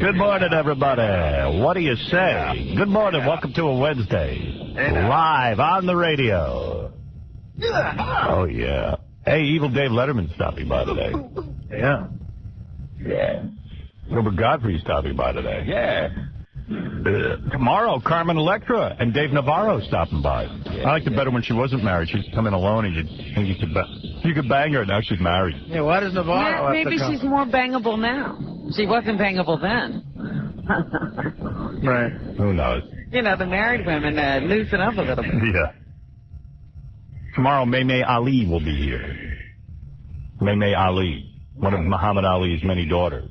Good morning, everybody. What do you say? Good morning. Welcome to a Wednesday. Live on the radio. Oh, yeah. Hey, Evil Dave Letterman's stopping by today. Yeah. Robert Godfrey's stopping by today. Yeah. Tomorrow, Carmen Electra and Dave Navarro stopping by. I liked it better when she wasn't married. She'd come in alone and you could bang her. Now she's married. Yeah, why does Navarro Maybe she's more bangable now. She wasn't bangable then. Right. Who knows? You know, the married women loosen up a little bit. Yeah. Tomorrow, Maymay Ali will be here. Maymay Ali, one of Muhammad Ali's many daughters.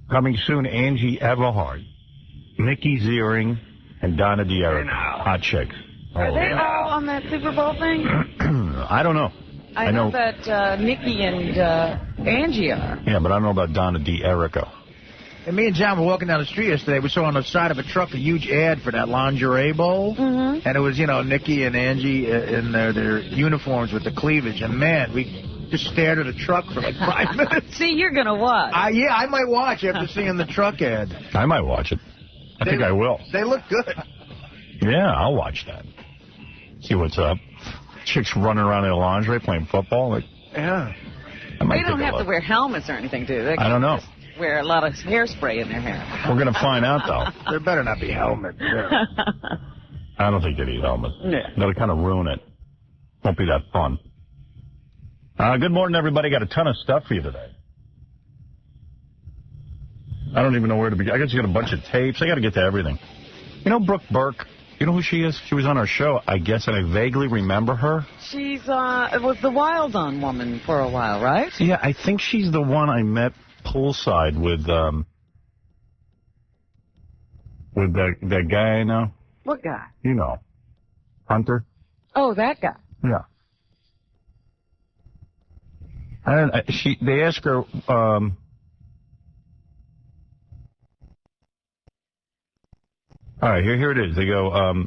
Coming soon, Angie Everhart, Nikki Ziering, and Donna D'Erica. Hot chicks. Are they all on that Super Bowl thing? I don't know. I know that Nikki and Angie are. Yeah, but I don't know about Donna D'Erica. And me and John were walking down the street yesterday. We saw on the side of a truck a huge ad for that lingerie bowl. Mm-hmm. And it was, you know, Nikki and Angie in their uniforms with the cleavage. And, man, we just stared at the truck for like 5 minutes. See, you're going to watch. Yeah, I might watch after seeing the truck ad. I might watch it. I think I will. They look good. Yeah, I'll watch that. See what's up. Chicks running around in lingerie playing football. Like, yeah. They don't have to wear helmets or anything, do they? I don't know. Wear a lot of hairspray in their hair. We're going to find out, though. There better not be helmets. Yeah. I don't think they need helmets. Yeah. That'll kind of ruin it. Won't be that fun. Good morning, everybody. Got a ton of stuff for you today. I don't even know where to begin. I guess you got a bunch of tapes. I got to get to everything. You know Brooke Burke? You know who she is? She was on our show, I guess, and I vaguely remember her. She's was the Wild On woman for a while, right? Yeah, I think she's the one I met poolside with that guy I know. What guy? You know, Hunter. Oh, that guy. Yeah. And they asked her. All right, here it is. They go,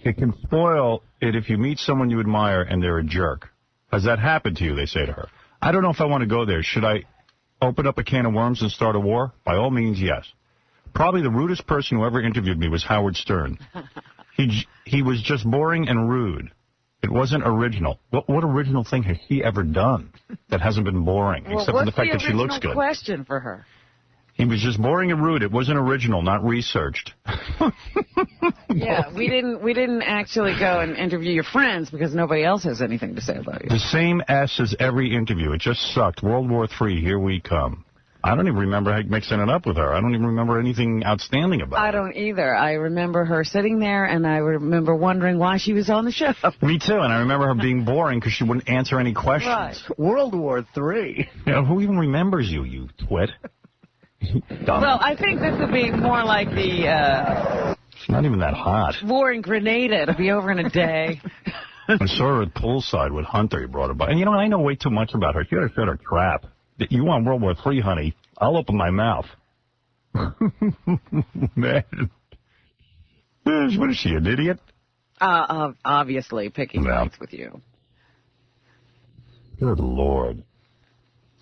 it can spoil it if you meet someone you admire and they're a jerk. Has that happened to you, they say to her. I don't know if I want to go there. Should I open up a can of worms and start a war? By all means, yes. Probably the rudest person who ever interviewed me was Howard Stern. He was just boring and rude. It wasn't original. What original thing has he ever done that hasn't been boring, except for the fact that she looks good? What's the original question for her? He was just boring and rude. It wasn't original, not researched. Yeah, we didn't actually go and interview your friends because nobody else has anything to say about you. The same S as every interview. It just sucked. World War III, here we come. I don't even remember mixing it up with her. I don't even remember anything outstanding about her. I don't either. I remember her sitting there, and I remember wondering why she was on the show. Me too, and I remember her being boring because she wouldn't answer any questions. Right. World War III. Yeah, who even remembers you, you twit? Well, I think this would be more like the... She's not even that hot. War in Grenada. It'll be over in a day. I saw her at poolside with Hunter. He brought her by. And, you know, I know way too much about her. She got to shut her trap. You want World War III, honey? I'll open my mouth. Man. What is she, an idiot? Obviously, picking fights with you. Good Lord.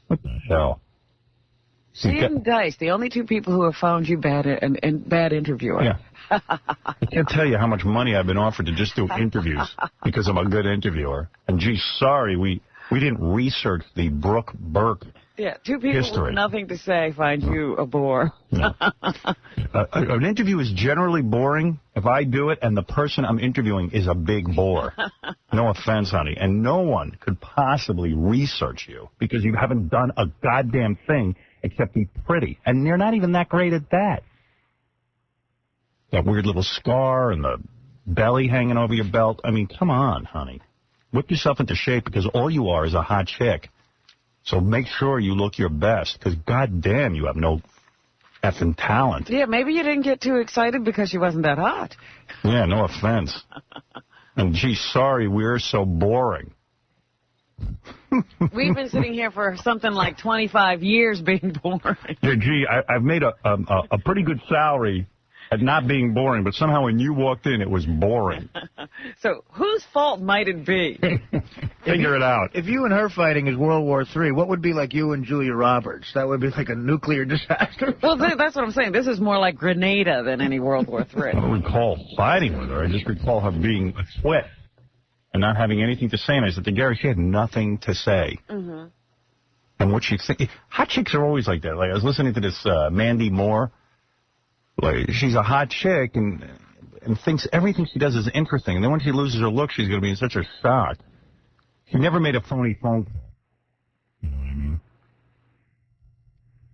What the hell? She and Dice, the only two people who have found you bad interviewer. Yeah. I can't tell you how much money I've been offered to just do interviews because I'm a good interviewer. And, gee, sorry, we didn't research the Brooke Burke two people history. with nothing to say find you a bore. No. An interview is generally boring if I do it and the person I'm interviewing is a big bore. No offense, honey. And no one could possibly research you because you haven't done a goddamn thing except be pretty. And you're not even that great at that. That weird little scar and the belly hanging over your belt. I mean, come on, honey. Whip yourself into shape because all you are is a hot chick. So make sure you look your best because, goddamn, you have no effing talent. Yeah, maybe you didn't get too excited because she wasn't that hot. Yeah, no offense. And, gee, sorry, we're so boring. We've been sitting here for something like 25 years being boring. Yeah, gee, I've made a pretty good salary at not being boring, but somehow when you walked in, it was boring. So whose fault might it be? Figure it out. If you and her fighting is World War III, what would be like you and Julia Roberts? That would be like a nuclear disaster. Well, that's what I'm saying. This is more like Grenada than any World War III. I don't recall fighting with her. I just recall her being a twit and not having anything to say. And I said to Gary, she had nothing to say. Mm-hmm. And what she think, hot chicks are always like that. Like I was listening to this Mandy Moore. Like she's a hot chick and thinks everything she does is interesting. And then when she loses her look, she's going to be in such a shock. She never made a phony phone call. You know what I mean?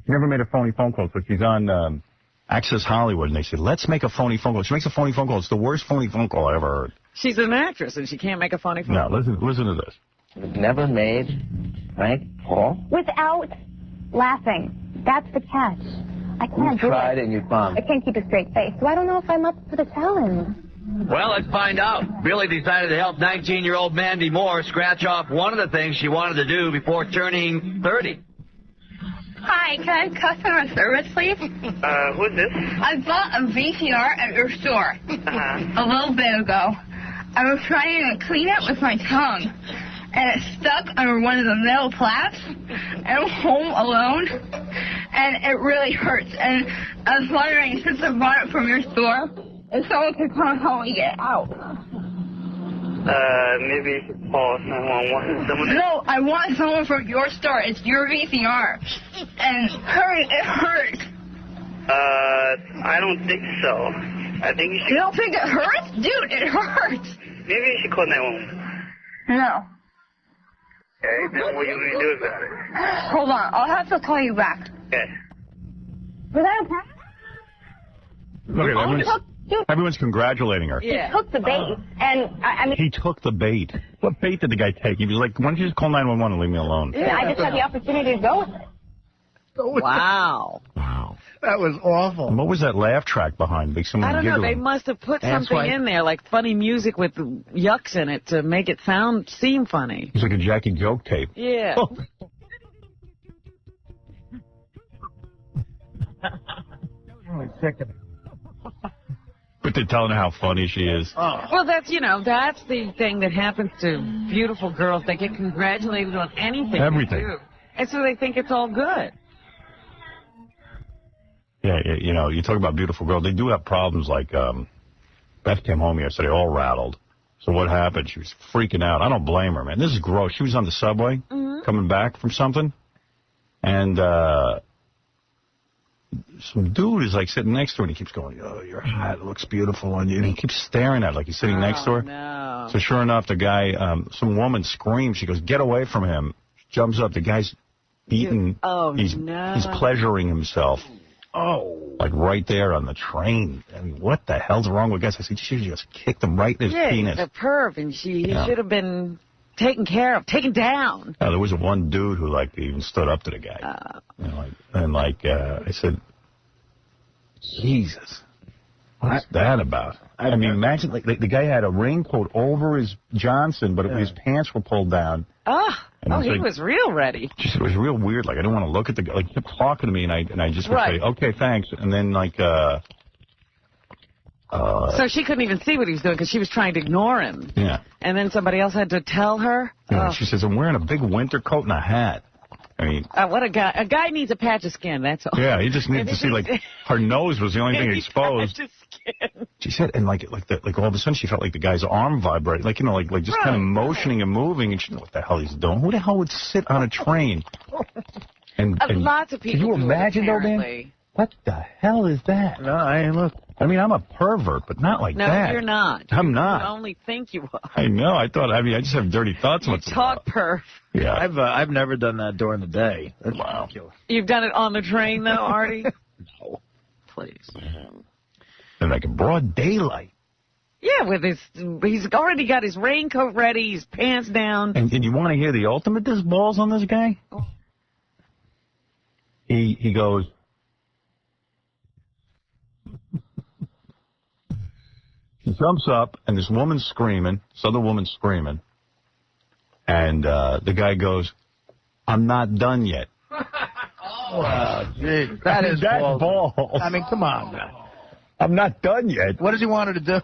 She never made a phony phone call. So she's on Access Hollywood, and they said, let's make a phony phone call. She makes a phony phone call. It's the worst phony phone call I ever heard. She's an actress, and she can't make a funny phone No, call. listen to this. You've never made Frank Paul? Without laughing. That's the catch. I can't do Tried it. and you bombed. I can't keep a straight face, so I don't know if I'm up for the challenge. Well, let's find out. Billy decided to help 19-year-old Mandy Moore scratch off one of the things she wanted to do before turning 30. Hi, can I have customer service, please? Who's this? I bought a VCR at your store a little bit ago. I was trying to clean it with my tongue, and it stuck under one of the metal plaques, and I'm home alone, and it really hurts. And I was wondering, since I bought it from your store, if someone could come help me get it out. Maybe you should call 911. No, I want someone from your store. It's your VCR. And it hurts. I don't think so. I think you should... You don't think it hurts? Dude, it hurts. Maybe you should call 911. No. Okay, then what are you going to do about it? Hold on, I'll have to call you back. Okay. Was that okay? Look, everyone's congratulating her. Yeah. Took the bait, and I mean, He took the bait. What bait did the guy take? He was like, why don't you just call 911 and leave me alone? I just had the opportunity to go with it. Wow. Wow. That was awful. And what was that laugh track behind? Like someone I don't know. giggling. They must have put That's something why- in there, like funny music with yucks in it to make it seem funny. It was like a Jackie joke tape. Yeah. But they're telling her how funny she is. Well, that's the thing that happens to beautiful girls. They get congratulated on anything. Everything. They do. And so they think it's all good. Yeah, you know, you talk about beautiful girls. They do have problems like Beth came home yesterday all rattled. So what happened? She was freaking out. I don't blame her, man. This is gross. She was on the subway coming back from something. And some dude is like sitting next to her and he keeps going, oh, your hat looks beautiful on you. And he keeps staring at her like he's sitting next to her. No. So sure enough, the guy, some woman screams. She goes, get away from him. She jumps up. The guy's beaten. Oh, he's pleasuring himself. Oh. Like right there on the train. I mean, what the hell's wrong with guys? I said, she should just kicked him right in his penis. He's a perv, and he should have been taken care of, taken down. There was one dude who like even stood up to the guy. I said, Jesus, what's that about? I mean, imagine like the guy had a raincoat over his Johnson, but his pants were pulled down. He was real ready. Just, it was real weird. Like I didn't want to look at the guy. Like he kept talking to me, and I just would say, okay, thanks, and then like. So she couldn't even see what he was doing because she was trying to ignore him. Yeah. And then somebody else had to tell her. Yeah, she says, I'm wearing a big winter coat and a hat. I mean, what a guy. A guy needs a patch of skin, that's all. yeah, he just needed to see, like, her nose was the only thing exposed. Patch of skin. She said, and like all of a sudden she felt like the guy's arm vibrated, like, you know, like just kind of motioning and moving, and she didn't know what the hell he's doing. Who the hell would sit on a train? And lots of people can you do imagine, it, though, Dan? apparently. What the hell is that? No, I ain't look. I mean, I'm a pervert, but not like that. No, you're not. I'm not. You only think you are. I know. I just have dirty thoughts. You talk perv. Yeah. I've never done that during the day. That's Wow. ridiculous. You've done it on the train, though, Artie? No. Please. And like in broad daylight. Yeah, he's already got his raincoat ready, his pants down. And you want to hear the ultimate disc balls on this guy? Oh. He goes, he jumps up, and this woman's screaming, this other woman's screaming, and the guy goes, I'm not done yet. Oh, geez. That is That's balls. balls. I mean, come on, man. I'm not done yet. What does he want her to do?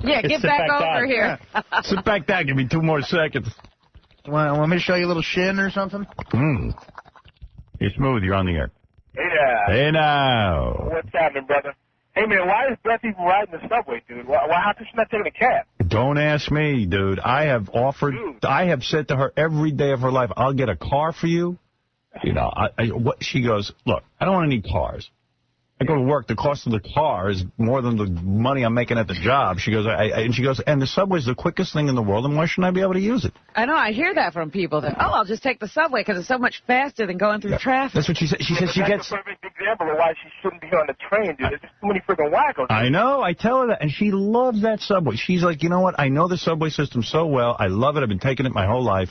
Yeah, get Sit back over down. here. Sit back down. Give me 2 more seconds. Want me to show you a little shin or something? You're smooth. You're on the air. Hey now. What's happening, brother? Hey, man, why is Beth even riding the subway, dude? How come she's not taking a cab? Don't ask me, dude. I have said to her every day of her life, I'll get a car for you. You know, she goes, look, I don't want any cars. I go to work. The cost of the car is more than the money I'm making at the job. She goes, and the subway's the quickest thing in the world, and why shouldn't I be able to use it? I know. I hear that from people. That, I'll just take the subway because it's so much faster than going through traffic. That's what she said. She says she gets... That's a perfect example of why she shouldn't be on the train, dude. There's just too many freaking wackos. I know. I tell her that, and she loves that subway. She's like, you know what? I know the subway system so well. I love it. I've been taking it my whole life.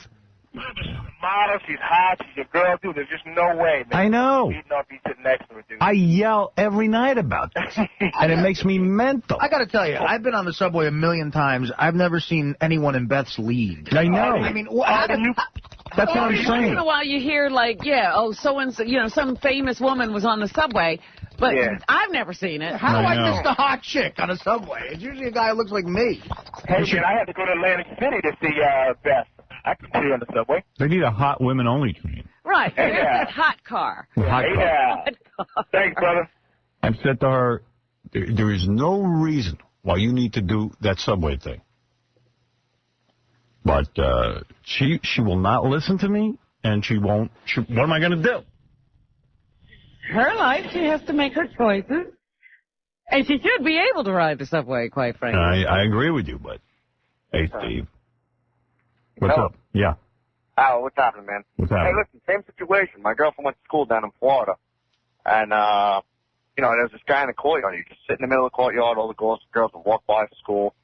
She's a model, she's hot, she's a girl, dude. There's just no way, man. I know. You'd not be sitting next to her, dude. I yell every night about this, and it makes me mental. I got to tell you, I've been on the subway a million times. I've never seen anyone in Beth's league. I know. I mean, that's what I'm saying. Once in a while you hear, like, so-and-so, some famous woman was on the subway, but I've never seen it. How do I miss the hot chick on a subway? It's usually a guy who looks like me. Hey, man, I had to go to Atlantic City to see Beth. I can see her on the subway. They need a hot women-only train. Right. There's that hot car. Hot car. Thanks, brother. I've said to her, there is no reason why you need to do that subway thing. But she will not listen to me, and she won't. What am I going to do? Her life, she has to make her choices. And she should be able to ride the subway, quite frankly. I agree with you, but hey, Steve. What's up? Yeah. Al, what's happening, man? What's happening? Hey, listen, same situation. My girlfriend went to school down in Florida. And, there's this guy in the courtyard. You just sit in the middle of the courtyard. All the girls would walk by for school.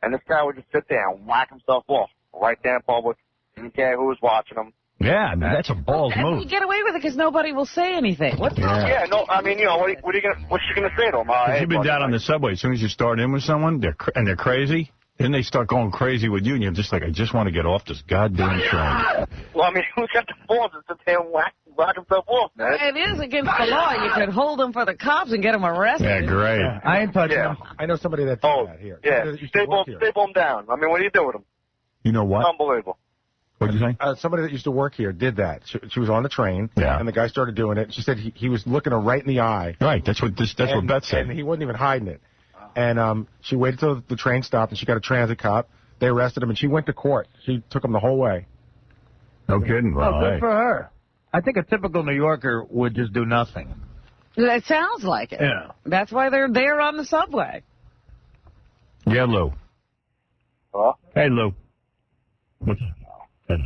And this guy would just sit there and whack himself off right there in public. Didn't care who was watching him. Yeah, I mean, that's a balls move. You get away with it because nobody will say anything. What's wrong? Yeah, no, I mean, what's she going to say to him? You've been down on the subway. As soon as you start in with someone, they're crazy. Then they start going crazy with you, and you're just like, I just want to get off this goddamn train. Well, I mean, who's got the balls to sit there and whack himself off, man? It is against the law. You could hold them for the cops and get them arrested. Yeah, great. Yeah, I ain't touching him. I know somebody that did that here. Yeah, staple him down. I mean, what do you do with him? You know what? Unbelievable. What did you say? Somebody that used to work here did that. She was on the train, and the guy started doing it. She said he was looking her right in the eye. Right, that's what Beth said. And he wasn't even hiding it. And she waited till the train stopped, and she got a transit cop. They arrested him, and she went to court. She took him the whole way. No kidding. Well, good for her. I think a typical New Yorker would just do nothing. It sounds like it. Yeah. That's why they're there on the subway. Yeah, Lou. Hello? Hey, Lou. What's up?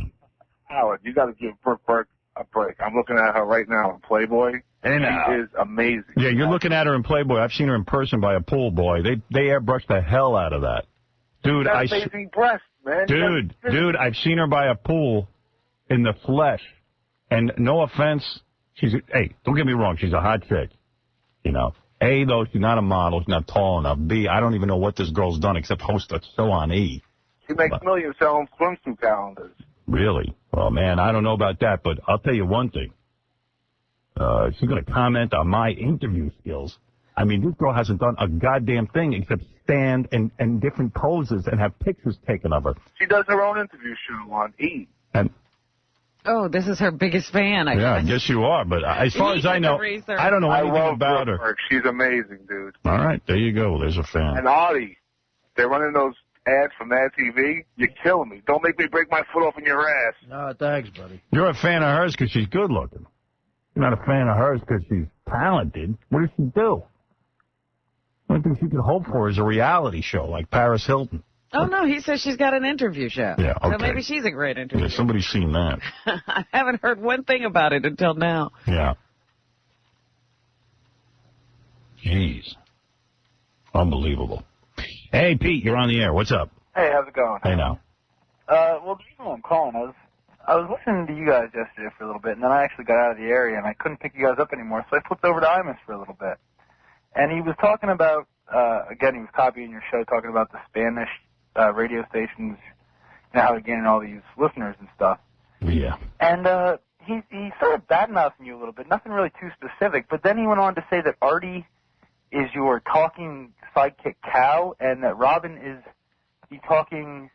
Howard, you got to give Brooke Burke a break. I'm looking at her right now in Playboy. And she is amazing. Yeah, you're looking at her in Playboy. I've seen her in person by a pool boy. They airbrushed the hell out of that. Dude, That's amazing breasts, man. Dude, I've seen her by a pool in the flesh. And no offense, hey, don't get me wrong, she's a hot chick. You know. A, though, she's not a model, she's not tall enough. B, I don't even know what this girl's done except host a show on E. She makes millions selling swimsuit calendars. Really? Well, man, I don't know about that, but I'll tell you one thing. She's going to comment on my interview skills. I mean, this girl hasn't done a goddamn thing except stand in different poses and have pictures taken of her. She does her own interview show on E. And oh, this is her biggest fan, I guess you are, but as far as I know, I don't know anything about her. She's amazing, dude. All right, there you go. There's a fan. And Artie, they're running those ads from Mad TV. You're killing me. Don't make me break my foot off in your ass. No, thanks, buddy. You're a fan of hers because she's good looking. You're not a fan of hers because she's talented. What does she do? The only thing she could hope for is a reality show like Paris Hilton. Oh, no, he says she's got an interview show. Yeah, okay. So maybe she's a great interview. Yeah, somebody's seen that. I haven't heard one thing about it until now. Yeah. Jeez. Unbelievable. Hey, Pete, you're on the air. What's up? Hey, how's it going? Hey, now. Well, the reason I'm calling is I was listening to you guys yesterday for a little bit, and then I actually got out of the area, and I couldn't pick you guys up anymore, so I flipped over to Imus for a little bit. And he was talking about, again, he was copying your show, talking about the Spanish radio stations, you know, how they're gaining all these listeners and stuff. Yeah. And he started badmouthing you a little bit, nothing really too specific, but then he went on to say that Artie is your talking sidekick Cow, and that Robin is the talking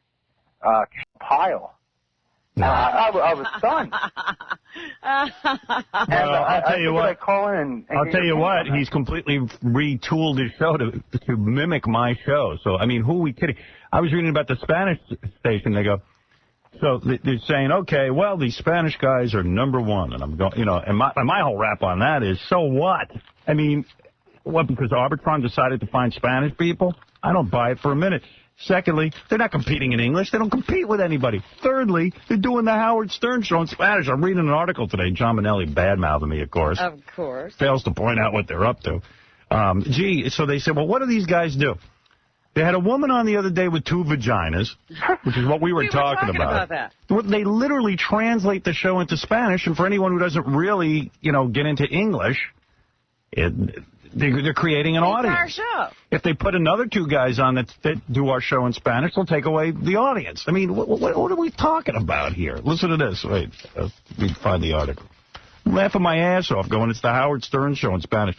Pile. No. I was stunned. I'll tell you what. I'll tell you what. He's completely retooled his show to mimic my show. So I mean, who are we kidding? I was reading about the Spanish station. They go, so they're saying, okay, well, these Spanish guys are #1, and I'm going, you know, and my whole rap on that is, so what? I mean, what? Because Arbitron decided to find Spanish people? I don't buy it for a minute. Secondly, they're not competing in English. They don't compete with anybody. Thirdly, they're doing the Howard Stern show in Spanish. I'm reading an article today. John Minnelli badmouthing me, of course. Of course. Fails to point out what they're up to. So they said, well, what do these guys do? They had a woman on the other day with 2 vaginas, which is what we were talking about. That. They literally translate the show into Spanish, and for anyone who doesn't really, you know, get into English, they're creating an audience. Our show. If they put another 2 guys on that do our show in Spanish, they'll take away the audience. I mean, what are we talking about here? Listen to this. Wait, let me find the article. I'm laughing my ass off going, it's the Howard Stern show in Spanish.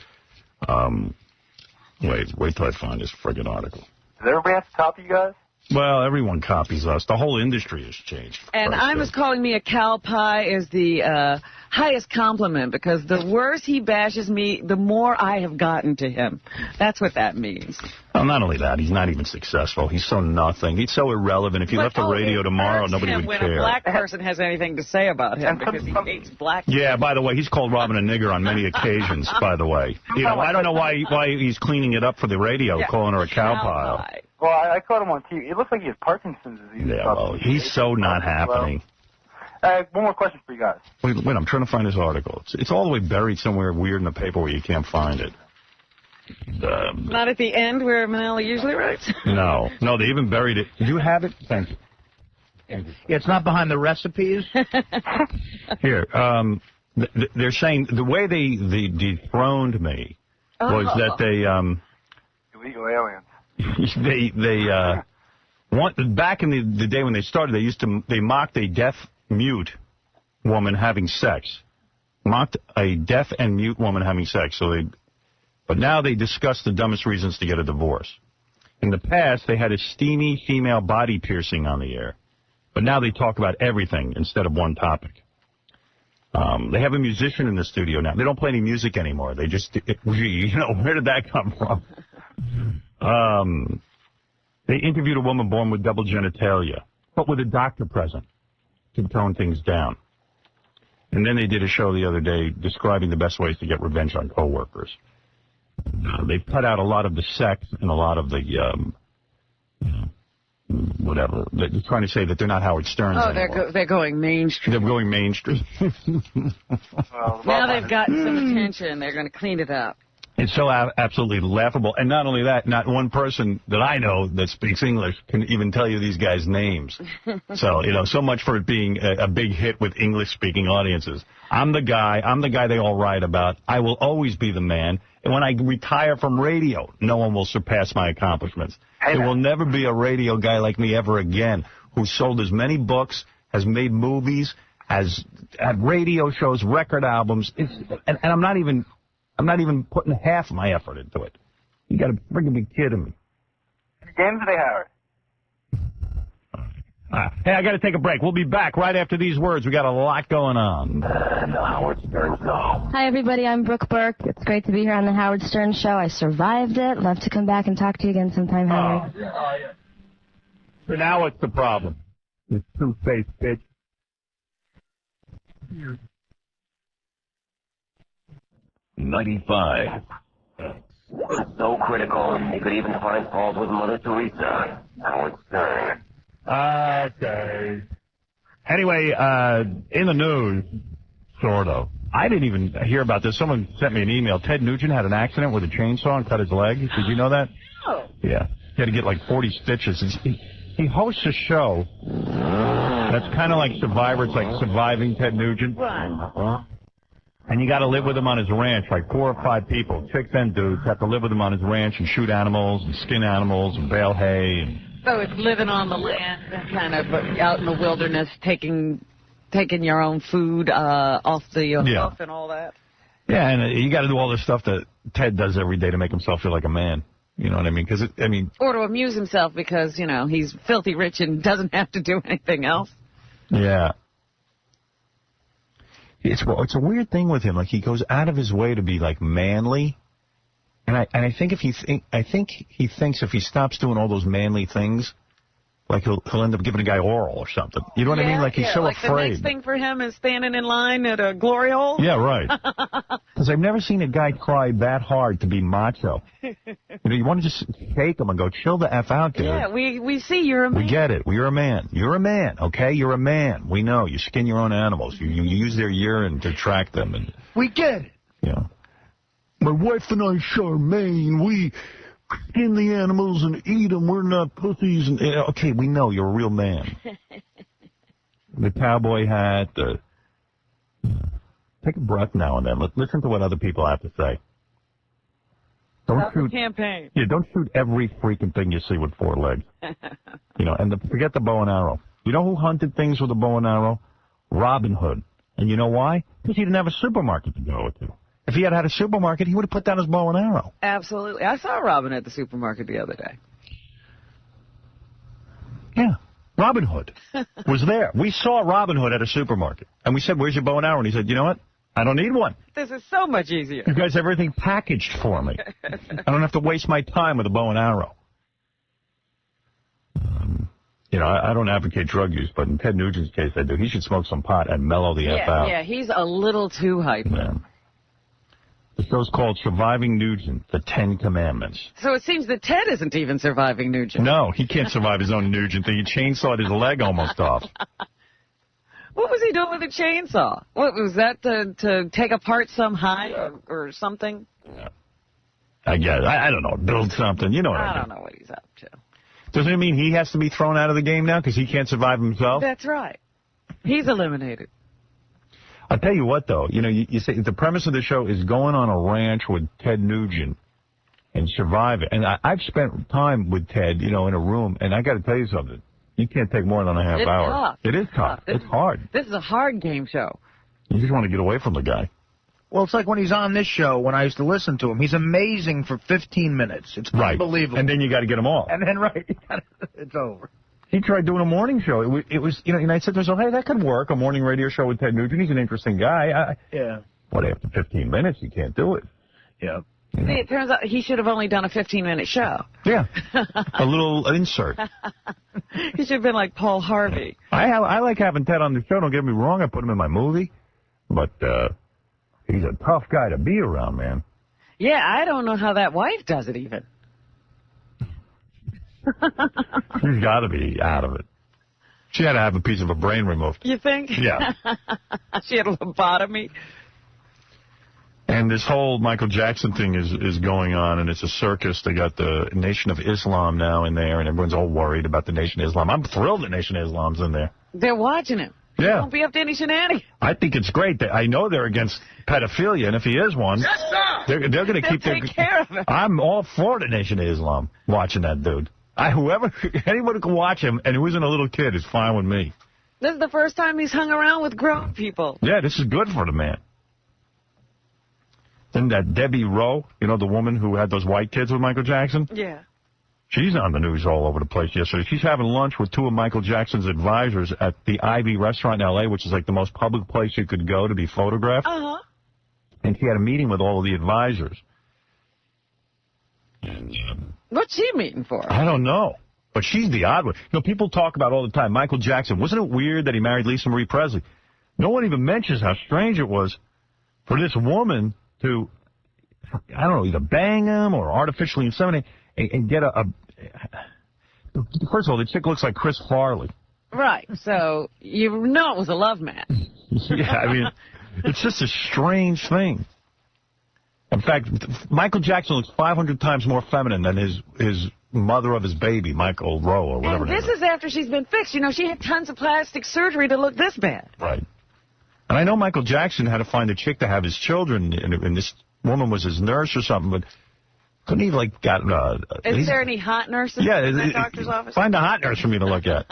Wait till I find this friggin' article. Does everybody have to copy you guys? Well, everyone copies us. The whole industry has changed. And Imus calling me a cow pie is the highest compliment, because the worse he bashes me, the more I have gotten to him. That's what that means. Well, not only that, he's not even successful. He's so nothing. He's so irrelevant. If he left the radio tomorrow, nobody would when care. When a black person has anything to say about him, because he hates black people. Yeah, by the way, he's called Robin a nigger on many occasions, by the way. You know, I don't know why he's cleaning it up for the radio, calling her a cow pile. Well, I caught him on TV. It looks like he has Parkinson's disease. Yeah, well, he's so not happening. One more question for you guys. Wait, I'm trying to find this article. It's all the way buried somewhere weird in the paper where you can't find it. Not at the end where Minnelli usually writes? No, they even buried it. Did you have it? Thank you. Yeah, it's not behind the recipes. Here, they're saying the way they dethroned me was that they... illegal aliens. Back in the day when they started, they mocked a deaf mute woman having sex. Mocked a deaf and mute woman having sex. But now they discuss the dumbest reasons to get a divorce. In the past, they had a steamy female body piercing on the air. But now they talk about everything instead of one topic. They have a musician in the studio now. They don't play any music anymore. They just, you know, where did that come from? They interviewed a woman born with double genitalia, but with a doctor present to tone things down. And then they did a show the other day describing the best ways to get revenge on coworkers. They cut out a lot of the sex and a lot of the, whatever. They're trying to say that they're not Howard Stern anymore. They're going mainstream. They're going mainstream. Now they've gotten some attention. They're going to clean it up. It's so absolutely laughable. And not only that, not one person that I know that speaks English can even tell you these guys' names. So, you know, so much for it being a big hit with English-speaking audiences. I'm the guy they all write about. I will always be the man. And when I retire from radio, no one will surpass my accomplishments. There will never be a radio guy like me ever again who sold as many books, has made movies, has had radio shows, record albums. And I'm not even putting half my effort into it. You got to freaking be kidding me. Games today, Howard. Hey, I got to take a break. We'll be back right after these words. We got a lot going on. The Howard Stern Show. Hi, everybody. I'm Brooke Burke. It's great to be here on the Howard Stern Show. I survived it. Love to come back and talk to you again sometime, Howard. So now what's the problem? This two-faced bitch. 95. So critical, he could even find fault with Mother Teresa. Howard Stern. Okay. Anyway, in the news, sort of. I didn't even hear about this. Someone sent me an email. Ted Nugent had an accident with a chainsaw and cut his leg. Did you know that? Oh. Yeah. He had to get like 40 stitches. He hosts a show that's kind of like Survivor. It's like Surviving Ted Nugent. Right. And you got to live with him on his ranch, like 4 or 5 people, chicks and dudes, have to live with him on his ranch and shoot animals and skin animals and bale hay. And So it's living on the land, kind of out in the wilderness, taking your own food off the hoof and all that. Yeah, and you got to do all this stuff that Ted does every day to make himself feel like a man. You know what I mean? Because, Or to amuse himself because, he's filthy rich and doesn't have to do anything else. Yeah. It's a weird thing with him. Like, he goes out of his way to be, like, manly. And I think he thinks if he stops doing all those manly things, like he'll end up giving a guy oral or something. You know what I mean? Like, he's so like afraid. The next thing for him is standing in line at a glory hole. Yeah, right. Because I've never seen a guy cry that hard to be macho. You want to just shake him and go, chill the F out, dude. Yeah, we see you're a man. We get it. You're a man. You're a man, okay? You're a man. We know. You skin your own animals. You use their urine to track them. And we get it. Yeah. My wife and I, Charmaine, we skin the animals and eat them. We're not pussies. And okay, we know you're a real man. The cowboy hat. Take a breath now and then. Listen to what other people have to say. Don't shoot. Campaign. Yeah, don't shoot every freaking thing you see with 4 legs. And forget the bow and arrow. You know who hunted things with a bow and arrow? Robin Hood. And you know why? Because he didn't have a supermarket to go to. If he had had a supermarket, he would have put down his bow and arrow. Absolutely. I saw Robin at the supermarket the other day. Yeah. Robin Hood was there. We saw Robin Hood at a supermarket. And we said, where's your bow and arrow? And he said, you know what? I don't need one. This is so much easier. You guys have everything packaged for me. I don't have to waste my time with a bow and arrow. I don't advocate drug use, but in Ted Nugent's case, I do. He should smoke some pot and mellow the F out. Yeah, he's a little too hyper. Yeah. The show's called Surviving Nugent, The 10 Commandments. So it seems that Ted isn't even surviving Nugent. No, he can't survive his own Nugent thing. He chainsawed his leg almost off. What was he doing with a chainsaw? What was that, to take apart some hide or something? Yeah. I guess. I don't know. Build something. You know what I mean. I don't know what he's up to. Doesn't it mean he has to be thrown out of the game now because he can't survive himself? That's right. He's eliminated. I'll tell you what, though. You say the premise of the show is going on a ranch with Ted Nugent and survive it. And I've spent time with Ted, in a room, and I got to tell you something. You can't take more than a half hour. Tough. It is tough. It's hard. This is a hard game show. You just want to get away from the guy. Well, it's like when he's on this show, when I used to listen to him. He's amazing for 15 minutes. It's unbelievable. And then you got to get him off. And then, it's over. He tried doing a morning show. It was, and I said to myself, hey, that could work, a morning radio show with Ted Nugent. He's an interesting guy. Yeah. But after 15 minutes, you can't do it. Yeah. See, it turns out he should have only done a 15-minute show. Yeah. A little insert. He should have been like Paul Harvey. I like having Ted on the show. Don't get me wrong. I put him in my movie. But he's a tough guy to be around, man. Yeah, I don't know how that wife does it even. She's got to be out of it. She had to have a piece of her brain removed. You think? Yeah. She had a lobotomy. And this whole Michael Jackson thing is going on, and it's a circus. They got the Nation of Islam now in there, and everyone's all worried about the Nation of Islam. I'm thrilled the Nation of Islam's in there. They're watching him. Yeah. Won't be up to any shenanigans. I think it's great. I know they're against pedophilia, and if he is one, they're going to keep take care of it. I'm all for the Nation of Islam watching that dude. Anyone who can watch him and who isn't a little kid is fine with me. This is the first time he's hung around with grown people. Yeah, this is good for the man. Then that Debbie Rowe, the woman who had those white kids with Michael Jackson? Yeah. She's on the news all over the place yesterday. She's having lunch with 2 of Michael Jackson's advisors at the Ivy restaurant in L.A., which is like the most public place you could go to be photographed. Uh-huh. And she had a meeting with all of the advisors. What's she meeting for? I don't know. But she's the odd one. People talk about all the time, Michael Jackson. Wasn't it weird that he married Lisa Marie Presley? No one even mentions how strange it was for this woman to, I don't know, either bang him or artificially inseminate and get First of all, the chick looks like Chris Farley. Right. So you know it was a love match. Yeah, I mean, it's just a strange thing. In fact, Michael Jackson looks 500 times more feminine than his mother of his baby, Michael Rowe, or whatever. And this is after she's been fixed. She had tons of plastic surgery to look this bad. Right. And I know Michael Jackson had to find a chick to have his children, and this woman was his nurse or something, but couldn't he, Is there any hot nurses in that doctor's office? Find a hot nurse for me to look at.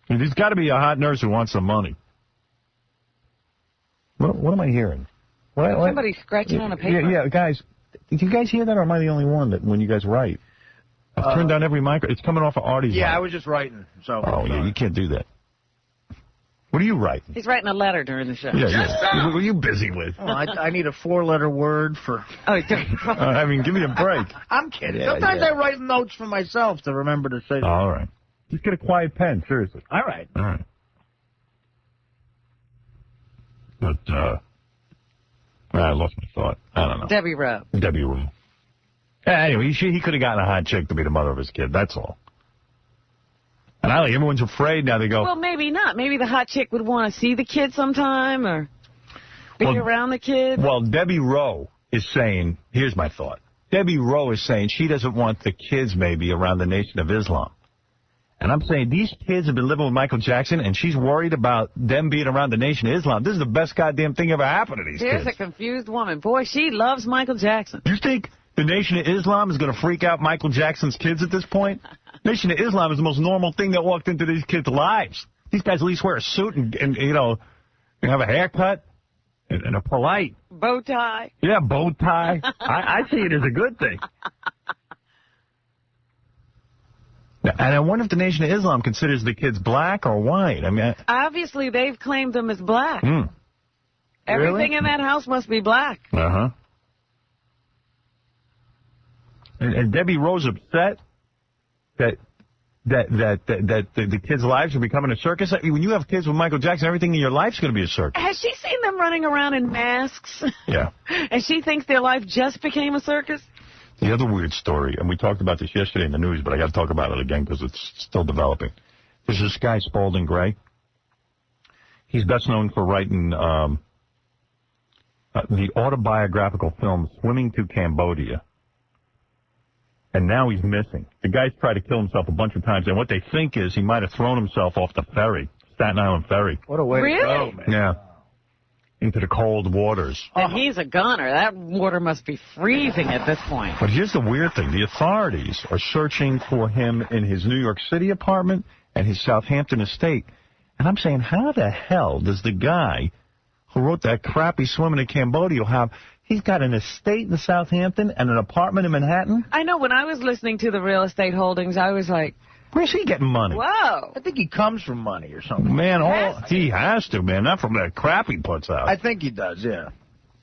There's got to be a hot nurse who wants some money. What am I hearing? What? Somebody's scratching on a paper. Yeah, guys. Did you guys hear that, or am I the only one that when you guys write? I've turned down every micro. It's coming off of Artie's mic. I was just writing. So. Oh, yeah, you can't do that. What are you writing? He's writing a letter during the show. Yeah. What are you busy with? Oh, I need a 4-letter word for... Oh, I mean, give me a break. I'm kidding. Yeah, Sometimes I write notes for myself to remember to say... Oh, all right. Just get a quiet pen, seriously. All right. All right. But, I lost my thought. I don't know. Debbie Rowe. Debbie Rowe. Anyway, he could have gotten a hot chick to be the mother of his kid. That's all. And I think everyone's afraid now. They go, Well, maybe not. Maybe the hot chick would want to see the kid sometime or be around the kid. Well, Debbie Rowe is saying, here's my thought. Debbie Rowe is saying she doesn't want the kids maybe around the Nation of Islam. And I'm saying these kids have been living with Michael Jackson, and she's worried about them being around the Nation of Islam. This is the best goddamn thing ever happened to these Here's kids. a confused woman. Boy, she loves Michael Jackson. You think the Nation of Islam is going to freak out Michael Jackson's kids at this point? Nation of Islam is the most normal thing that walked into these kids' lives. These guys at least wear a suit and have a haircut and a polite. Bow tie. Yeah, bow tie. I see it as a good thing. And I wonder if the Nation of Islam considers the kids black or white. I mean, Obviously, they've claimed them as black. Really? Everything in that house must be black. Uh-huh. And Debbie Rowe's upset that the kids' lives are becoming a circus. I mean, when you have kids with Michael Jackson, everything in your life's going to be a circus. Has she seen them running around in masks? Yeah. And she thinks their life just became a circus? The other weird story, and we talked about this yesterday in the news, but I got to talk about it again because it's still developing. There's this guy, Spalding Gray. He's best known for writing the autobiographical film Swimming to Cambodia. And now he's missing. The guy's tried to kill himself a bunch of times, and what they think is he might have thrown himself off the ferry, Staten Island ferry. What a way to go, man. Yeah. Into the cold waters. And he's a gunner. That water must be freezing at this point. But here's the weird thing. The authorities are searching for him in his New York City apartment and his Southampton estate. And I'm saying, how the hell does the guy who wrote that crappy Swimming in Cambodia have... He's got an estate in Southampton and an apartment in Manhattan? I know. When I was listening to the real estate holdings, I was like... Where's he getting money? Whoa. I think he comes from money or something. Man, he has to, man. Not from that crap he puts out. I think he does, yeah.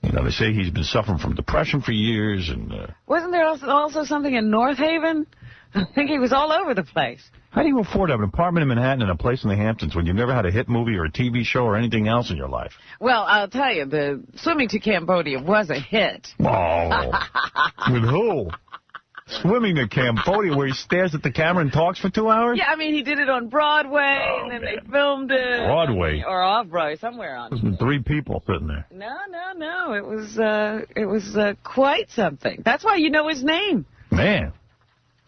You know, they say he's been suffering from depression for years. And Wasn't there also something in North Haven? I think he was all over the place. How do you afford to have an apartment in Manhattan and a place in the Hamptons when you've never had a hit movie or a TV show or anything else in your life? Well, I'll tell you, the Swimming to Cambodia was a hit. Oh. With who? Swimming to Cambodia, where he stares at the camera and talks for 2 hours? Yeah, I mean, he did it on Broadway, and then they filmed it. Broadway? Or off-Broadway, somewhere on it. There's 3 people sitting there. No. It was quite something. That's why you know his name. Man.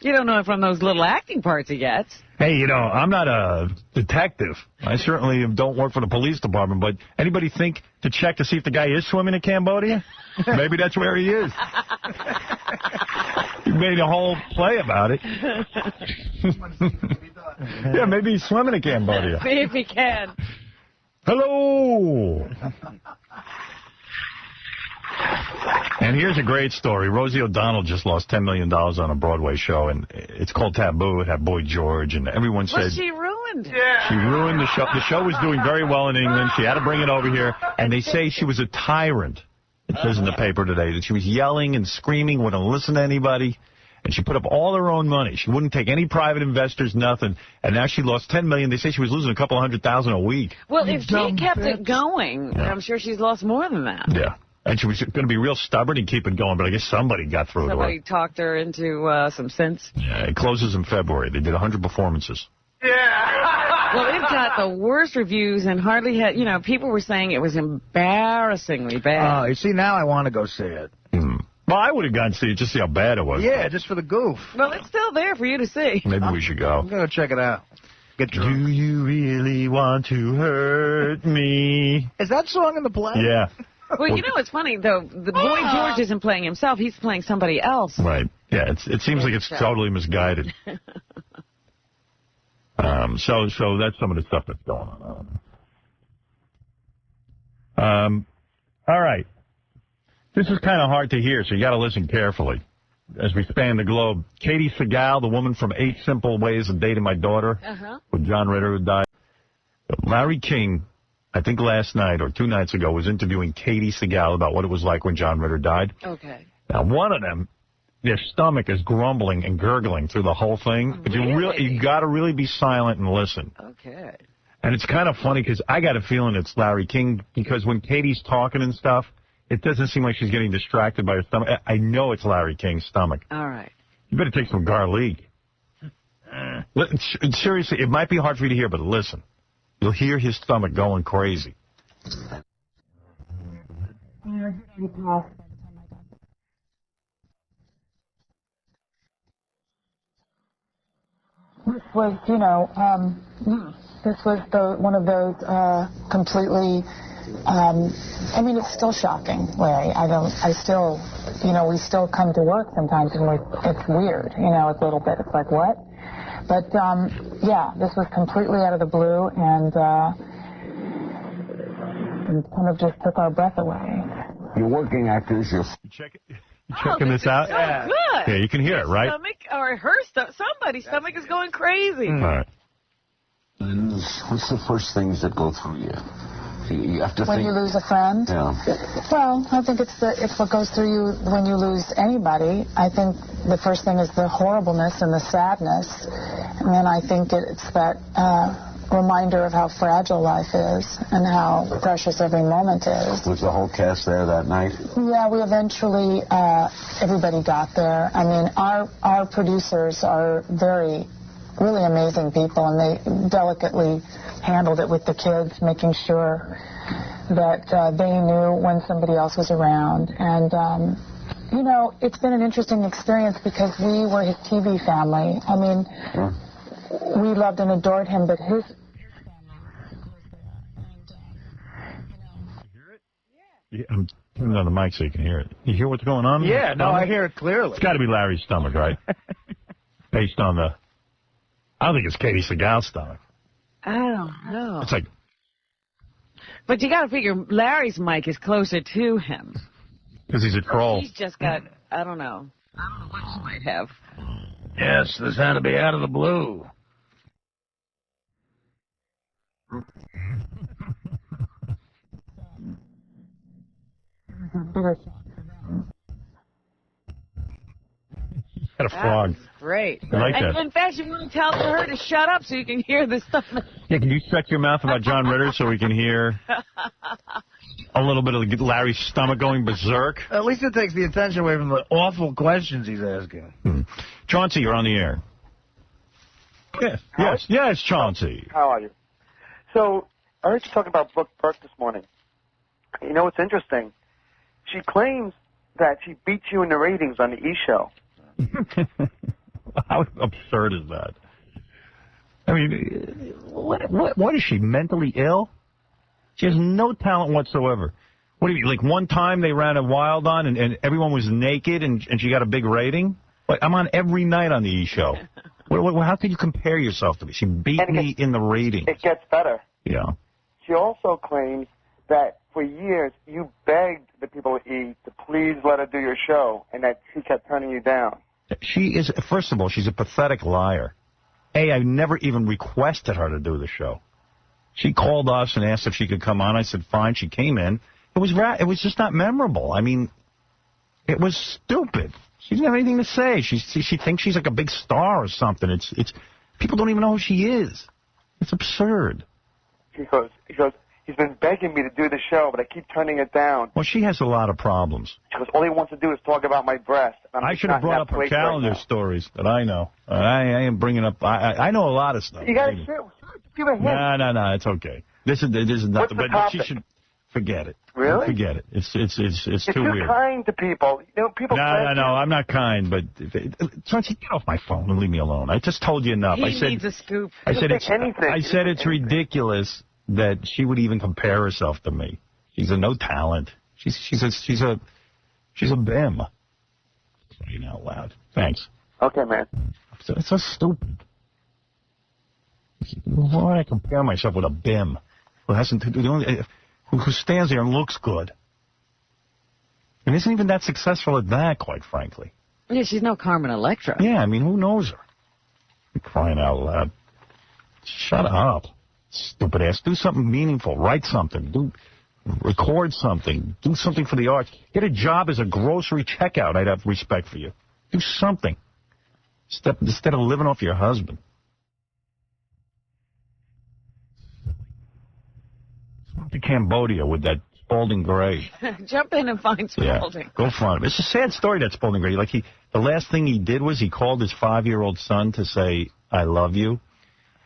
You don't know it from those little acting parts he gets. Hey, you know, I'm not a detective. I certainly don't work for the police department, but anybody think to check to see if the guy is swimming in Cambodia? Maybe that's where he is. He made a whole play about it. Yeah, maybe he's swimming in Cambodia. See if he can. Hello! And here's a great story. Rosie O'Donnell just lost $10 million on a Broadway show, and it's called Taboo. It had Boy George, and everyone said... Well, she ruined it. She ruined the show. The show was doing very well in England. She had to bring it over here, and they say she was a tyrant. It says in the paper today that she was yelling and screaming, wouldn't listen to anybody, and she put up all her own money. She wouldn't take any private investors, nothing, and now she lost $10 million. They say she was losing a couple $100,000 a week. Well, if she kept it going, I'm sure she's lost more than that. Yeah. And she was going to be real stubborn and keep it going, but I guess somebody got through to her. Somebody talked her into some sense. Yeah, it closes in February. They did 100 performances. Yeah. Well, it got the worst reviews and hardly had, people were saying it was embarrassingly bad. Oh, you see, now I want to go see it. Well, I would have gone to see it just to see how bad it was. Yeah, just for the goof. Well, it's still there for you to see. Maybe we should go. I'm going to check it out. Get drunk. Do you really want to hurt me? Is that song in the play? Yeah. Well, it's funny, though. The Boy George isn't playing himself. He's playing somebody else. Right. Yeah, it seems like it's totally misguided. So that's some of the stuff that's going on. All right. This is kind of hard to hear, so you got to listen carefully as we span the globe. Katie Segal, the woman from 8 Simple Ways of Dating My Daughter, with John Ritter, who died. Larry King, I think last night or 2 nights ago, was interviewing Katie Segal about what it was like when John Ritter died. Okay. Now, one of them, their stomach is grumbling and gurgling through the whole thing. But you got to really be silent and listen. Okay. And it's kind of funny because I got a feeling it's Larry King, because when Katie's talking and stuff, it doesn't seem like she's getting distracted by her stomach. I know it's Larry King's stomach. All right. You better take some garlic. Seriously, it might be hard for you to hear, but listen. You'll hear his stomach going crazy. This was, this was one of those completely, I mean, it's still shocking, Larry. I still, we still come to work sometimes and it's weird, it's a little bit, it's like, what? But, yeah, this was completely out of the blue and it kind of just took our breath away. You're working actors, You checking this out? So good. Yeah, you can hear it, right? Stomach, or her somebody's stomach is going crazy. All right. What's the first things that go through you? You have to when think. You lose a friend? Yeah. Well, I think it's what goes through you when you lose anybody. I think the first thing is the horribleness and the sadness. And then I think it's that reminder of how fragile life is and how precious every moment is. Was the whole cast there that night? Yeah, we eventually, everybody got there. I mean, our producers are really amazing people, and they delicately handled it with the kids, making sure that they knew when somebody else was around. And, it's been an interesting experience because we were his TV family. I mean, we loved and adored him, but his Yeah, I'm turning on the mic so you can hear it. You hear what's going on? Yeah, no, I hear it clearly. It's got to be Larry's stomach, right? Based on I don't think it's Katie Segal's stomach. I don't know. It's like... But you got to figure Larry's mic is closer to him. Because he's a troll. He's just got, I don't know what he might have. Yes, this had to be out of the blue. Got a frog. Great. I like that. In fact, you want to tell her to shut up so you can hear the stomach. Yeah, can you shut your mouth about John Ritter so we can hear a little bit of Larry's stomach going berserk? At least it takes the attention away from the awful questions he's asking. Chauncey, you're on the air. Yes, Chauncey. How are you? So, I heard you talking about Brooke Burke this morning. You know what's interesting? She claims that she beat you in the ratings on the E! Show. How absurd is that? I mean, what is she, mentally ill? She has no talent whatsoever. What do you mean, like one time they ran a Wild On and everyone was naked and she got a big rating? Like, I'm on every night on the E! Show. How could you compare yourself to me? She beat me in the ratings. It gets better. Yeah. She also claims that for years you begged the people at E! to please let her do your show and that she kept turning you down. She is, first of all, she's a pathetic liar. I never even requested her to do the show. She called us and asked if she could come on. I said, fine. She came in. It was just not memorable. I mean, it was stupid. She didn't have anything to say. She thinks she's like a big star or something. It's people don't even know who she is. It's absurd. He goes, he's been begging me to do the show, but I keep turning it down. Well, she has a lot of problems. She goes, all he wants to do is talk about my breast. I should have brought up her calendar stories that I know. I am bringing up. I know a lot of stuff. You got to give a hint. No, it's okay. This is nothing. What's the but topic? She should forget it. Really? Forget it. It's too You're weird. kind to people. People. No, I'm not kind. But Chauncey, get off my phone and leave me alone. I just told you enough. He I said, needs a scoop. I said it's ridiculous that she would even compare herself to me. She's a no talent. She's a bim. Saying out loud. Thanks. Okay, man. It's so stupid. Why would I compare myself with a bim who stands there and looks good? And isn't even that successful at that, quite frankly. Yeah, she's no Carmen Electra. Yeah, I mean, who knows her? You're crying out loud. Shut up. Stupid ass. Do something meaningful. Write something. Record something. Do something for the arts. Get a job as a grocery checkout. I'd have respect for you. Do something. Instead of living off your husband. To Cambodia with that Spalding Gray. Jump in and find Spalding. Yeah, go find him. It's a sad story, that Spalding Gray. Like, the last thing he did was he called his 5-year-old son to say, I love you.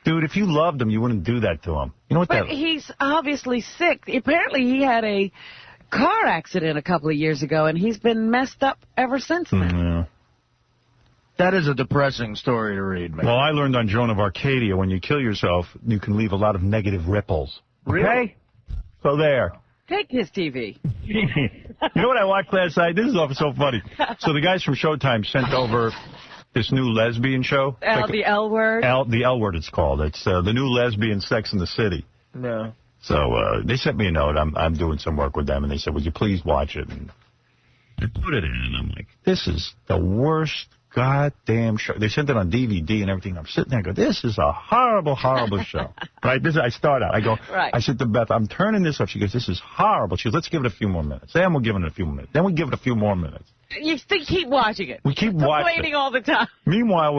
Dude, if you loved him, you wouldn't do that to him. You know what But he's obviously sick. Apparently he had a car accident a couple of years ago, and he's been messed up ever since then. Yeah. That is a depressing story to read, man. Well, I learned on Joan of Arcadia, when you kill yourself, you can leave a lot of negative ripples. Really? Okay? So there. Take his TV. You know what I watched last night? This is so funny. So the guys from Showtime sent over this new lesbian show. The L Word? The L Word, it's called. It's the new lesbian Sex in the City. No. So they sent me a note. I'm doing some work with them, and they said, would you please watch it? And I put it in, and I'm like, this is the worst goddamn show. They sent it on DVD and everything. I'm sitting there and go, this is a horrible, horrible show. Right? I start out. I go, right. I said to Beth, I'm turning this up. She goes, this is horrible. She goes, let's give it a few more minutes. Then we'll give it a few more minutes. Then we give it a few more minutes. You still keep watching it. We keep watching complaining all the time. Meanwhile,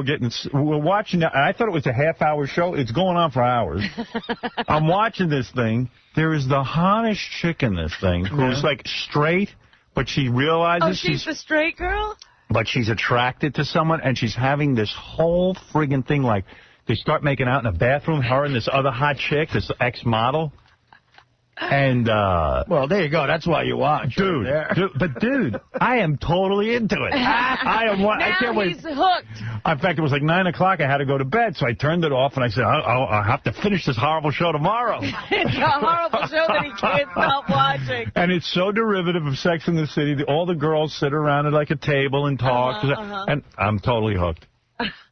we're watching. I thought it was a half-hour show. It's going on for hours. I'm watching this thing. There is the hottest chick in this thing who's like straight, but she realizes Oh, she's the straight girl? But she's attracted to someone, and she's having this whole friggin' thing, like, they start making out in a bathroom, her and this other hot chick, this ex-model. And, well, there you go. That's why you watch. Dude, I am totally into it. I can't wait. He's hooked. In fact, it was like 9 o'clock. I had to go to bed, so I turned it off, and I said, I'll have to finish this horrible show tomorrow. It's a horrible show that he can't stop watching. And it's so derivative of Sex in the City. All the girls sit around at like a table and talk. And I'm totally hooked.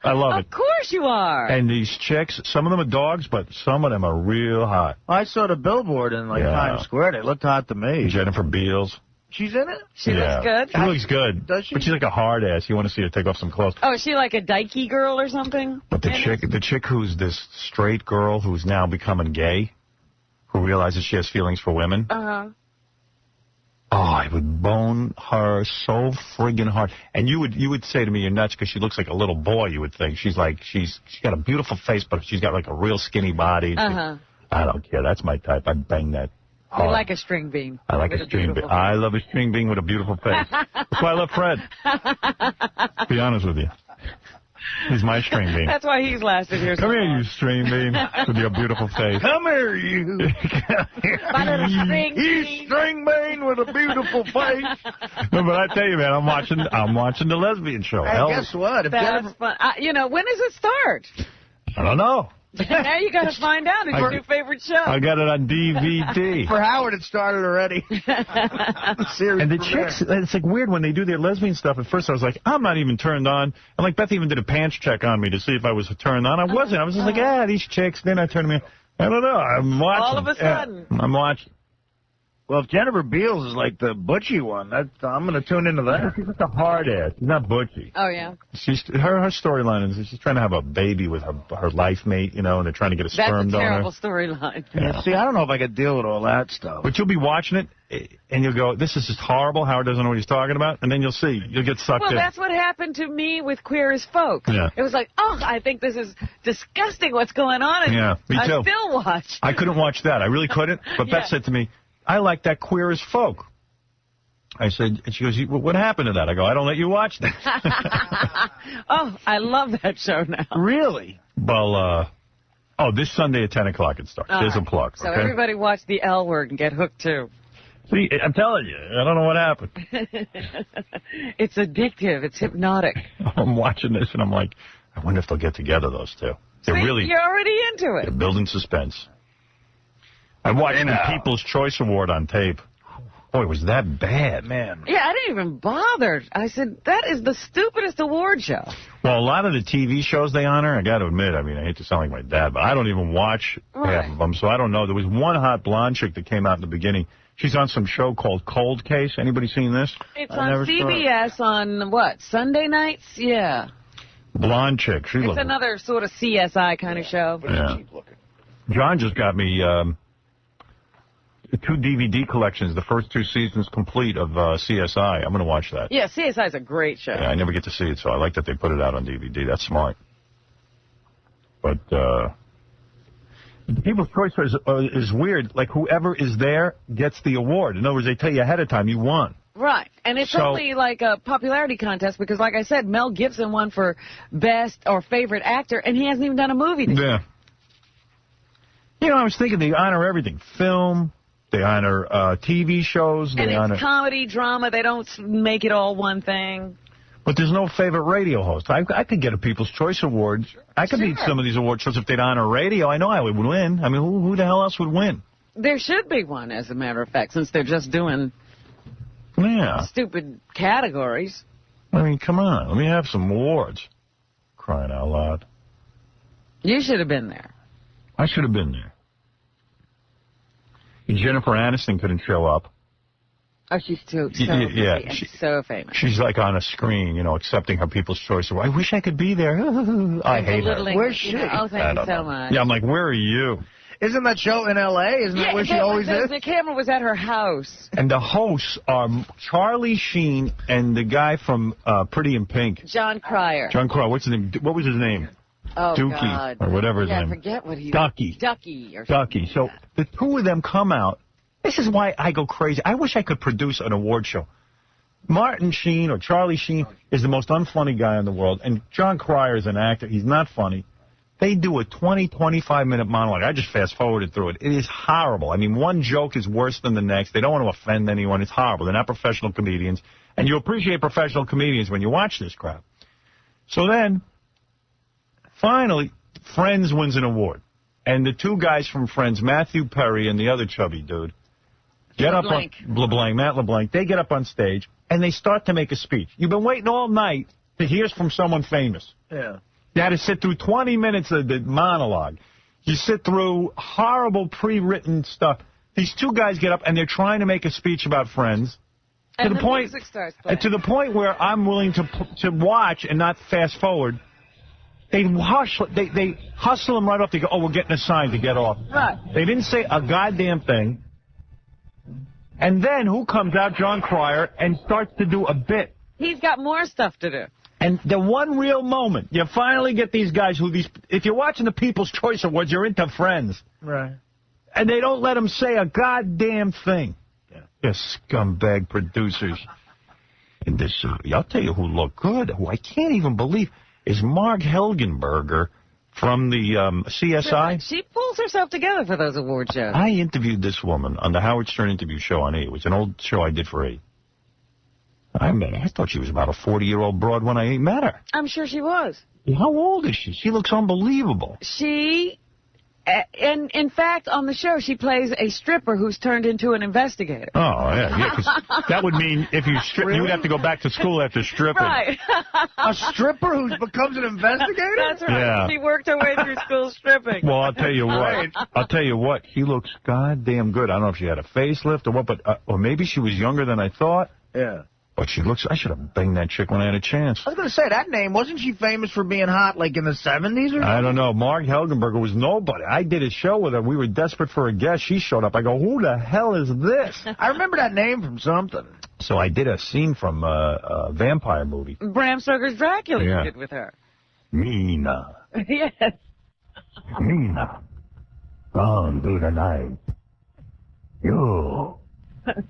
I love it. Of course you are. And these chicks, some of them are dogs, but some of them are real hot. I saw the billboard in Times Square. They looked hot to me. Jennifer Beals. She's in it? She looks good? She looks good. Does she? But she's like a hard ass. You want to see her take off some clothes. Oh, is she like a dykey girl or something? But the chick who's this straight girl who's now becoming gay, who realizes she has feelings for women. Uh-huh. Oh, I would bone her so friggin' hard. And you would say to me, you're nuts, because she looks like a little boy, you would think. She's got a beautiful face, but she's got like a real skinny body. Uh-huh. I don't care. That's my type. I'd bang that hard. You like a string bean. I like a string bean. I love a string bean with a beautiful face. That's why I love Fred. To be honest with you. He's my string bean. That's why he's lasted here so Come here, long. you string bean, with your beautiful face. Come here, you. My little string bean. He's string bean with a beautiful face. No, but I tell you, man, I'm watching the lesbian show. Hey, guess what? If That's fun. When does it start? I don't know. Now you got to find out. It's your new favorite show. I got it on DVD. For Howard, it started already. And the chicks, it's like weird when they do their lesbian stuff. At first I was like, I'm not even turned on. And like Beth even did a pants check on me to see if I was turned on. I wasn't. I was just like, these chicks. Then I turned me on. I don't know. I'm watching. All of a sudden. I'm watching. Well, if Jennifer Beals is like the butchy one, I'm going to tune into that. She's just a hard ass. She's not butchy. Oh, yeah. Her storyline is she's trying to have a baby with her life mate, and they're trying to get a sperm donor. That's a terrible storyline. Yeah. See, I don't know if I could deal with all that stuff. But you'll be watching it, and you'll go, this is just horrible. Howard doesn't know what he's talking about. And then you'll see. You'll get sucked in. Well, that's what happened to me with Queer as Folk. Yeah. It was like, I think this is disgusting what's going on. And yeah, me too. I still watch. I couldn't watch that. I really couldn't. But Beth said to me, I like that Queer as Folk. I said, and she goes, what happened to that? I go, I don't let you watch that. Oh, I love that show now. Really? Well, this Sunday at 10 o'clock it starts. There's a plug. So everybody watch the L Word and get hooked, too. See, I'm telling you, I don't know what happened. It's addictive. It's hypnotic. I'm watching this, and I'm like, I wonder if they'll get together, those two. They're you're already into it. They're building suspense. I watched the People's Choice Award on tape. Boy, was that bad. Man. Yeah, I didn't even bother. I said, that is the stupidest award show. Well, a lot of the TV shows they honor, I got to admit, I mean, I hate to sound like my dad, but I don't even watch half of them, so I don't know. There was one hot blonde chick that came out in the beginning. She's on some show called Cold Case. Anybody seen this? It's on CBS on, what, Sunday nights? Yeah. Blonde chick. It's another sort of CSI kind of show. Yeah. John just got me 2 DVD collections, the first 2 seasons complete of CSI. I'm going to watch that. Yeah, CSI is a great show. Yeah, I never get to see it, so I like that they put it out on DVD. That's smart. But People's Choice is weird. Like, whoever is there gets the award. In other words, they tell you ahead of time you won. Right. And it's only like a popularity contest because, like I said, Mel Gibson won for best or favorite actor, and he hasn't even done a movie this year. You know, I was thinking they honor everything. Film, they honor TV shows. And it's comedy, drama. They don't make it all one thing. But there's no favorite radio host. I could get a People's Choice Award. I could beat some of these award shows if they'd honor radio. I know I would win. I mean, who the hell else would win? There should be one, as a matter of fact, since they're just doing stupid categories. I mean, come on. Let me have some awards. Crying out loud. You should have been there. I should have been there. Jennifer Aniston couldn't show up. Oh, she's so so famous. She's like on a screen, you know, accepting her People's Choice Award. I wish I could be there. I hate her. Where's she? Oh, thank you so much. Yeah, I'm like, where are you? Isn't that show in L.A.? Isn't that where she always is? The camera was at her house. And the hosts are Charlie Sheen and the guy from Pretty in Pink. John Cryer. John Cryer. What's his name? What was his name? Oh, Dookie, God. or whatever his name. I forget what he Ducky. Ducky or something. Ducky. So the two of them come out. This is why I go crazy. I wish I could produce an award show. Martin Sheen or Charlie Sheen is the most unfunny guy in the world, and John Cryer is an actor. He's not funny. They do a 20, 25-minute monologue. I just fast-forwarded through it. It is horrible. I mean, one joke is worse than the next. They don't want to offend anyone. It's horrible. They're not professional comedians. And you appreciate professional comedians when you watch this crap. So then, finally, Friends wins an award. And the two guys from Friends, Matthew Perry and the other chubby dude, Matt LeBlanc, they get up on stage, and they start to make a speech. You've been waiting all night to hear from someone famous. Yeah. You had to sit through 20 minutes of the monologue. You sit through horrible pre-written stuff. These two guys get up, and they're trying to make a speech about Friends. And to the point, music starts playing. To the point where I'm willing to watch and not fast forward. They hustle them right off. They go, oh, we're getting a sign to get off. Right. They didn't say a goddamn thing. And then who comes out? John Cryer, and starts to do a bit. He's got more stuff to do. And the one real moment, you finally get these guys if you're watching the People's Choice Awards, you're into Friends. Right. And they don't let them say a goddamn thing. Yeah. They're scumbag producers. And this, I'll tell you who looked good, who I can't even believe, is Marg Helgenberger from the CSI. She pulls herself together for those award shows. I interviewed this woman on the Howard Stern interview show on E! It was an old show I did for E! I met her. I thought she was about a 40-year-old broad when I met her. I'm sure she was. How old is she? She looks unbelievable. And in fact, on the show, she plays a stripper who's turned into an investigator. Oh, yeah, 'cause that would mean if you strip, you would have to go back to school after stripping. Right. A stripper who becomes an investigator? That's right. Yeah. She worked her way through school stripping. Well, I'll tell you what. I'll tell you what. She looks goddamn good. I don't know if she had a facelift or what, but or maybe she was younger than I thought. Yeah. But she looks, I should have banged that chick when I had a chance. I was going to say, that name, wasn't she famous for being hot, like, in the 70s or something? I don't know. Marg Helgenberger was nobody. I did a show with her. We were desperate for a guest. She showed up. I go, who the hell is this? I remember that name from something. So I did a scene from a vampire movie. Bram Stoker's Dracula you did with her. Mina. Yes. Mina. Gone through the night. You.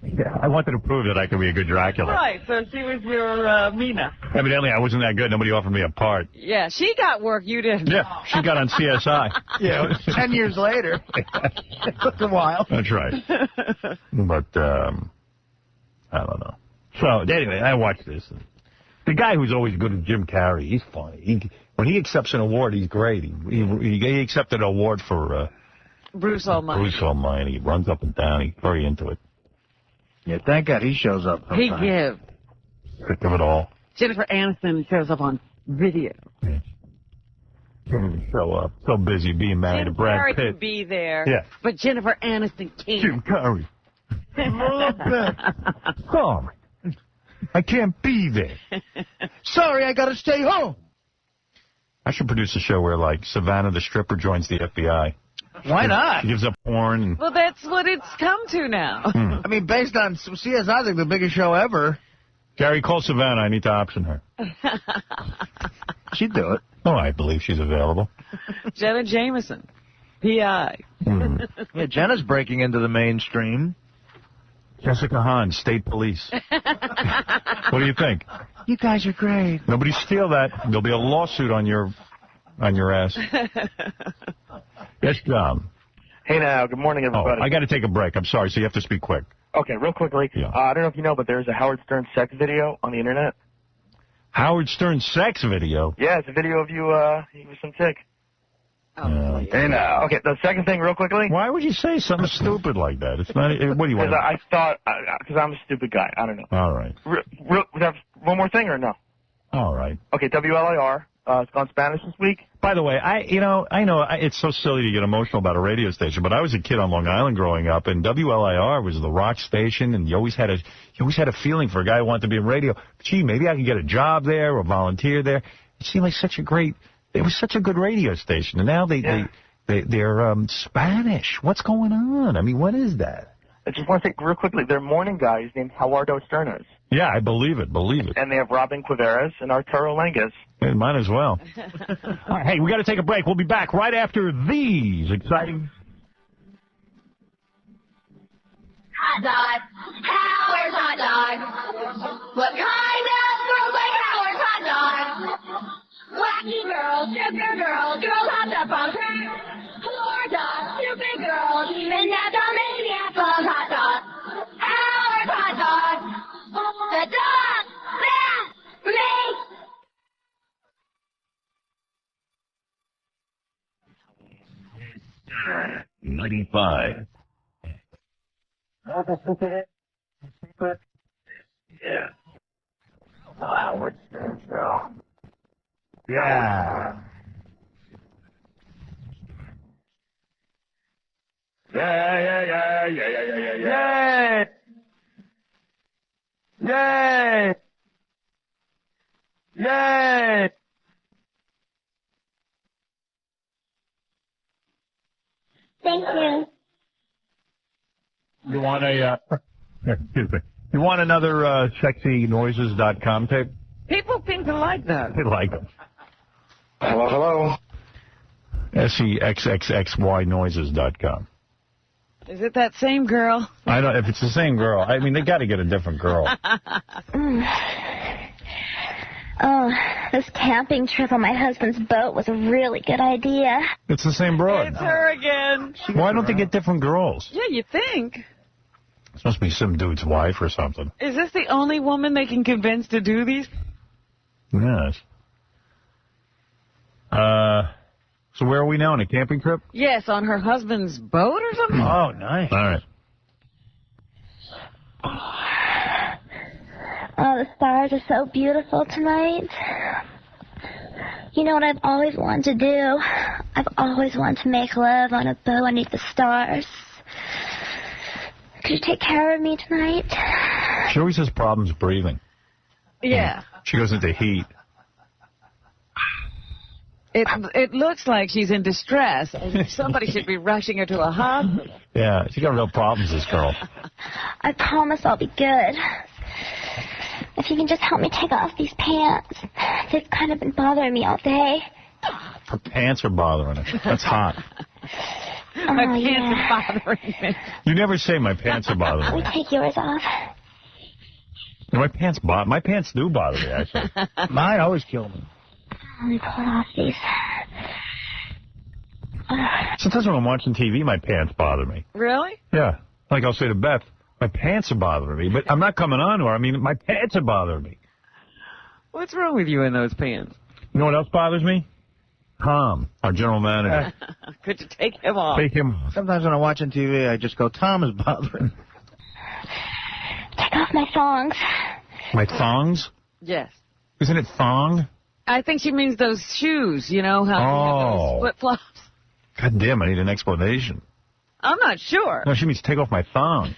Yeah, I wanted to prove that I could be a good Dracula. Right, so she was your Mina. Evidently, I wasn't that good. Nobody offered me a part. Yeah, she got work, you didn't. Yeah, she got on CSI. Yeah, 10 years later. It took a while. That's right. But, I don't know. So, anyway, I watched this. The guy who's always good is Jim Carrey. He's funny. When he accepts an award, he's great. He accepted an award for Bruce Almighty. Bruce Almighty. He runs up and down. He's very into it. Yeah, thank God he shows up. He sometimes. gives. Sick of it all. Jennifer Aniston shows up on video. Show up. So busy being married to Jim Brad Carrey Pitt. can be there, Yeah. but Jennifer Aniston can't. Jim Carrey. Sorry. I can't be there. Sorry, I gotta stay home. I should produce a show where, like, Savannah the stripper joins the FBI. Why not? She gives up porn. And, Well, that's what it's come to now. I mean, based on CSI, I think the biggest show ever. Gary, call Savannah. I need to option her. She'd do it. Oh, I believe she's available. Jenna Jameson, PI. Yeah, Jenna's breaking into the mainstream. Jessica Hahn, State Police. What do you think? You guys are great. Nobody steal that. There'll be a lawsuit on your ass. Yes, Tom. Hey now, good morning, everybody. I got to take a break. I'm sorry, so you have to speak quick. Okay, real quickly. Yeah. I don't know if you know, but there's a Howard Stern sex video on the internet. Howard Stern sex video? Yeah, it's a video of you with some chick. Hey now. Okay, the second thing, real quickly. Why would you say something stupid like that? It's not. What do you want? Because I thought, because I'm a stupid guy. I don't know. All right. We have one more thing or no? All right. Okay, WLIR. It's gone Spanish this week. By the way, I know it's so silly to get emotional about a radio station, but I was a kid on Long Island growing up, and WLIR was the rock station, and you always had a feeling for a guy who wanted to be in radio. Gee, maybe I could get a job there or volunteer there. It seemed like it was such a good radio station, and now they're Spanish. What's going on? I mean, what is that? I just want to say real quickly, their morning guy is named Gerardo Sternes. Yeah, I believe it. And they have Robin Quiveras and Arturo Lengas. Yeah, might as well. All right, hey, we got to take a break. We'll be back right after these exciting... Hot dog. Howard's hot dog. What kind of girls like Howard's hot dog? Wacky girls, sugar girls, girls hopped up on her. Florida, stupid girls, even Natomania from hot dog. Howard's hot dog. The dog that makes 95. Yeah. The Howard Stern Show. Yeah. Yeah. Yay! Yay! Yay! Thank you. You want excuse me. You want another sexynoises.com tape? People seem to like that. They like them. Hello. SEXXXYnoises.com. Is it that same girl? I don't. If it's the same girl, I mean, they got to get a different girl. Oh, this camping trip on my husband's boat was a really good idea. It's the same broad. It's her again. Why don't they get different girls? Yeah, you think. It's supposed to be some dude's wife or something. Is this the only woman they can convince to do these? Yes. So where are we now, on a camping trip? Yes, on her husband's boat or something? Oh, nice. All right. Oh, the stars are so beautiful tonight. You know what I've always wanted to do? I've always wanted to make love on a boat underneath the stars. Could you take care of me tonight? She always has problems breathing. Yeah. She goes into heat. It looks like she's in distress. Somebody should be rushing her to a hospital. Yeah, she got real problems, this girl. I promise I'll be good. If you can just help me take off these pants. They've kind of been bothering me all day. Her pants are bothering her. That's hot. My pants are bothering me. You never say my pants are bothering Can me. we take yours off? My pants do bother me, actually. Mine always kill me. Let me pull off these. Sometimes when I'm watching TV, my pants bother me. Really? Yeah. Like I'll say to Beth, my pants are bothering me, but I'm not coming on to her. I mean, my pants are bothering me. What's wrong with you in those pants? You know what else bothers me? Tom, our general manager. Could you take him off? Take him off. Sometimes when I'm watching TV, I just go, Tom is bothering. off my thongs. My thongs? Yes. Isn't it thong? I think she means those shoes, you know, how you have those flip-flops. God damn, I need an explanation. I'm not sure. No, she means take off my thong.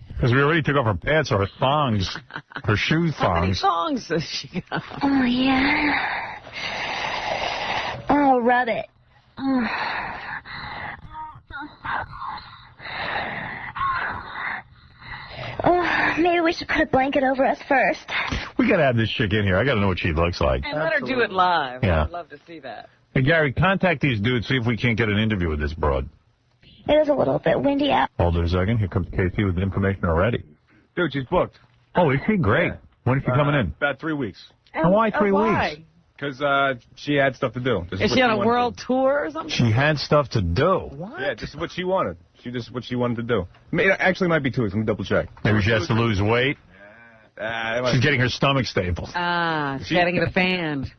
Because we already took off her pants or her thongs. Her shoe How many thongs. thongs does she got? Oh, yeah. Oh, rub it. Oh. Oh, maybe we should put a blanket over us first. We got to have this chick in here. I got to know what she looks like. And let her do it live. Yeah. I'd love to see that. Hey, Gary, contact these dudes. See if we can't get an interview with this broad. It is a little bit windy out. Hold it a second. Here comes Casey with information already. Dude, she's booked. Oh, is she? Great. Yeah. When is she coming in? About 3 weeks. And why 3 weeks? Because she had stuff to do. Is she on a world tour or something? She had stuff to do. Yeah, this is what she wanted. What she wanted to do. Actually, it might be 2 weeks. Let me double check. Maybe she has to lose weight. She's getting her stomach stapled. She's getting it a fan.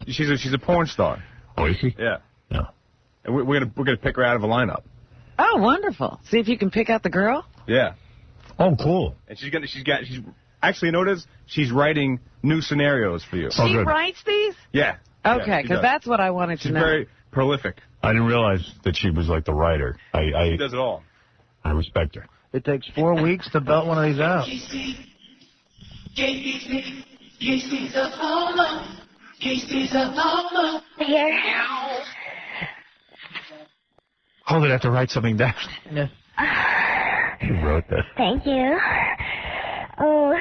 She's a porn star. Oh, is she? Yeah. Yeah. And we're gonna pick her out of a lineup. Oh, wonderful. See if you can pick out the girl? Yeah. Oh, cool. And she's actually, you know what it is? She's writing new scenarios for you. She writes these? Yeah. Okay, because that's what I wanted to She's know. very prolific. I didn't realize that she was like the writer. She does it all. I respect her. It takes 4 weeks to belt one of these out. Here. Hold it, I have to write something down. Yeah. She wrote this. Thank you. Oh.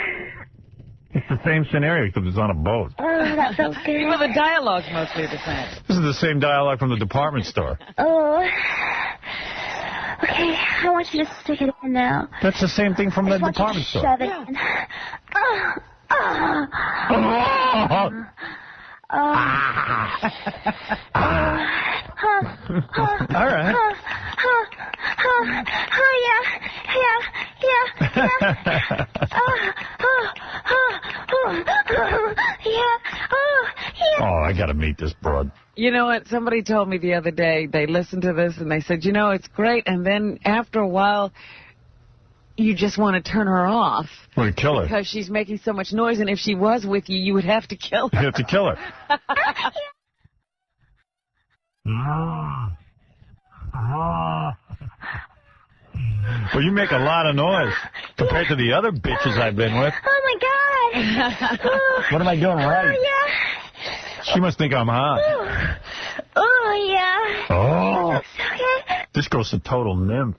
It's the same scenario except it's on a boat. Oh, that feels good. Well, the dialogue's mostly the same. This is the same dialogue from the department store. Oh. Okay, I want you to stick it in now. That's the same thing from the I just want you department to store. shove it in. Oh. Oh. Oh. All right. Oh, I got to meet this broad. You know what? Somebody told me the other day, they listened to this and they said, you know, it's great. And then after a while, you just want to turn her off. Want to kill her. Because she's making so much noise. And if she was with you, you would have to kill her. You have to kill her. Well, you make a lot of noise compared to the other bitches I've been with. Oh, my God. What am I doing right? Oh, yeah. She must think I'm hot. Oh, yeah. Oh. Okay. This girl's a total nymph.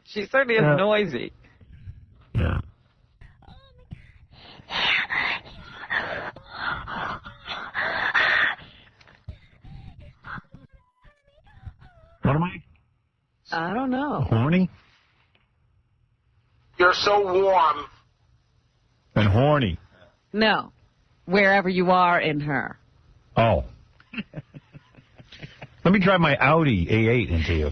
She certainly is noisy. Yeah. What am I? I don't know. Horny? You're so warm. And horny. No. Wherever you are in her. Oh. Let me drive my Audi A8 into you.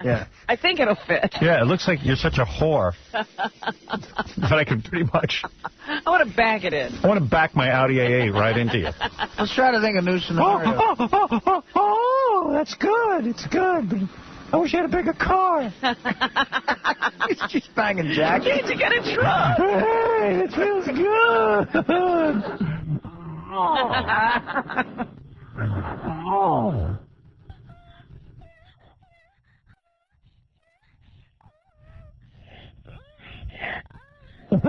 Yeah. I think it'll fit. Yeah, it looks like you're such a whore. But I can pretty much... I want to back it in. I want to back my Audi A8 right into you. Let's try to think of new scenario. Oh, that's good. It's good. But I wish I had a bigger car. She's banging Jack. Can't you get a truck? Hey, it feels good. Oh. This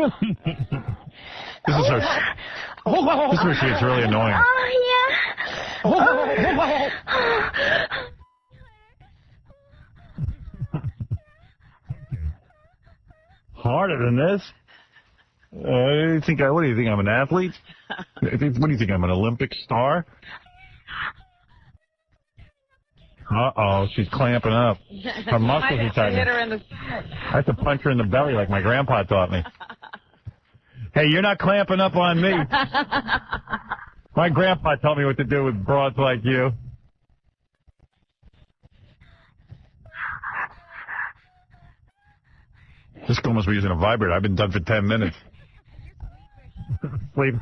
is her. This is where she gets really annoying. Oh, yeah. Harder than this? What do you think I'm an athlete? What do you think I'm an Olympic star? Uh-oh, she's clamping up. Her muscles are tight. Hit her in the... I have to punch her in the belly like my grandpa taught me. Hey, you're not clamping up on me. My grandpa taught me what to do with broads like you. This girl must be using a vibrator. I've been done for 10 minutes. Sleep.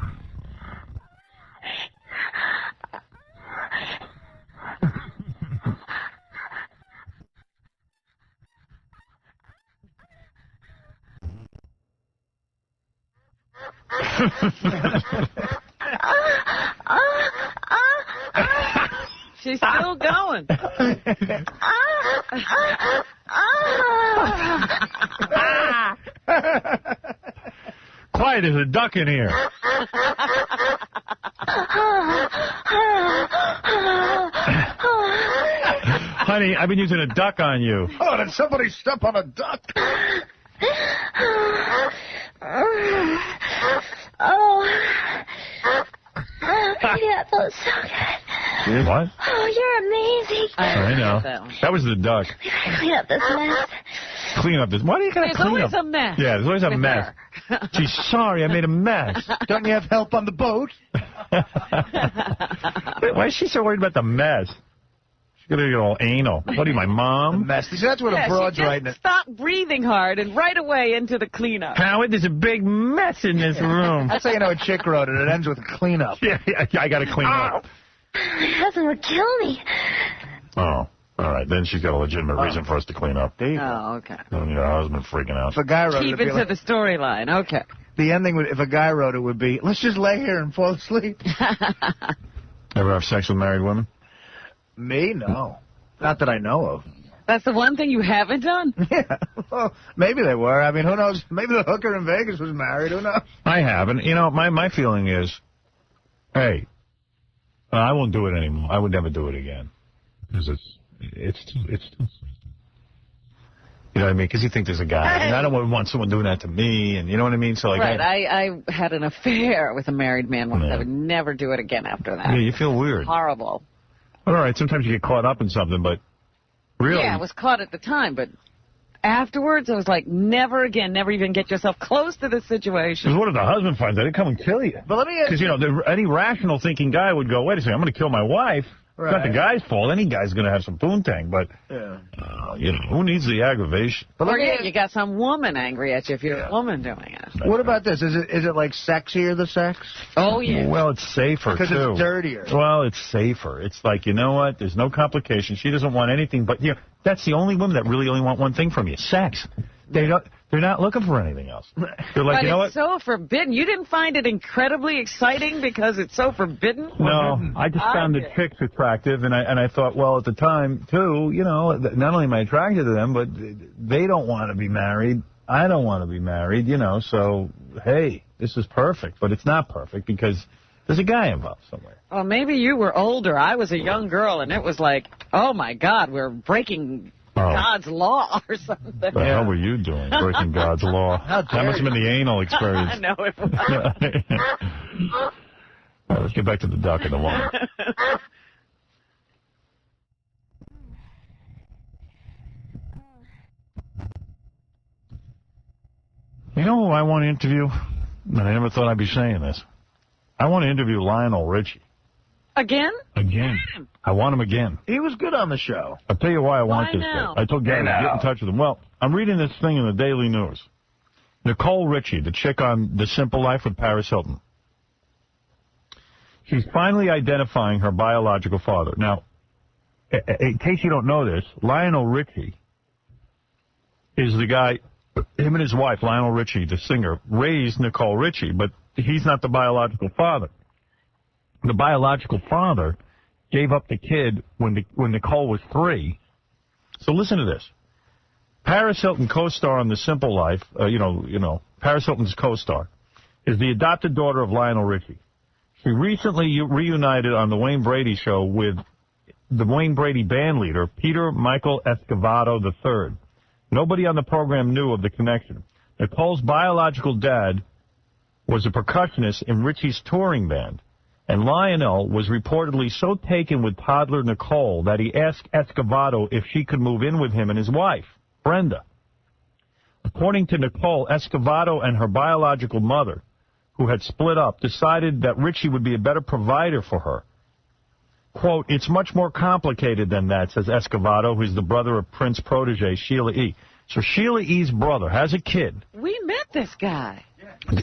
She's still going. Quiet, there's a duck in here. Honey, I've been using a duck on you. Oh, did somebody step on a duck? Yeah, that feels so good. What? Oh, you're amazing. I know. That was the duck. Clean up this mess. Clean up this. Why do you gotta There's clean always up? a mess. Yeah, there's always a with mess. her. She's sorry, I made a mess. Don't you have help on the boat? Why is she so worried about the mess? She's gonna get all anal. What are you, my mom? Mess. See, that's what Yeah, a broad's she just writing it. stop breathing hard and right away into the cleanup. Howard, there's a big mess in this room. That's how you know a chick wrote it. It ends with cleanup. Yeah, I gotta clean up. My husband would kill me. Oh, all right. Then she's got a legitimate reason for us to clean up. Oh, okay. And your husband freaking out. If a guy wrote Keep it, it'd it be to like, the storyline. Okay. the ending would, if a guy wrote it, would be, let's just lay here and fall asleep. Ever have sex with married women? Me? No. Not that I know of. That's the one thing you haven't done? Yeah. Well, maybe they were. I mean, who knows? Maybe the hooker in Vegas was married. Who knows? I haven't. You know, my feeling is, hey, I won't do it anymore. I would never do it again. Because it's too. You know what I mean? Because you think there's a guy. And I don't want someone doing that to me. And you know what I mean? So like, Right. I had an affair with a married man once. I would never do it again after that. Yeah, you feel weird. Horrible. All right, sometimes you get caught up in something, but really. Yeah, I was caught at the time, but afterwards I was like, never again, never even get yourself close to this situation. Because what if the husband finds out? He'd come and kill you. But let me ask Because, you know, any rational thinking guy would go, wait a second, I'm going to kill my wife. It's not the guy's fault. Any guy's going to have some poontang, but, you know, who needs the aggravation? But Or yeah, you got some woman angry at you if you're a woman doing it. What about this? Is it like sexier, the sex? Oh, yeah. Well, it's safer, Because too. it's dirtier. Well, it's safer. It's like, you know what? There's no complications. She doesn't want anything but, you know, that's the only women that really only want one thing from you, sex. They're not looking for anything else. They're like, But you know what? it's so forbidden. You didn't find it incredibly exciting because it's so forbidden? No, I just found the chicks attractive, and I thought, well, at the time, too, you know, not only am I attracted to them, but they don't want to be married. I don't want to be married, you know, so, hey, this is perfect. But it's not perfect because there's a guy involved somewhere. Well, maybe you were older. I was a young girl, and it was like, oh, my God, we're breaking God's law or something. What the hell were you doing, breaking God's law? That must have been the anal experience. I know it was. All right, let's get back to the duck in the wall. You know who I want to interview? And I never thought I'd be saying this. I want to interview Lionel Richie. Again? Again. I want him again. He was good on the show. I'll tell you why I want this now? guy. I told Gary to get in touch with him. Well, I'm reading this thing in the Daily News. Nicole Richie, the chick on The Simple Life with Paris Hilton. She's finally identifying her biological father. Now, in case you don't know this, Lionel Richie is the guy, him and his wife, Lionel Richie, the singer, raised Nicole Richie, but he's not the biological father. The biological father gave up the kid when Nicole was 3. So listen to this. Paris Hilton, co-star on The Simple Life, Paris Hilton's co-star, is the adopted daughter of Lionel Richie. She recently reunited on The Wayne Brady Show with the Wayne Brady band leader, Peter Michael Escovedo III. Nobody on the program knew of the connection. Nicole's biological dad was a percussionist in Richie's touring band. And Lionel was reportedly so taken with toddler Nicole that he asked Escovedo if she could move in with him and his wife, Brenda. According to Nicole, Escovedo and her biological mother, who had split up, decided that Richie would be a better provider for her. Quote, it's much more complicated than that, says Escovedo, who's the brother of Prince protege Sheila E. So Sheila E.'s brother has a kid. We met this guy.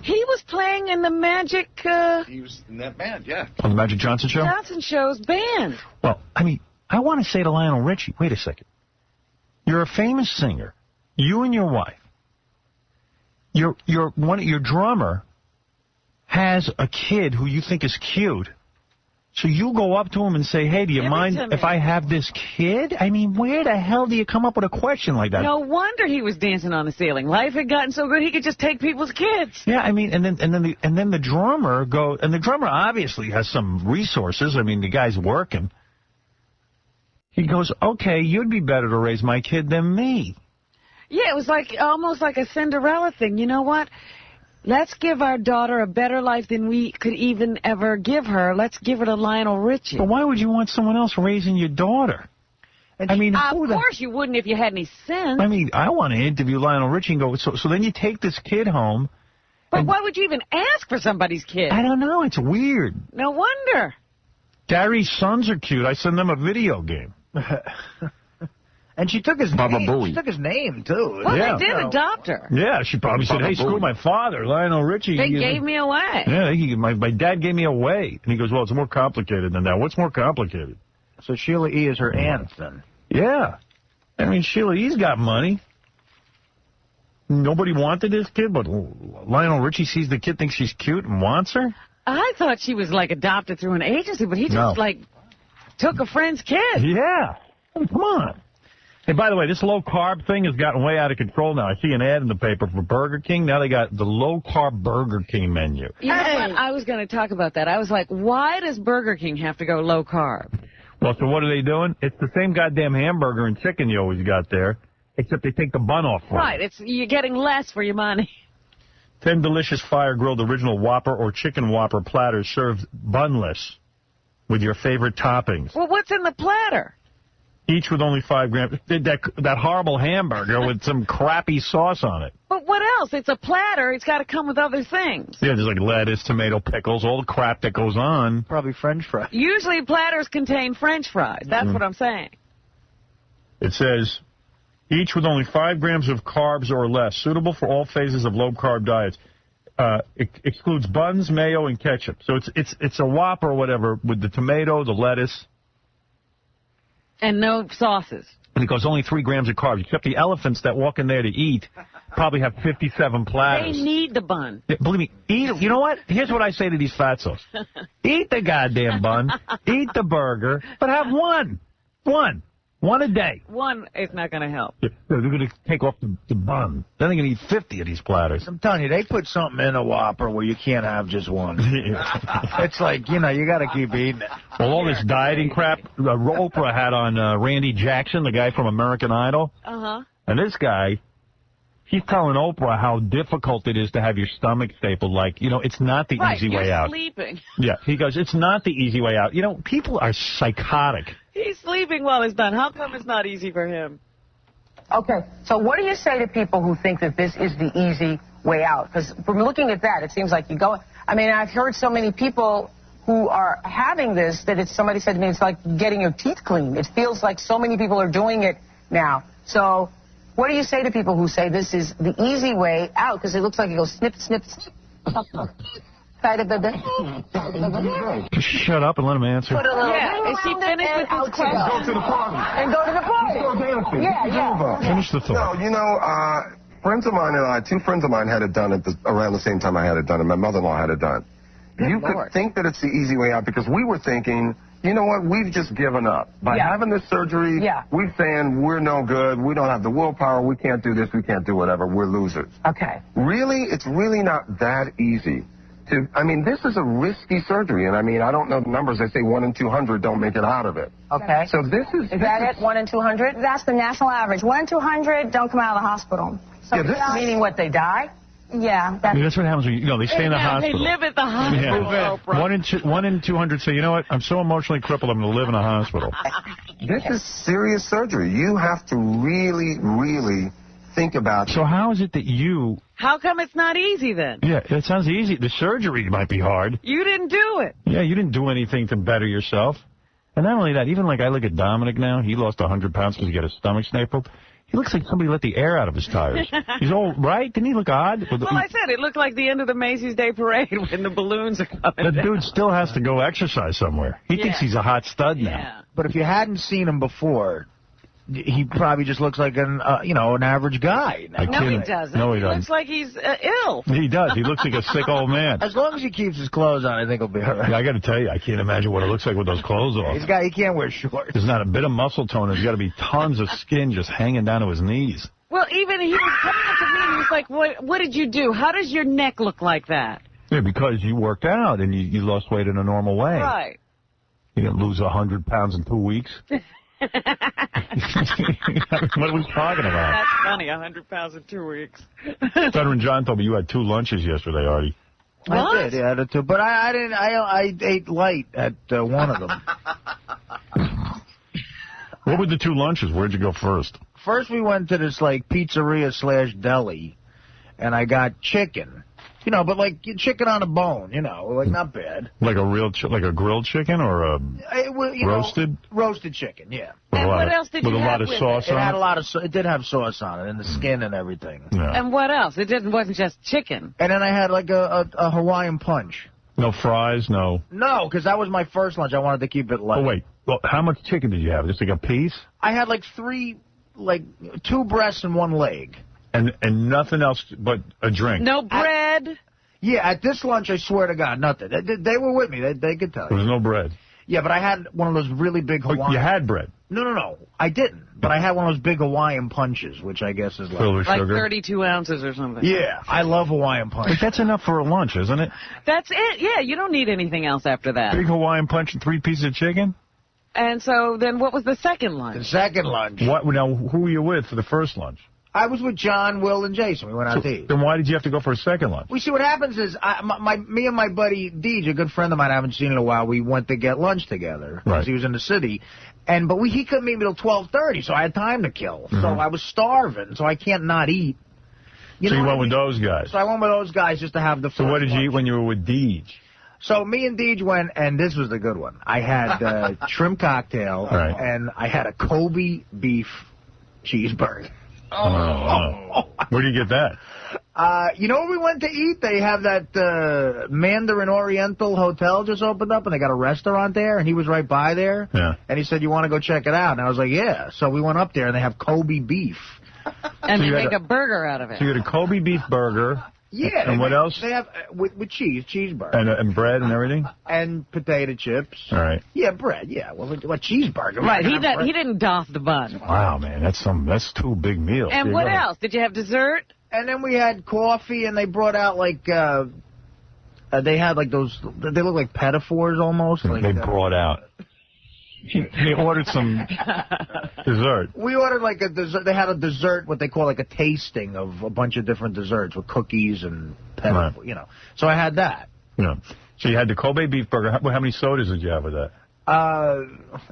He was playing in the Magic... He was in that band, yeah. On the Magic Johnson show? Johnson Show's band. Well, I mean, I want to say to Lionel Richie, wait a second. You're a famous singer. You and your wife. Your drummer has a kid who you think is cute. So you go up to him and say, hey, do you mind if I have this kid? I mean, where the hell do you come up with a question like that? No wonder he was dancing on the ceiling. Life had gotten so good he could just take people's kids. Yeah, I mean, and then the drummer and the drummer obviously has some resources. I mean, the guy's working. He goes, okay, you'd be better to raise my kid than me. Yeah, it was like almost like a Cinderella thing. You know what? Let's give our daughter a better life than we could even ever give her. Let's give it to Lionel Richie. But why would you want someone else raising your daughter? I mean, of course you wouldn't if you had any sense. I mean, I want to interview Lionel Richie and go, so then you take this kid home. But why would you even ask for somebody's kid? I don't know. It's weird. No wonder. Gary's sons are cute. I send them a video game. And she took his Baba name. Booey. She took his name, too. Well, Yeah. they did adopt her. Yeah, she probably said, hey, screw my father, Lionel Richie. They gave me away. Yeah, my dad gave me away. And he goes, well, it's more complicated than that. What's more complicated? So Sheila E. is her aunt, then. Yeah. I mean, Sheila E.'s got money. Nobody wanted this kid, but Lionel Richie sees the kid, thinks she's cute, and wants her? I thought she was, like, adopted through an agency, but he just, like, took a friend's kid. Yeah. Come on. Hey, by the way, this low-carb thing has gotten way out of control now. I see an ad in the paper for Burger King. Now they got the low-carb Burger King menu. You know what? I was going to talk about that. I was like, why does Burger King have to go low-carb? Well, so what are they doing? It's the same goddamn hamburger and chicken you always got there, except they take the bun off for Right. You're getting less for your money. 10 delicious fire-grilled original Whopper or chicken Whopper platters served bunless with your favorite toppings. Well, what's in the platter? Each with only 5 grams. That horrible hamburger with some crappy sauce on it. But what else? It's a platter. It's got to come with other things. Yeah, there's like lettuce, tomato, pickles, all the crap that goes on. Probably French fries. Usually platters contain French fries. That's what I'm saying. It says, each with only 5 grams of carbs or less, suitable for all phases of low-carb diets. It excludes buns, mayo, and ketchup. So it's a Whopper or whatever with the tomato, the lettuce. And no sauces. And it goes only 3 grams of carbs, except the elephants that walk in there to eat probably have 57 platters. They need the bun. Believe me, eat. You know what? Here's what I say to these fatzos. Eat the goddamn bun, eat the burger, but have one. One a day. One is not going to help. They're going to take off the bun. Then they're going to eat 50 of these platters. I'm telling you, they put something in a Whopper where you can't have just one. It's like, you got to keep eating it. Well, all this dieting crap, Oprah had on Randy Jackson, the guy from American Idol. Uh-huh. And this guy, he's telling Oprah how difficult it is to have your stomach stapled. Like, it's not the easy way out. Sleeping. Yeah, he goes, it's not the easy way out. People are psychotic. He's sleeping while it's done. How come it's not easy for him? Okay, so what do you say to people who think that this is the easy way out? Because from looking at that, it seems like you go... I mean, I've heard so many people who are having this that somebody said to me, it's like getting your teeth cleaned. It feels like so many people are doing it now. So what do you say to people who say this is the easy way out? Because it looks like it goes snip, snip, snip. Just shut up and let him answer. Is he finished with his question? Go to the party. And go to the party. Yeah. Finish the thought. No, friends of mine and I, 2 friends of mine had it done around the same time I had it done, and my mother-in-law had it done. You could think that it's the easy way out because we were thinking, you know what, we've just given up. By having this surgery, we're saying we're no good, we don't have the willpower, we can't do this, we can't do whatever, we're losers. Okay. Really, it's really not that easy. This is a risky surgery, and I don't know the numbers. They say 1 in 200 don't make it out of it. Okay. So this is... Is that it, 1 in 200? That's the national average. 1 in 200 don't come out of the hospital. So meaning what, they die? Yeah. That's what happens when they stay in the hospital. They live at the hospital. Yeah. 1 in 200 say, you know what, I'm so emotionally crippled, I'm going to live in a hospital. This is serious surgery. You have to really, really think about it. So how is it that you... How come it's not easy then? Yeah, it sounds easy. The surgery might be hard. You didn't do it. Yeah, you didn't do anything to better yourself. And not only that, even I look at Dominic now, he lost 100 pounds because he got his stomach stapled. He looks like somebody let the air out of his tires. He's old, right? Didn't he look odd? Well, I said it looked like the end of the Macy's Day Parade when the balloons are coming That dude still has to go exercise somewhere. He thinks he's a hot stud now. But if you hadn't seen him before, he probably just looks like an average guy. No, he doesn't. No, he He doesn't. looks like he's ill. He does. He looks like a sick old man. As long as he keeps his clothes on, I think he'll be all right. Yeah, I got to tell you, I can't imagine what it looks like with those clothes on. He can't wear shorts. There's not a bit of muscle tone. There's got to be tons of skin just hanging down to his knees. Well, even he was coming up to me and he was like, what did you do? How does your neck look like that? Yeah, because you worked out and you lost weight in a normal way. Right. You didn't lose 100 pounds in 2 weeks. What are we talking about? That's funny, 100 pounds in 2 weeks. Veteran John told me you had 2 lunches yesterday, Artie. I did, yeah, I did too. But I didn't. I ate light at one of them. What were the 2 lunches? Where'd you go first? First, we went to this pizzeria / deli, and I got chicken. But chicken on a bone. Not bad. Like a real, like a grilled chicken or a roasted? Roasted chicken, yeah. And what else did you have with a lot of sauce on it? It had a lot of. It did have sauce on it, and the skin and everything. Yeah. And what else? It wasn't just chicken. And then I had a Hawaiian punch. No fries, no. No, because that was my first lunch. I wanted to keep it light. Oh wait, well, how much chicken did you have? Just like a piece? I had 2 breasts and 1 leg. And nothing else but a drink. No bread. Yeah, at this lunch, I swear to God, nothing. They were with me. They could tell you. There was no bread. Yeah, but I had one of those really big Hawaiian... You had bread? No. I didn't. But I had one of those big Hawaiian punches, which I guess is like 32 ounces or something. Yeah, I love Hawaiian punch. But that's enough for a lunch, isn't it? That's it. Yeah, you don't need anything else after that. Big Hawaiian punch and 3 pieces of chicken? And so then what was the second lunch? The second lunch. What? Now, who were you with for the first lunch? I was with John, Will, and Jason. We went out to eat. Then why did you have to go for a second lunch? We see what happens is me and my buddy Deej, a good friend of mine I haven't seen in a while, we went to get lunch together because he was in the city. But he couldn't meet me till 12:30, so I had time to kill. So I was starving, so I can't not eat. So you went with those guys? So I went with those guys just to have the first So what did you lunch. eat when you were with Deej? So me and Deej went, and this was the good one. I had shrimp cocktail, and I had a Kobe beef cheeseburger. Where did you get that? Where we went to eat? They have that Mandarin Oriental Hotel just opened up, and they got a restaurant there, and he was right by there. Yeah. And he said, you want to go check it out? And I was like, yeah. So we went up there, and they have Kobe beef. And So you they had make a burger out of it. So you had a Kobe beef burger. Yeah. And what else? They have with cheeseburger. And bread and everything? And potato chips. All right. Yeah, bread. Yeah. Well, what cheeseburger? Right. He didn't doff the bun. Wow, man, that's 2 big meals. And what else? Did you have dessert? And then we had coffee, and they brought out they had those. They look like pedophores almost. They brought out. They ordered some dessert. We ordered a dessert. They had a dessert, what they call a tasting of a bunch of different desserts with cookies and So I had that. Yeah. So you had the Kobe beef burger. How many sodas did you have with that? I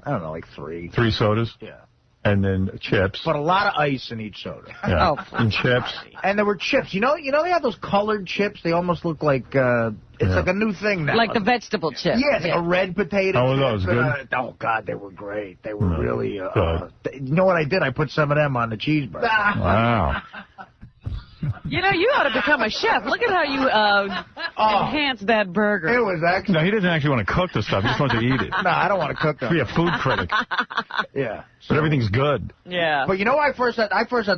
don't know, 3. 3 sodas? Yeah. And then chips. But a lot of ice in each soda. Yeah. And chips. And there were chips. They have those colored chips. They almost look like it's like a new thing now. Like the vegetable chip. Yeah, it's like a red potato. How were those? chip. Good? Oh God, they were great. They were really. You know what I did? I put some of them on the cheeseburger. Wow. You ought to become a chef. Look at how you enhance that burger. It was actually... No, he doesn't actually want to cook the stuff. He just wants to eat it. No, I don't want to cook them. Be a food critic. Yeah. But everything's good. Yeah. But I first had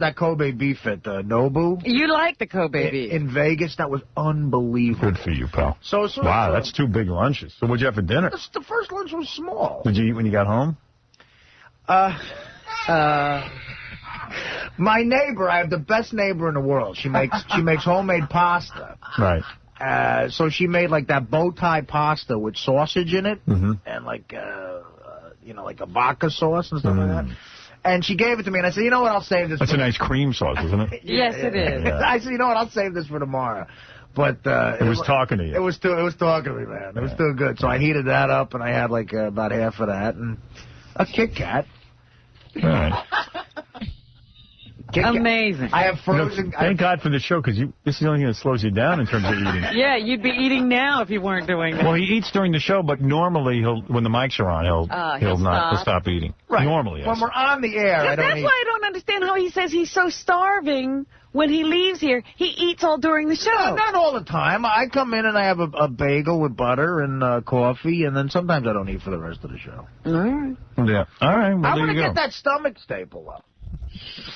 that Kobe beef at Nobu. You like the Kobe beef. In Vegas. That was unbelievable. Good for you, pal. So wow, that's 2 big lunches. So what'd you have for dinner? The first lunch was small. Did you eat when you got home? My neighbor, I have the best neighbor in the world. She makes homemade pasta. Right. So she made that bow tie pasta with sausage in it, and like a vodka sauce and stuff like that. And she gave it to me, and I said, you know what, I'll save this. That's a nice cream sauce, isn't it? Yes, it is. Yeah. I said, you know what, I'll save this for tomorrow. But it was talking to you. It was talking to me, man. It was still good. So I heated that up, and I had about half of that and a Kit Kat. All right. Amazing. I have frozen. Thank God for the show, because this is the only thing that slows you down in terms of eating. Yeah, you'd be eating now if you weren't doing that. Well, he eats during the show, but normally when the mics are on, he'll stop eating. Right. Normally, when we're on the air, I don't That's eat. why I don't understand how he says he's so starving when he leaves here, he eats all during the show. Not all the time. I come in and I have a bagel with butter and coffee, and then sometimes I don't eat for the rest of the show. All right. Yeah. All right. Well, I there want to you get go. that stomach staple up.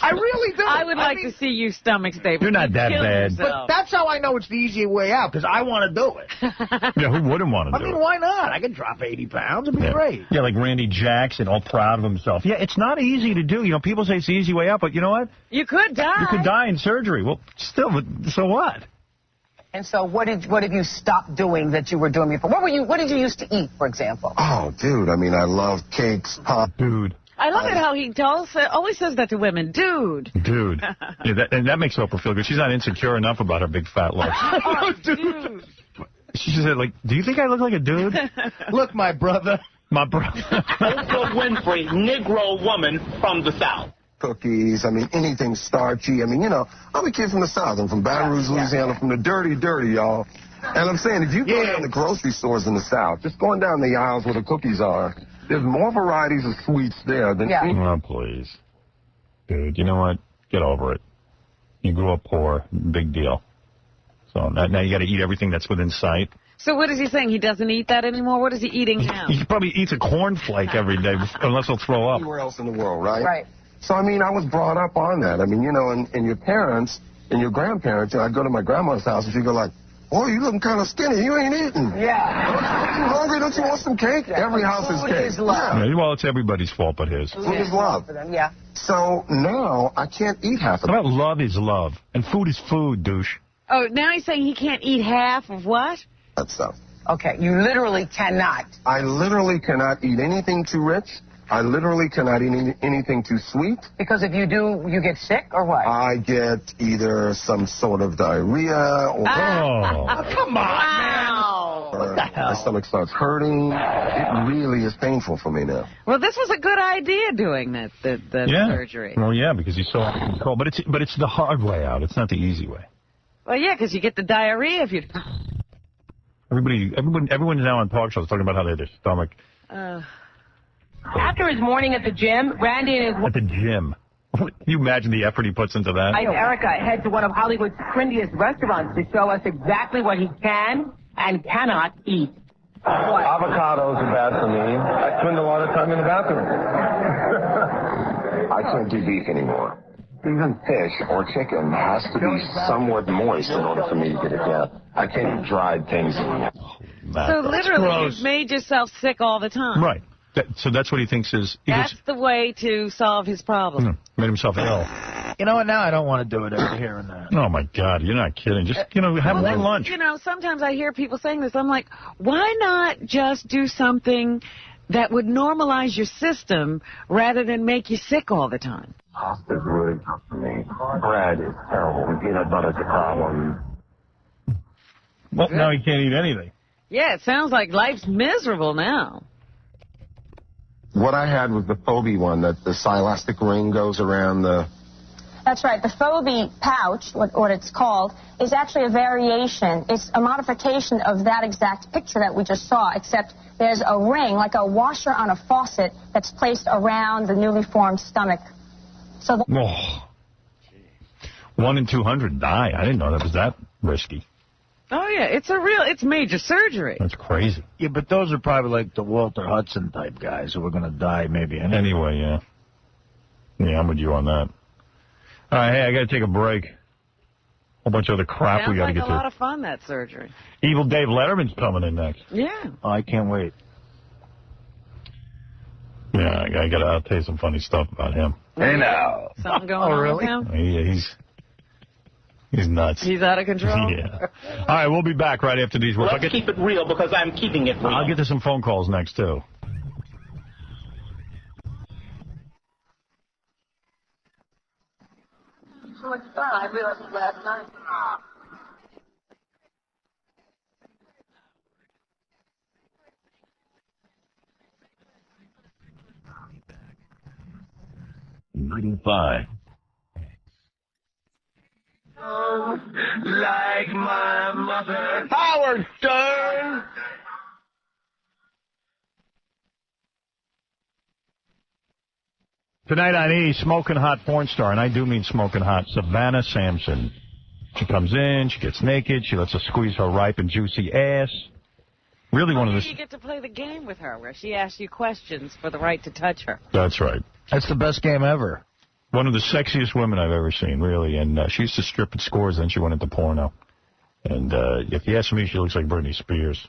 I really do. I would like to see you stomach staple. You're not that bad. But that's how I know it's the easy way out, because I want to do it. Yeah, who wouldn't want to I do mean, it? why not? I could drop 80 pounds. It'd be great. Yeah, like Randy Jackson, all proud of himself. Yeah, it's not easy to do. You know, people say it's the easy way out, but you know what? You could die. You could die in surgery. Well, still, so what? And so what have you stopped doing that you were doing before? What did you used to eat, for example? Oh, dude, I mean, I love cakes, pop. Dude. I love it how he always says that to women. Dude. Dude. Yeah, that makes Oprah feel good. She's not insecure enough about her big fat look. Oh, dude. She said, like, do you think I look like a dude? Look, my brother. My brother. Oprah Winfrey, Negro woman from the South. Cookies, I mean, anything starchy. I mean, you know, I'm a kid from the South. I'm from Baton Rouge, Louisiana, from the dirty, y'all. And I'm saying, if you go down the grocery stores in the South, just going down the aisles where the cookies are, there's more varieties of sweets there than any. Oh, please. Dude, you know what? Get over it. You grew up poor. Big deal. So now you got to eat everything that's within sight. So what is he saying? He doesn't eat that anymore? What is he eating now? He probably eats a cornflake every day, unless he'll throw up. Anywhere else in the world, right? Right. So, I mean, I was brought up on that. I mean, you know, and your parents and your grandparents, you know, I'd go to my grandma's house and she'd go like, oh, you looking kind of skinny. You ain't eating. Yeah. Are you hungry? Don't you want some cake? Every house is Food cake. is love. Yeah, well, it's everybody's fault but his. Food is love. Yeah. So now I can't eat half of it. How about love is love? And food is food, douche. Oh, now he's saying he can't eat half of what? That stuff. Okay, you literally cannot. I literally cannot eat anything too rich. I literally cannot eat anything too sweet. Because if you do, you get sick or what? I get either some sort of diarrhea or... Come on, man. What the hell? My stomach starts hurting. It really is painful for me now. Well, this was a good idea doing that surgery. Well, yeah, because he's so out of control. But it's the hard way out. It's not the easy way. Well, yeah, because you get the diarrhea if you... Everyone's now on talk shows talking about how they have their stomach. After his morning at the gym, Randy and his... At the gym. Can you imagine the effort he puts into that? Erica head to one of Hollywood's trendiest restaurants to show us exactly what he can and cannot eat. Avocados are bad for me. I spend a lot of time in the bathroom. I can't do beef anymore. Even fish or chicken has to be somewhat moist in order for me to get it down. I can't eat dried things. So literally, you've made yourself sick all the time. Right. So that's what he thinks is... That's the way to solve his problem. Made himself ill. You know what? Now I don't want to do it every here and there. Oh, my God. You're not kidding. Just, have one lunch. You know, sometimes I hear people saying this. I'm like, why not just do something that would normalize your system rather than make you sick all the time? Pasta's really tough for me. Bread is terrible. And peanut butter's a problem. Well, now he can't eat anything. Yeah, it sounds like life's miserable now. What I had was the Phobie one, that the silastic ring goes around the... That's right. The Phobie pouch, what it's called, is actually a variation. It's a modification of that exact picture that we just saw, except there's a ring, like a washer on a faucet, that's placed around the newly formed stomach. So 1 in 200 die. I didn't know that was that risky. Oh, yeah, it's major surgery. That's crazy. Yeah, but those are probably like the Walter Hudson type guys who are going to die maybe anyway. Yeah. Yeah, I'm with you on that. All right, hey, I got to take a break. Whole bunch of other crap we got to get Sounds like a lot to. of fun, that surgery. Evil Dave Letterman's coming in next. Yeah. Oh, I can't wait. Yeah, I'll tell you some funny stuff about him. Hey, now. Something going on with him? Yeah, he's nuts. He's out of control? Yeah. All right, we'll be back right after these words. Let's keep it real because I'm keeping it real. I'll get to some phone calls next, too. So much fun. I realized it last night. Five. Like my mother. Howard Stern. Tonight on E! Smoking hot porn star, and I do mean smoking hot, Savannah Sampson. She comes in, she gets naked, she lets us squeeze her ripe and juicy ass. Really one of the... You get to play the game with her where she asks you questions for the right to touch her. That's right. That's the best game ever. One of the sexiest women I've ever seen, really. And she used to strip at Scores, then she went into porno. And if you ask me, she looks like Britney Spears.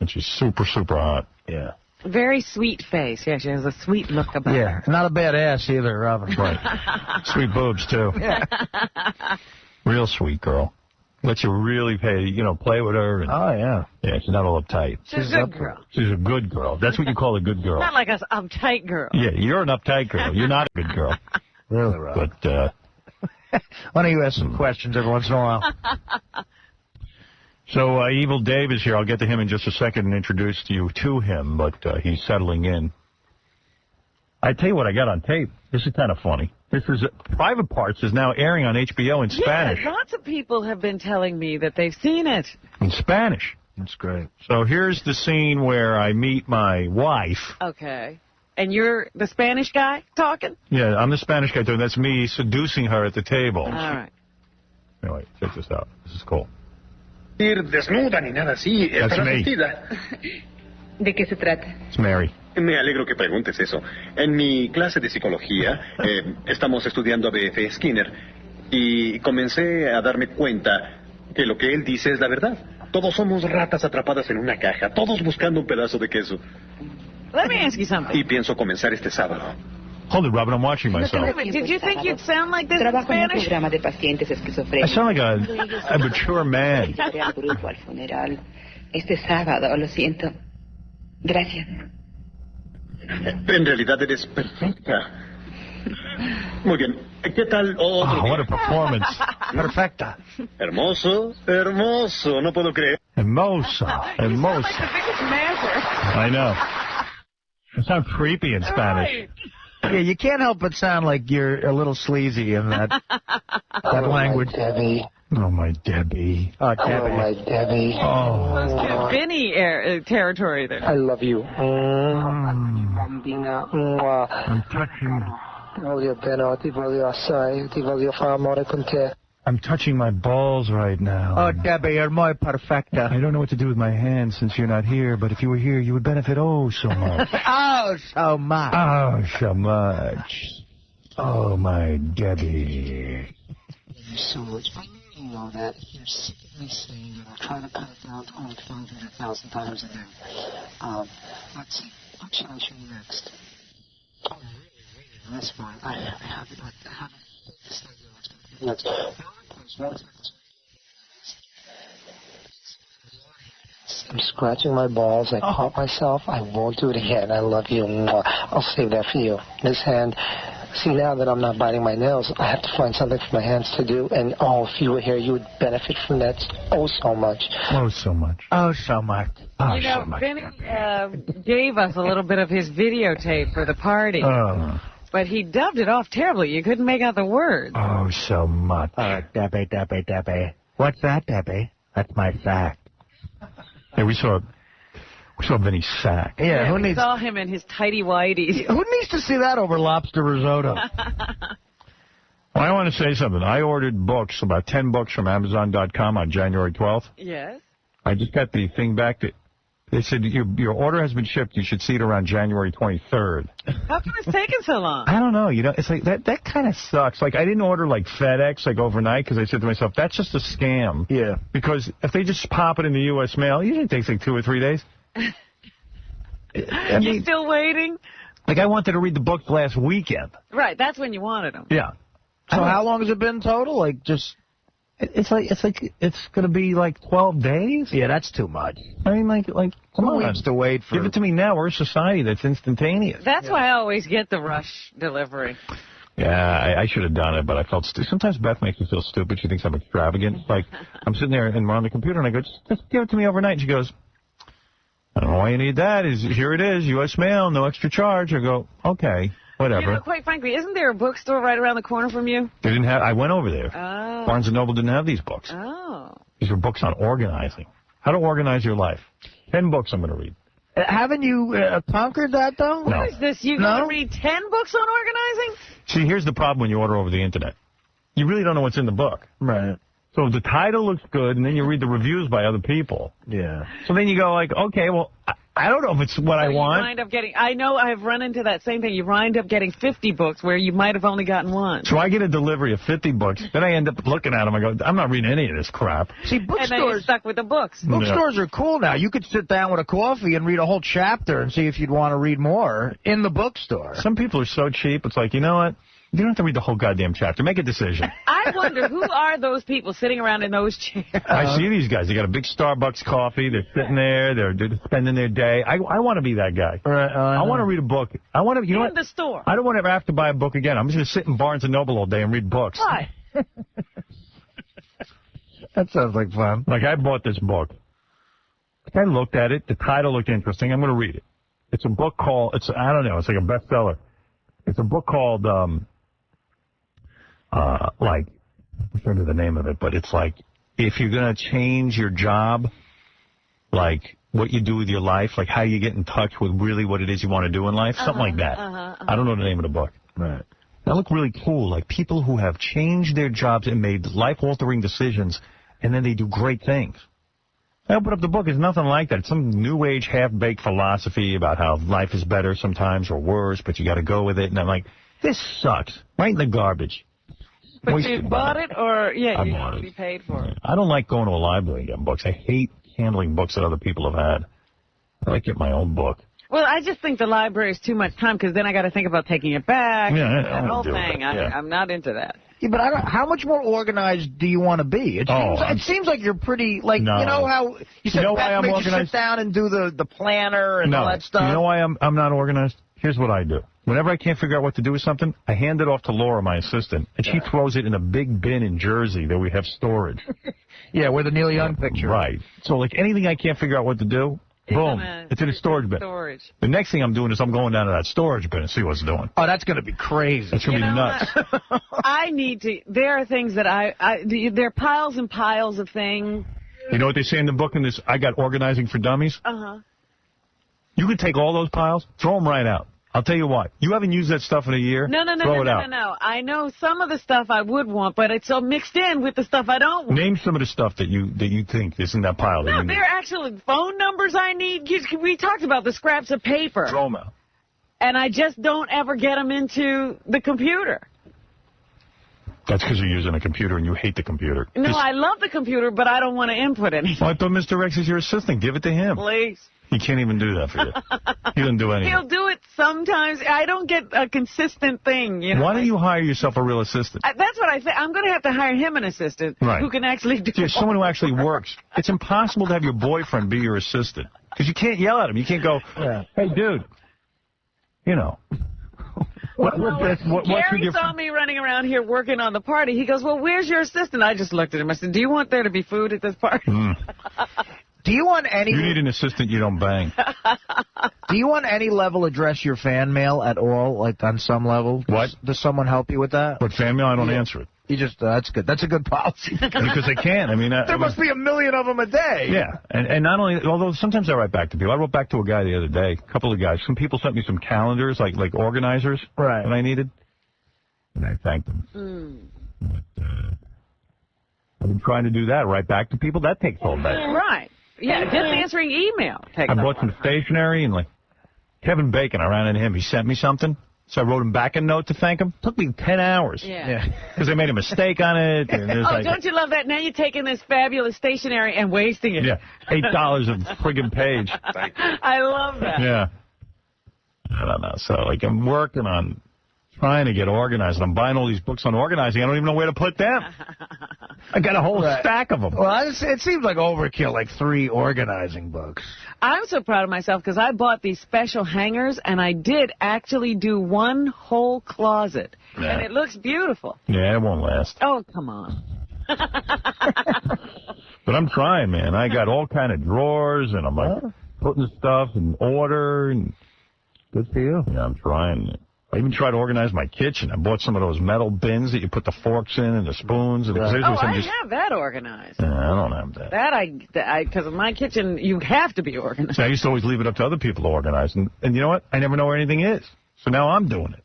And she's super, super hot. Yeah. Very sweet face. Yeah, she has a sweet look about her. Yeah, not a bad ass either, Robin. Right. Sweet boobs, too. Yeah. Real sweet girl. Lets you really play with her. And, oh, yeah. Yeah, she's not all uptight. She's a good girl. She's a good girl. That's what you call a good girl. Not like an uptight girl. Yeah, you're an uptight girl. You're not a good girl. Really, Rob. But, why don't you ask some questions every once in a while? So, Evil Dave is here. I'll get to him in just a second and introduce you to him, but he's settling in. I tell you what I got on tape. This is kind of funny. This is Private Parts is now airing on HBO in Spanish. Yeah, lots of people have been telling me that they've seen it. In Spanish. That's great. So here's the scene where I meet my wife. Okay. And you're the Spanish guy talking? Yeah, I'm the Spanish guy talking. That's me seducing her at the table. All right. Anyway, check this out. This is cool. Desnuda ni nada así. That's Estará me. vestida. ¿De qué se trata? It's Mary. Me alegro que preguntes eso. En mi clase de psicología estamos estudiando a B.F. Skinner y comencé a darme cuenta que lo que él dice es la verdad. Todos somos ratas atrapadas en una caja, todos buscando un pedazo de queso. Let me ask you something. Y pienso comenzar este sábado. Hold it, Robin. I'm watching myself. Did you think you'd sound like this in Trabajo en un Spanish? programa de pacientes I esquizofrénicos. sound like a mature man. Visitaré al grupo al funeral este sábado, lo siento. Gracias. En realidad eres perfecta. Muy bien. ¿Qué tal otro Oh, día? what a performance. Perfecta. Hermoso, hermoso. No puedo creer. Hermosa. Hermosa. I know. It sounds creepy in Spanish. Yeah, you can't help but sound like you're a little sleazy in that language. Debbie. Oh, my Debbie. Oh, Debbie. Oh, my Debbie. Oh. Vinny territory there. I love you. Bambina. I'm touching... Ti voglio bene, ti voglio assai, ti voglio fare amore con te. I'm touching my balls right now. Oh, Debbie, you're muy perfecta. I don't know what to do with my hands since you're not here, but if you were here, you would benefit oh so much. Oh, so much. Oh, so much. Oh, my Debbie. Thank you so much. I know you know that. You're sick of me saying it. I'll try to cut it down to only 500,000 times a day. Let's see. What should I show you next? Oh, really? That's fine. I have it. I have it. This thing next. I'm scratching my balls. I caught myself. I won't do it again. I love you. I'll save that for you. This hand. See, now that I'm not biting my nails, I have to find something for my hands to do. And, if you were here, you would benefit from that so much. Oh, so much. Oh, so much. Oh, You know, so much. Vinny gave us a little bit of his videotape for the party. Oh. But he dubbed it off terribly. You couldn't make out the words. Oh, so much. Debbie, Debbie, Debbie. What's that, Debbie? That's my sack. Hey, we saw Vinny's sack. Yeah, who we needs... saw him in his tighty whities. Who needs to see that over lobster risotto? Well, I want to say something. I ordered books, about 10 books from Amazon.com on January 12th. Yes. I just got the thing back. They said your order has been shipped. You should see it around January 23rd. How come it's taking so long? I don't know. It's like that kind of sucks. Like, I didn't order like FedEx overnight because I said to myself, that's just a scam. Yeah. Because if they just pop it in the U.S. mail, it usually takes like 2 or 3 days. You still waiting? Like, I wanted to read the book last weekend. Right, that's when you wanted them. Yeah. So how long has it been total? Like, just... It's going to be like 12 days? Yeah, that's too much. I mean, like come on. Needs to wait for... Give it to me now. We're a society that's instantaneous. That's why I always get the rush delivery. Yeah, I should have done it, but I felt stupid. Sometimes Beth makes me feel stupid. She thinks I'm extravagant. Like, I'm sitting there and we're on the computer, and I go, just give it to me overnight. And she goes, I don't know why you need that. Here it is, U.S. mail, no extra charge. I go, okay, whatever. Quite frankly, isn't there a bookstore right around the corner from you? They didn't have. I went over there. Oh. Barnes & Noble didn't have these books. Oh. These were books on organizing. How to organize your life. 10 books I'm going to read. Haven't you conquered that, though? What is this? You're going to read 10 books on organizing? See, here's the problem when you order over the Internet. You really don't know what's in the book. Right. So the title looks good, and then you read the reviews by other people. Yeah. So then you go like, okay, well, I don't know if it's what I want. You wind up getting, I know I've run into that same thing. You wind up getting 50 books where you might have only gotten one. So I get a delivery of 50 books. Then I end up looking at them. I go, I'm not reading any of this crap. See, And then you're bookstores, stuck with the books. bookstores are cool now. You could sit down with a coffee and read a whole chapter and see if you'd want to read more in the bookstore. Some people are so cheap. It's like, you know what? You don't have to read the whole goddamn chapter. Make a decision. I wonder, who are those people sitting around in those chairs? I see these guys. They got a big Starbucks coffee. They're sitting there. They're spending their day. I want to be that guy. Right, I want to read a book. I want to. You know In what? the store. I don't want to ever have to buy a book again. I'm just going to sit in Barnes & Noble all day and read books. Why? That sounds like fun. Like, I bought this book. I looked at it. The title looked interesting. I'm going to read it. It's a book called, I don't know, it's like a bestseller. It's a book called, like, I'm trying to the name of it, but it's like, if you're going to change your job, like, what you do with your life, like how you get in touch with really what it is you want to do in life, something like that. I don't know the name of the book. Right. That looked really cool, like people who have changed their jobs and made life-altering decisions, and then they do great things. I opened up the book. It's nothing like that. It's some new age, half-baked philosophy about how life is better sometimes or worse, but you got to go with it. And I'm like, this sucks. Right in the garbage. But Wasted you bought money. it, or, yeah, I you bought it. already paid for it. I don't like going to a library and getting books. I hate handling books that other people have had. I like to get my own book. Well, I just think the library is too much time, because then I got to think about taking it back. Yeah, I that don't whole do thing. that. Yeah. I'm not into that. Yeah, but how much more organized do you want to be? It seems like you're pretty, like, No. you know how you said why I'm you organized? sit down and do the planner and all that stuff? You know why I'm not organized? Here's what I do. Whenever I can't figure out what to do with something, I hand it off to Laura, my assistant, and she throws it in a big bin in Jersey that we have storage. Yeah, where the Neil Young picture. Right. So, like, anything I can't figure out what to do, boom, it's in a storage bin. The next thing I'm doing is I'm going down to that storage bin and see what's doing. Oh, that's going to be crazy. It's going to be nuts. I need to. There are things that there are piles and piles of things. You know what they say in the book in this, I got Organizing for Dummies? Uh-huh. You can take all those piles, throw them right out. I'll tell you what. You haven't used that stuff in a year? No. Throw it out. I know some of the stuff I would want, but it's all mixed in with the stuff I don't want. Name some of the stuff that you think is in that pile. No, there are actually phone numbers I need. We talked about the scraps of paper. Throw them out. And I just don't ever get them into the computer. That's because you're using a computer and you hate the computer. No, I love the computer, but I don't want to input anything. Well, I thought Mr. X is your assistant. Give it to him. Please. He can't even do that for you. He doesn't do anything. He'll do it sometimes. I don't get a consistent thing, you know. Why don't you hire yourself a real assistant? That's what I think. I'm going to have to hire him an assistant who can actually do it. Someone who actually works. It's impossible to have your boyfriend be your assistant because you can't yell at him. You can't go, hey, dude, you know. Gary saw me running around here working on the party. He goes, well, where's your assistant? I just looked at him. I said, do you want there to be food at this party? Do you want any... You need an assistant you don't bang. Do you want any level address your fan mail at all, like on some level? What? Does someone help you with that? What, fan mail? I don't answer it. You just, that's good. That's a good policy. Because they can. I mean, there must be a million of them a day. Yeah. And not only, although sometimes I write back to people. I wrote back to a guy the other day, a couple of guys. Some people sent me some calendars, like organizers that I needed. And I thanked them. But, I've been trying to do that, write back to people. That takes all day. Right. Yeah, just answering email. I bought some stationery and, like, Kevin Bacon, I ran into him. He sent me something. So I wrote him back a note to thank him. Took me 10 hours. Yeah. Because I made a mistake on it. And don't you love that? Now you're taking this fabulous stationery and wasting it. Yeah. $8 a friggin' page. I love that. Yeah. I don't know. So, like, I'm working on trying to get organized. I'm buying all these books on organizing. I don't even know where to put them. I got a whole stack of them. Well, it seems like overkill, like 3 organizing books. I'm so proud of myself because I bought these special hangers, and I did actually do one whole closet. Yeah. And it looks beautiful. Yeah, it won't last. Oh, come on. But I'm trying, man. I got all kind of drawers, and I'm like putting stuff in order. And good for you. Yeah, I'm trying. I even tried to organize my kitchen. I bought some of those metal bins that you put the forks in and the spoons. And I have that organized. I don't have that. That because in my kitchen, you have to be organized. So I used to always leave it up to other people to organize. And you know what? I never know where anything is. So now I'm doing it.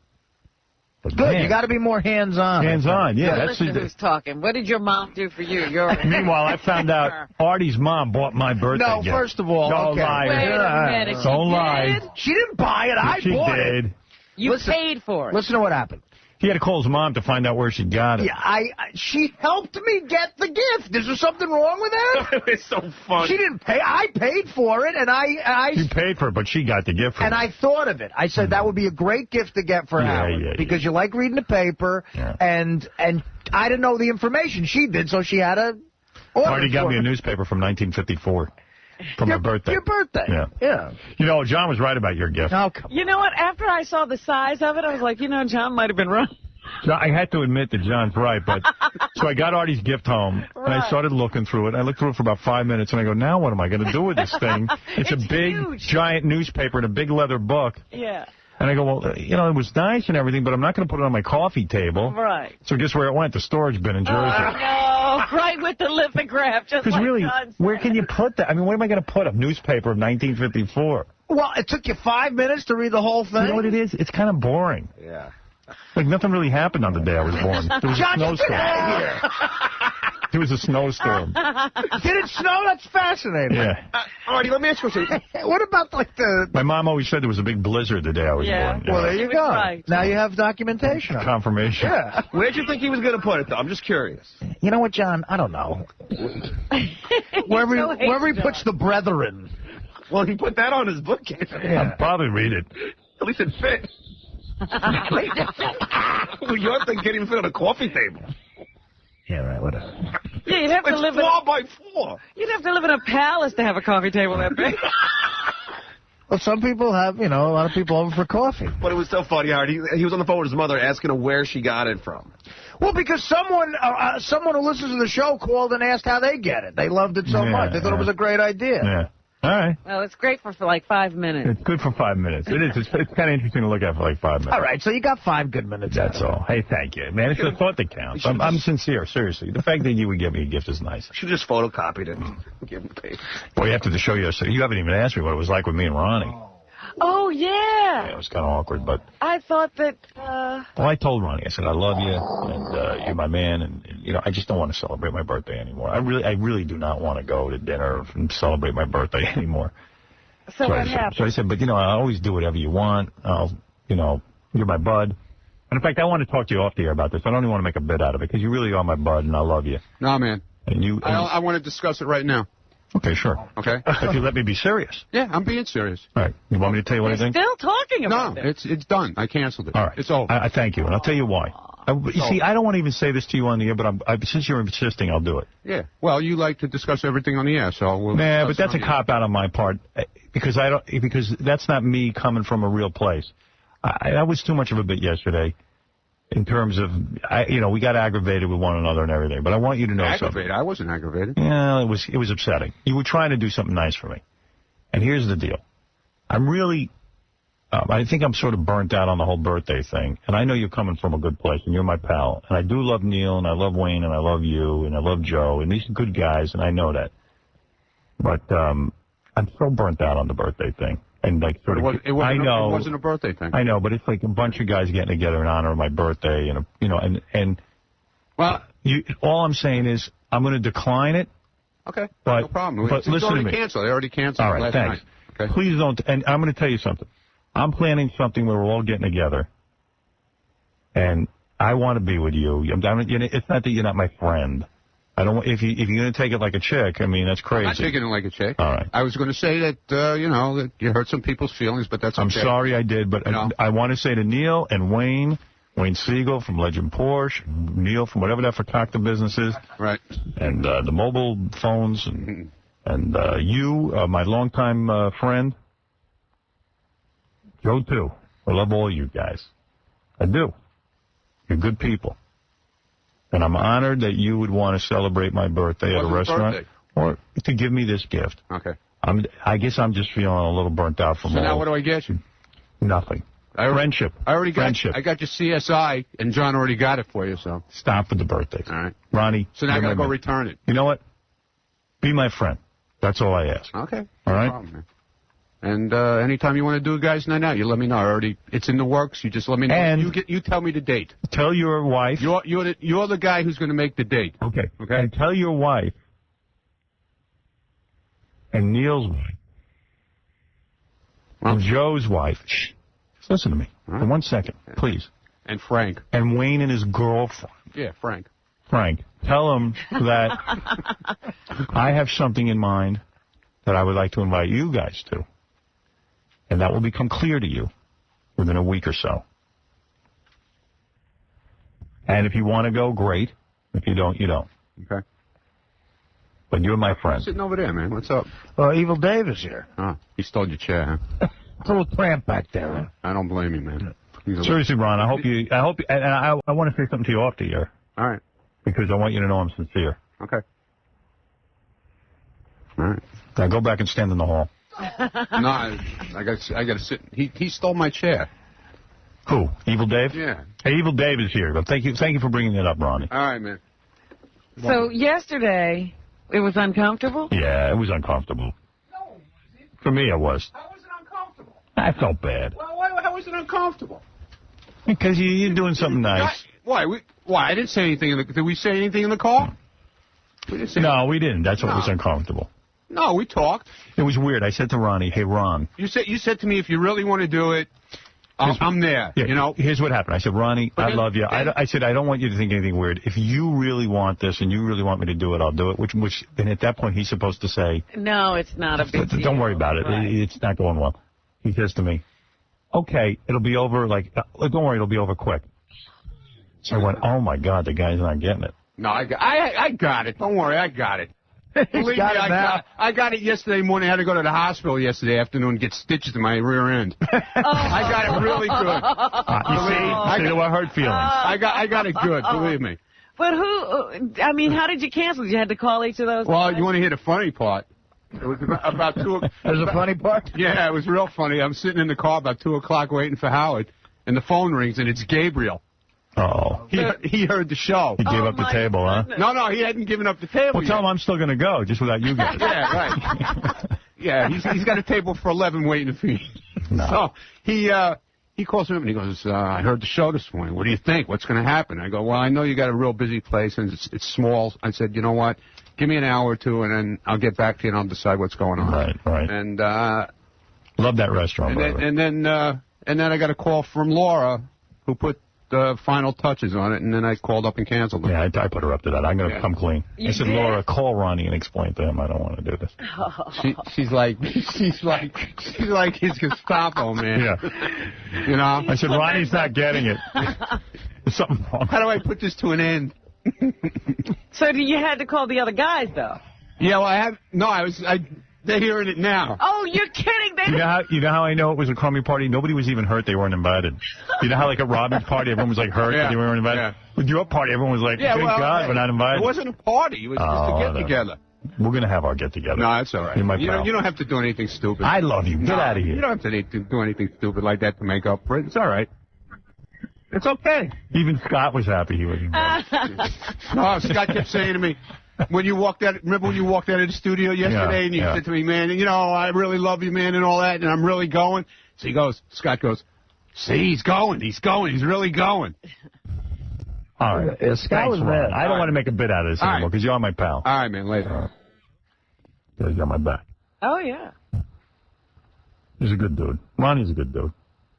But good. Man, you got to be more hands-on. Hands-on, yeah. That's who's talking. What did your mom do for you? Meanwhile, I found out Artie's mom bought my birthday gift. No, first of all, don't lie. Wait a minute. Don't lie. She didn't buy it. I bought it. She did. You paid for it. Listen to what happened. He had to call his mom to find out where she got it. Yeah, she helped me get the gift. Is there something wrong with that? It's so funny. She didn't pay. I paid for it, and You paid for it, but she got the gift for and it. I thought of it. I said that would be a great gift to get for Howard because you like reading the paper, and I didn't know the information. She did, so she had to order Artie got for me a it. newspaper from 1954 for my birthday. Your birthday. Yeah. You know, John was right about your gift. Oh, come on. You know what? After I saw the size of it, I was like, John might have been right. I had to admit that John's right, but so I got Artie's gift home, and I started looking through it. I looked through it for about 5 minutes, and I go, now what am I going to do with this thing? It's a big, giant newspaper and a big leather book. Yeah. And I go, well, it was nice and everything, but I'm not going to put it on my coffee table. Right. So guess where it went? The storage bin in Jersey. No, right with the lithograph, just like really, John said. where can you put that? I mean, where am I going to put a newspaper of 1954? Well, it took you 5 minminutes to read the whole thing? You know what it is? It's kind of boring. Yeah. Like, nothing really happened on the day I was born. There was a snowstorm. There was a snowstorm. Did it snow? That's fascinating. Yeah. Artie, let me ask you something. What about, like, the... My mom always said there was a big blizzard the day I was born. Well, there you go. Right. Now you have documentation. Confirmation. Yeah. Where'd you think he was going to put it, though? I'm just curious. You know what, John? I don't know. wherever he puts the brethren. Well, he put that on his bookcase. I'll probably read it. At least it fits. Your thing can't even fit on a coffee table. Yeah, right, whatever. Yeah, you'd have to live 4 by 4. You'd have to live in a palace to have a coffee table that big. Well, some people have, a lot of people over for coffee. But it was so funny, Artie. He was on the phone with his mother asking her where she got it from. Well, because someone who listens to the show called and asked how they get it. They loved it so much. They thought it was a great idea. Yeah. All right. Well, it's great for like 5 minutes. It's good for 5 minutes. It is. It's kind of interesting to look at for like 5 minutes. All right, so you got 5 good minutes. That's all. Hey, thank you. Man, it's the thought that counts. I'm sincere, seriously. The fact that you would give me a gift is nice. Should just photocopied it. Give him paper. Well, you have to show you. So you haven't even asked me what it was like with me and Ronnie. Oh, yeah. Yeah, it was kind of awkward, but... I thought that... Well, I told Ronnie, I said, I love you, and you're my man, and I just don't want to celebrate my birthday anymore. I really do not want to go to dinner and celebrate my birthday anymore. So what happened? So I said, but, I always do whatever you want. You're my bud. And, in fact, I want to talk to you off the air about this. I don't even want to make a bit out of it, because you really are my bud, and I love you. No, man. And I want to discuss it right now. Okay, sure. Okay. If you let me be serious. Yeah, I'm being serious. All right. You want me to tell you what I think? Still talking about it. No, it's done. I canceled it. All right. It's over. I thank you, and I'll tell you why. You see, I don't want to even say this to you on the air, but since you're insisting, I'll do it. Yeah. Well, you like to discuss everything on the air, so we'll... Nah, but that's a cop-out on my part, because that's not me coming from a real place. I was too much of a bit yesterday. In terms of, we got aggravated with one another and everything. But I want you to know something. I wasn't aggravated. Yeah, it was upsetting. You were trying to do something nice for me. And here's the deal. I'm really, I think I'm sort of burnt out on the whole birthday thing. And I know you're coming from a good place, and you're my pal. And I do love Neil, and I love Wayne, and I love you, and I love Joe. And these are good guys, and I know that. But I'm so burnt out on the birthday thing. And it wasn't a birthday thing. I know, but it's like a bunch of guys getting together in honor of my birthday, and well, all I'm saying is I'm going to decline it. Okay, but, no problem. But listen to me. Canceled. They already canceled. All right, last thanks. Night. Okay. Please don't. And I'm going to tell you something. I'm planning something where we're all getting together, and I want to be with you. It's not that you're not my friend. I don't. If you're going to take it like a chick, I mean, that's crazy. I'm not taking it like a chick. All right. I was going to say that, that you hurt some people's feelings, but that's okay. I'm sorry I did, but I want to say to Neil and Wayne Siegel from Legend Porsche, Neil from whatever that Fakakta business is. Right. And the mobile phones, and you, my longtime friend, Joe, too. I love all you guys. I do. You're good people. And I'm honored that you would want to celebrate my birthday at a restaurant or to give me this gift. Okay. I guess I'm just feeling a little burnt out from all. So now what do I get you? Nothing. Friendship. I already got. Friendship. I got your CSI, and John already got it for you. So stop with the birthdays. All right, Ronnie. So now I gotta go return it. You know what? Be my friend. That's all I ask. Okay. All right. No problem, man. And anytime you want to do a guy's night out, you let me know. It's in the works. You just let me know. And you tell me the date. Tell your wife. You're the guy who's going to make the date. Okay. Okay. And tell your wife and Neil's wife and Joe's wife. Shh. Just listen to me for 1 second, please. And Frank. And Wayne and his girlfriend. Yeah, Frank. Frank, tell him that I have something in mind that I would like to invite you guys to. And that will become clear to you within a week or so. And if you want to go, great. If you don't, you don't. Okay. But you're my friend. Sitting over there, man. What's up? Evil Dave is here. Oh, he stole your chair, huh? It's a little cramped back there. I don't blame you, man. Seriously, Ron, I want to say something to you off the air. All right. Because I want you to know I'm sincere. Okay. All right. Now go back and stand in the hall. No, I got to sit. He stole my chair. Who? Evil Dave? Yeah. Hey, Evil Dave is here. But thank you for bringing it up, Ronnie. All right, man. So yesterday, it was uncomfortable? Yeah, it was uncomfortable. No, for me, it was. How was it uncomfortable? I felt bad. Well, how was it uncomfortable? Because you're doing something nice. Why? I didn't say anything. Did we say anything in the car? No, we didn't. That's what was uncomfortable. No, we talked. It was weird. I said to Ronnie, "Hey, Ron." You said to me, if you really want to do it, I'm there. Yeah, you know. Here's what happened. I said, Ronnie, I love you. I said, I don't want you to think anything weird. If you really want this and you really want me to do it, I'll do it. Which, and at that point, he's supposed to say, no, it's not a big deal. Don't worry about it. Right. It's not going well. He says to me, okay, it'll be over. Don't worry, it'll be over quick. So I went, oh my God, the guy's not getting it. No, I got it. Don't worry, I got it. Believe me, I got it yesterday morning. I had to go to the hospital yesterday afternoon and get stitches in my rear end. I got it really good. You see, what hurt feelings. I got it good, believe me. But how did you cancel? You had to call each of those? Well, you want to hear the funny part? It was about 2 o'clock. There's a funny part? Yeah, it was real funny. I'm sitting in the car about 2 o'clock waiting for Howard, and the phone rings, and it's Gabriel. Uh-oh. He heard the show. He gave up the table, huh? No, he hadn't given up the table Well, tell him I'm still going to go, just without you guys. Yeah, right. Yeah, he's got a table for 11 waiting for me. No. So he calls me up and he goes, I heard the show this morning. What do you think? What's going to happen? I go, well, I know you got a real busy place and it's small. I said, you know what? Give me an hour or two and then I'll get back to you and I'll decide what's going on. Right. And love that restaurant. And then I got a call from Laura, who put the final touches on it, and then I called up and canceled them. Yeah, I put her up to that. I'm going to come clean. I said, Laura, call Ronnie and explain to him I don't want to do this. She's like his Gestapo, man. Yeah. You know? I said, Ronnie's not getting it. There's something wrong. How do I put this to an end? So you had to call the other guys, though? Yeah, well, they're hearing it now. Oh, you're kidding. You know how I know it was a crummy party? Nobody was even hurt. They weren't invited. You know how, like, at Robin's party, everyone was, like, hurt and they weren't invited? Yeah. With your party, everyone was like, thank God we're not invited. It wasn't a party. It was just a get-together. We're going to have our get-together. No, that's all right. You're my pal. You don't have to do anything stupid. I love you. Get out of here. You don't have to do anything stupid like that to make up for it. It's all right. It's okay. Even Scott was happy he was invited. No, Scott kept saying to me, remember when you walked out of the studio yesterday and you said to me, man, I really love you, man, and all that, and I'm really going. So Scott goes, see, he's going, he's really going. All right. Scott was mad. I don't want to make a bit out of this anymore because you're my pal. All right, man, later. You got my back. Oh, yeah. He's a good dude. Ronnie's a good dude.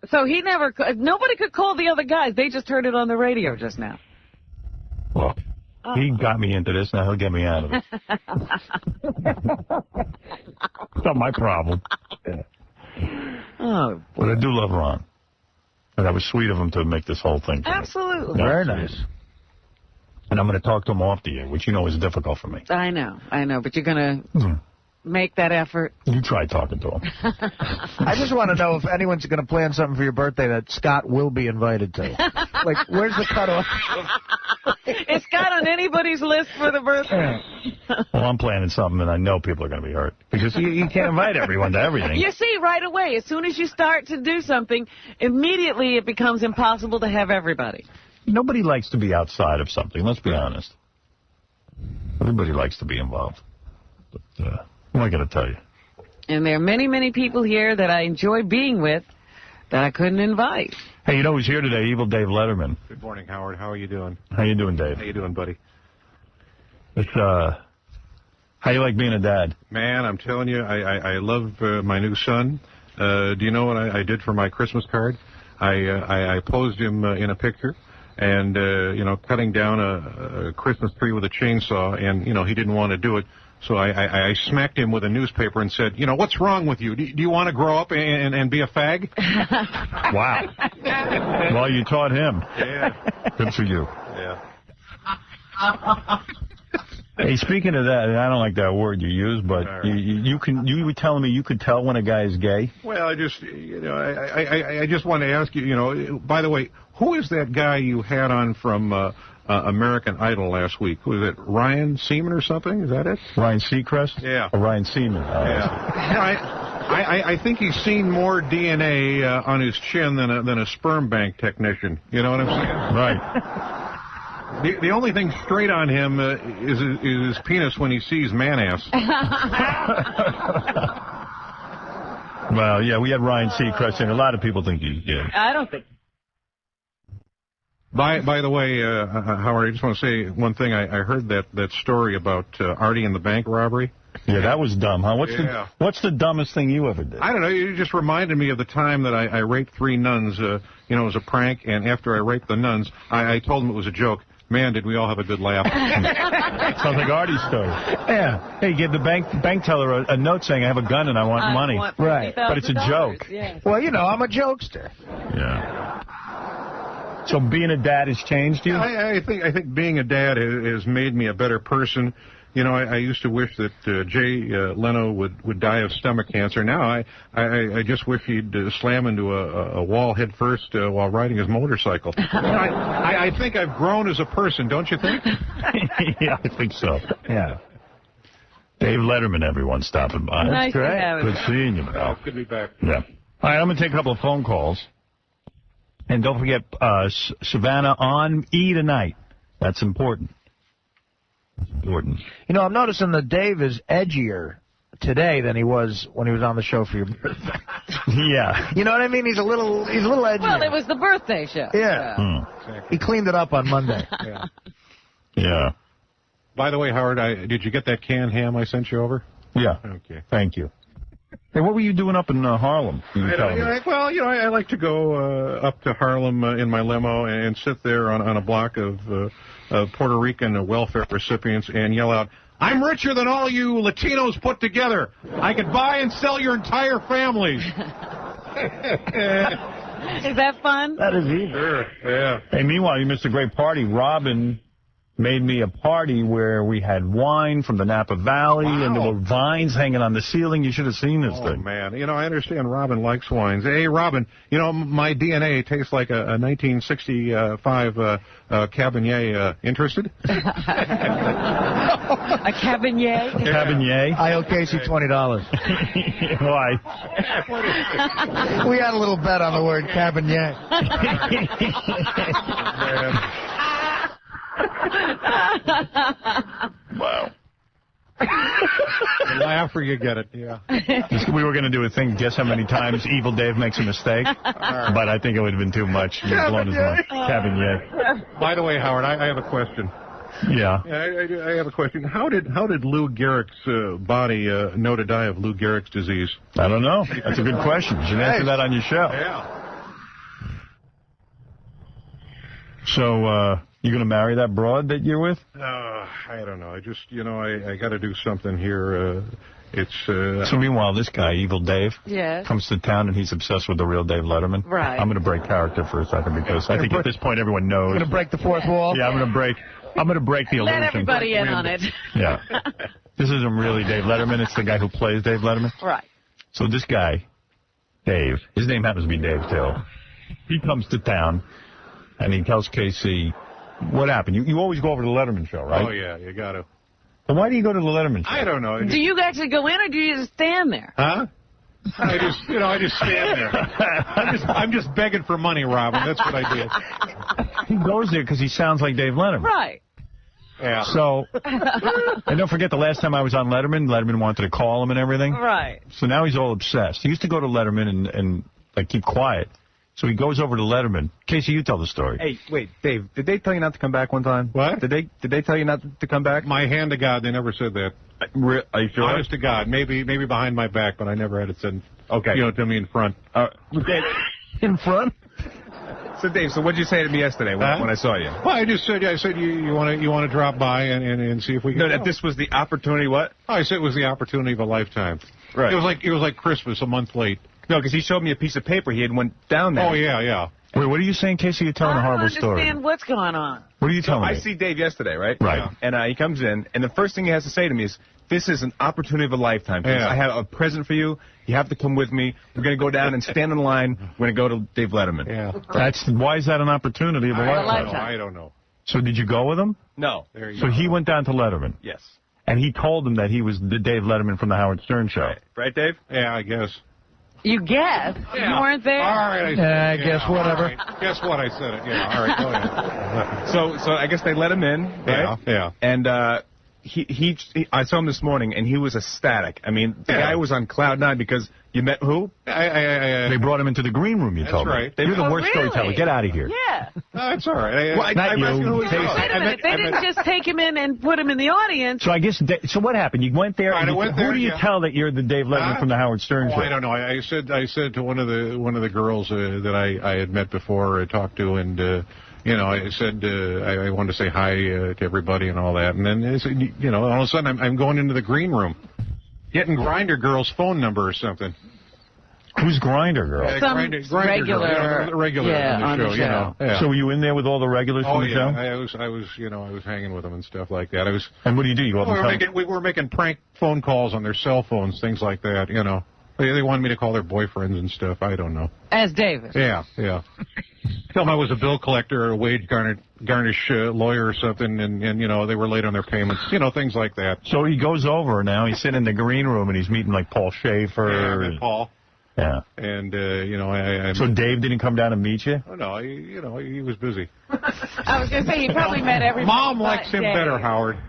So nobody could call the other guys. They just heard it on the radio just now. Well, he got me into this. Now he'll get me out of it. It's not my problem. Yeah. Oh. But I do love Ron. And that was sweet of him to make this whole thing. Absolutely. Very nice. And I'm going to talk to him off the air, which is difficult for me. I know. But you're going to make that effort. You try talking to him. I just want to know if anyone's going to plan something for your birthday that Scott will be invited to. Like, where's the cutoff? Is Scott on anybody's list for the birthday? Well, I'm planning something, and I know people are going to be hurt. Because you can't invite everyone to everything. You see, right away, as soon as you start to do something, immediately it becomes impossible to have everybody. Nobody likes to be outside of something, let's be honest. Everybody likes to be involved. But what am I going to tell you? And there are many, many people here that I enjoy being with that I couldn't invite. Hey, you know who's here today? Evil Dave Letterman. Good morning, Howard. How are you doing? How you doing, Dave? How you doing, buddy? It's, how you like being a dad? Man, I'm telling you, I love my new son. Do you know what I did for my Christmas card? I posed him in a picture. And, you know, cutting down a Christmas tree with a chainsaw, and, you know, he didn't want to do it. So I smacked him with a newspaper and said, you know, what's wrong with you? Do you want to grow up and be a fag? Wow. Well, you taught him. Yeah. Good for you. Yeah. Hey, speaking of that, I don't like that word you use, but right. you were telling me you could tell when a guy is gay? Well, I just want to ask you, you know, by the way, who is that guy you had on from American Idol last week? Was it Ryan Seaman or something? Is that it? Ryan Seacrest? Yeah. Or Ryan Seaman. Yeah. I think he's seen more DNA on his chin than a sperm bank technician. You know what I'm saying? Right. The only thing straight on him is his penis when he sees man-ass. Well, yeah, we had Ryan Seacrest in. A lot of people think he's gay. I don't think. By the way, Howard, I just want to say one thing. I heard that story about Artie and the bank robbery. Yeah, that was dumb, huh? What's the dumbest thing you ever did? I don't know. You just reminded me of the time that I raped 3 nuns, you know, as a prank. And after I raped the nuns, I told them it was a joke. Man, did we all have a good laugh. Sounds like Artie's story. Yeah. Hey, give the bank teller a note saying, I have a gun and I want money. Right. But it's a joke. Yes. Well, you know, I'm a jokester. Yeah. So being a dad has changed you? I think being a dad has made me a better person. You know, I used to wish that Jay Leno would die of stomach cancer. Now I just wish he'd slam into a wall head first while riding his motorcycle. You know, I think I've grown as a person, don't you think? Yeah, I think so. Yeah. Dave Letterman, everyone stopping by. Nice That's great. To have Good seeing you, pal. Good to be back. Yeah. All right, I'm going to take a couple of phone calls. And don't forget, Savannah on E tonight. That's important. Important. You know, I'm noticing that Dave is edgier today than he was when he was on the show for your birthday. Yeah. You know what I mean? He's a little edgier. Well, it was the birthday show. Yeah. He cleaned it up on Monday. Yeah. Yeah. By the way, Howard, did you get that canned ham I sent you over? Yeah. Okay. Thank you. Hey, what were you doing up in Harlem? Well, you know, I like to go up to Harlem in my limo and sit there on a block of Puerto Rican welfare recipients and yell out, I'm richer than all you Latinos put together. I could buy and sell your entire families. Is that fun? That is easy. Sure, yeah. Hey, meanwhile, you missed a great party. Robin made me a party where we had wine from the Napa Valley, wow. And there were vines hanging on the ceiling. You should have seen this thing. Oh, man. You know, I understand Robin likes wines. Hey, Robin, you know, my DNA tastes like a 1965 Cabernet. Interested? A Cabernet? Cabernet? I owe Casey $20. Why? We had a little bet on the word Cabernet. Wow. You laugh or you get it, yeah. We were going to do a thing, guess how many times Evil Dave makes a mistake, but I think it would have been too much. Blown his mind. Cabernet. By the way, Howard, I have a question. Yeah. I have a question. How did Lou Gehrig's body know to die of Lou Gehrig's disease? I don't know. That's a good question. You should answer that on your show. Yeah. So, you going to marry that broad that you're with? I don't know. I just, you know, I got to do something here. So meanwhile, this guy, Evil Dave, comes to town and he's obsessed with the real Dave Letterman. Right. I'm going to break character for a second because I think at this point everyone knows. You're going to break the fourth wall? Yeah, I'm going to break the illusion. Let everybody in on it. Yeah. This isn't really Dave Letterman. It's the guy who plays Dave Letterman. Right. So this guy, Dave, his name happens to be Dave, too. He comes to town and he tells Casey, What happened? You always go over to the Letterman show, right? Oh, yeah, you got to. Well, why do you go to the Letterman show? I don't know. Do you actually go in, or do you just stand there? Huh? I just stand there. I'm just begging for money, Robin. That's what I do. He goes there because he sounds like Dave Letterman. Right. Yeah. So, and don't forget the last time I was on Letterman wanted to call him and everything. Right. So now he's all obsessed. He used to go to Letterman and like keep quiet. So he goes over to Letterman. Casey, you tell the story. Hey, wait, Dave, did they tell you not to come back one time? What? Did they tell you not to come back? My hand to God, they never said that. Are you sure? Honest to God, maybe behind my back, but I never had it said. Okay. To me in front. In front? So Dave, what did you say to me yesterday when I saw you? Well, I said you want to drop by and see if we can. No, that this was the opportunity. What? Oh, I said it was the opportunity of a lifetime. Right. It was like Christmas, a month late. No, because he showed me a piece of paper. He had went down there. Oh yeah. Wait, what are you saying, Casey? You're telling a horrible story. I don't understand what's going on. What are you telling me? I see Dave yesterday, right? Right. Yeah. And he comes in, and the first thing he has to say to me is, "This is an opportunity of a lifetime. Yeah. I have a present for you. You have to come with me. We're going to go down and stand in line. We're going to go to Dave Letterman." Yeah. Why is that an opportunity of a lifetime? I don't know. So did you go with him? No. So he went down to Letterman. Yes. And he told him that he was the Dave Letterman from the Howard Stern show. Right, Dave? Yeah, I guess. You guess? Yeah. You weren't there? All right, I guess whatever. All right. Guess what? I said it. Yeah, all right, go ahead. So I guess they let him in, right? Yeah. And I saw him this morning, and he was ecstatic. I mean, the guy was on cloud nine because you met who? They brought him into the green room, you told me. right. You're the worst storyteller. Get out of here. Yeah. That's all right. Not you. Wait a minute. They didn't just take him in and put him in the audience. So I guess, so what happened? You went there. Right, Who do you tell that you're the Dave Letterman from the Howard Stern show? I don't know. I said to one of the girls that I had met before, talked to, and I said I wanted to say hi to everybody and all that, and then all of a sudden I'm going into the green room, getting Grindr Girl's phone number or something. Who's Grindr Girl? Some Grindr regular, Girl, regular on the show. Yeah. So were you in there with all the regulars from the show? I was hanging with them and stuff like that. And what do? You go up and we were making prank phone calls on their cell phones, things like that. They wanted me to call their boyfriends and stuff. I don't know. As David. Yeah. Tell them I was a bill collector or a wage garnish lawyer or something, and they were late on their payments. Things like that. So he goes over now. He's sitting in the green room and he's meeting like Paul Schaefer. Yeah, I met Paul. Yeah. And I So Dave didn't come down and meet you? Oh, no, he was busy. I was going to say he probably met everybody. Mom likes him better, Howard.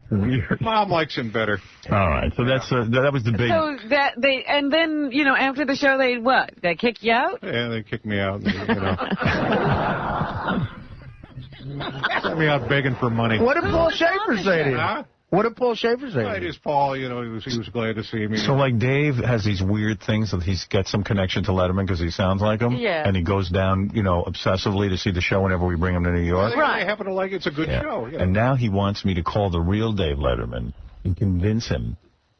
Weird. Mom likes him better. All right, so that was the big. So and then after the show they kick you out? Yeah, they kicked me out. Sent me out begging for money. What did Paul Schaefer say to you? Huh? What did Paul Schaefer say? Just Paul, he was glad to see me. So, like, Dave has these weird things that he's got some connection to Letterman because he sounds like him. Yeah. And he goes down, obsessively to see the show whenever we bring him to New York. I happen to like it. It's a good show. Yeah. And now he wants me to call the real Dave Letterman and convince him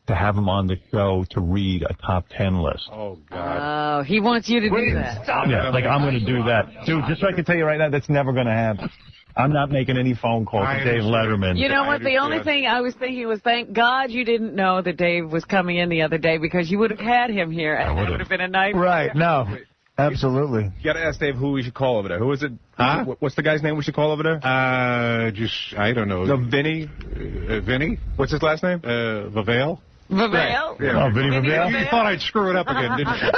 to have him on the show to read a top 10 list. Oh, God. Oh, he wants you to do that. Yeah, like I'm going to do that. Dude, just so I can tell you right now, that's never going to happen. I'm not making any phone calls to Dave Letterman. You know what? The only thing I was thinking was, thank God you didn't know that Dave was coming in the other day, because you would have had him here, and it would have been a nightmare. Right, no. Absolutely. You got to ask Dave who we should call over there. Who is it? Huh? What's the guy's name we should call over there? I don't know. No, Vinny? Vinny? What's his last name? Vavale? Vavale? Yeah. Oh, Vinny Vavale? You thought I'd screw it up again, didn't you?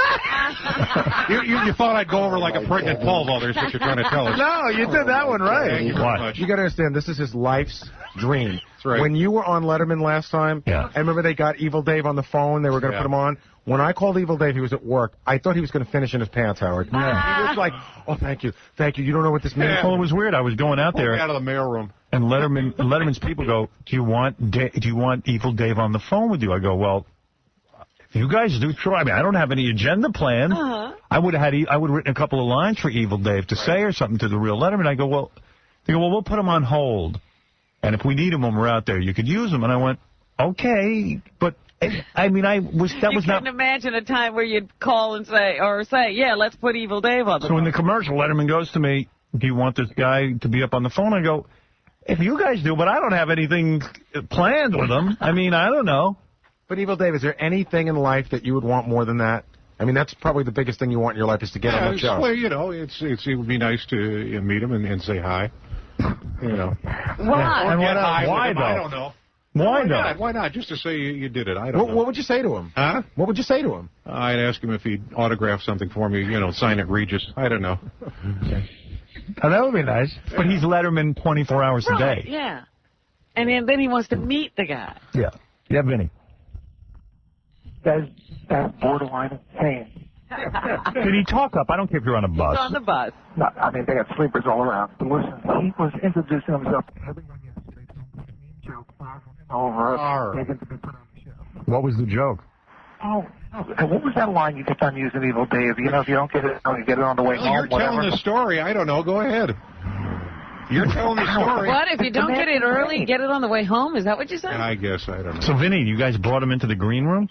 you thought I'd go over like a pregnant Paul while there's what you're trying to tell us. No, you did that one right. Thank you very much. You got to understand, this is his life's dream. That's right. When you were on Letterman last time, I remember they got Evil Dave on the phone. They were going to put him on. When I called Evil Dave, he was at work. I thought he was going to finish in his pants, Howard. Yeah. He was like, oh, thank you. You don't know what this means. Well, it was weird. I was going out there. Out of the mailroom. And Letterman's people go, do you want Evil Dave on the phone with you? I go, well, if you guys do, sure. I mean, I don't have any agenda planned. I would have written a couple of lines for Evil Dave to say or something to the real Letterman. I go, they go, well, we'll put him on hold. And if we need him when we're out there, you could use him. And I went, okay, but I mean, you couldn't imagine a time where you'd call and say, yeah, let's put Evil Dave on the phone. So in the commercial, Letterman goes to me, do you want this guy to be up on the phone? I go, if you guys do, but I don't have anything planned with him. I mean, I don't know. But Evil Dave, is there anything in life that you would want more than that? I mean, that's probably the biggest thing you want in your life is to get on that show. Well, you know, it would be nice to meet him and say hi. You know. Why? And why though? I don't know. Why though? Why not? Just to say you did it. I don't know. What would you say to him? Huh? What would you say to him? I'd ask him if he'd autograph something for me, you know, sign it Regis. I don't know. Oh, that would be nice. But he's Letterman 24 hours a day. Yeah. And then he wants to meet the guy. Yeah. Yeah, Vinny. That's borderline insane. Did he talk up? I don't care if you're on a bus. He's on the bus. No, I mean, they got sleepers all around. But listen, he was introducing himself to everyone yesterday. What was the joke? Oh, and what was that line you kept on using, Evil Dave? You know, if you don't get it, you get it on the way home. You're telling the story. I don't know. Go ahead. You're telling the story. What? If you don't get it early, get it on the way home? Is that what you said? I guess. I don't know. So, Vinny, you guys brought him into the green room?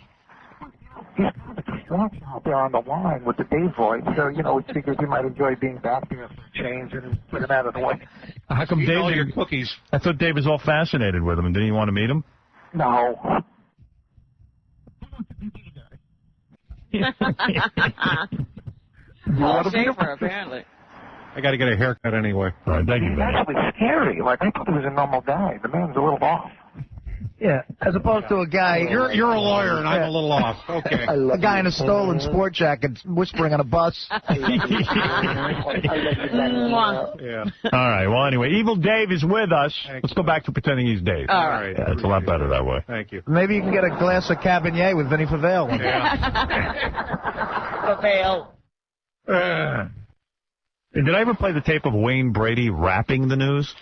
He's kind of distracted out there on the line with the Dave voice, so, you know, we figured he might enjoy being back there for a change and get him out of the way. How come Dave? All your cookies. I thought Dave was all fascinated with him, and didn't you want to meet him? No. Paul Schaefer, apparently. I got to get a haircut anyway. All right, thank you, He's Vinny. actually scary. Like, I thought he was a normal guy. The man's a little off. Yeah, as opposed to a guy. You're a lawyer, and I'm a little off. Okay. A guy in a stolen sport jacket whispering on a bus. Yeah. All right. Well, anyway, Evil Dave is with us. Let's go back to pretending he's Dave. All right. Yeah, it's a lot better that way. Thank you. Maybe you can get a glass of Cabernet with Vinny Favale. Favale. Did I ever play the tape of Wayne Brady rapping the news?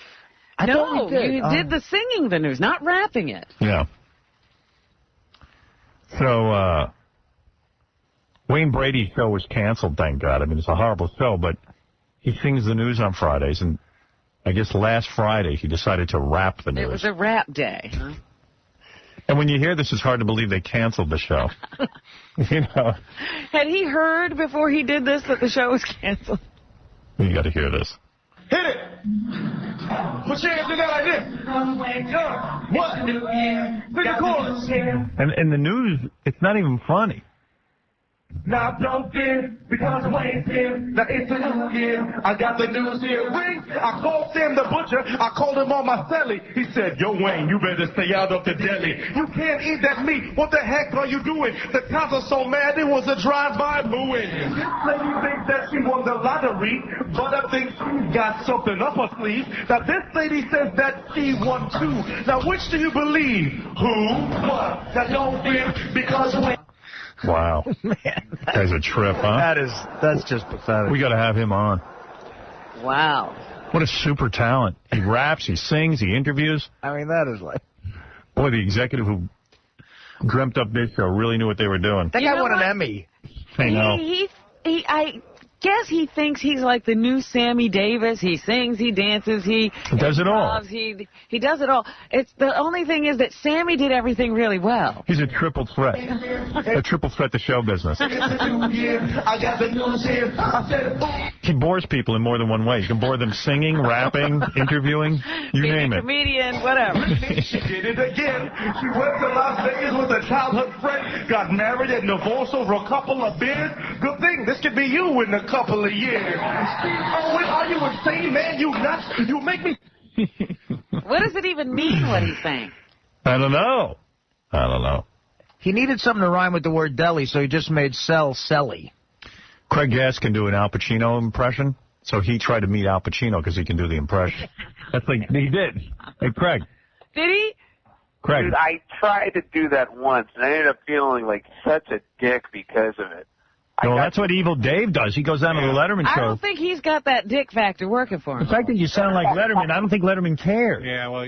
No, you did the singing the news, not rapping it. Yeah. So, Wayne Brady's show was canceled, thank God. I mean, it's a horrible show, but he sings the news on Fridays, and I guess last Friday he decided to rap the news. It was a rap day. Huh? And when you hear this, it's hard to believe they canceled the show. You know. Had he heard before he did this that the show was canceled? You got to hear this. Hit it! Put your hands in there like this. What? Pick a chorus. And in the news, it's not even funny. Now don't fear, because Wayne's here. Now it's a new year. I got the news here. Wayne, I called Sam the butcher. I called him on my celly. He said, yo, Wayne, you better stay out of the deli. You can't eat that meat. What the heck are you doing? The cops are so mad it was a drive-by booing. This lady thinks that she won the lottery, but I think she got something up her sleeve. Now this lady says that she won too. Now which do you believe? Who? What? Now don't fear, because Wayne... Wow. Man, that's a trip, huh? That's just pathetic. We got to have him on. Wow. What a super talent. He raps, he sings, he interviews. I mean, that is like... Boy, the executive who dreamt up this show really knew what they were doing. That guy won an Emmy. I know. I guess he thinks he's like the new Sammy Davis. He sings, he dances, he does it all. He does it all. It's the only thing is that Sammy did everything really well. He's a triple threat. A triple threat to show business. He bores people in more than one way. You can bore them singing, rapping, interviewing, you name it. Comedian, whatever. She did it again. She went to Las Vegas with a childhood friend, got married and divorced over a couple of beers. Good thing this could be you in a couple of years. Oh, are you insane, man? You nuts? You make me... What does it even mean, what he's saying? I don't know. He needed something to rhyme with the word deli, so he just made selly. Craig Gass can do an Al Pacino impression, so he tried to meet Al Pacino because he can do the impression. That's like, he did. Hey, Craig. Did he? Craig. Dude, I tried to do that once, and I ended up feeling like such a dick because of it. No, that's what Evil Dave does. He goes down to the Letterman I show. don't think he's got that dick factor working for him. The fact that you sound like Letterman, I don't think Letterman cares. Yeah, well,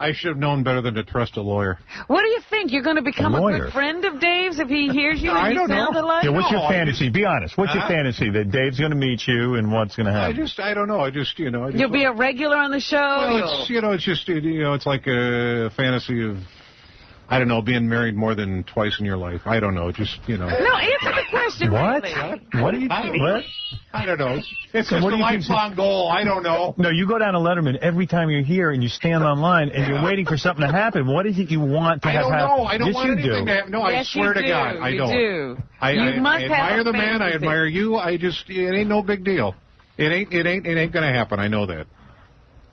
I should have known better than to trust a lawyer. What do you think? You're going to become a good friend of Dave's if he hears you and you sound alike? Yeah, what's your fantasy? Be honest. What's your fantasy? That Dave's going to meet you and what's going to happen? I don't know. You'll be a regular on the show? Well, it's like a fantasy of, I don't know, being married more than twice in your life. I don't know. No, answer the question, What? really. What are you doing? What? I don't know. It's So just what a do you think- lifelong goal. I don't know. No, you go down to Letterman every time you're here and you stand online and you're waiting for something to happen. What is it you want to I have don't happen? know. I don't Yes, want you anything do. to happen. No, Yes, I swear you to God, do. I You don't. do. I You must have admire a the man. I fantasy. admire you. It ain't no big deal. It ain't going to happen. I know that.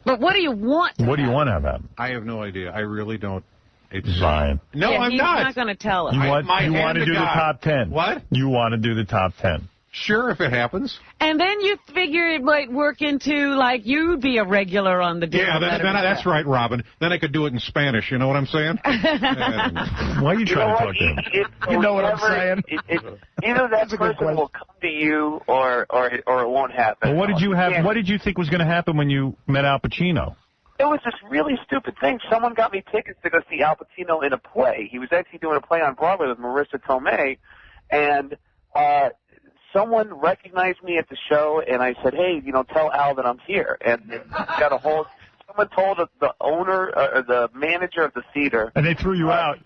But what do you want? What do you want to have happen? I have no idea. I really don't. It's Zion. No, Yeah, I'm he's not. not going to tell us. You want my hand to to do the God. top 10. What? You want to do the top 10. Sure, if it happens. And then you figure it might work into, like, you'd be a regular on the deal. Yeah, that's right, Robin. Then I could do it in Spanish. You know what I'm saying? Why are you trying to talk to him? You know what I'm saying? Either that person will come to you or it won't happen. Well, what did you have? Yeah. What did you think was going to happen when you met Al Pacino? It was this really stupid thing. Someone got me tickets to go see Al Pacino in a play. He was actually doing a play on Broadway with Marissa Tomei, and someone recognized me at the show, and I said, "Hey, tell Al that I'm here." And got a hold. Someone told the owner or the manager of the theater, And they threw you out.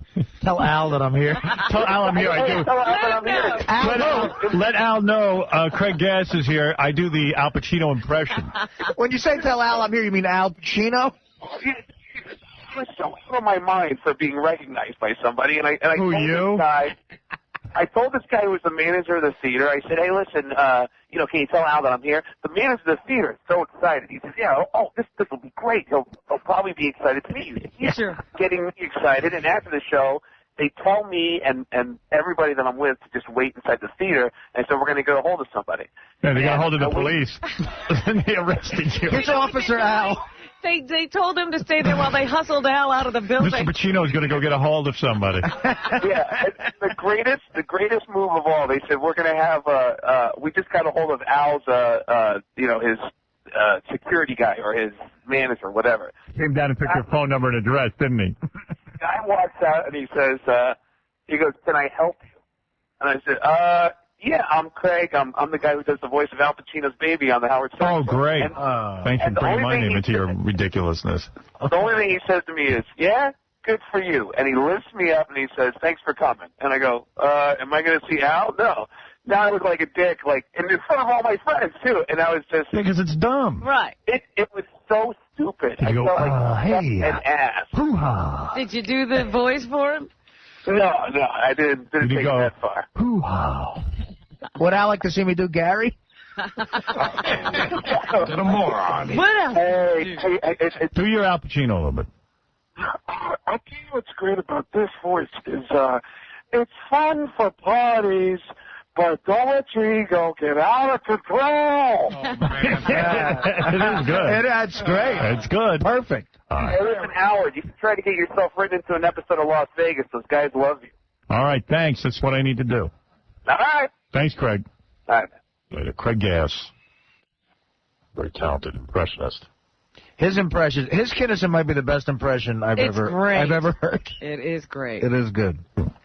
Tell Al that I'm here. Tell Al I'm here. I do. Tell Al that I'm here. Let Al know Craig Gass is here. I do the Al Pacino impression. When you say tell Al I'm here, you mean Al Pacino? I was so out of my mind for being recognized by somebody, and I Who, told you? this guy. I told this guy who was the manager of the theater. I said, "Hey, listen, can you tell Al that I'm here?" The manager of the theater is so excited. He says, "Yeah, this will be great. He'll probably be excited to meet you." Yeah, sure. Getting me excited, and after the show, they tell me and everybody that I'm with to just wait inside the theater, and so we're going to get a hold of somebody. Yeah, they got hold of the police. And they arrested you. It's Officer Al. They told him to stay there while they hustled Al out of the building. Mr. Pacino's going to go get a hold of somebody. Yeah, the greatest move of all. They said we're going to have we just got a hold of Al's his security guy or his manager, whatever. Came down and picked your phone number and address, didn't he? The guy walks out and he says, he goes, "Can I help you?" And I said, "Yeah, I'm Craig. I'm the guy who does the voice of Al Pacino's baby on the Howard Stern." Oh, great. And, Thanks for and the bringing only my thing name he into your ridiculousness. The only thing he says to me is, "Yeah, good for you." And he lifts me up and he says, "Thanks for coming." And I go, "Am I going to see Al?" No. Now I look like a dick, and in front of all my friends, too. And I was just... Because it's dumb. Right. It was so stupid. You go, I felt like hey. an ass. Hoo-ha. Did you do the voice for him? No, I didn't Did take you it go, that far. hoo-ha? Would Al like to see me do Gary? What a moron. What else? Hey, Do your Al Pacino a little bit. I'll tell you what's great about this voice is it's fun for parties, but don't let your ego get out of control. It is good. That's great. It's good. Perfect. Hey, listen, Howard, you should try to get yourself written into an episode of Las Vegas. Those guys love you. All right, thanks. That's what I need to do. All right. Thanks, Craig. All right. Later. Craig Gass. Very talented impressionist. His Kinnison might be the best impression I've It's ever great. heard. It is great. It is good.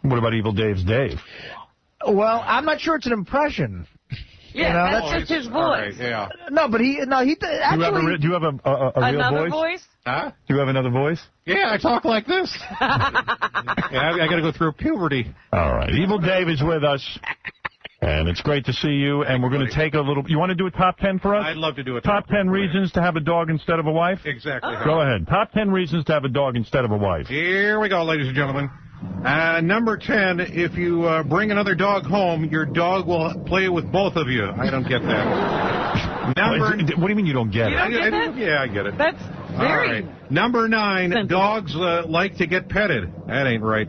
What about Evil Dave's Dave? Well, I'm not sure it's an impression. Yeah, that's just his voice. Right, yeah. No, but he actually. Do you have a real Another voice? voice? Huh? Do you have another voice? Yeah, I talk like this. I got to go through puberty. All right. Evil Dave is with us. And it's great to see you. And we're going to take a little... You want to do a top 10 for us? I'd love to do a top 10 reasons to have a dog instead of a wife? Exactly. Go ahead. Top 10 reasons to have a dog instead of a wife. Here we go, ladies and gentlemen. Number 10, if you bring another dog home, your dog will play with both of you. I don't get that. What do you mean you don't get You it? don't get that? Yeah, I get it. That's All very... right. Number 9, dogs like to get petted. That ain't right.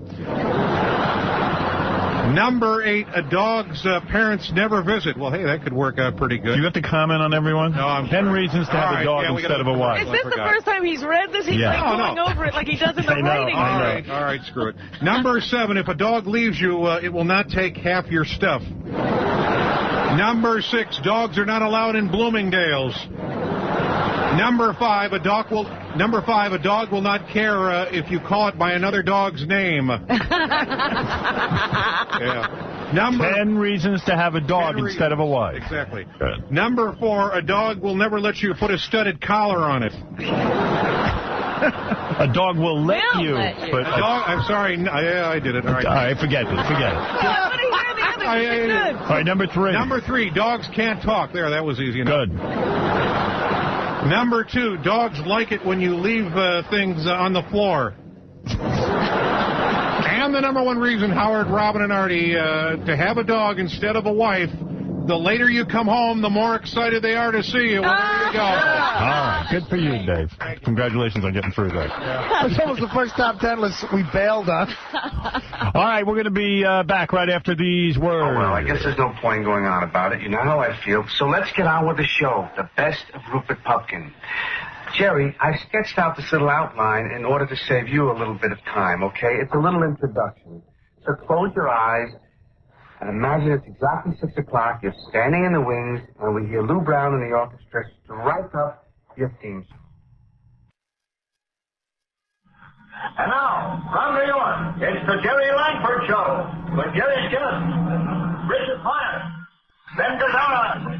Number 8, a dog's parents never visit. Well, hey, that could work out pretty good. Do you have to comment on everyone? No, I'm 10 sorry. reasons to have a dog instead of a wife. Is this the first time he's read this? He's like going over it like he does in the writing room. All right, screw it. Number 7, if a dog leaves you, it will not take half your stuff. Number 6, dogs are not allowed in Bloomingdale's. Number 5, a dog will not care if you call it by another dog's name. Yeah. 10 reasons to have a dog instead of a wife. Exactly. Good. Number 4, a dog will never let you put a studded collar on it. A dog will let you. But a dog, I'm sorry. Yeah, I did it. All right. All right, forget it. Forget it. I want to hear the other All right, number 3. Number 3, dogs can't talk. There, that was easy enough. Good. Number 2, dogs like it when you leave things on the floor. And the number 1 reason, Howard, Robin, and Artie, to have a dog instead of a wife, the later you come home, the more excited they are to see you. Wherever you go. All right, good for you, Dave. Congratulations on getting through that. That's almost the first top 10 list we bailed on. All right, we're going to be back right after these words. Oh, well, I guess there's no point going on about it. You know how I feel. So let's get on with the show. The best of Rupert Pupkin. Jerry, I sketched out this little outline in order to save you a little bit of time, okay? It's a little introduction. So close your eyes and imagine it's exactly 6 o'clock. You're standing in the wings, and we hear Lou Brown and the orchestra strike up your theme song. And now, from New York, it's the Jerry Langford Show with Jerry's guests, Richard Pryor, Ben Gazzara,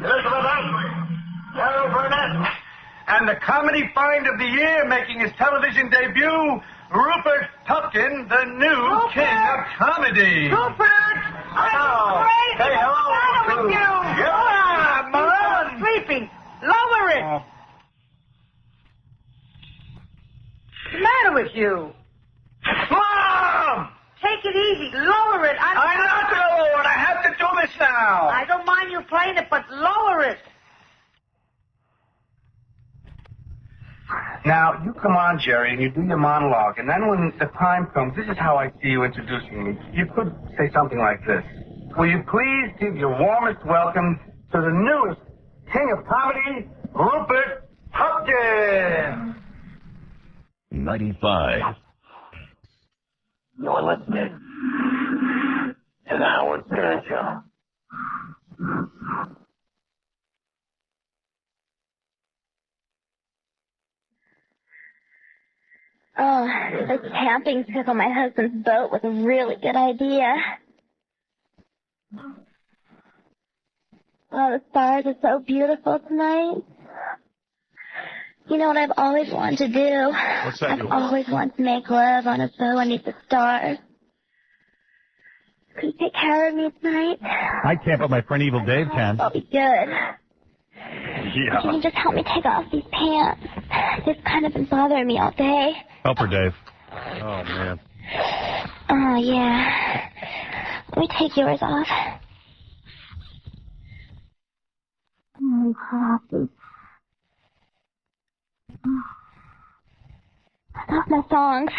Elizabeth Ashley, Carol Burnett, and the comedy find of the year making his television debut, Rupert Pupkin, the new king of comedy. Rupert! Hello. Say hello to you. Yeah, Malone. Sleeping. Lower it. What's the matter with you? Mom! Take it easy. Lower it. I'm not going to lower it. I have to do this now. I don't mind you playing it, but lower it. Now, you come on, Jerry, and you do your monologue, and then when the time comes, this is how I see you introducing me. You could say something like this. Will you please give your warmest welcome to the newest king of comedy, Rupert Pupkin? 95. You're listening to the Howard Stern Show. Oh, the camping trip on my husband's boat was a really good idea. Oh, the stars are so beautiful tonight. You know what I've always wanted to do? What's that? I've always wanted to make love on a boat underneath the stars. Could you take care of me tonight? I can't, but my friend Evil Dave can. That'll be good. Yeah. Can you just help me take off these pants? They've kind of been bothering me all day. Help her, Dave. Oh, man. Oh, yeah. Let me take yours off. Oh, Poppy. Stop my songs.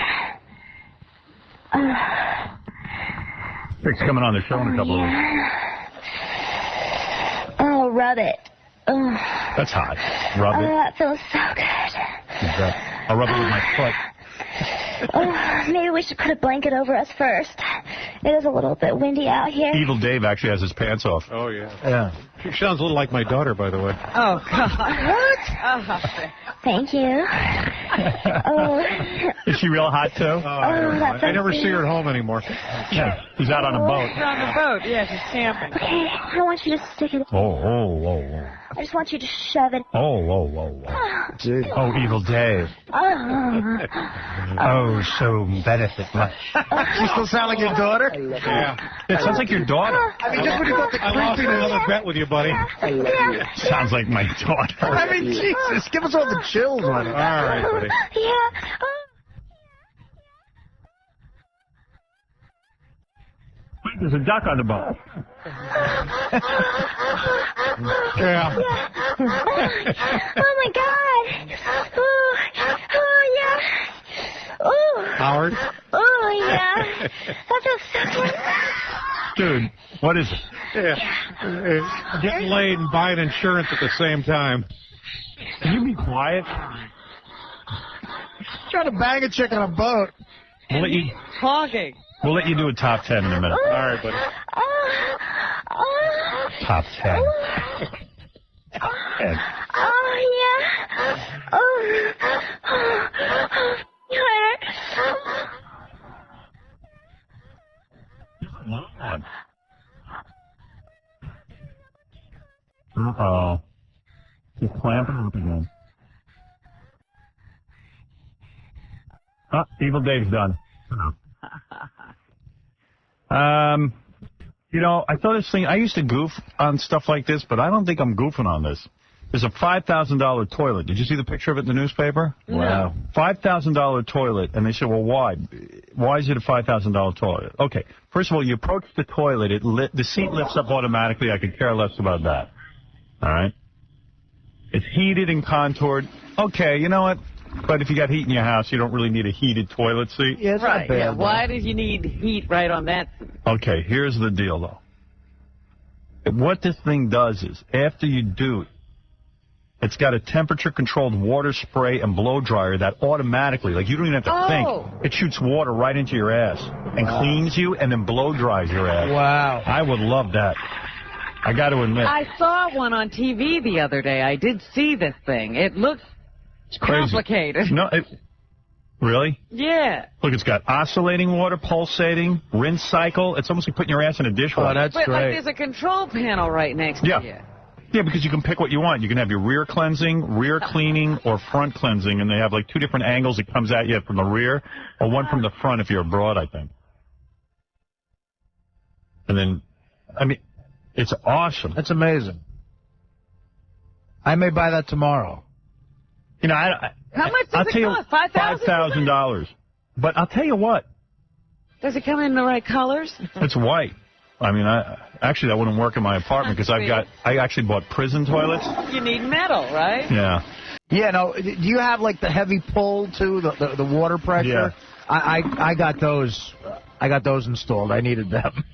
Rick's coming on the show in a couple of weeks. Oh, rub it. Oh. That's hot. Rub it. Oh, that feels so good. I'll rub it with my foot. Oh, maybe we should put a blanket over us first. It is a little bit windy out here. Evil Dave actually has his pants off. Oh, yeah. Yeah. She sounds a little like my daughter, by the way. Oh, God. What? Thank you. Oh. Is she real hot, too? That's I never see her at home anymore. Yeah, she's out on a boat. She's on the boat. Yeah, she's camping. Okay, I want you to stick it. Oh. I just want you to shove it. Oh. Oh, Evil Dave. Oh, so benefit much. You still sound like your daughter? Yeah. It sounds like your daughter. I mean, just when you got the I lost another bet with you, buddy. Yeah. Sounds like my daughter. I mean, Jesus, give us all the chills on it. All right, buddy. Yeah. Wait, there's a duck on the boat. Yeah. Oh, my God. Oh, yeah. Oh. Howard? Oh, yeah. That feels so good. Dude, what is it? Yeah. Getting laid and buying insurance at the same time. Can you be quiet? Trying to bang a chick on a boat. We'll let you Talking. do a top 10 in a minute. All right, buddy. Top 10. Oh, yeah. Oh. Uh-oh. She's clamping up again. Evil Dave's done. You know, I thought this thing, I used to goof on stuff like this, but I don't think I'm goofing on this. There's a $5,000 toilet. Did you see the picture of it in the newspaper? No. Wow. $5,000 toilet. And they said, well, why? Why is it a $5,000 toilet? Okay. First of all, you approach the toilet, the seat lifts up automatically. I could care less about that. All right? It's heated and contoured. Okay, you know what? But if you got heat in your house, you don't really need a heated toilet seat. Yeah, it's right. not bad. Yeah. Why did you need heat right on that? Okay, here's the deal, though. What this thing does is, after you do it, it's got a temperature-controlled water spray and blow dryer that automatically, like you don't even have to think, it shoots water right into your ass and cleans you and then blow dries your ass. Wow. I would love that. I got to admit. I saw one on TV the other day. I did see this thing. It looks complicated. No, really? Yeah. Look, it's got oscillating water, pulsating, rinse cycle. It's almost like putting your ass in a dishwasher. Oh, that's but great. like there's a control panel right next to you. Yeah, because you can pick what you want. You can have your rear cleansing, rear cleaning, or front cleansing, and they have like 2 different angles it comes at you from the rear, or one from the front if you're abroad, I think. And then, I mean, it's awesome. That's amazing. I may buy that tomorrow. You know, how much does it cost? $5,000. But I'll tell you what. Does it come in the right colors? It's white. I mean, actually, that wouldn't work in my apartment because I actually bought prison toilets. You need metal, right? Yeah. Yeah, no, do you have, like, the heavy pull, too, the water pressure? Yeah. I got those. I got those installed. I needed them.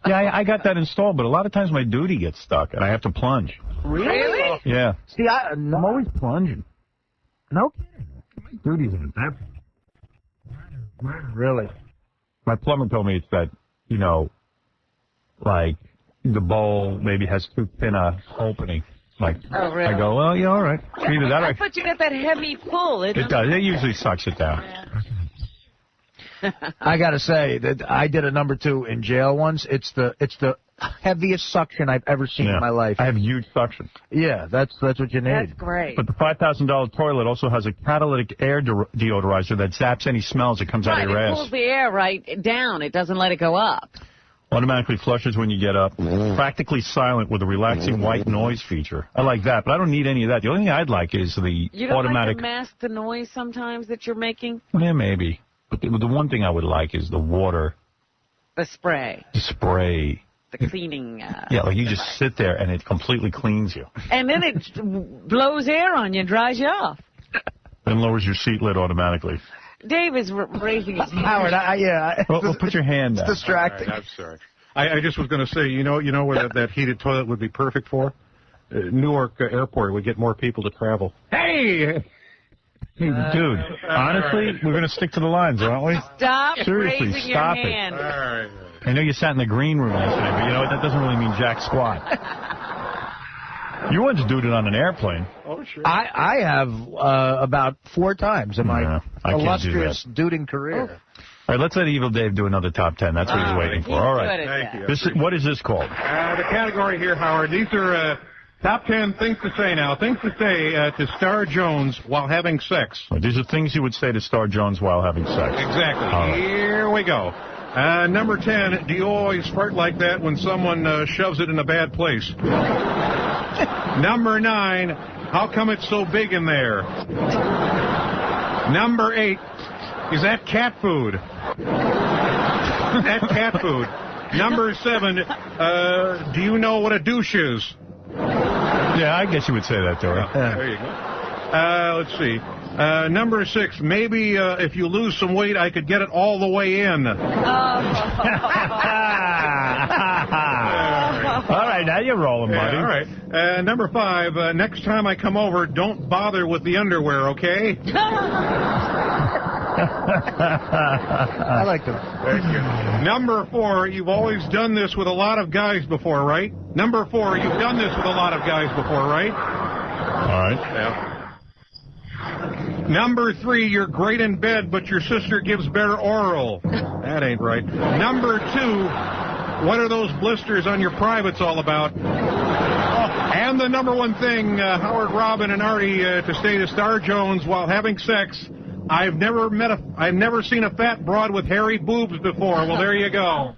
Yeah, I got that installed, but a lot of times my duty gets stuck, and I have to plunge. Really? Yeah. See, I'm always plunging. No kidding. My duties aren't that. Really? My plumber told me it's that, you know, like the bowl maybe has too thin a opening. Like, oh, really? I go, well, yeah, all right. Either that or But you got that heavy pull. it does. It usually sucks it down. I got to say that I did a number 2 in jail once. It's the heaviest suction I've ever seen in my life. I have huge suction. Yeah, that's what you need. That's great. But the $5,000 toilet also has a catalytic air deodorizer that zaps any smells that comes out of your It ass. pulls the air right down. It doesn't let it go up. Automatically flushes when you get up. Practically silent with a relaxing white noise feature. I like that, but I don't need any of that. The only thing I'd like is the You don't automatic... like to mask the noise sometimes that you're making? Yeah, maybe. But the one thing I would like is the water. The spray. The spray. The cleaning. Yeah, like you just sit there and it completely cleans you. And then it blows air on you and dries you off. Then lowers your seat lid automatically. Dave is raising his hand. Howard, Well, put your hand down. It's distracting. All right, I'm sorry. I just was going to say, you know where that heated toilet would be perfect for? Newark Airport would get more people to travel. Hey, dude, honestly, we're going to stick to the lines, aren't we? Stop Seriously, raising stop your hand. All right. I know you sat in the green room yesterday, but you know what? That doesn't really mean jack squat. You once did it on an airplane. Oh, sure. I have about 4 times in my I can't illustrious do duding career. All right, let's let Evil Dave do another top 10. That's what he's waiting for. All right. Thank you. What is this called? The category here, Howard, these are top 10 things to say now. Things to say to Star Jones while having sex. These are things you would say to Star Jones while having sex. Exactly. All right. Here we go. Number 10, do you always fart like that when someone shoves it in a bad place? Number 9, how come it's so big in there? Number 8, is that cat food? That cat food. Number 7, do you know what a douche is? Yeah, I guess you would say that to her. There you go. Let's see. Number 6, maybe if you lose some weight, I could get it all the way in. All right, now you're rolling, buddy. Yeah, all right. Number 5, next time I come over, don't bother with the underwear, okay? I like them. Thank you. Number 4, you've always done this with a lot of guys before, right? Number 4, you've done this with a lot of guys before, right? All right. Yeah. Number 3, you're great in bed, but your sister gives better oral. That ain't right. Number 2, what are those blisters on your privates all about? And the number 1 thing, Howard, Robin, and Artie to say to Star Jones while having sex, I've never seen a fat broad with hairy boobs before. Well, there you go.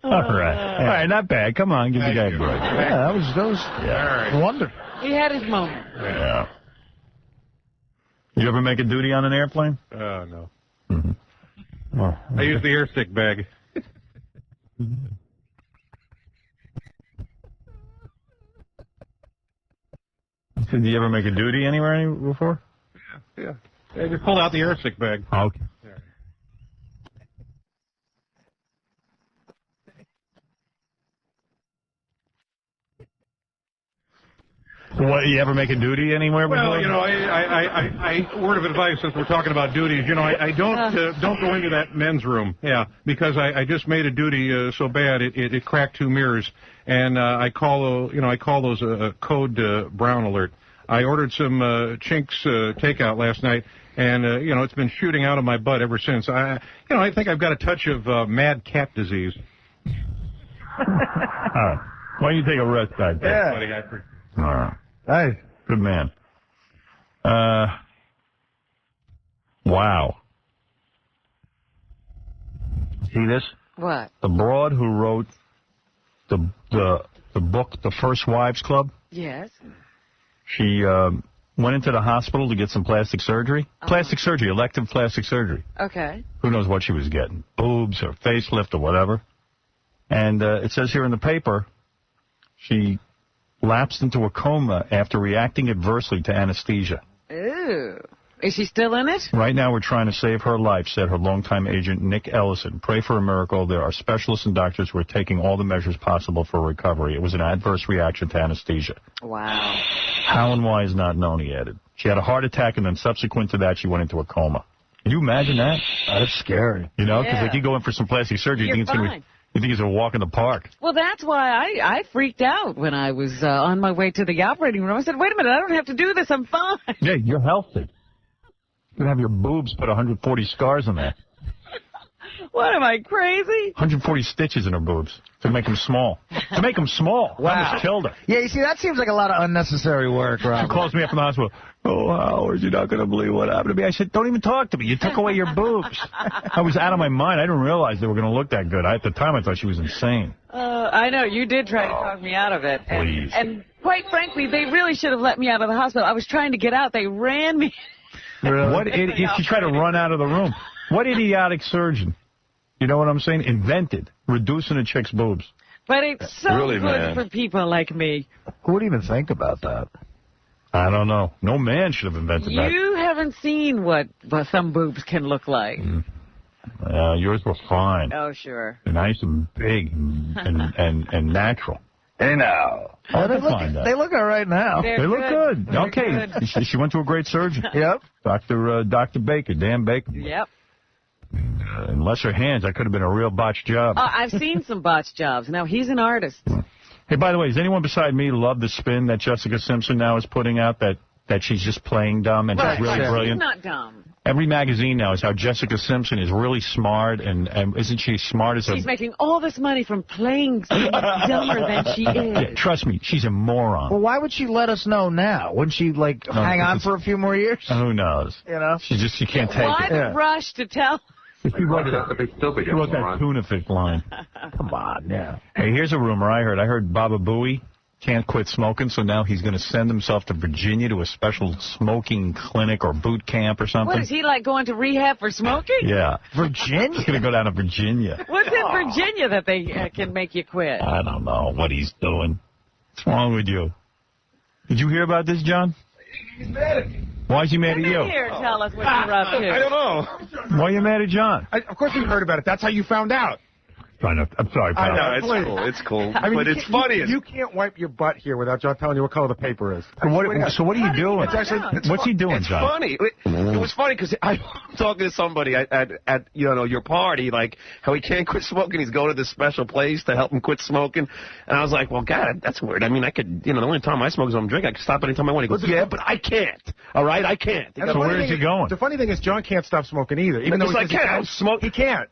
All right, not bad. Come on, give the guy a break. Yeah, that was wonderful. He had his moment. Yeah. You ever make a duty on an airplane? No. Oh, I use the airstick bag. Did you ever make a duty anywhere before? Yeah. I just pulled out the airstick bag. Okay. What, you ever make a duty anywhere before? Well, you know, I word of advice since we're talking about duties. You know, I don't go into that men's room. Yeah, because I just made a duty so bad it cracked 2 mirrors, and I call those code brown alert. I ordered some Chinks takeout last night, and you know, it's been shooting out of my butt ever since. I think I've got a touch of mad cat disease. All right. Why don't you take a rest, guys? Yeah. Buddy, All right. Hey. Good man. Wow. See this? What? The broad who wrote the book, The First Wives Club. Yes. She went into the hospital to get some plastic surgery. Plastic surgery, elective plastic surgery. Okay. Who knows what she was getting? Boobs or facelift or whatever. And it says here in the paper, she lapsed into a coma after reacting adversely to anesthesia. Ooh. Is she still in it? Right now we're trying to save her life, said her longtime agent, Nick Ellison. Pray for a miracle. There are specialists and doctors who are taking all the measures possible for recovery. It was an adverse reaction to anesthesia. Wow. How and why is not known, he added. She had a heart attack, and then subsequent to that, she went into a coma. Can you imagine that? That's scary. You know, because like you go in for some plastic surgery, you think it's a walk in the park. Well, that's why I freaked out when I was on my way to the operating room. I said, wait a minute, I don't have to do this. I'm fine. Yeah, you're healthy. You can have your boobs put 140 scars on there. What, am I crazy? 140 stitches in her boobs to make them small. To make them small. Wow. Almost killed her. Yeah, you see, that seems like a lot of unnecessary work, Robert. She calls me up from the hospital. Oh, Howard, you're not going to believe what happened to me. I said, don't even talk to me. You took away your boobs. I was out of my mind. I didn't realize they were going to look that good. At the time, I thought she was insane. I know. You did try to talk me out of it. Please. And quite frankly, they really should have let me out of the hospital. I was trying to get out. They ran me. Really? What idiot? She tried to run out of the room. What idiotic surgeon, you know what I'm saying, invented reducing a chick's boobs? But it's so good for people like me. Who would even think about that? I don't know. No man should have invented that. You haven't seen what some boobs can look like. Yours were fine. Oh, sure. Nice and big and natural. Hey, now. Oh, they look all right now. They look good. Okay. Good. She went to a great surgeon. Yep. Dr. Baker, Dan Baker. Yep. Unless her hands, that could have been a real botched job. I've seen some botched jobs. Now, he's an artist. Hey, by the way, does anyone beside me love the spin that Jessica Simpson now is putting out that she's just playing dumb and she's really brilliant? She's not dumb. Every magazine now is how Jessica Simpson is really smart, and isn't she smart as She's making all this money from playing dumber than she is. Yeah, trust me, she's a moron. Well, why would she let us know now? Wouldn't she, hang on for a few more years? Who knows? You know? She can't take Why it. the rush to tell? She wrote that tuna fish line. Come on, yeah. Hey, here's a rumor I heard. I heard Baba Booey can't quit smoking, so now he's going to send himself to Virginia to a special smoking clinic or boot camp or something. What, is he like going to rehab for smoking? Yeah. Virginia? He's going to go down to Virginia. What's in Virginia that they can make you quit? I don't know what he's doing. What's wrong with you? Did you hear about this, John? He's mad at me. Why is he mad at you? Here, tell us what you're up to. I don't know. Why are you mad at John? Of course we heard about it. That's how you found out. I'm sorry, pal. I know, It's cool. I mean, but it's funny. You can't wipe your butt here without John telling you what color the paper is. So what are you doing? What's he doing, It's John? funny. It was funny because I'm talking to somebody at your party, like how he can't quit smoking. He's going to this special place to help him quit smoking. And I was like, well, God, that's weird. I mean, I could, the only time I smoke is when I'm drinking. I can stop anytime I want. He goes, yeah, but I can't. All right, I can't. So where is he going? The funny thing is John can't stop smoking either. Even though I can't smoke. He can't.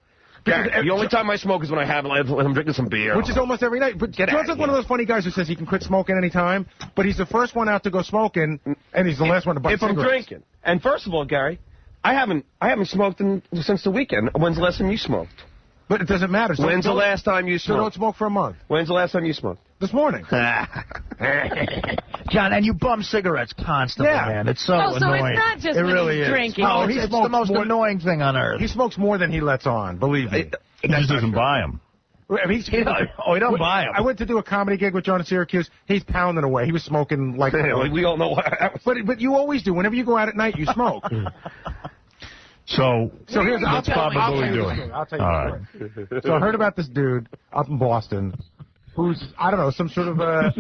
The only time I smoke is when I'm drinking some beer. Which is almost every night. But John's like one of those funny guys who says he can quit smoking any time, but he's the first one out to go smoking, and he's the last one to buy cigarettes. If I'm drinking. And first of all, Gary, I haven't smoked since the weekend. When's the last time you smoked? But it doesn't matter. When's the last time you smoked? So don't smoke for a month. When's the last time you smoked? This morning. John, and you bum cigarettes constantly, man. It's so annoying. So it's not just it when really he's is. drinking. Oh, it's the most annoying thing on earth. He smokes more than he lets on, believe me. He just doesn't buy them. I mean, he don't buy them. I went to do a comedy gig with John in Syracuse. He's pounding away. He was smoking like... we all know what. But you always do. Whenever you go out at night, you smoke. So here's what's Bob Billy doing? I'll tell you the story. So I heard about this dude up in Boston who's, I don't know, some sort of a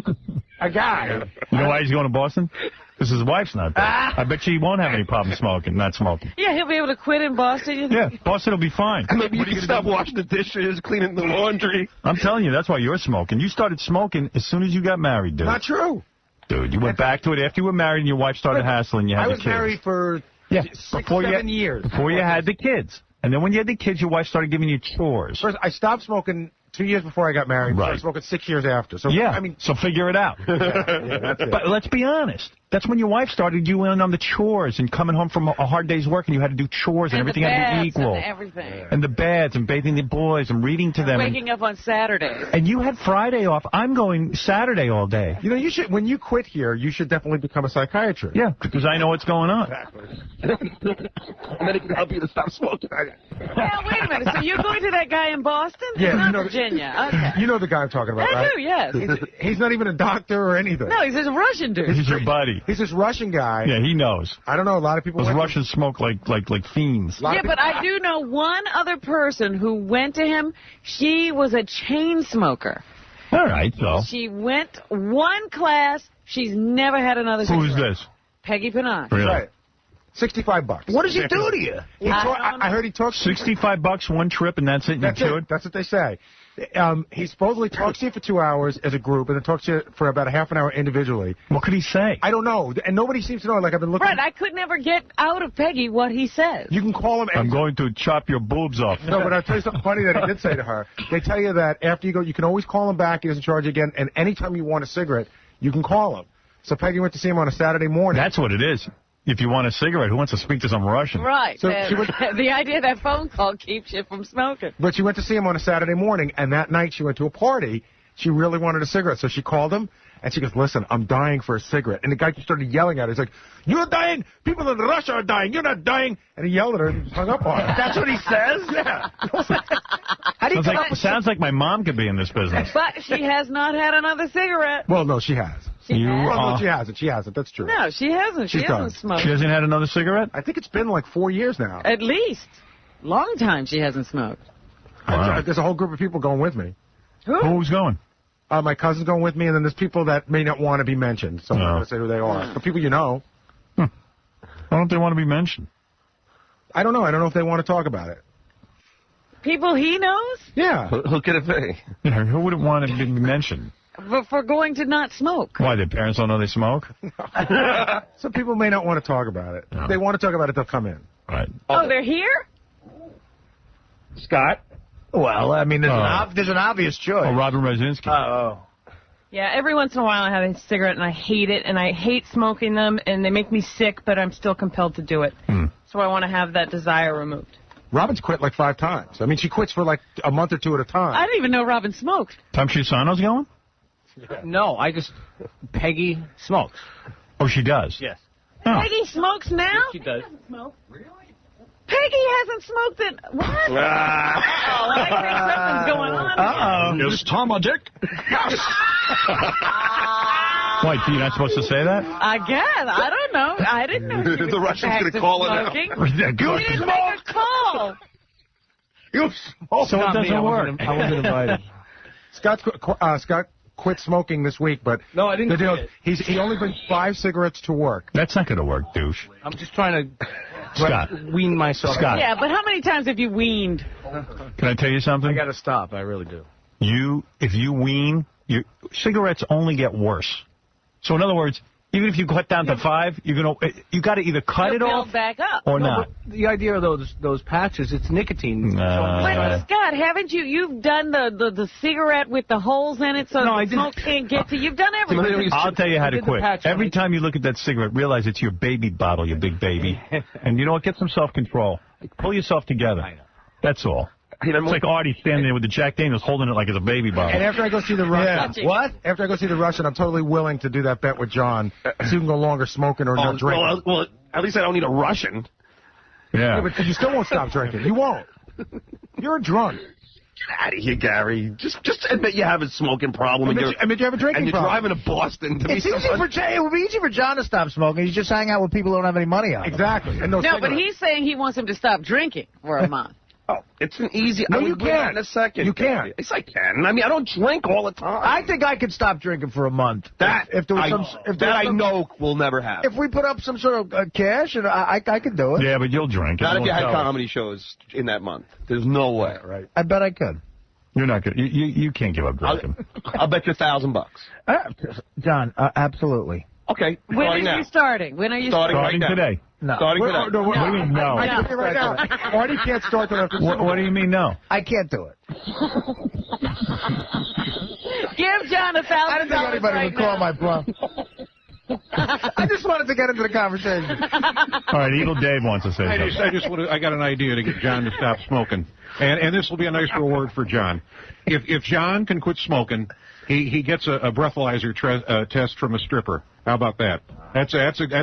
guy. You know why he's going to Boston? Because his wife's not there. I bet you he won't have any problem not smoking. Yeah, he'll be able to quit in Boston. Yeah, Boston will be fine. Maybe you can stop washing the dishes, cleaning the laundry. I'm telling you, that's why you're smoking. You started smoking as soon as you got married, dude. Not true. Dude, you went back to it after you were married and your wife started hassling. You had I the was kids. married for 7 years. Before you had the kids. And then when you had the kids, your wife started giving you chores. First, I stopped smoking 2 years before I got married. Right. Started smoking 6 years after. So yeah, I mean, so figure it out. yeah, that's it. But let's be honest. That's when your wife started you in on the chores and coming home from a hard day's work and you had to do chores and everything had to be equal. And everything. And the beds and bathing the boys and reading to them. Waking up on Saturdays. And you had Friday off. I'm going Saturday all day. You know, you should, when you quit here, you should definitely become a psychiatrist. Yeah, because I know what's going on. Exactly. And then he can help you to stop smoking. Now, wait a minute. So you're going to that guy in Boston? Yeah, Not you know, Virginia. Okay. You know the guy I'm talking about, I right? do, yes. He's not even a doctor or anything. No, he's a Russian dude. He's your buddy. He's this Russian guy. Yeah, he knows. I don't know. A lot of people. Those Russians smoke like fiends. Yeah, but I do know one other person who went to him. She was a chain smoker. All right, so. She went one class. She's never had another cigarette. Who's this? Peggy Panache. Really? Right. $65. What does he do to you? I heard he talks. $65 one trip, and that's it. And That's you chew it. That's what they say. He supposedly talks to you for 2 hours as a group, and then talks to you for about a half an hour individually. What could he say? I don't know, and nobody seems to know. Like I've been looking. Right, I could never get out of Peggy what he says. You can call him. I'm going to chop your boobs off. No, but I'll tell you something funny that he did say to her. They tell you that after you go, you can always call him back. He doesn't charge you again, and anytime you want a cigarette, you can call him. So Peggy went to see him on a Saturday morning. That's what it is. If you want a cigarette, who wants to speak to some Russian? Right. So she went, the idea of that phone call keeps you from smoking. but she went to see him on a Saturday morning, and that night she went to a party. She really wanted a cigarette, so she called him, and she goes, listen, I'm dying for a cigarette. And the guy just started yelling at her. He's like, you're dying? People in Russia are dying. You're not dying. And he yelled at her and just hung up on her. That's what he says? Yeah. How do you sounds like my mom could be in this business. But she has not had another cigarette. Well, no, she has. Well, no, she hasn't. She hasn't. That's true. No, she hasn't. She She's hasn't done. smoked. She hasn't had another cigarette? I think it's been like 4 years now. At least. Long time she hasn't smoked. Wow. There's a whole group of people going with me. Who's going? My cousin's going with me, and then there's people that may not want to be mentioned. So I'm not going to say who they are. But people you know. Why don't they want to be mentioned? I don't know. I don't know if they want to talk about it. People he knows? Yeah. Who could it be? Yeah, who wouldn't want to be mentioned? But for going to not smoke. Why, their parents don't know they smoke? Some people may not want to talk about it. No. If they want to talk about it, they'll come in. Right. Oh, they're here? Scott? Well, I mean, there's an obvious choice. Oh, Robin Rosinski. Oh. Yeah, every once in a while I have a cigarette and I hate it, and I hate smoking them, and they make me sick, but I'm still compelled to do it. So I want to have that desire removed. Robin's quit like 5 times. I mean, she quits for like a month or 2 at a time. I didn't even know Robin smoked. Tom Chisano's going? No, Peggy smokes. Oh, she does? Yes. Oh. Peggy smokes now? She does. Peggy hasn't smoked in... What? Oh, I think something's going on. Is Tom a dick? Why, you're not supposed to say that? I guess. I don't know. I didn't know she was The Russian's back gonna to call it out. smoking. You We didn't make a call. You smoke. So it doesn't work. I wasn't invited. Scott quit smoking this week, but No, I didn't the deal quit. is he only brings 5 cigarettes to work. That's not going to work, douche. I'm just trying to Scott. wean myself. Scott. Yeah, but how many times have you weaned? Can I tell you something? I got to stop. I really do. If you wean, cigarettes only get worse. So in other words, even if you cut down to 5, you got to either cut it off Build back up. or not. But the idea of those patches, it's nicotine. But Scott, haven't you've done the cigarette with the holes in it so the smoke can't get to you? You've done everything. I'll tell you how to quit. Every time you look at that cigarette, realize it's your baby bottle, you big baby. And you know what? Get some self-control. Pull yourself together. That's all. It's like Artie standing there with the Jack Daniels holding it like it's a baby bottle. And after I go see the Russian, What? After I go see the Russian, I'm totally willing to do that bet with John, so you can go longer smoking or no drinking. Well, at least I don't need a Russian. Yeah. But you still won't stop drinking. You won't. You're a drunk. Get out of here, Gary. Just admit you have a smoking problem. Admit you have a drinking and problem. you're driving to Boston to It's easy it would be easy for John to stop smoking. He's just hanging out with people who don't have any money on him. Exactly. And No, but he's saying he wants him to stop drinking for a month. Oh, it's an easy... No, I you would do that can't. in a second. You can't. Yes, I can. I mean, I don't drink all the time. I think I could stop drinking for a month. If there was I know will never happen. If we put up some sort of cash, and I could do it. Yeah, but you'll drink. Not if you had Tell us. comedy shows in that month. There's no way. Right. I bet I could. You're not good. You can't give up drinking. I'll bet you $1,000. John, absolutely. Okay. When are you starting? When are you Starting today. No. Starting today. What do you mean no? I can tell you right now. Artie can't start till after What do you mean no? I can't do it. Give John $1,000 I didn't think anybody right would call now. my bluff. I just wanted to get into the conversation. All right, Evil Dave wants to say something. I got an idea to get John to stop smoking, and this will be a nice reward for John. If John can quit smoking, he gets a breathalyzer test from a stripper. How about that? That's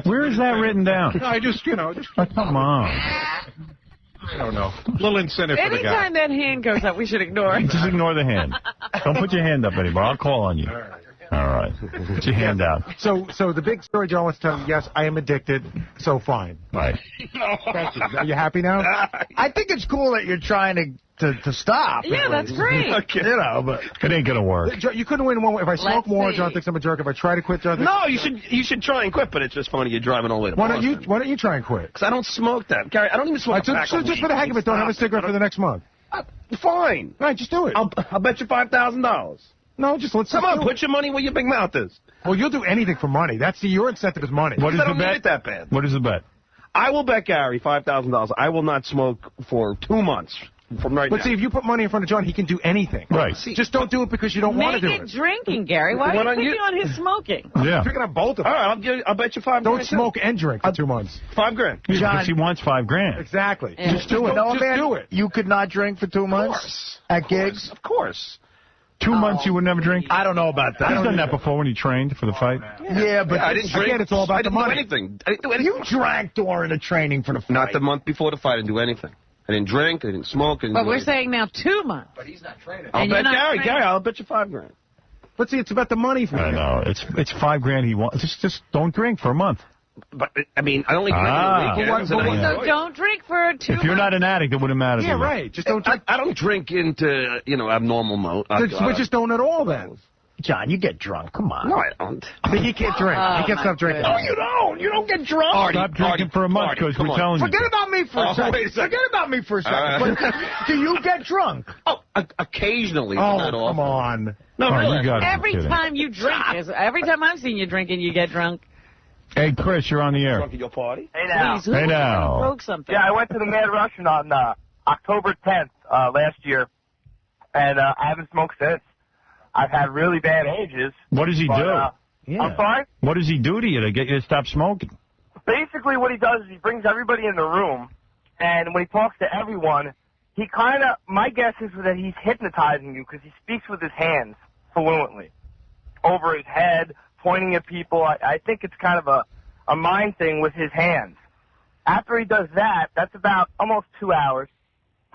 Where is that written down? I just Oh, come on. I don't know. A little incentive for the guy. Anytime that hand goes up, we should ignore it. Just ignore the hand. Don't put your hand up anymore. I'll call on you. All right. Put your hand out. So the big story John wants to tell you, yes, I am addicted, so fine. Right. Thank you. Are you happy now? I think it's cool that you're trying to stop. Yeah, that's great. You know, but it ain't gonna work. You couldn't win one way. If I smoke more, John thinks I'm a jerk. If I try to quit, John thinks... No, you should try and quit, but it's just funny you're driving all the way to Boston. Why don't you try and quit? Because I don't smoke that. Gary, I don't even smoke a pack so of just weed. for the heck of it, don't have a cigarette for the next month. Fine. All right, just do it. I'll bet you $5,000. No, just let's... Come on, put your money where your big mouth is. Well, you'll do anything for money. Your incentive is money. What is I the don't need bet? it that bad. What is the bet? I will bet Gary $5,000. I will not smoke for 2 months from right now. But see, if you put money in front of John, he can do anything. Right. Just don't do it because you don't want to do Make it. it drinking, Gary. Why are you picking on his smoking? Yeah. Picking up both of them. All right, I'll bet you $5,000. Don't smoke and drink for 2 months. $5,000. Because he wants $5,000. Exactly. Yeah. Just do it. No, Just man, do it. You could not drink for 2 months at gigs? Of course. 2 months you would never drink? I don't know about that. He's done that before when he trained for the fight. Yeah, but I didn't drink. Again, it's all about I didn't the money. do anything. I didn't do anything. You drank during the training for the fight. Not the month before the fight. I didn't do anything. I didn't drink. I didn't smoke. I didn't But do we're anything. saying now 2 months. But he's not training. I'll And bet you're not Gary. training. Gary, I'll bet you $5,000. But see, it's about the money for I you. know. It's $5,000 he wants. Just don't drink for a month. But I mean, I only drink Ah. on the weekends. But and I what- enjoy So it. don't drink for 2 months. If you're not an addict, it wouldn't matter to Yeah, you. right. Just don't drink. I don't drink into abnormal mode. But just don't at all then. John, you get drunk. Come on. No, I don't. He can't drink. Oh, He can't stop drinking. goodness. No, you don't. You don't get drunk. Stop drinking for a month because we're telling you. Forget about me for a second. wait a second. Forget about me for a second. But do you get drunk? Oh, occasionally. Oh, but not come often. on. No, Oh, really. you got to be Every kidding. time you drink, every time I've seen you drinking, you get drunk. Hey, Chris, you're on the air. Drunk at your party? Hey now. Please, who Hey, now. broke something? Yeah, I went to the Mad Russian on October 10th last year, and I haven't smoked since. I've had really bad ages. What does he but, do? I'm sorry? What does he do to you to get you to stop smoking? Basically what he does is he brings everybody in the room, and when he talks to everyone, he kind of, my guess is that he's hypnotizing you because he speaks with his hands fluently over his head, pointing at people. I think it's kind of a mind thing with his hands. After he does that, that's about almost 2 hours.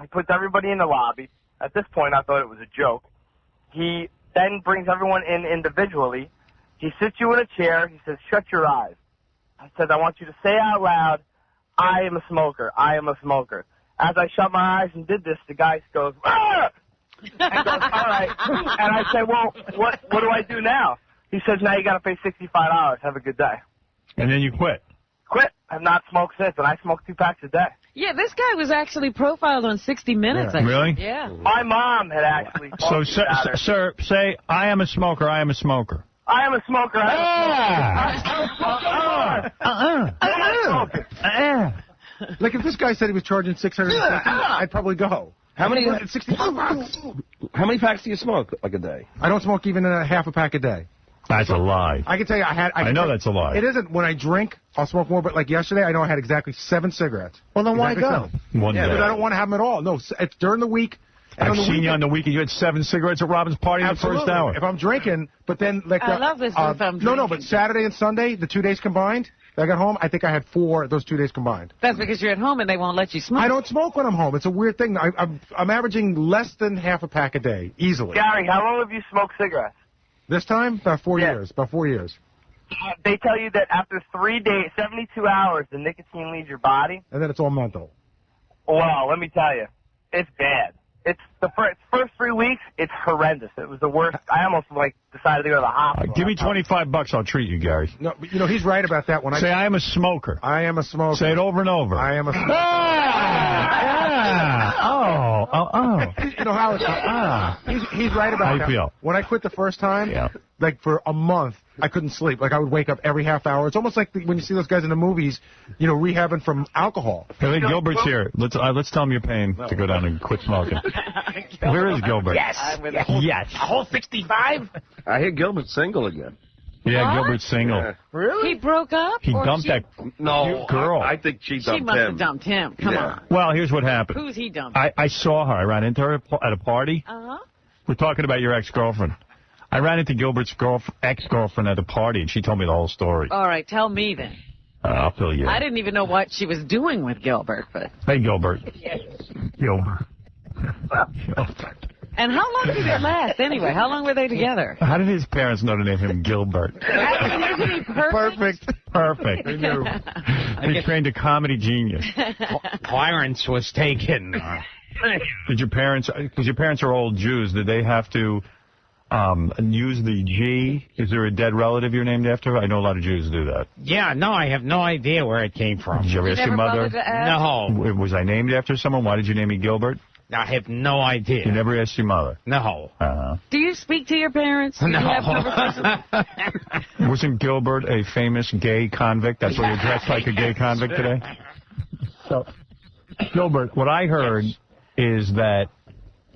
He puts everybody in the lobby. At this point, I thought it was a joke. He then brings everyone in individually. He sits you in a chair. He says, shut your eyes. I said, I want you to say out loud, I am a smoker. I am a smoker. As I shut my eyes and did this, the guy goes, ah! And goes, all right. And I said, well, what do I do now? He says, now you got to pay $65. Have a good day. And then you quit. Quit. I've not smoked since, and I smoke 2 packs a day. Yeah, this guy was actually profiled on 60 Minutes. I think. Really? Yeah. My mom had actually So, talked about her. sir, say, I am a smoker, I am a smoker. I am a smoker. Like if this guy said he was charging $650, I'd probably go. How many? $65. How many packs do you smoke like a day? I don't smoke even a half a pack a day. That's a lie. I can tell you, I know that's a lie. It isn't. When I drink, I'll smoke more. But like yesterday, I know I had exactly 7 cigarettes. Well, then why Exactly go? 7. One Yeah, day. but I don't want to have them at all. No, it's during the week. I've seen you on the weekend. You had 7 cigarettes at Robin's party in the first hour. If I'm drinking, but then like I love this if I'm no, drinking. but Saturday and Sunday, the 2 days combined, I got home, I think I had 4 those 2 days combined. That's because you're at home and they won't let you smoke. I don't smoke when I'm home. It's a weird thing. I'm averaging less than half a pack a day, easily. Gary, how long have you smoked cigarettes? This time? About 4 years. About 4 years. They tell you that after 3 days, 72 hours, the nicotine leaves your body. And then it's all mental. Well, let me tell you, it's bad. It's the first 3 weeks, it's horrendous. It was the worst. I almost decided to go to the hospital. Give me $25, I'll treat you, Gary. No, but, he's right about that. When Say, I am a smoker. I am a smoker. Say it over and over. I am a smoker. He's right about How that. you feel? When I quit the first time, like for a month, I couldn't sleep. Like I would wake up every half hour. It's almost like when you see those guys in the movies, rehabbing from alcohol. Hey, Gilbert's here. Let's tell him you're paying to go down and quit smoking. Where is Gilbert? Yes. Yes. A whole 65? I hear Gilbert's single again. Yeah, What? Gilbert's single. Yeah. Really? He broke up? He or dumped she... that girl. I think she dumped him. She must have dumped him. Come on. Well, here's what happened. Who's he dumped? I saw her. I ran into her at a party. Uh-huh. We're talking about your ex-girlfriend. I ran into Gilbert's ex-girlfriend at a party, and she told me the whole story. All right, tell me then. I'll fill you in. I didn't even know what she was doing with Gilbert, but... Hey, Gilbert. Gilbert. And how long did it last, anyway? How long were they together? How did his parents know to name him Gilbert? Isn't he perfect? Perfect. They knew. He trained a comedy genius. Clarence was taken. Did your parents, because your parents are old Jews, did they have to use the G? Is there a dead relative you're named after? I know a lot of Jews do that. Yeah, no, I have no idea where it came from. Did you ever ask your mother? No. Was I named after someone? Why did you name me Gilbert? I have no idea. You never asked your mother? No. Do you speak to your parents? Do you have conversations? Wasn't Gilbert a famous gay convict? That's why you're dressed like a gay convict today? So, Gilbert, what I heard is that,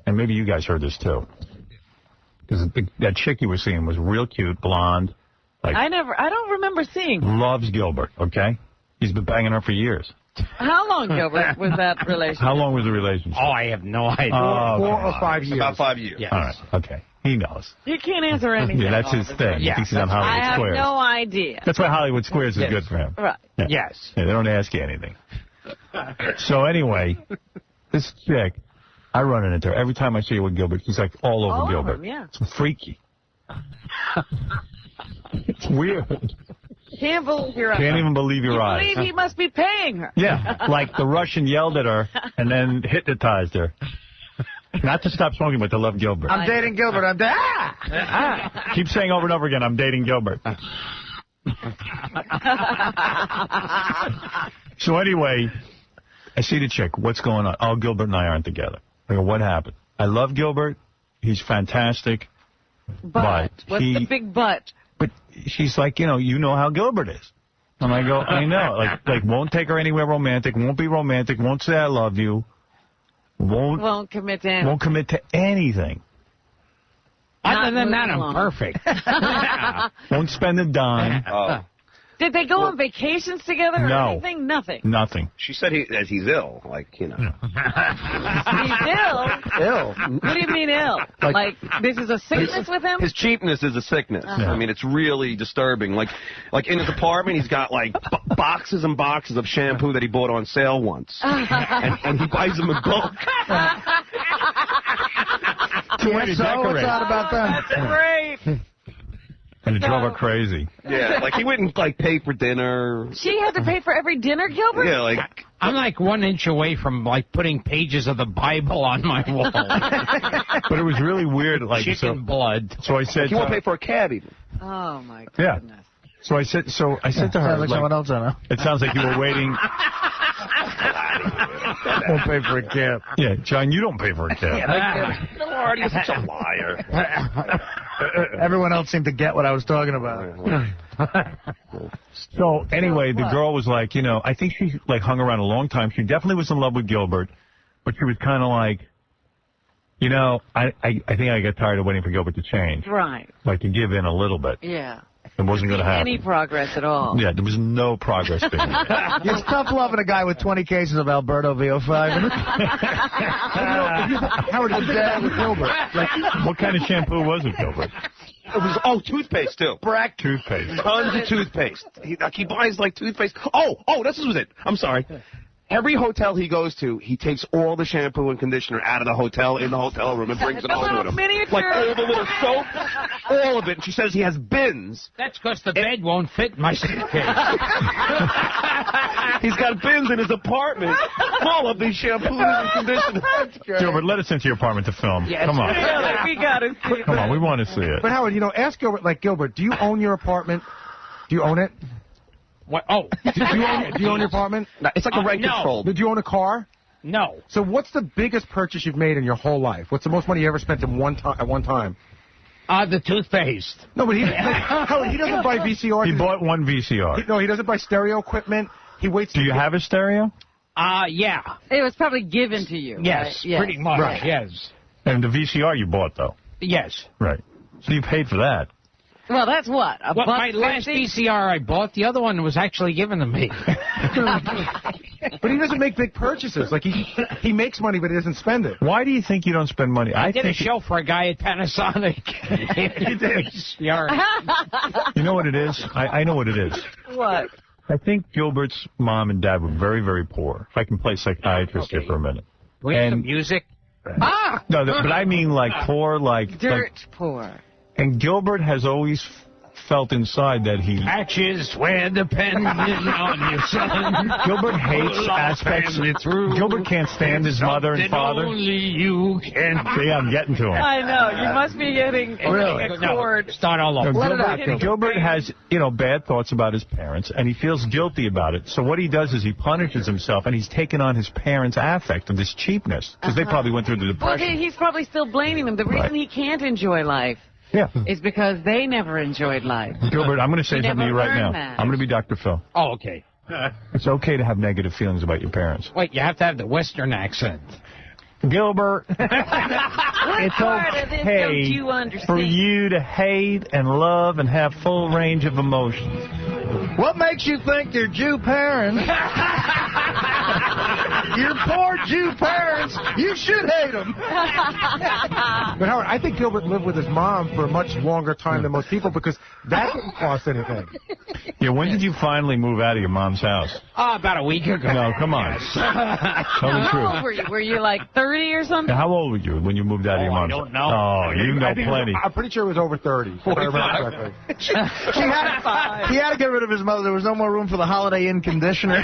and maybe you guys heard this too, because that chick you were seeing was real cute, blonde. I don't remember seeing. Loves Gilbert, okay? He's been banging her for years. How long, Gilbert, was that relationship? How long was the relationship? Oh, I have no idea. 4 or 5 years. About 5 years. Yes. All right, okay. He knows. He can't answer anything. Yeah, that's his thing. He thinks he's on Hollywood I have Squares. no idea. That's why Hollywood Squares is good for him. Right. Yeah. Yes. Yeah, they don't ask you anything. So anyway, this chick, I run into her. Every time I see her with Gilbert, she's like all over Gilbert. Him, yeah. It's freaky. It's weird. Can't believe your eyes. Can't even believe your eyes. Believe he must be paying her. Yeah, like the Russian yelled at her and then hypnotized her. Not to stop smoking, but to love Gilbert. I'm dating Gilbert. I'm dating. Keep saying over and over again, I'm dating Gilbert. So anyway, I see the chick. What's going on? Oh, Gilbert and I aren't together. I go, what happened? I love Gilbert. He's fantastic. But what's the big but? But she's like, you know how Gilbert is. And I go, I know. Like won't take her anywhere romantic, won't be romantic, won't say I love you. Won't commit to anything. Won't commit to anything. Other than that, I'm perfect. Won't spend a dime. Did they go on vacations together or No. anything? Nothing. Nothing. She said he's ill, He's ill? Ill. What do you mean ill? Like this is a sickness with him? His cheapness is a sickness. Uh-huh. I mean, it's really disturbing. Like in his apartment, he's got like boxes and boxes of shampoo that he bought on sale once, and he buys them in bulk. It's a way to decorate. What's odd about that? That's great. And it drove her crazy. Yeah, like he wouldn't pay for dinner. She had to pay for every dinner, Gilbert? Yeah, like I'm like 1 inch away from putting pages of the Bible on my wall. But it was really weird. Like Chicken blood. So I said, he won't pay for a cab even. Oh my goodness. Yeah. So I said to her, Sounds like someone else I know. It sounds like you were waiting. Won't pay for a cab. Yeah, John, you don't pay for a cab. Lord, you're such a liar. Everyone else seemed to get what I was talking about. So anyway, the girl was like, I think she hung around a long time. She definitely was in love with Gilbert, but she was kind of like, I think I got tired of waiting for Gilbert to change. Right. Like to give in a little bit. Yeah. It wasn't going to happen. Any progress at all. Yeah, there was no progress being made. It's tough loving a guy with 20 cases of Alberto VO5. Howard, with Gilbert. Like, what kind of shampoo was it, Gilbert? It was, toothpaste, too. Brack toothpaste. Tons of toothpaste. He buys, like, toothpaste. This was it. I'm sorry. Every hotel he goes to, he takes all the shampoo and conditioner out of the hotel in the hotel room and brings it home with him. Like all the little soap, all of it. And she says he has bins. That's because the bed won't fit in my suitcase. He's got bins in his apartment full of these shampoos and conditioners. Gilbert, let us into your apartment to film. Yes. Come on. Really, we got to see Come on, we want to see it. But Howard, ask Gilbert, Gilbert, do you own your apartment? Do you own it? What? Oh. Do you own your apartment? No, it's like a rent control. Did you own a car? No. So what's the biggest purchase you've made in your whole life? What's the most money you ever spent at one time? The toothpaste. No, but Howard, he doesn't buy VCR. He bought one VCR. He doesn't buy stereo equipment. He waits. Do you have a stereo? Yeah. It was probably given to you. Yes, right? pretty much. Right. Yes. And the VCR you bought, though? Yes. Right. So you paid for that. Well, that's what? My last VCR I bought, the other one was actually given to me. But he doesn't make big purchases. Like, he makes money, but he doesn't spend it. Why do you think you don't spend money? I did a show for a guy at Panasonic. He did. VCR. You know what it is? I know what it is. What? I think Gilbert's mom and dad were very, very poor. If I can play psychiatrist here for a minute. Do we have some music? No, but I mean like poor, like... Dirt poor. And Gilbert has always felt inside that he... Patches where depending on your son. Gilbert hates aspects... Gilbert can't stand his mother and father. Only you can. See, I'm getting to him. I know. You must be getting a chord. Start all over. No, Gilbert has, bad thoughts about his parents, and he feels guilty about it. So what he does is he punishes himself, and he's taken on his parents' affect of this cheapness, because they probably went through the depression. Well, he's probably still blaming them. The reason he can't enjoy life is because they never enjoyed life. Gilbert, I'm going to say something to you right now. That. I'm going to be Dr. Phil. Oh, okay. It's okay to have negative feelings about your parents. Wait, you have to have the Western accent. Gilbert, it's okay for you to hate and love and have full range of emotions. What makes you think they're Jew parents? Your poor Jew parents. You should hate them. But Howard, I think Gilbert lived with his mom for a much longer time than most people because that didn't cost anything. Yeah, when did you finally move out of your mom's house? About a week ago. No, come on. Tell the How truth. old were you? Were you like 30 or something? How old were you when you moved out of your mom's house? I don't know. Oh, you know plenty. I'm pretty sure it was over 30. If I remember correctly. He had to get rid of his mother. There was no more room for the Holiday Inn conditioner.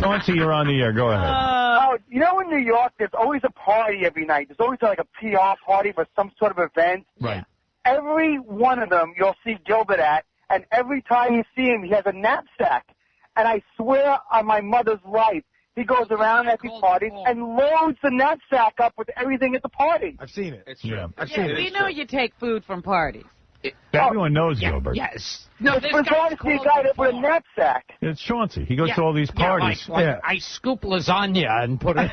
Chauncey, you're on the air. Go ahead. In New York, there's always a party every night. There's always like a PR party for some sort of event. Right. Every one of them you'll see Gilbert at, and every time you see him, he has a knapsack. And I swear on my mother's life, he goes around at these parties and loads the knapsack up with everything at the party. I've seen it. I've seen it. We know you take food from parties. Everyone knows Gilbert. Yes. No, it's bizarre to see a guy with a knapsack. It's Chauncey. He goes to all these parties. I scoop lasagna and put it.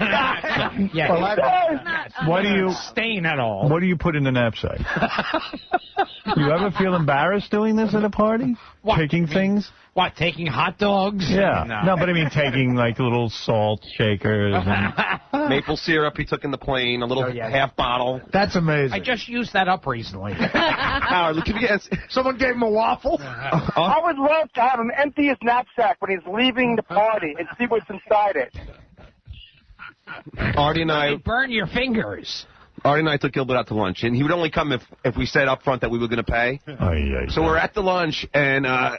Why do you stain at all? What do you put in the knapsack? You ever feel embarrassed doing this at a party? Taking things? What, taking hot dogs? Yeah. No, but I mean taking like little salt shakers and maple syrup he took in the plane, a little half bottle. That's amazing. I just used that up recently. Howard, look, someone gave him a waffle. I would love to have him empty his knapsack when he's leaving the party and see what's inside it. Artie and I burn your fingers. Artie and I took Gilbert out to lunch, and he would only come if we said up front that we were going to pay. So we're at the lunch, and I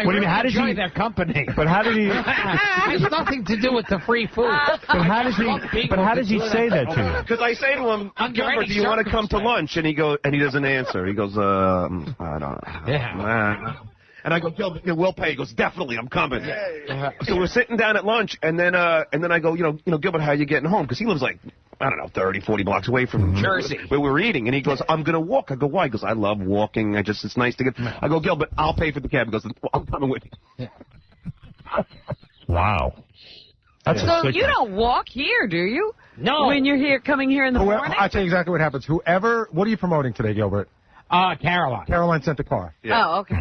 really enjoy their company. But how did he? It has nothing to do with the free food. But how does he? But how does he say that to you? Because I say to him, Gilbert, do you want to come to lunch? And he doesn't answer. He goes, I don't know. Yeah. And I go, Gilbert, we'll pay. He goes, definitely, I'm coming. So we're sitting down at lunch, and then I go, Gilbert, how are you getting home? Because he lives like, I don't know, 30, 40 blocks away from Jersey, where we're eating. And he goes, I'm going to walk. I go, why? He goes, I love walking. It's nice to get. I go, Gilbert, I'll pay for the cab. He goes, I'm coming with you. Wow. So you don't walk here, do you? No. When you're coming here in the morning? I'll tell you exactly what happens. What are you promoting today, Gilbert? Caroline. Caroline sent the car. Oh, okay.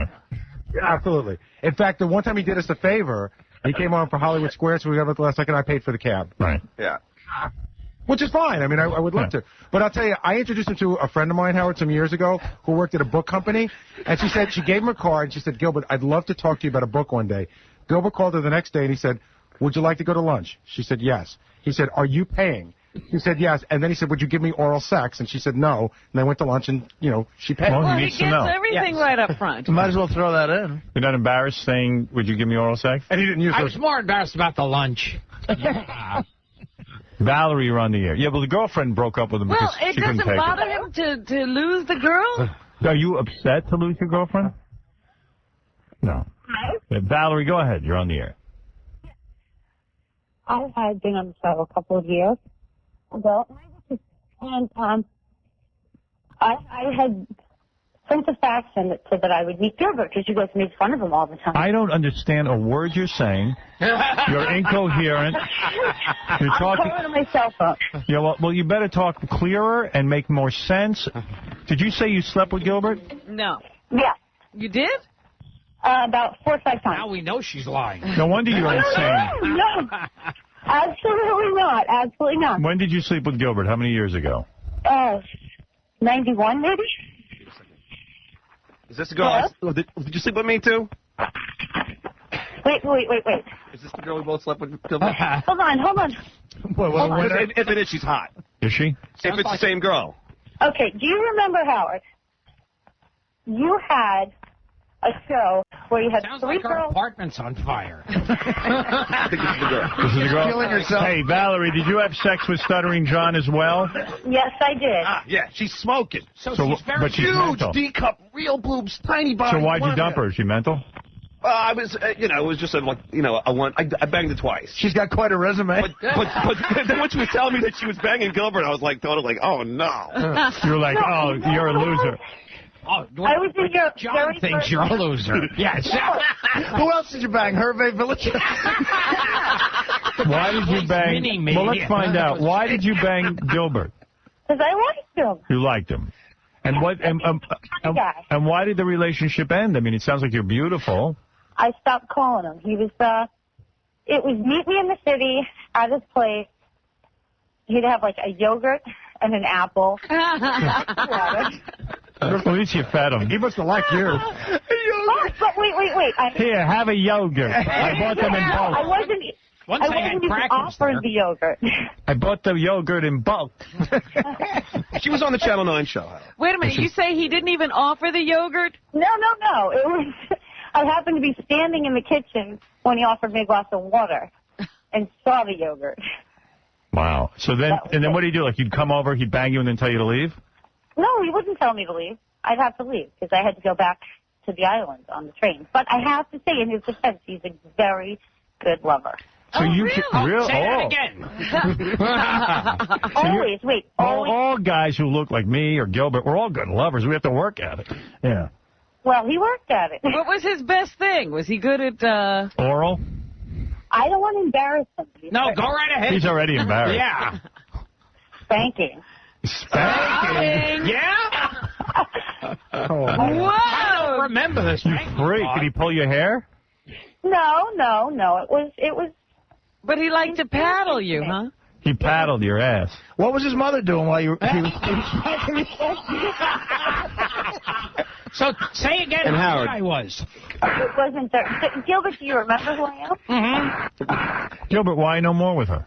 Yeah, absolutely. In fact, the one time he did us a favor, he came on for Hollywood Squares, so we got up at the last second. I paid for the cab. Right. Yeah. Which is fine. I mean, I would love to. But I'll tell you, I introduced him to a friend of mine, Howard, some years ago, who worked at a book company. And she said, she gave him a card, and she said, Gilbert, I'd love to talk to you about a book one day. Gilbert called her the next day, and he said, would you like to go to lunch? She said, yes. He said, are you paying? He said, yes. And then he said, would you give me oral sex? And she said, no. And they went to lunch, and, she paid. Well, he gets everything right up front. You might as well throw that in. You're not embarrassed saying, would you give me oral sex? And he didn't use I was more embarrassed about the lunch. Valerie, you're on the air. Yeah, well, the girlfriend broke up with him because Well, it she couldn't doesn't take bother it. him to lose the girl? Are you upset to lose your girlfriend? No. Yeah, Valerie, go ahead. You're on the air. I had been on the show a couple of years ago, and I had friends of faction that said that I would meet Gilbert because you guys made fun of him all the time. I don't understand a word you're saying. You're incoherent. You're talking. I'm calling on my cell phone. Yeah, well, you better talk clearer and make more sense. Did you say you slept with Gilbert? No. Yeah. You did? About 4 or 5 times. Now we know she's lying. No wonder you're insane. No, absolutely not. Absolutely not. When did you sleep with Gilbert? How many years ago? 91 maybe? Is this the girl? Did you sleep with me, too? Wait. Is this the girl we both slept with? Gilbert? Hold on. If it is, she's hot. Is she? If it's the same girl. Okay, do you remember, Howard? You had a show where you had Sounds three like our girls. apartment's on fire. I think this is the girl. This is the girl. Killing yourself. Hey, Valerie, did you have sex with Stuttering John as well? Yes, I did. Yeah, she's smoking. So So, she's very but she's Huge mental. D-cup, real boobs, tiny body. So why'd you dump her? Is she mental? I was, it was just I banged her twice. She's got quite a resume. But then when she was telling me that she was banging Gilbert, I was like, totally like, oh no. You're like, oh, you're a loser. Oh, I was in your John very thinks first- you're a loser. Yes. Who else did you bang? Hervé Village? Why did you bang? Mini-me. Well, let's find out. Why did you bang Gilbert? Because I liked him. You liked him. And what? And why did the relationship end? I mean, it sounds like you're beautiful. I stopped calling him. He was, it was meet me in the city at his place. He'd have like a yogurt and an apple. At least you fed him. He must have liked you. Oh, but wait. Here, have a yogurt. I bought them in bulk. I wasn't even offering the yogurt. I bought the yogurt in bulk. She was on the Channel 9 show. Wait a minute. You say he didn't even offer the yogurt? No. It was. I happened to be standing in the kitchen when he offered me a glass of water and saw the yogurt. Wow. So then, and then what do you do? Like, he'd come over, he'd bang you, and then tell you to leave? No, he wouldn't tell me to leave. I'd have to leave because I had to go back to the island on the train. But I have to say, in his defense, he's a very good lover. So you Say that again. Always, wait. All guys who look like me or Gilbert, we're all good lovers. We have to work at it. Yeah. Well, he worked at it. What was his best thing? Was he good at... Oral? I don't want to embarrass him. No, go right ahead. He's already embarrassed. Yeah. Spanking. Spanking? Yeah? Oh, I don't remember this. you freak. Did he pull your hair? No. It was. But he liked to paddle you, huh? He paddled your ass. What was his mother doing while you... So, say again And who Howard. I was. It wasn't there. Gilbert, do you remember who I am? Mm-hmm. Gilbert, why no more with her?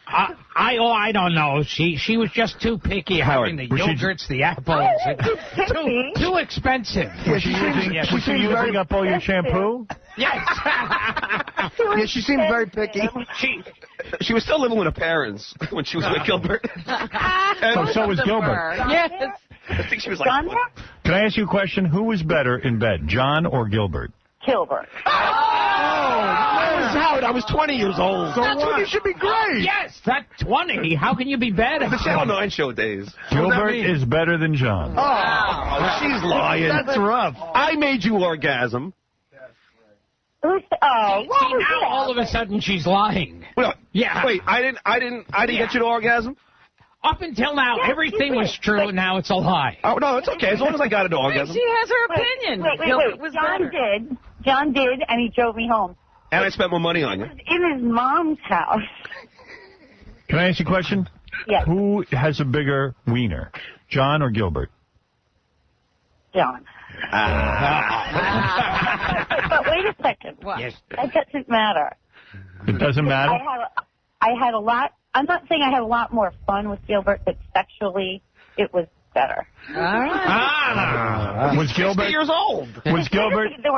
I don't know. She was just too picky having the yogurts, the apples. Too expensive. Was she using up all your shampoo? Yes. Yeah, she seemed very picky. She was still living with her parents when she was with Gilbert. So was Gilbert. Yes. I think she was like... Can I ask you a question? Who was better in bed, John or Gilbert? Gilbert. Howard, I was 20 years old. So that's when you should be great. Yes, that 20. How can you be better? The Channel 9 show days. Gilbert is better than John. Oh, she's lying. That's rough. I made you orgasm. See, now all of a sudden she's lying. Well, Yeah. Wait, I didn't get you to orgasm? Up until now, everything was true. Now it's a lie. Oh, no, it's okay. As long as I got an orgasm. She has her opinion. Wait. John did, and he drove me home. And I spent more money on you. In his mom's house. Can I ask you a question? Yes. Who has a bigger wiener, John or Gilbert? John. But wait a second. Yes. That doesn't matter. It doesn't matter? I had a lot. I'm not saying I had a lot more fun with Gilbert, but sexually, it was better. All right. Was Gilbert 60 years old? Was Gilbert? There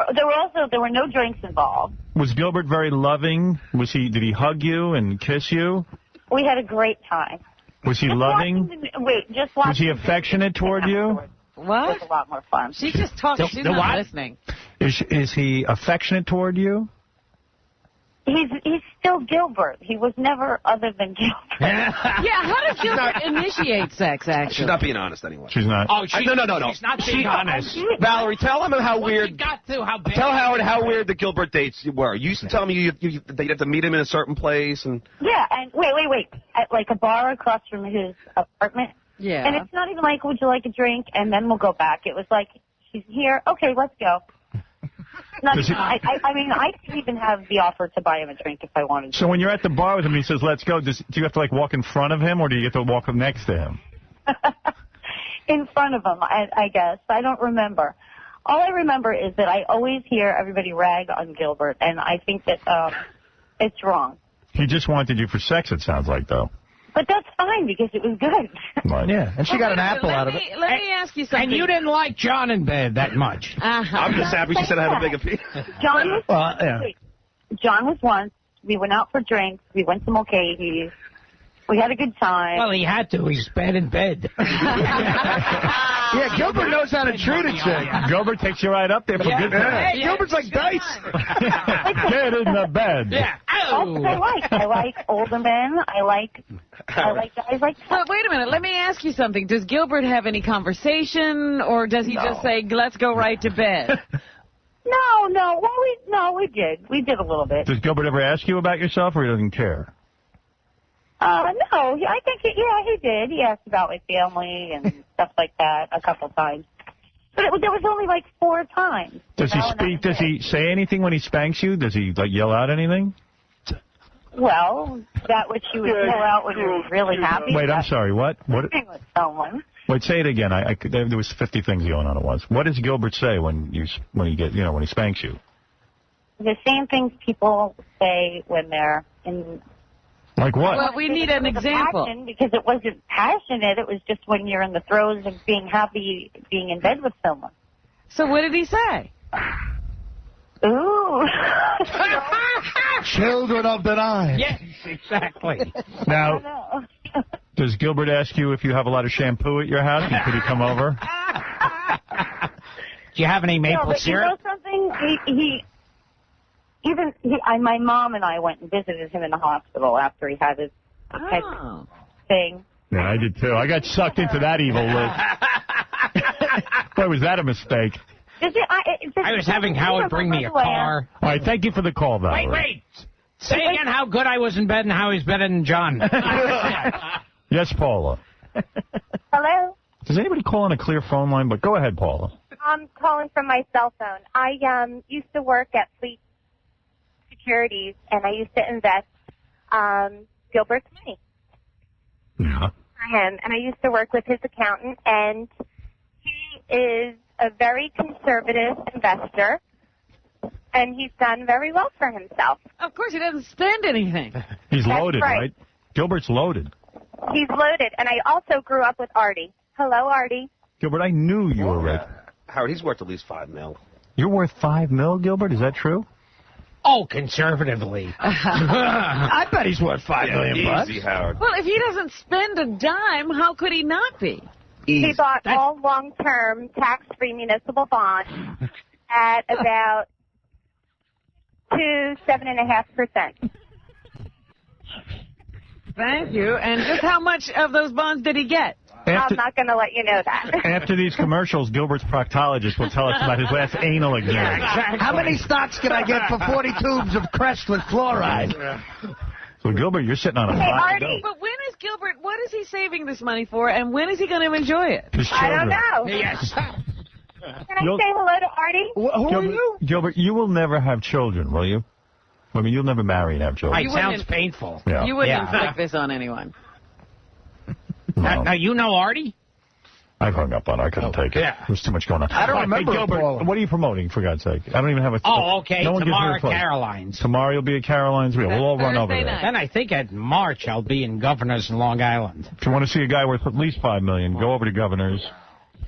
were no drinks involved. Was Gilbert very loving? Did he hug you and kiss you? We had a great time. Was he loving? Just watching. Was he affectionate toward you? What? It was a lot more fun. She just talks. She's not listening. Is he affectionate toward you? He's still Gilbert. He was never other than Gilbert. Yeah, how does Gilbert initiate sex, actually? She's not being honest anyway. She's not. Oh, no. She's not being honest. Valerie, tell him how weird. You got to, how bad. Tell Howard how weird the Gilbert dates were. You used to tell me that you'd have to meet him in a certain place. And yeah, and wait. At like a bar across from his apartment. Yeah. And it's not even like, would you like a drink? And then we'll go back. It was like, she's here. Okay, let's go. I mean, I could even have the offer to buy him a drink if I wanted to. So when you're at the bar with him, he says, let's go. Do you have to, like, walk in front of him, or do you get to walk up next to him? In front of him, I guess. I don't remember. All I remember is that I always hear everybody rag on Gilbert, and I think that it's wrong. He just wanted you for sex, it sounds like, though. But that's fine, because it was good. Right. Yeah, and she got an apple out of it. Let me ask you something. And you didn't like John in bed that much. I'm just happy she said I have a big appeal. John was once. We went out for drinks. We went to Mulcahy's. We had a good time. Well, he had to. He's bad in bed. Yeah, Gilbert knows how to treat a chick. Gilbert takes you right up there for good time. Hey, Gilbert's like dice. Get in the bed. Yeah. I like older men. I like guys like that. But wait a minute. Let me ask you something. Does Gilbert have any conversation, or does he just say, let's go right to bed? No. Well, we did. We did a little bit. Does Gilbert ever ask you about yourself, or he doesn't care? No. I think, he did. He asked about my family and stuff like that a couple times. But there was only like 4 times. Does he speak? Does he say anything when he spanks you? Does he, like, yell out anything? Well, that which you would yell out when you were really happy. Wait, I'm sorry. What? With someone. Wait, say it again. There was 50 things going on at once. What does Gilbert say when he spanks you? The same things people say when they're in. Like what? Well, we need an example. Because it wasn't passionate. It was just when you're in the throes of being happy, being in bed with someone. So what did he say? Ooh. Children of the night. Yes, exactly. Now, does Gilbert ask you if you have a lot of shampoo at your house? Could he come over? Do you have any maple syrup? You know something? My mom and I went and visited him in the hospital after he had his thing. Yeah, I did too. I got sucked into that evil list. Boy, was that a mistake? I was having Howard bring me a car. All right, thank you for the call, Valerie. Wait. Say again how good I was in bed and how he's better than John. Yes, Paula. Hello? Does anybody call on a clear phone line? But go ahead, Paula. I'm calling from my cell phone. I used to work at Fleet Securities, and I used to invest Gilbert's money for him. And I used to work with his accountant, and he is a very conservative investor, and he's done very well for himself. Of course, he doesn't spend anything. He's That's loaded, right? Gilbert's loaded. He's loaded, and I also grew up with Artie. Hello, Artie. Gilbert, I knew you were rich. Howard, he's worth at least $5 million. You're worth $5 million, Gilbert? Is that true? Oh, conservatively. I bet he's worth $5 million bucks. Easy, Howard. Well, if he doesn't spend a dime, how could he not be? He bought all long-term tax-free municipal bonds at about 7.5%. Thank you. And just how much of those bonds did he get? I'm not going to let you know that. After these commercials, Gilbert's proctologist will tell us about his last anal exam. Yeah, exactly. How many stocks can I get for 40 tubes of Crest with fluoride? So, Gilbert, you're sitting on a Hey, Artie. But when is Gilbert, what is he saving this money for, and when is he going to enjoy it? I don't know. Yes. Can I say hello to Artie? Who are you? Gilbert, you will never have children, will you? I mean, you'll never marry and have children. It sounds painful. Yeah. You wouldn't inflict this on anyone. Now, you know Artie? I've hung up on it. I couldn't take it. Yeah. There's too much going on. I don't remember Gilbert, what are you promoting, for God's sake? I don't even have a... Oh, okay. No one gives me Tomorrow a clue. Caroline's. Tomorrow you'll be at Caroline's. We'll all run over there. Then I think at March I'll be in Governor's in Long Island. If you want to see a guy worth at least $5 million, go over to Governor's.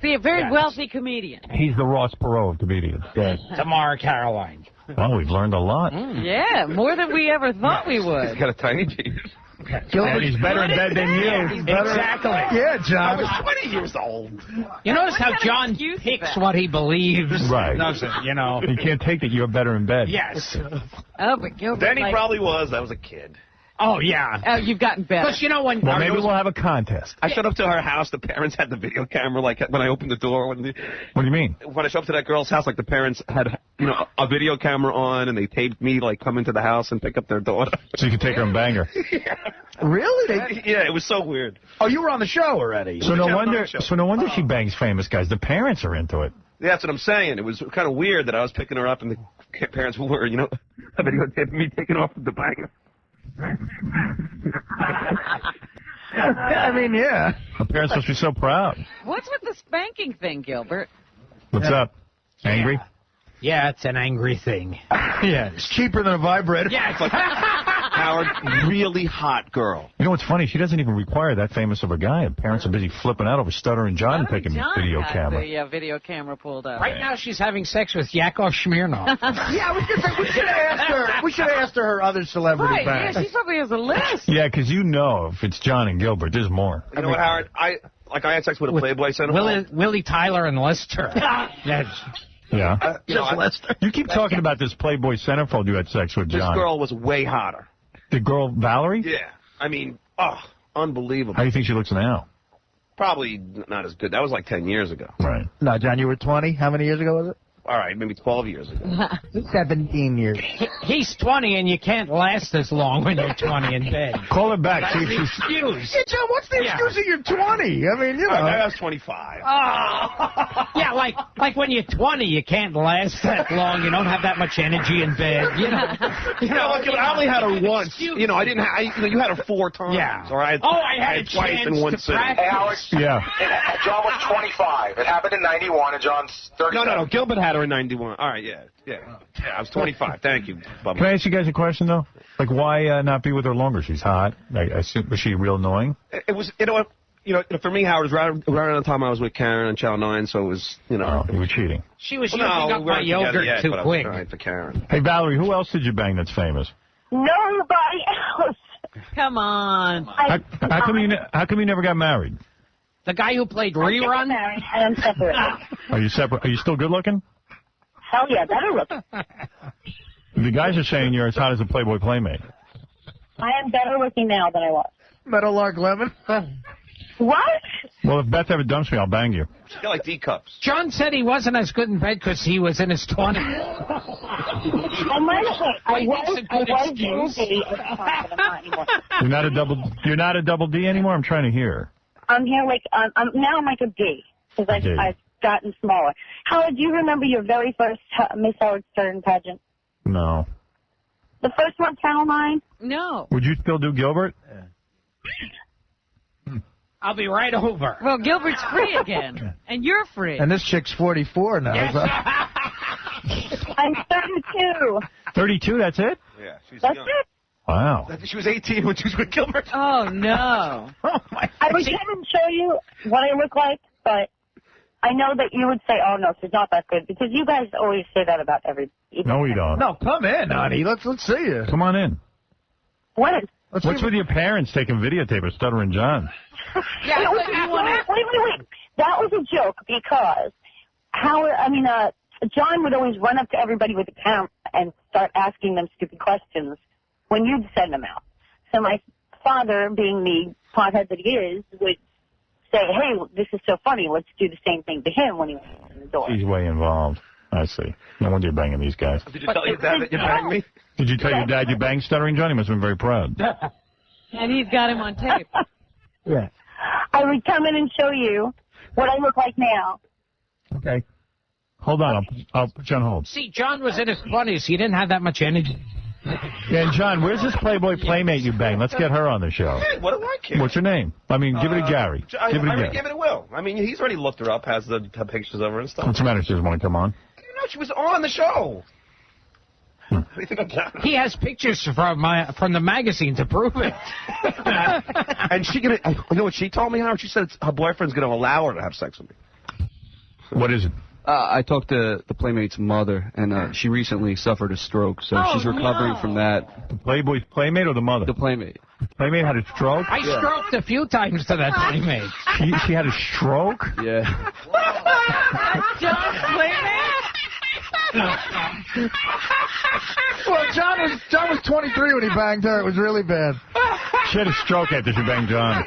Be a very wealthy comedian. He's the Ross Perot of comedians. Yes. Tomorrow Caroline. Well, we've learned a lot. Yeah, more than we ever thought we would. He's got a tiny genius. And he's better in bed than you. Exactly. Yeah, John. I was 20 years old. You notice how John picks what he believes. Right. Doesn't, you know. You can't take that you're better in bed. Yes. Oh, but Gilbert, Then he probably was. I was a kid. Oh, yeah. Oh, you've gotten better. Because, you know, when... Well, maybe we'll have a contest. I showed up to her house. The parents had the video camera, like, when I opened the door. What do you mean? When I showed up to that girl's house, like, the parents had, you know, a video camera on, and they taped me, like, come into the house and pick up their daughter. So you can take her and bang her. Really? Yeah, it was so weird. Oh, you were on the show already. So no wonder she bangs famous guys. The parents are into it. Yeah, that's what I'm saying. It was kind of weird that I was picking her up, and the parents were, you know, videotaping me taking off the banger. I mean, yeah. The parents must be so proud. What's with the spanking thing, Gilbert? What's up? Angry? Yeah, it's an angry thing. Yeah, it's cheaper than a vibrator. Yeah, it's like... Howard, really hot girl. You know what's funny? She doesn't even require that famous of a guy. The parents are busy flipping out over Stuttering John and taking video camera. The video camera pulled out. Right now she's having sex with Yakov Smirnoff. Yeah, I was going to say, we should have asked her. We should have asked her other celebrity Right, yeah, she probably has a list. Yeah, because you know if it's John and Gilbert, there's more. You know what, Howard? I had sex with a Playboy centerfold. Willie Tyler and Lester. Yes. Yeah. Lester. You keep talking about this Playboy centerfold you had sex with, John. This girl was way hotter. The girl, Valerie? Yeah. I mean, unbelievable. How do you think she looks now? Probably not as good. That was like 10 years ago. Right. No, John, you were 20. How many years ago was it? All right, maybe 12 years ago. 17 years. He's 20, and you can't last as long when you're 20 in bed. Call her back. That's the excuse. Yeah, John, what's the excuse that you're 20? I mean, you know. I was 25. Yeah, like when you're 20, you can't last that long. You don't have that much energy in bed. You know, look, I only had her once. You know, I didn't have. You had her 4 times. Yeah. Or I had a twice chance in one to sitting. practice. Hey, Howard. Yeah. John was 25. It happened in 91, and John's 37. No. Gilbert had her in 91. All right, yeah. I was 25. Thank you, Bubba. Can I ask you guys a question, though? Like, why not be with her longer? She's hot. I assume, was she real annoying? It was, you know what? For me, Howard, it was right around the time I was with Karen on Channel 9, so it was, you know. Oh, you were cheating. She was using up my yogurt too quick. Right for Karen. Hey, Valerie, who else did you bang that's famous? Nobody else. Come on. How come you never got married? The guy who played I Rerun? married, and I'm separate. Are you separate? Are you still good looking? Hell yeah, better look. The guys are saying you're as hot as a Playboy Playmate. I am better looking now than I was. Meadowlark Lemon? What? Well, if Beth ever dumps me, I'll bang you. She's got like D cups. John said he wasn't as good in bed because he was in his 20s. I might have. I was guilty at the time, but I'm not anymore. You're not a double D anymore? I'm trying to hear. I'm here like now I'm like a D because I've gotten smaller. Howard, do you remember your very first Miss Howard Stern pageant? No. The first one, Channel 9? No. Would you still do Gilbert? I'll be right over. Well, Gilbert's free again, and you're free. And this chick's 44 now. Yes. I'm 32. 32, that's it? Yeah, she's That's young. it. Wow. She was 18 when she was with Gilbert. Oh, no. I would come and show you what I look like, but I know that you would say, oh, no, she's not that good, because you guys always say that about everybody. No, we don't. No, come in, honey. Let's see you. Come on in. When? What's with your parents taking videotape of Stuttering John? Yeah, wait. That was a joke because John would always run up to everybody with a camera and start asking them stupid questions when you'd send them out. So my father, being the pothead that he is, would say, hey, this is so funny, let's do the same thing to him when he went in the door. He's way involved. I see. No wonder you're banging these guys. Did you tell your dad that you banged me? Did you tell your dad you banged Stuttering John? He must have been very proud. And he's got him on tape. Yeah. I would come in and show you what I look like now. Okay. Hold on. I'll put you on hold. See, John was in his 20s. He didn't have that much energy. Yeah, and John, where's this Playboy Playmate you banged? Let's get her on the show. Hey, what do I care? What's your name? I mean, give it to Gary. I Give it to already Gary. gave it to Will. I mean, he's already looked her up, has the pictures of her and stuff. What's the matter? She doesn't want to come on? No, she was on the show. What do you think I'm talking? He has pictures from the magazine to prove it. And you know what she told me, Howard? She said her boyfriend's going to allow her to have sex with me. What is it? I talked to the Playmate's mother, and she recently suffered a stroke, so she's recovering from that. The Playboy's Playmate or the mother? The Playmate. Playmate had a stroke? I stroked a few times to that Playmate. She had a stroke? Yeah. John's Playmate? Well, John was 23 when he banged her. It was really bad. She had a stroke after she banged John.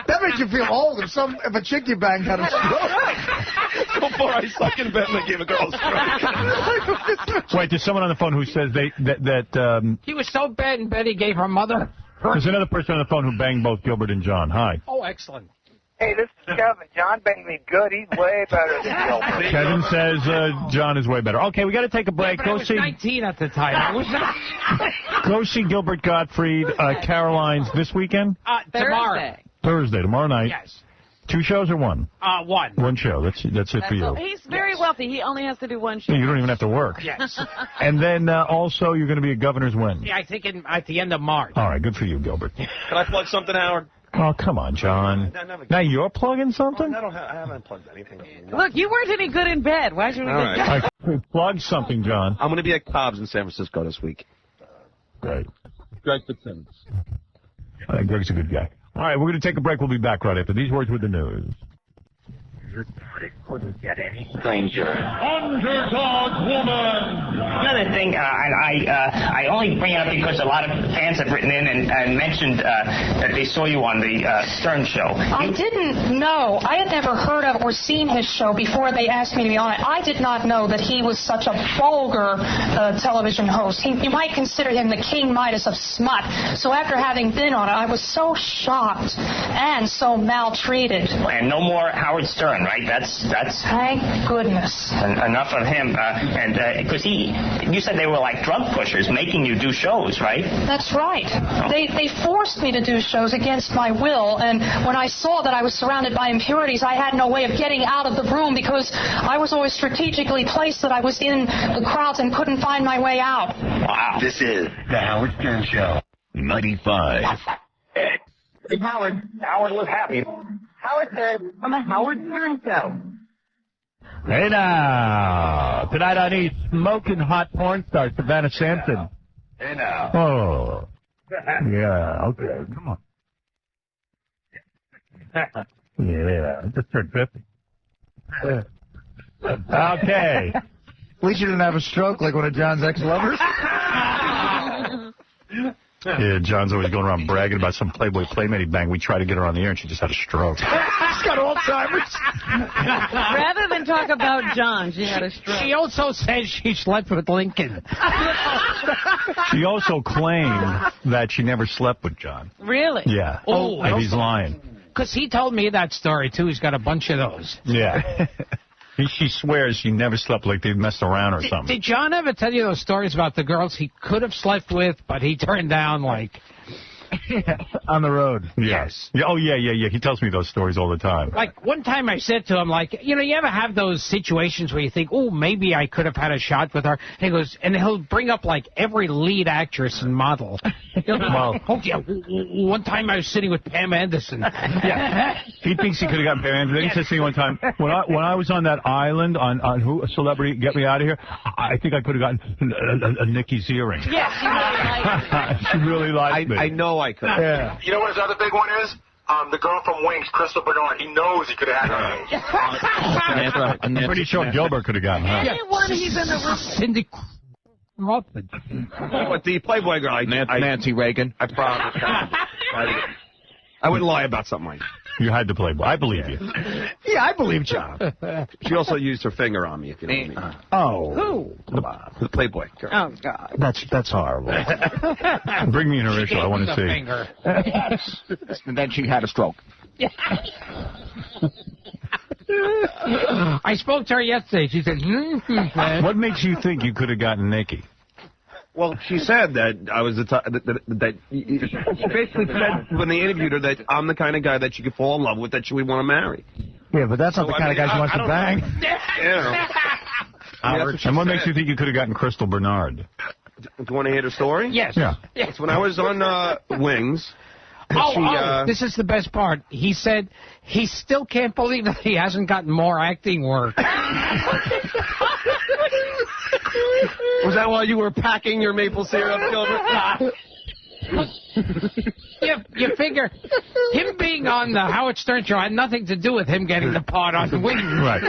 That makes you feel old if a chick you banged had a stroke. Before I suck in bed and they gave a girl a stroke. Wait, there's someone on the phone who says that He was so bad in bed he gave her mother. there's another person on the phone who banged both Gilbert and John. Hi. Oh, excellent. Hey, this is Kevin. John banged me good. He's way better than Gilbert. Kevin says John is way better. Okay, we got to take a break. I was 19 at the time. I was not. Go see Gilbert Gottfried, Caroline's this weekend? Tomorrow. Thursday, tomorrow night. Yes. 2 shows or one? One. One show. That's it for you. He's very wealthy. He only has to do one show. You don't even have to work. Yes. And then also you're going to be at Governor's when? Yeah, I think at the end of March. All right, good for you, Gilbert. Can I plug something, Howard? Oh, come on, John. Now you're plugging something? I haven't plugged anything. Look, you weren't any good in bed. Why should we All get right. Plug something, John. I'm going to be at Cobb's in San Francisco this week. Great. Greg Fitzsimmons. Greg's a good guy. All right, we're going to take a break. We'll be back right after these words with the news. Couldn't get any stranger. Underdog woman. Another thing, I only bring it up because a lot of fans have written in and mentioned that they saw you on the Stern Show. I didn't know. I had never heard of or seen his show before they asked me to be on it. I did not know that he was such a vulgar television host. You might consider him the King Midas of smut. So after having been on it, I was so shocked and so maltreated. And no more Howard Stern, right? That's Thank goodness. enough of him. And because you said they were like drug pushers, making you do shows, right? That's right. They forced me to do shows against my will, and when I saw that I was surrounded by impurities, I had no way of getting out of the room because I was always strategically placed that I was in the crowds and couldn't find my way out. Wow. This is the Howard Stern Show. 95. Howard was happy. Howard Stern from the Howard Stern Show. Hey now, tonight on E! Smoking hot porn star Savannah Sampson. Hey now. Oh, yeah, okay, come on. Yeah, I just turned 50. Okay. At least you didn't have a stroke like one of John's ex-lovers. Yeah, John's always going around bragging about some Playboy Playmate he banged. We tried to get her on the air, and she just had a stroke. She's got Alzheimer's. Rather than talk about John, she had a stroke. She also said she slept with Lincoln. She also claimed that she never slept with John. Really? Yeah. Oh, and he's lying. Because he told me that story, too. He's got a bunch of those. Yeah. She swears she never slept, like they messed around or something. Did John ever tell you those stories about the girls he could have slept with, but he turned down, like... On the road. Yes. Yeah. Oh, yeah. He tells me those stories all the time. Like, one time I said to him, like, you ever have those situations where you think, oh, maybe I could have had a shot with her? And he goes, and he'll bring up, like, every lead actress and model. Well, oh, yeah, one time I was sitting with Pam Anderson. Yeah. He thinks he could have gotten Pam Anderson. He said to me one time, when I was on that island on who, a celebrity, get me out of here, I think I could have gotten a Nikki's earring. Yes, she really liked me. I know I could. Yeah. You know what his other big one is? The girl from Wings, Crystal Bernard. He knows he could have had her. I'm pretty sure Gilbert could have gotten her. Anyone he's in the room. Cindy Crawford. What, the Playboy girl? Nancy Reagan. I promise. I wouldn't lie about something like that. You had to play ball. I believe you. Yeah, I believe John. She also used her finger on me, if you know what I mean. Oh. Who? The Playboy girl. Oh, God. That's horrible. Bring me an initial. I want to see. Finger. And then she had a stroke. I spoke to her yesterday. She said, What makes you think you could have gotten Nikki? Well, she said that I was the she basically said when they interviewed her that I'm the kind of guy that she could fall in love with, that she would want to marry. Yeah, but that's not the kind of guy she wants to bang. Yeah. And what makes you think you could have gotten Crystal Bernard? Do you want to hear the story? Yes. Yeah. It's when I was on Wings. This is the best part. He said he still can't believe that he hasn't gotten more acting work. Was that while you were packing your maple syrup, Gilbert? You figure him being on the Howard Stern show had nothing to do with him getting the part on the Wings. Right.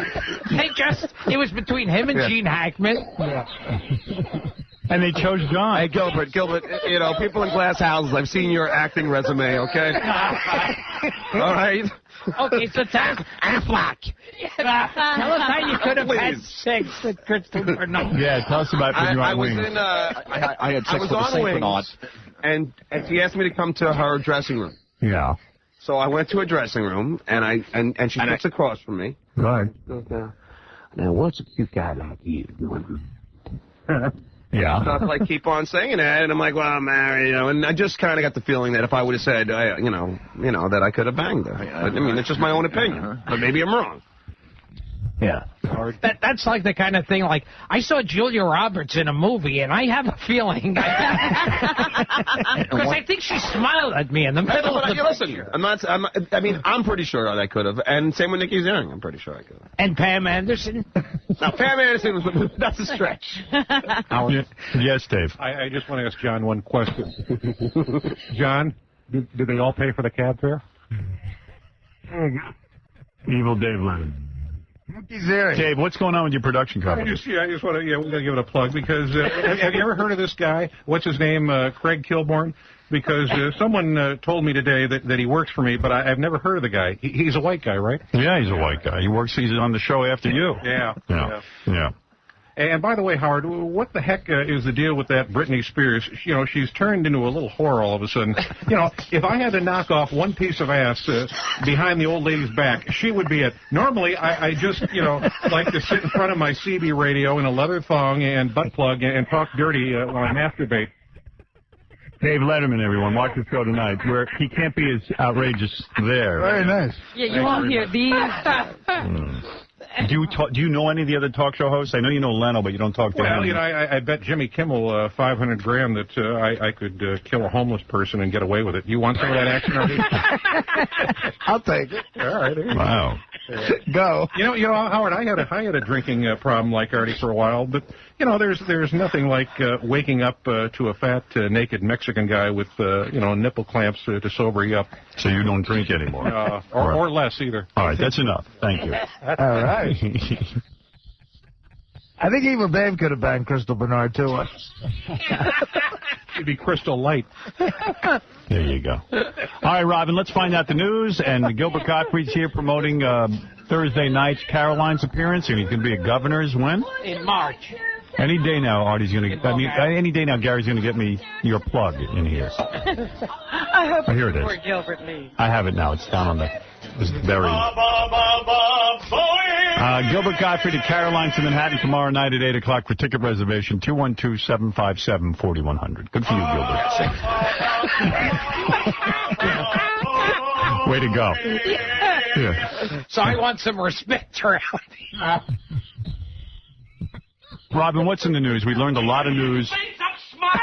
It was between him and Gene Hackman. Yeah. And they chose John. Hey, Gilbert, you know, people in glass houses, I've seen your acting resume, okay? All right? Okay, so tell us, Affleck. Tell us how you could have had sex with Crystal Bernard. Yeah, tell us about when you were on Wings. I had sex was with on the Wings, and she asked me to come to her dressing room. Yeah. So I went to her dressing room, and she sits across from me. Right. Now, what's a cute guy like you doing? Yeah. So I keep on saying that, and I'm like, well, I'm married, you know, and I just kind of got the feeling that if I would have said, you know, that I could have banged her. But, I mean, it's just my own opinion, but maybe I'm wrong. Yeah. That's like the kind of thing, like, I saw Julia Roberts in a movie, and I have a feeling. Because I think she smiled at me in the middle of the picture. Listen, I'm pretty sure I could have. And same with Nikki Ziering, I'm pretty sure I could have. And Pam Anderson? Now, Pam Anderson, that's a stretch. Yes, Dave. I just want to ask John one question. John, did they all pay for the cab fare? Evil Dave Lennon. Dave, what's going on with your production company? I just want to, we got to give it a plug because have you ever heard of this guy? What's his name? Craig Kilborn? Because someone told me today that he works for me, but I've never heard of the guy. He's a white guy, right? Yeah, he's a white guy. He's on the show after you. Yeah. And by the way, Howard, what the heck is the deal with that Britney Spears? You know, she's turned into a little whore all of a sudden. You know, if I had to knock off one piece of ass behind the old lady's back, she would be it. Normally, I just, like to sit in front of my CB radio in a leather thong and butt plug and talk dirty while I masturbate. Dave Letterman, everyone, watch the show tonight, where he can't be as outrageous there. Very nice. Yeah, you won't hear these. Do you know any of the other talk show hosts? I know you know Leno, but you don't talk to him. Well, I bet Jimmy Kimmel $500 grand that I could kill a homeless person and get away with it. You want some of that action, Artie? I'll take it. All right. Wow. Go. You know, Howard, I had a drinking problem like Artie for a while, but there's nothing like waking up to a fat naked Mexican guy with nipple clamps to sober you up. So you don't drink anymore, or less either. All right, that's enough. Thank you. All right. I think Evil Dave could have banged Crystal Bernard, too. She'd be Crystal Light. There you go. All right, Robin, let's find out the news. And Gilbert Gottfried's here promoting Thursday night's Caroline's appearance. And he's going to be a governor's when? In March. Any day now, Artie's going to. Any day now, Gary's going to get me your plug in here. I hope here it is. Before Gilbert leaves. I have it now. It's down on it's buried. Gilbert Gottfried at Caroline's in Manhattan tomorrow night at 8 o'clock for ticket reservation, 212-757-4100. Good for you, Gilbert. Way to go. Yeah. So I want some respect around here. Robin, what's in the news? We learned a lot of news. I'm smart.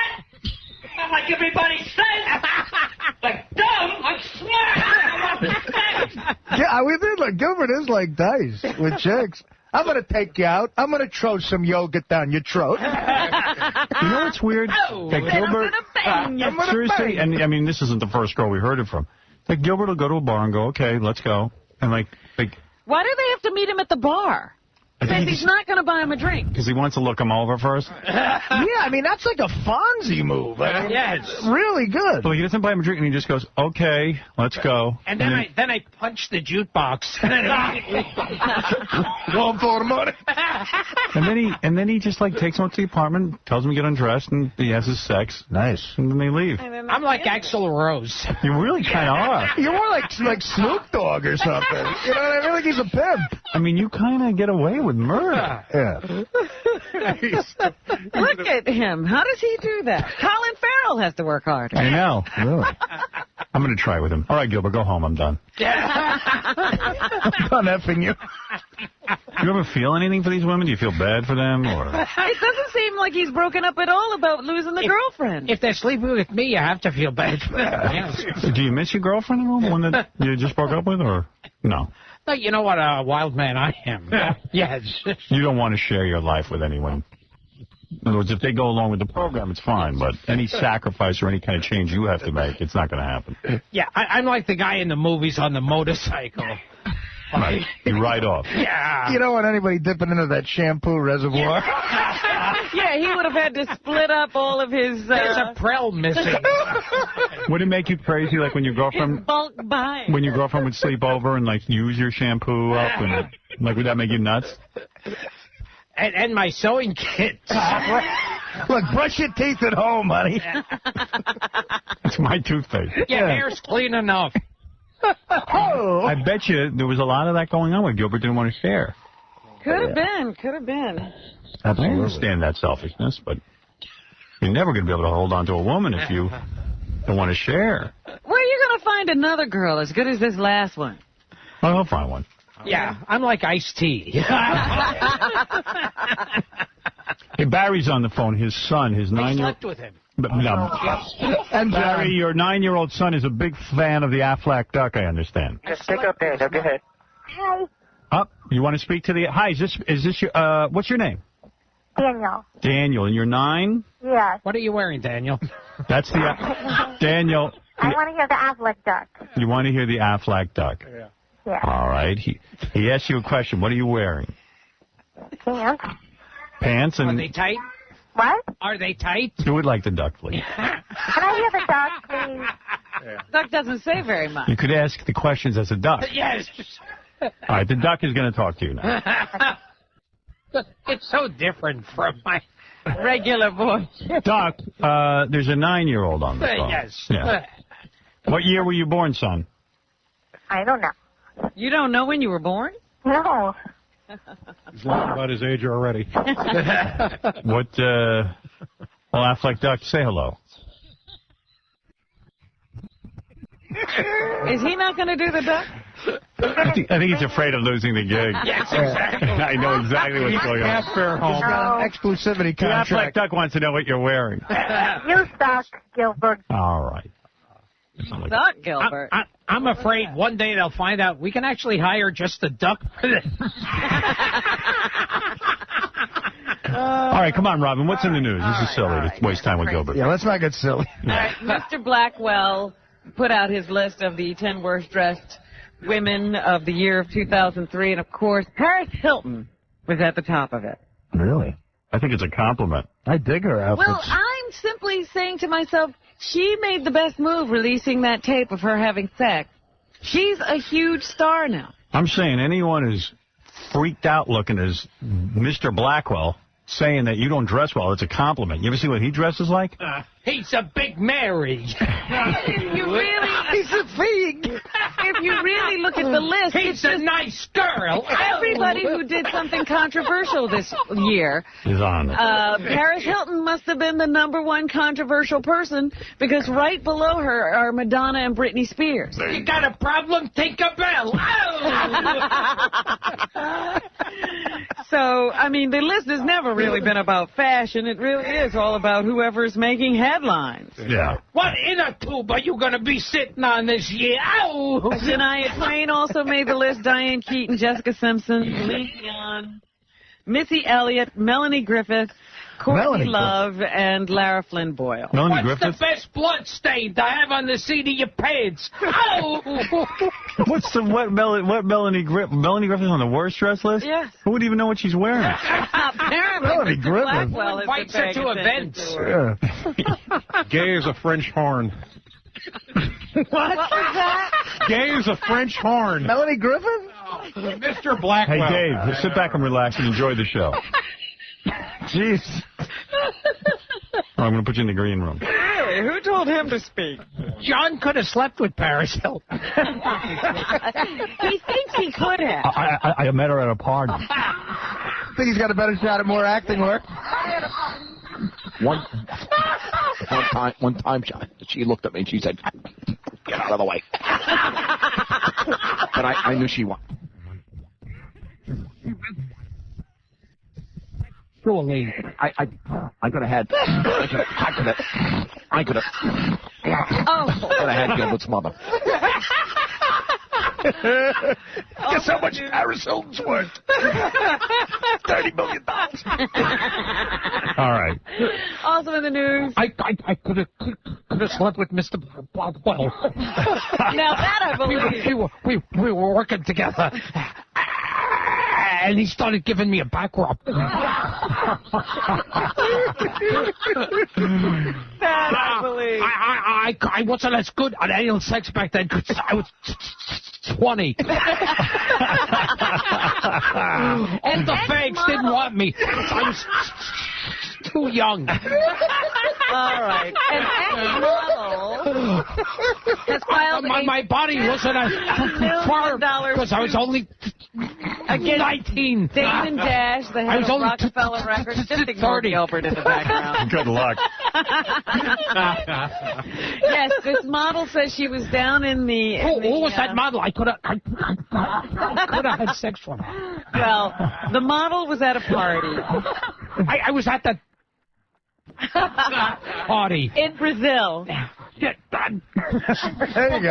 I'm like everybody says. Like dumb, I'm smart. Yeah, look, Gilbert is like dice with chicks. I'm going to take you out. I'm going to throw some yogurt down your throat. You know what's weird? That Gilbert, seriously, and I mean, this isn't the first girl we heard it from. Like, Gilbert will go to a bar and go, okay, let's go. And like why do they have to meet him at the bar? Because he's not going to buy him a drink. Because he wants to look him over first? Yeah, I mean, that's like a Fonzie move. I mean, yeah, it's really good. Well, he doesn't buy him a drink, and he just goes, okay, let's go. And then I punch the jukebox. Going for the money. And then he just, like, takes him up to the apartment, tells him to get undressed, and he has his sex. Nice. And then they leave. I'm like Axl Rose. You really kind of are. You're more like Snoop Dogg or something. You know what I mean? Like he's a pimp. I mean, you kind of get away with murder. Yeah. Look at him. How does he do that? Colin Farrell has to work harder. I know. Really? I'm going to try with him. All right, Gilbert, go home. I'm done. I'm done effing you. Do you ever feel anything for these women? Do you feel bad for them? Or? It doesn't seem like he's broken up at all about losing the girlfriend. If they're sleeping with me, you have to feel bad for them. Do you miss your girlfriend at all? The one that you just broke up with, or no? But you know what a wild man I am. Yes. You don't want to share your life with anyone. In other words, if they go along with the program, it's fine. But any sacrifice or any kind of change you have to make, it's not going to happen. Yeah, I'm like the guy in the movies on the motorcycle. Right. You ride off. Yeah. You don't want anybody dipping into that shampoo reservoir. Yeah, he would have had to split up all of his... There's a Prel missing. Would it make you crazy, like when your girlfriend... bulk buy. When your girlfriend would sleep over and, like, use your shampoo up? And, like, would that make you nuts? And my sewing kit. Look, brush your teeth at home, honey. It's my toothpaste. Yeah, hair's clean enough. I bet you there was a lot of that going on where Gilbert didn't want to share. Could have been. Could have been. I understand that selfishness, but you're never going to be able to hold on to a woman if you don't want to share. Where are you going to find another girl as good as this last one? Well, I'll find one. Yeah, I'm like Ice-T. Hey, Barry's on the phone. His son, his 9-year-old... slept with him. And Barry, your 9-year-old son is a big fan of the Aflac duck, I understand. Just pick up there. Go ahead. Hi, Up, you want to speak to the... Hi, is this your... what's your name? Daniel. Daniel, and you're 9? Yes. What are you wearing, Daniel? That's the... Daniel... I want to hear the Aflac duck. You want to hear the Aflac duck? Yeah. All right. He asked you a question. What are you wearing? Pants. Pants and... Are they tight? What? Are they tight? Do it like the duck, please. Can I hear the duck, please? Duck doesn't say very much. You could ask the questions as a duck. Yes. All right, the duck is going to talk to you now. It's so different from my regular voice. Duck, there's a 9-year-old on the phone. Yes. Yeah. What year were you born, son? I don't know. You don't know when you were born? No. He's lying about his age already. What, well, Affleck Duck, say hello. Is he not going to do the duck? I think he's afraid of losing the gig. Yes, exactly. I know exactly what's going on. He's got an exclusivity The Affleck contract. Duck wants to know what you're wearing. You suck, Gilbert. All right. Duck, Gilbert. I'm afraid one day they'll find out we can actually hire just a duck for this. All right, come on, Robin. What's in the news? This is silly to waste time with Gilbert. Yeah, let's not get silly. All right, Mr. Blackwell put out his list of the 10 worst dressed women of the year of 2003, and of course, Paris Hilton was at the top of it. Really? I think it's a compliment. I dig her outfits. Well, I'm simply saying to myself, she made the best move releasing that tape of her having sex. She's a huge star now. I'm saying anyone who's freaked out looking as Mr. Blackwell saying that you don't dress well, it's a compliment. You ever see what he dresses like? He's a big Mary. He's a pig. If you really look at the list, He's a nice girl. Everybody who did something controversial this year is on. Paris Hilton must have been the #1 controversial person, because right below her are Madonna and Britney Spears. You got a problem? Take a bell. So, I mean, the list has never really been about fashion. It really is all about whoever's making headlines. Yeah. What inner tube are you going to be sitting on this year? Ow! Shania Twain also made the list. Diane Keaton, Jessica Simpson, Celine Dion, Missy Elliott, Melanie Griffith, Courtney Melanie Love and Lara Flynn Boyle. Melanie What's Griffith? the best blood stain to have on the seat of your pants? Oh! What's the what Melanie Griffith? Melanie Griffith on the worst dress list? Yes. Who would even know what she's wearing? Apparently, Melanie Mr. Griffith. Blackwell is Invites her to events. Gay as a French horn. What was that? Gay as a French horn. Melanie Griffith? Mr. Blackwell. Hey, Dave, just sit back and relax and enjoy the show. Jeez. I'm going to put you in the green room. Really? Who told him to speak? John could have slept with Paris Hilton. He thinks he could have. I met her at a party. I think he's got a better shot at more acting work. One time, she looked at me and she said, "Get out of the way." But I knew she won. Surely. I could have had. I could have had Gilbert's mother. Guess how much Paris Hilton's worth? $30 million. All right. Also in the news. I could have slept with Mr. Blackwell. Now that I believe. We were working together. And he started giving me a back rub. That I believe. I wasn't as good at anal sex back then because I was 20. All the fags didn't want me. I was too young. All right. An ex-model has filed my body wasn't as far because I was only 19. Damon Dash, the head of Rockefeller Records. Just ignore Gilbert in the background. Good luck. Yes, this model says she was down in the... Who was that model? I could have had sex with her. Well, the model was at a party. I was at the party. In Brazil. To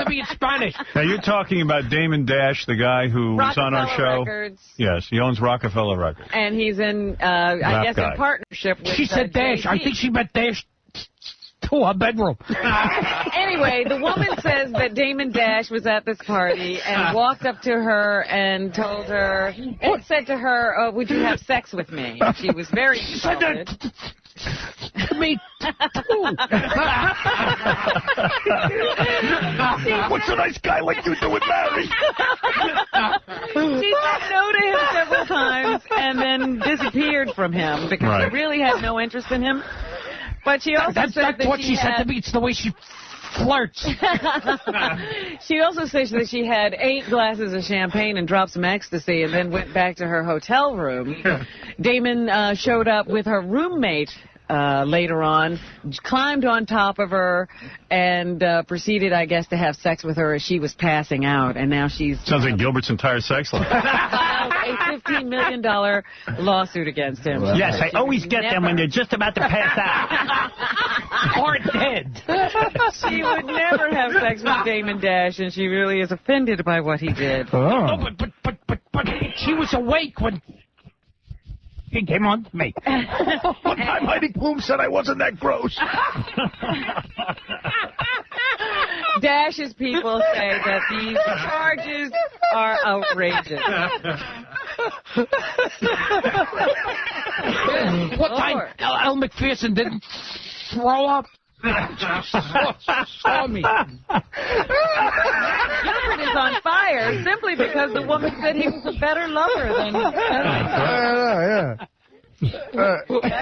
be in Spanish. Now, you're talking about Damon Dash, the guy who was on our show. Records. Yes, he owns Rockefeller Records. And he's in, I guess, in partnership with... She said Dash. Jay-Z. I think she meant Dash to her bedroom. Anyway, the woman says that Damon Dash was at this party and walked up to her and told her, and said to her, "Oh, would you have sex with me?" And she was very insulted. To me, too. What's a nice guy like you doing, Mary? She said no to him several times and then disappeared from him because she really had no interest in him. But she also said that's what she said to me. It's the way she flirts. She also says that she had 8 glasses of champagne and dropped some ecstasy and then went back to her hotel room. Damon showed up with her roommate later on, climbed on top of her, and proceeded, I guess, to have sex with her as she was passing out. And now she's... Sounds like Gilbert's entire sex life. a $15 million lawsuit against him. Yes, I always get them when they're just about to pass out. Or dead. She would never have sex with Damon Dash, and she really is offended by what he did. Oh, but she was awake when he came on to me. One time Heidi Klum said I wasn't that gross. Dash's people say that these charges are outrageous. What time Elle Macpherson didn't throw up? Saw me. Gilbert is on fire simply because the woman said he was a better lover than...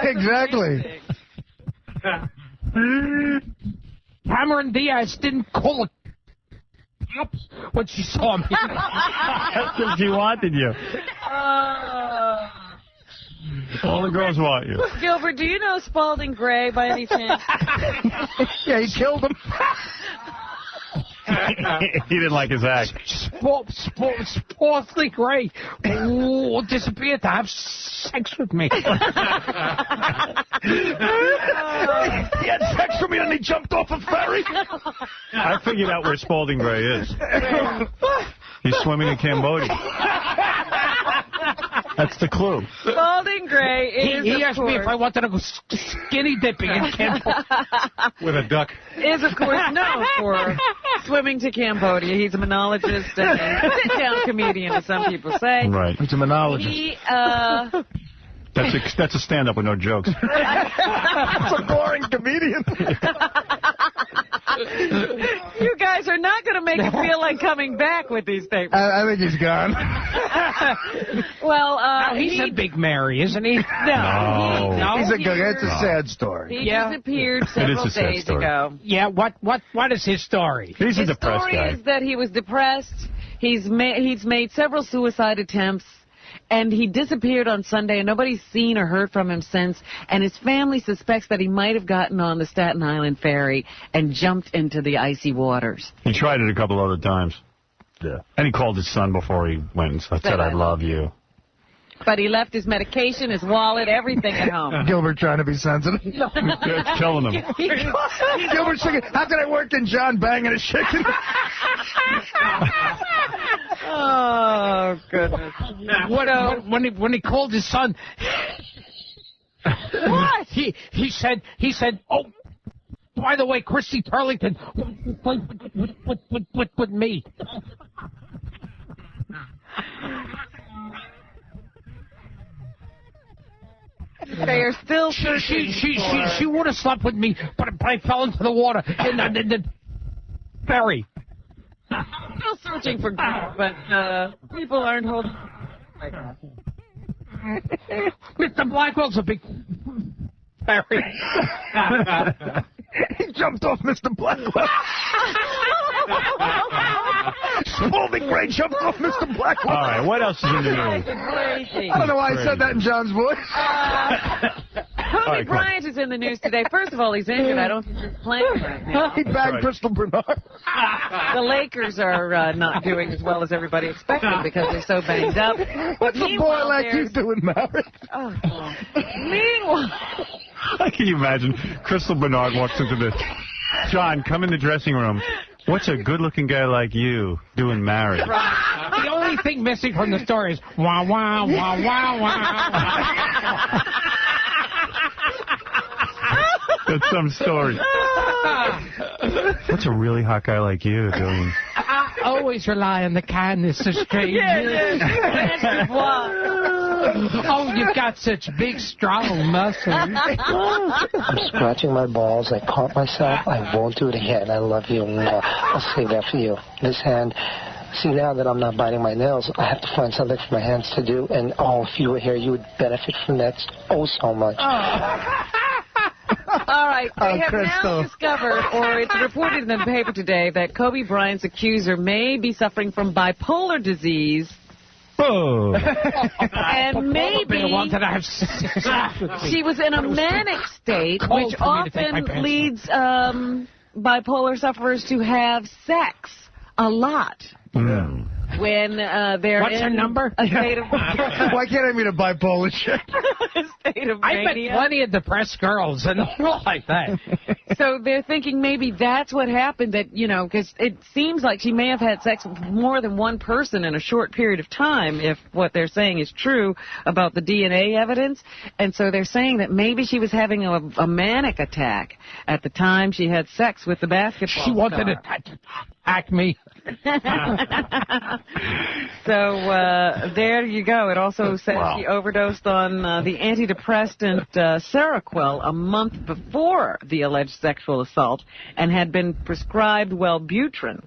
Exactly. Cameron Diaz didn't call it when she saw me. That's because she wanted you. All the girls want you. Gilbert, do you know Spalding Gray by any chance? Yeah, he killed him. He didn't like his act. Spalding Gray disappeared to have sex with me. He had sex with me and he jumped off a ferry. I figured out where Spalding Gray is. He's swimming in Cambodia. That's the clue. Spalding Gray is, He asked me if I wanted to go skinny dipping in Cambodia. With a duck. Is, of course, known for swimming to Cambodia. He's a monologist and a sit-down comedian, as some people say. Right. He's a monologist. He, That's a stand-up with no jokes. That's a boring comedian. You guys are not going to make it feel like coming back with these statements. I think he's gone. Well, now, he's a big Mary, isn't he? No. It's a sad story. He disappeared several days ago. Yeah, what is his story? He's a depressed His guy. story is that he was depressed. He's made several suicide attempts. And he disappeared on Sunday, and nobody's seen or heard from him since. And his family suspects that he might have gotten on the Staten Island ferry and jumped into the icy waters. He tried it a couple other times. Yeah. And he called his son before he went and said, I love you. But he left his medication, his wallet, everything at home. Gilbert trying to be sensitive. It's killing him. Gilbert's thinking, how can I work in John banging a chicken? Oh, goodness. When he called his son, what? He said, oh, by the way, Christy Turlington, with me. They are still searching. She would have slept with me, but I fell into the water in the ferry. Still searching for God, but people aren't holding. Mr. Blackwell's a big ferry. He jumped off Mr. Blackwell. Spalding Gray jumped off Mr. Blackwell. All right, what else is in the news? I don't know why I said that in John's voice. Kobe Bryant is in the news today. First of all, he's injured. I don't think he's playing right now. He bagged Crystal Bernard. The Lakers are not doing as well as everybody expected because they're so banged up. What's a boy like you doing, Maverick? Oh, meanwhile... Can you imagine? Crystal Bernard walks into the... John, come in the dressing room. What's a good-looking guy like you doing married? The only thing missing from the story is wah, wah, wah, wah, wah. That's some story. What's a really hot guy like you doing? I always rely on the kindness of strangers. Oh, you've got such big, strong muscles. I'm scratching my balls. I caught myself. I won't do it again. I love you. I'll save that for you. This hand. See, now that I'm not biting my nails, I have to find something for my hands to do. And, oh, if you were here, you would benefit from that so much. All right, they have now discovered, or it's reported in the paper today, that Kobe Bryant's accuser may be suffering from bipolar disease. Oh. And maybe she was in a manic state, which often leads bipolar sufferers to have sex a lot. Mm. When they're What's her number? A state of Why can't I meet a bipolar chick? state of I met mania. plenty of depressed girls and all like that. So they're thinking maybe that's what happened, that, you know, because it seems like she may have had sex with more than one person in a short period of time, if what they're saying is true about the DNA evidence. And so they're saying that maybe she was having a manic attack at the time she had sex with the basketball She wanted to attack me. So there you go. It also says she overdosed on the antidepressant Seroquel a month before the alleged sexual assault and had been prescribed Wellbutrin,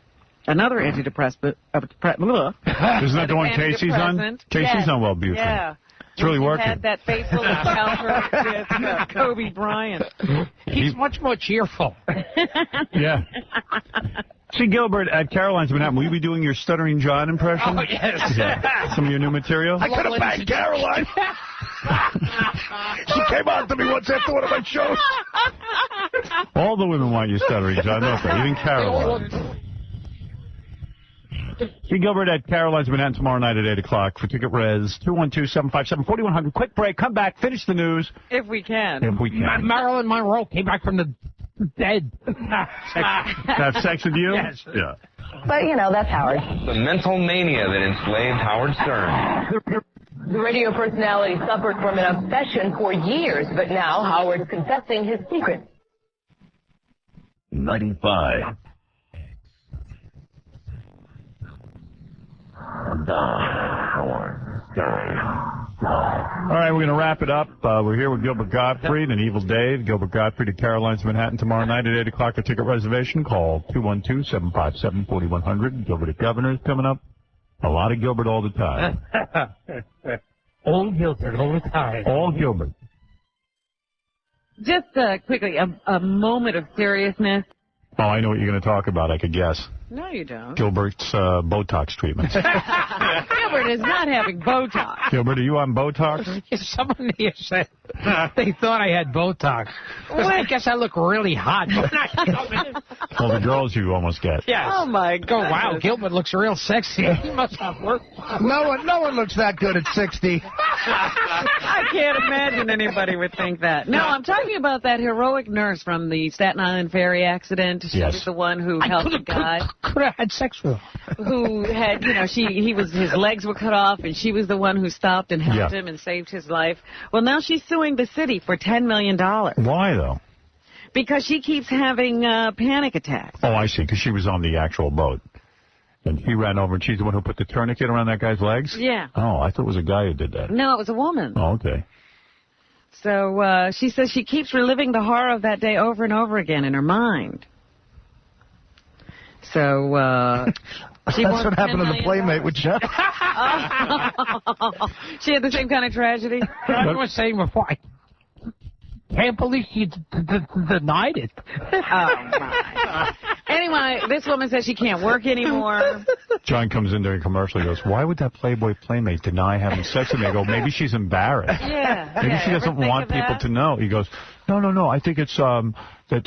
another antidepressant. Isn't that the one Casey's on? Casey's on Wellbutrin. Yeah. It's really working. Had that fateful encounter with Kobe Bryant. He's much more cheerful. Yeah. See, Gilbert, at Caroline's Manhattan, will you be doing your Stuttering John impression? Oh, yes. Yeah. Some of your new material? I could have banged Caroline. She came on to me once after one of my shows. All the women want you Stuttering John, don't they? Even Caroline. See Gilbert at Caroline's Manhattan tomorrow night at 8 o'clock for Ticket Res, 212-757-4100. Quick break, come back, finish the news. If we can. If we can. Marilyn Monroe came back from the dead. Have sex with you? Yes. Yeah. But, you know, that's Howard. The mental mania that enslaved Howard Stern. The radio personality suffered from an obsession for years, but now Howard's confessing his secret. 95. All right, we're going to wrap it up. We're here with Gilbert Gottfried and Evil Dave. Gilbert Gottfried at Caroline's Manhattan tomorrow night at 8 o'clock. A ticket reservation. Call 212-757-4100. Gilbert at Governor's coming up. A lot of Gilbert all the time. All Gilbert all the time. All Gilbert. Just quickly, a moment of seriousness. Oh, I know what you're going to talk about. I could guess. No, you don't. Gilbert's Botox treatment. Gilbert is not having Botox. Gilbert, are you on Botox? Someone here said they thought I had Botox. I guess I look really hot. Well, the girls you almost get. Yes. Oh, my God. Oh, wow, Gilbert looks real sexy. He must have work. No one looks that good at 60. I can't imagine anybody would think that. No, I'm talking about that heroic nurse from the Staten Island ferry accident. She was the one who helped the guy. Could have had sex with him. Who had, his legs were cut off, and she was the one who stopped and helped him and saved his life. Well, now she's suing the city for $10 million. Why, though? Because she keeps having panic attacks. Oh, I see, because she was on the actual boat. And he ran over, and she's the one who put the tourniquet around that guy's legs? Yeah. Oh, I thought it was a guy who did that. No, it was a woman. Oh, okay. So she says she keeps reliving the horror of that day over and over again in her mind. So That's what happened to the Playmate with Jeff. She had the same kind of tragedy? I was saying before, I can't believe she denied it. Oh, my. Anyway, this woman says she can't work anymore. John comes in during a commercial. He goes, why would that Playboy Playmate deny having sex with me? I go, maybe she's embarrassed. Yeah. Maybe she doesn't want people to know. He goes, no. I think it's that,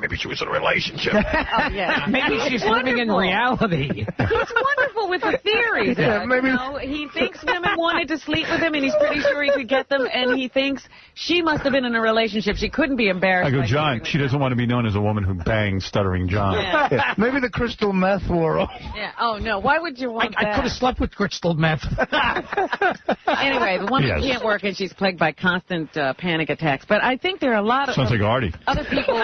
maybe she was in a relationship. Oh, yeah. Maybe she's living in reality. He's wonderful with the theories. Yeah, maybe. He thinks women wanted to sleep with him, and he's pretty sure he could get them, and he thinks she must have been in a relationship. She couldn't be embarrassed. I go, John, she doesn't want to be known as a woman who bangs stuttering John. Yeah. Yeah, maybe the crystal meth world. Yeah. Oh, no. Why would you want that? I could have slept with crystal meth. Anyway, the woman can't work, and she's plagued by constant panic attacks. But I think there are a lot of Sounds like Artie. other people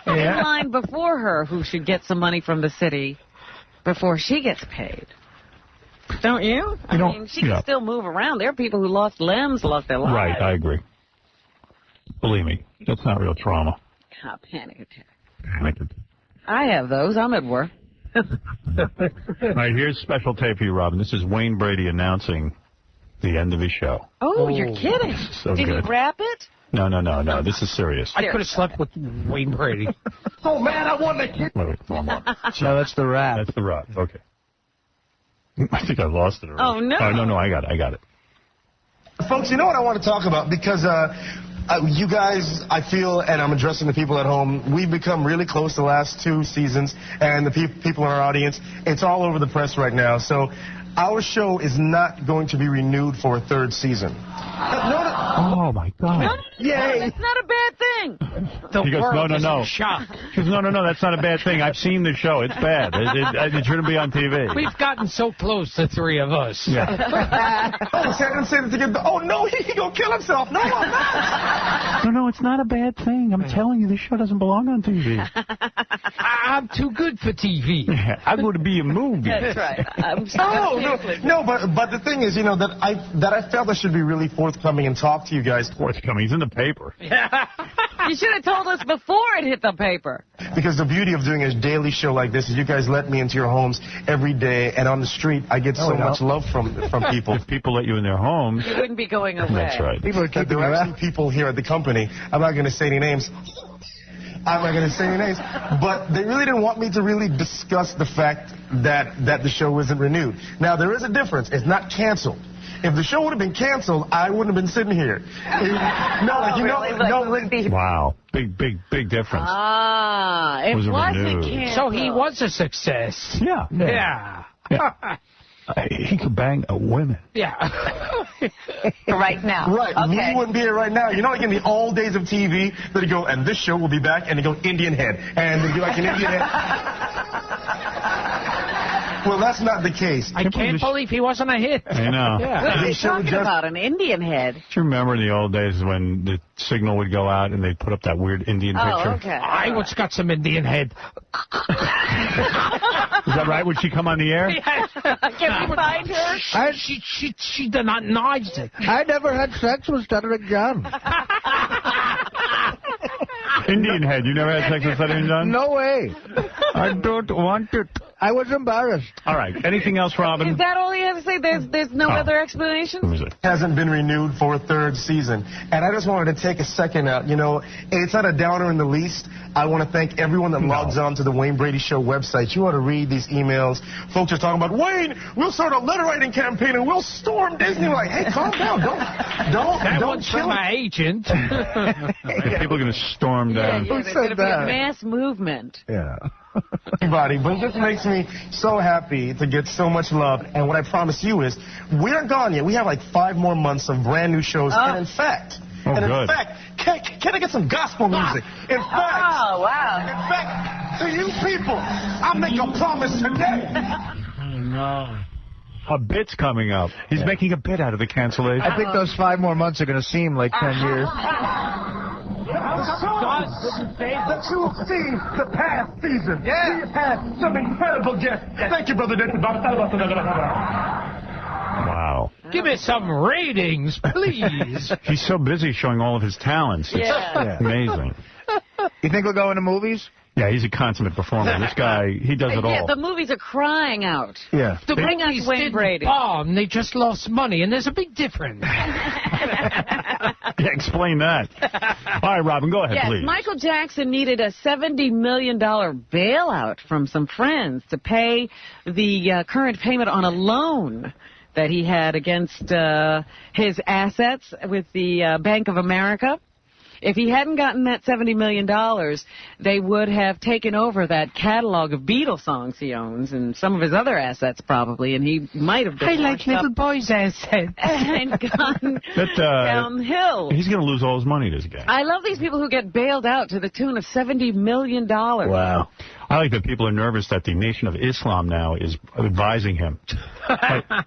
in line before her who should get some money from the city before she gets paid. Don't you? I mean, she can still move around. There are people who lost limbs, lost their lives. Right, I agree. Believe me, that's not real trauma. Panic attack. Panic attack. I have those. I'm at work. All right, here's a special tape for you, Robin. This is Wayne Brady announcing the end of his show. Oh, you're kidding. So Did good. he wrap it? No. This is serious. I could have slept with Wayne Brady. Oh, man, I won the kid. Wait, one more. No, that's the rap. That's the rap. Okay. I think I lost it already. Oh, no. Oh, no, I got it. Folks, you know what I want to talk about? Because you guys, I feel, and I'm addressing the people at home, we've become really close the last 2 seasons, and the people in our audience, it's all over the press right now. So our show is not going to be renewed for a 3rd season. Oh, my God. Yay. That's not a bad thing. He goes, no. Shock. She goes, no, that's not a bad thing. I've seen the show. It's bad. It shouldn't be on TV. We've gotten so close, the 3 of us. Yeah. Oh, see, I didn't say that to get oh, no, he gonna kill himself. No, I'm not. No, it's not a bad thing. I'm telling you, this show doesn't belong on TV. I'm too good for TV. I'm going to be a movie. That's right. No, but the thing is, that I felt I should be really forthcoming and talk to you guys. Forthcoming? He's in the paper. You should have told us before it hit the paper. Because the beauty of doing a daily show like this is you guys let me into your homes every day, and on the street I get so much love from people. If people let you in their homes, You wouldn't be going away. That's right. People are keeping actually people here at the company. I'm not going to say any names. But they really didn't want me to really discuss the fact that the show isn't renewed. Now, there is a difference. It's not canceled. If the show would have been canceled, I wouldn't have been sitting here. Wow. Big difference. It Was it wasn't renewed? canceled. So he was a success. Yeah. He could bang women. Yeah. Right now. Right. Okay. We wouldn't be here right now. Like in the old days of TV, they'd go, and this show will be back, and they go Indian Head. And they'd be like an Indian Head. Well, that's not the case. I can't believe he wasn't a hit. I know. What are you talking about? An Indian head? Do you remember in the old days when the signal would go out and they'd put up that weird Indian picture? Okay. I was got some Indian head. Is that right? Would she come on the air? Yes. Can we find her? She did not nod it. I never had sex with Stuttering John. Indian head. You never had sex with Stuttering John? No way. I don't want it. I was embarrassed. All right. Anything else, Robin? Is that all you have to say? There's no other explanation? Hasn't been renewed for a third season. And I just wanted to take a second out. You know, it's not a downer in the least. I want to thank everyone that logs on to the Wayne Brady Show website. You ought to read these emails. Folks are talking about, Wayne, we'll start a letter writing campaign and we'll storm Disney. Like, hey, calm down. Don't kill my agent. People are going to storm down. There's going to be a mass movement. Yeah. Everybody, but it just makes me so happy to get so much love. And what I promise you is, we aren't gone yet. We have like 5 more months of brand new shows. And in fact, can I get some gospel music? In fact, in fact, to you people, I'll make a promise today. Oh, no. A bit's coming up. He's making a bit out of the cancellation. I think those 5 more months are going to seem like 10 years. That you will see the past season. Yeah. We've had some incredible guests. Thank you, Brother Denton. Wow. Give me some ratings, please. He's so busy showing all of his talents. It's amazing. You think we'll go into movies? Yeah, he's a consummate performer. This guy, he does it all. Yeah, the movies are crying out. Yeah. To bring us Wayne Brady. Bomb. They just lost money, and there's a big difference. Yeah, explain that. All right, Robin, go ahead, please. Michael Jackson needed a $70 million bailout from some friends to pay the current payment on a loan that he had against his assets with the Bank of America. If he hadn't gotten that $70 million, they would have taken over that catalog of Beatles songs he owns and some of his other assets probably, and he might have been I like little boys' assets. And gone downhill. He's going to lose all his money, this guy. I love these people who get bailed out to the tune of $70 million. Wow. I like that people are nervous that the Nation of Islam now is advising him.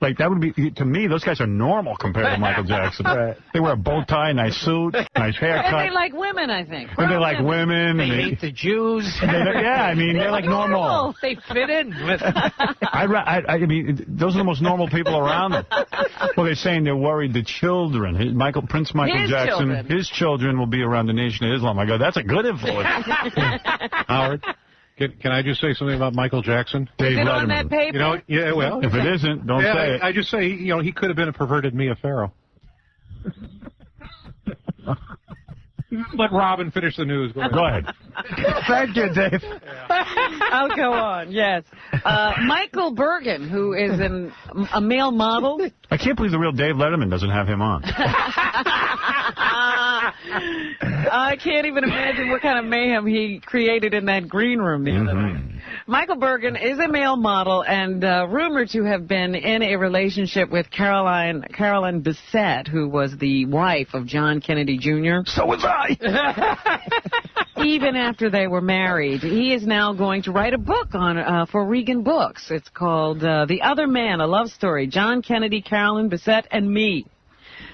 like that would be, to me, those guys are normal compared to Michael Jackson. Right. They wear a bow tie, nice suit, nice haircut. And they like women, I think. And they like women. They and hate the Jews. Yeah, I mean, they're like normal. They fit in. I mean, those are the most normal people around them. Well, they're saying they're worried the children, Prince Michael Jackson, his children will be around the Nation of Islam. I go, that's a good influence. Howard? Can I just say something about Michael Jackson? Is it on that paper? You know, yeah, well. If it isn't, don't say it. I just say, you know, he could have been a perverted Mia Farrow. Let Robin finish the news. Go ahead. Thank you, Dave. I'll go on, yes. Michael Bergen, who is a male model. I can't believe the real Dave Letterman doesn't have him on. I can't even imagine what kind of mayhem he created in that green room the other night. Michael Bergen is a male model and rumored to have been in a relationship with Carolyn Bessette, who was the wife of John Kennedy Jr. So was I. Even after they were married. He is now going to write a book on for Regan Books. It's called The Other Man, a Love Story, John Kennedy, Carolyn Bessette, and Me.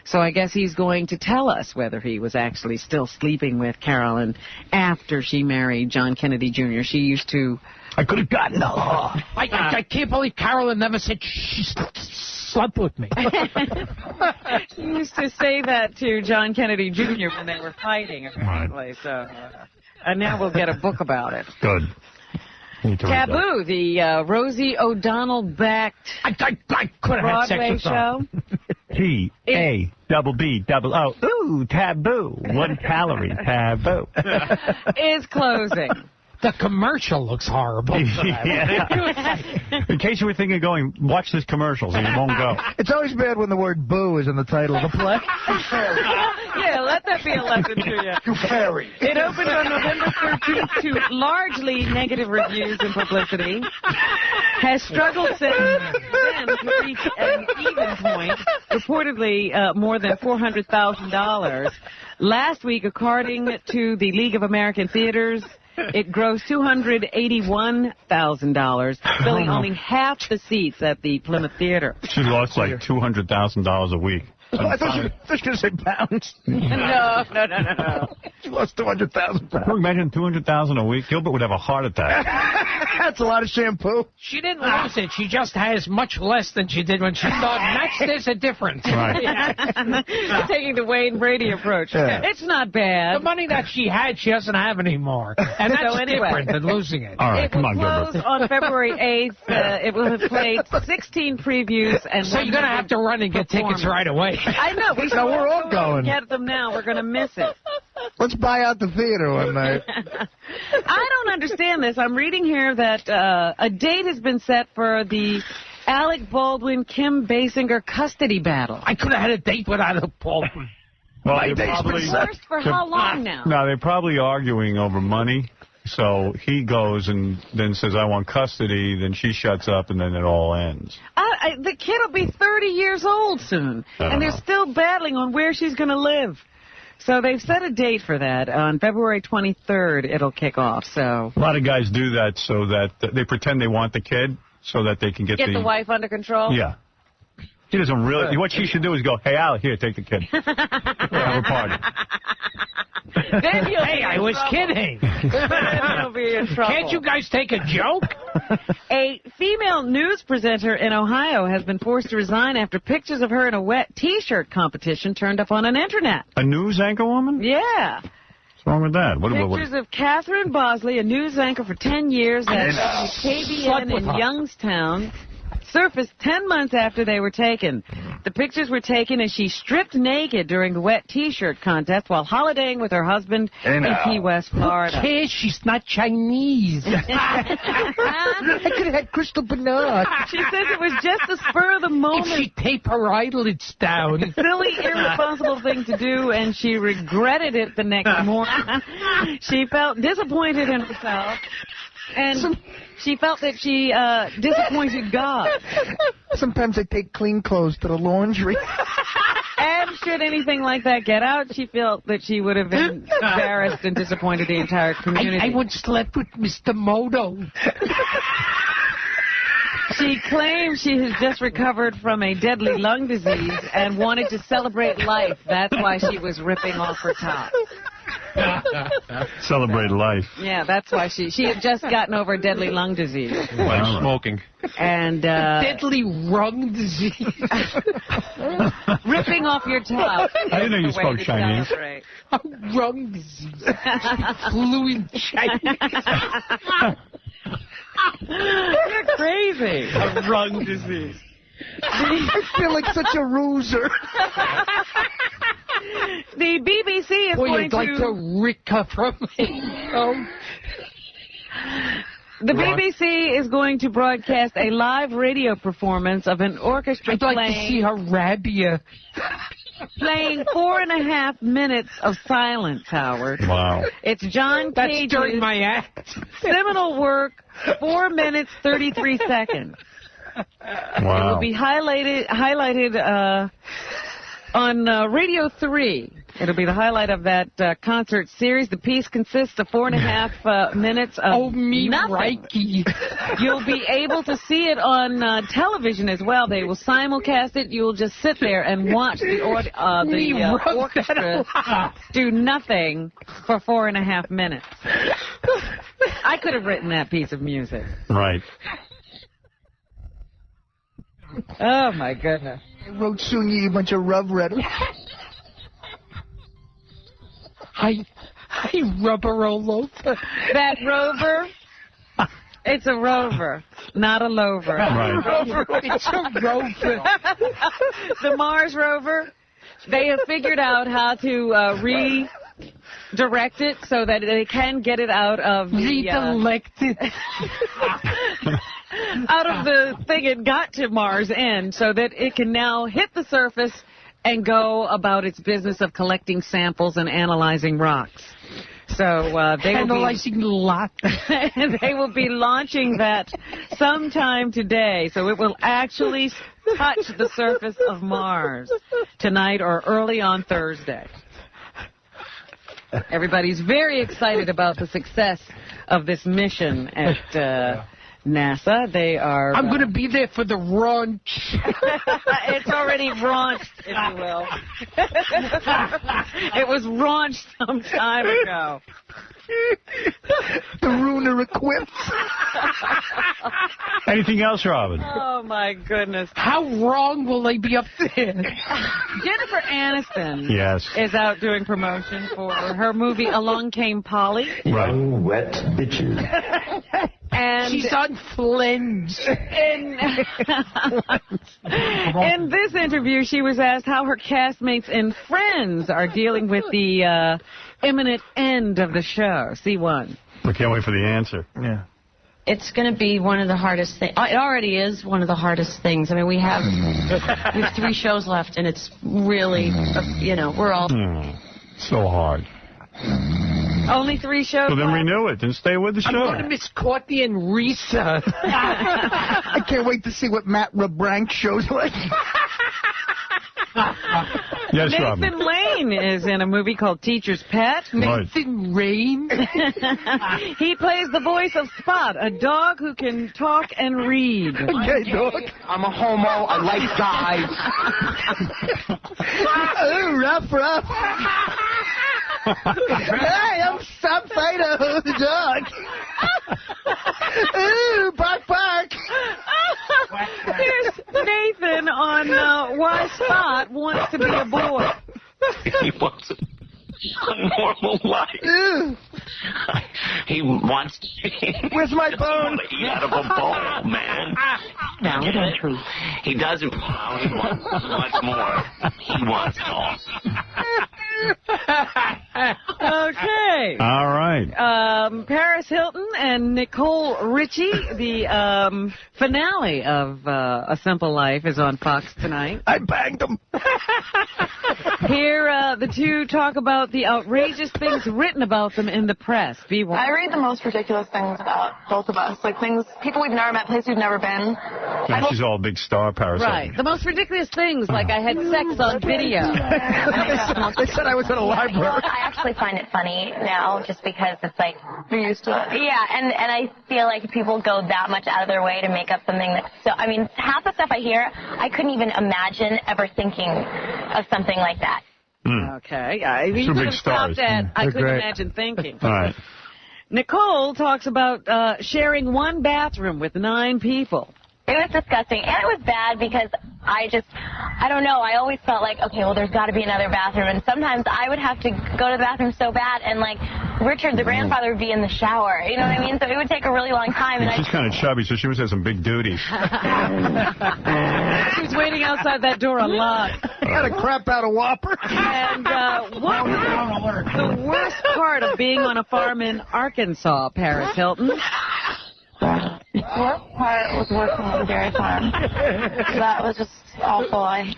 So I guess he's going to tell us whether he was actually still sleeping with Carolyn after she married John Kennedy Jr. She used to... I could have gotten her. I can't believe Carolyn never said she slept with me. She used to say that to John Kennedy Jr. when they were fighting, apparently. So, and now we'll get a book about it. Good. Taboo, the Rosie O'Donnell-backed Broadway show. T-A-B-B-O. Ooh, taboo. 1 calorie. Taboo. Is closing. The commercial looks horrible. Yeah. In case you were thinking of going, watch this commercial and you won't go. It's always bad when the word boo is in the title of the play. Yeah, let that be a lesson to you. It opened on November 13th to largely negative reviews and publicity. Has struggled since then to reach an even point, reportedly more than $400,000. Last week, according to the League of American Theaters, It grossed $281,000, filling only half the seats at the Plymouth Theater. She lost like $200,000 a week. I thought you were going to say pounds. No. She lost 200,000 pounds. Can you imagine $200,000 a week? Gilbert would have a heart attack. That's a lot of shampoo. She didn't lose it. She just has much less than she did when she thought, Max, there's a difference. Right. Taking the Wayne Brady approach. Yeah. It's not bad. The money that she had, she doesn't have anymore. And that's So anyway, different than losing it. All right, it come will on, close Gilbert. on February 8th. It will have played 16 previews. And So you're going to have to run and get tickets right away. I know. No, we're all going. Get them now. We're going to miss it. Let's buy out the theater one night. I don't understand this. I'm reading here that a date has been set for the Alec Baldwin-Kim Basinger custody battle. I could have had a date with Alec Baldwin. Well, My date's been set for how long now? No, they're probably arguing over money. So he goes and then says, I want custody. Then she shuts up, and then it all ends. The kid will be 30 years old soon, and they're still battling on where she's going to live. So they've set a date for that. On February 23rd, it'll kick off. So A lot of guys do that so that they pretend they want the kid so that they can get the wife under control? Yeah. She doesn't really. What she should do is go, hey, Al, here, take the kid. Have a party. Hey, I was kidding. You'll be in trouble. Can't you guys take a joke? A female news presenter in Ohio has been forced to resign after pictures of her in a wet T-shirt competition turned up on an internet. A news anchor woman? Yeah. What's wrong with that? Pictures of Catherine Bosley, a news anchor for 10 years at KBN in Youngstown, surfaced 10 months after they were taken. The pictures were taken as she stripped naked during the wet T-shirt contest while holidaying with her husband in Key West, Florida. Who cares? She's not Chinese. I could have had Crystal Bernard. She says it was just the spur of the moment. If she tape her eyelids down. Silly, irresponsible thing to do, and she regretted it the next morning. She felt disappointed in herself. And she felt that she disappointed God. Sometimes I take clean clothes to the laundry. And should anything like that get out, she felt that she would have been embarrassed and disappointed the entire community. I once slept with Mr. Moto. She claims she has just recovered from a deadly lung disease and wanted to celebrate life. That's why she was ripping off her top. Celebrate life. Yeah, that's why she had just gotten over deadly lung disease. Like smoking. And deadly lung disease. Ripping off your top. I didn't know you spoke Chinese. Lung disease. Fluent Chinese. You're crazy. A lung disease. I feel like such a loser. The BBC is Boy, going you'd like to recover from The BBC is going to broadcast a live radio performance of an orchestra I'd like to see her rabia. Playing 4.5 minutes of silence, Howard. Wow. It's John Cage's during my act. seminal work, 4 minutes, 33 seconds. Wow. It will be highlighted on Radio 3. It'll be the highlight of that concert series. The piece consists of 4.5 minutes of nothing. Reiki. You'll be able to see it on television as well. They will simulcast it. You'll just sit there and watch the orchestra do nothing for 4.5 minutes. I could have written that piece of music. Right. Oh, my goodness. I wrote soon you bunch of rub ready. I rubber all over. That rover, it's a rover, not a lover. Right. It's a rover. The Mars rover, they have figured out how to redirect it so that they can get it out of the... Redirected. out of the thing it got to Mars in so that it can now hit the surface and go about its business of collecting samples and analyzing rocks. So they will be launching that sometime today. So it will actually touch the surface of Mars tonight or early on Thursday. Everybody's very excited about the success of this mission at NASA. They are... I'm going to be there for the raunch. It's already raunched, if you will. It was raunched some time ago. The Runer equipped. Anything else, Robin? Oh, my goodness. How wrong will they be up there? Jennifer Aniston is out doing promotion for her movie Along Came Polly. Young, wet bitches. And she's on Flinge. In this interview, she was asked how her castmates and friends are dealing with the imminent end of the show. C1. We can't wait for the answer. Yeah. It's going to be one of the hardest things. It already is one of the hardest things. I mean, we have 3 shows left, and it's really, we're all... So hard. Only 3 shows Well, then left? renew it. Then stay with the show. I'm going to miss Courtney and Risa. I can't wait to see what Matt LeBlanc shows like. Yes, Nathan Robin. Lane is in a movie called Teacher's Pet. Nathan Rain. He plays the voice of Spot, a dog who can talk and read. Okay, dog. I'm a homo. I like guys. Ooh, rough. Hey, I'm South Idaho, the dog. Ooh, bark. Here's Nathan on why Spot wants to be a boy. He wants a normal life. He wants to be... Where's my bone? Eat out of a bowl, man. Now, don't truth. He doesn't... Well, he wants much more. He wants it all. Okay. All right. Paris Hilton and Nicole Richie, the finale of A Simple Life is on Fox tonight. I banged him. Here, the two talk about the outrageous things written about them in the press. B1. I read the most ridiculous things about both of us, like people we've never met, places we've never been. And she's all a big star, Paris. Right. The most ridiculous things, like I had sex on video. They said I was at a library. I actually find it funny now just because it's like... You're used to it. Yeah, and I feel like people go that much out of their way to make up something that... So, I mean, half the stuff I hear, I couldn't even imagine ever thinking of something like that. Okay. You Two could big have stopped stars. at I They're couldn't great. imagine thinking. All right. Nicole talks about sharing one bathroom with 9 people. It was disgusting, and it was bad because I don't know, I always felt like, okay, well, there's got to be another bathroom, and sometimes I would have to go to the bathroom so bad, and, like, Richard, the grandfather, would be in the shower, you know what I mean? So it would take a really long time, and She's kind of chubby, so she must have some big duties. She's waiting outside that door a lot. Got a crap out of Whopper. And what was the worst part of being on a farm in Arkansas, Paris Hilton? The worst part was working at a dairy farm. That was just awful. I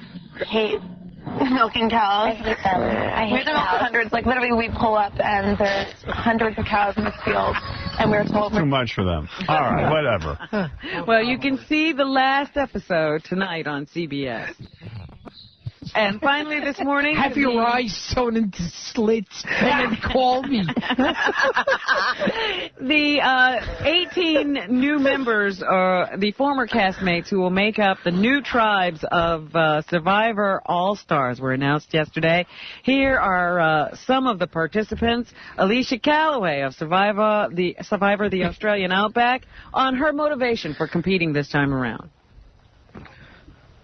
hate milking cows. I hate them. I hate We milk hundreds. Like, literally, we pull up, and there's hundreds of cows in this field, and we were told... Too much for them. All right, whatever. Well, you can see the last episode tonight on CBS. And finally this morning... Have your eyes sewn into slits and then call me. The 18 new members are the former castmates who will make up the new tribes of Survivor All-Stars were announced yesterday. Here are some of the participants. Alicia Calloway of Survivor the Australian Outback on her motivation for competing this time around.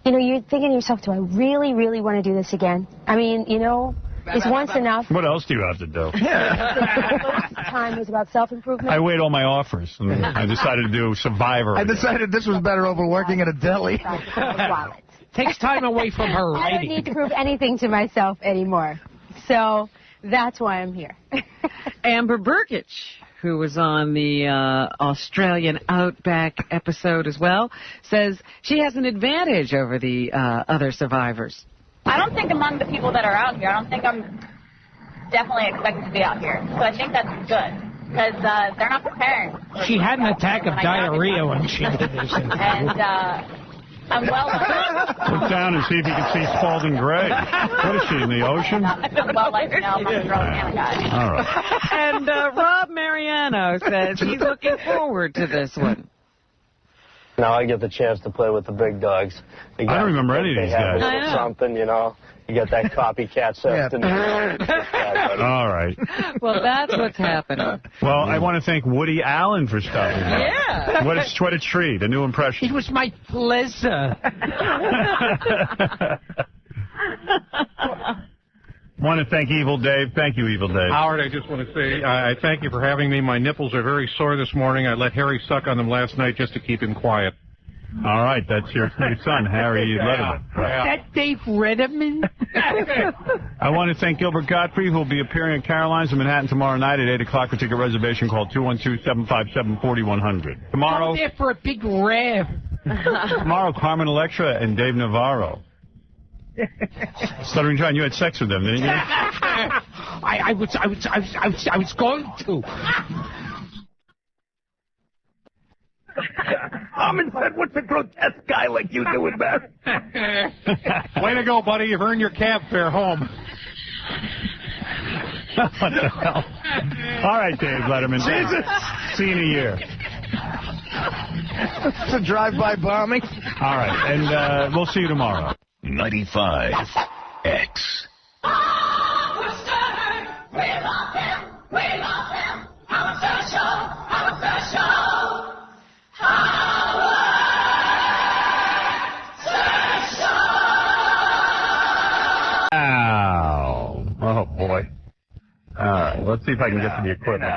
You know, you're thinking to yourself, do I really, really want to do this again? I mean, you know, is once enough? What else do you have to do? The time was about self-improvement. I weighed all my offers, and I decided to do Survivor. I decided this was better over working at a deli. Takes time away from her I don't writing. need to prove anything to myself anymore. So that's why I'm here. Amber Burkich, who was on the Australian Outback episode as well, says she has an advantage over the other survivors. I don't think among the people that are out here, I don't think I'm definitely expected to be out here. So I think that's good, because they're not preparing. She had an attack of diarrhea when she did this. And I'm well liked. Look down and see if you can see Spalding Gray. What is she, in the ocean? I'm well liked now. I'm a Rosanna guy. All right. And Rob Mariano says he's looking forward to this one. Now I get the chance to play with the big dogs. I don't remember any of these guys. They have something, you know. You get that copycat stuff. All right. Well, that's what's happening. Well, I want to thank Woody Allen for stopping by. Yeah. What a treat. A new impression. It was my pleasure. Want to thank Evil Dave. Thank you, Evil Dave. Howard, I just want to say I thank you for having me. My nipples are very sore this morning. I let Harry suck on them last night just to keep him quiet. All right, that's your son, Harry Letterman. That's Dave Redderman. I want to thank Gilbert Gottfried, who will be appearing at Caroline's in Manhattan tomorrow night at 8 o'clock. For ticket reservation, call 212-757-4100. Tomorrow, I'm there for a big rev. Tomorrow, Carmen Electra and Dave Navarro. Stuttering John, you had sex with them, didn't you? I was going to. Carmen said, what's a grotesque guy like you doing, man? Way to go, buddy. You've earned your cab fare home. What the hell? All right, Dave Letterman. Jesus. See you in a year. It's a drive-by bombing. All right, and we'll see you tomorrow. 95 X. Ow. Oh, boy. All right, let's see if I can get to the equipment.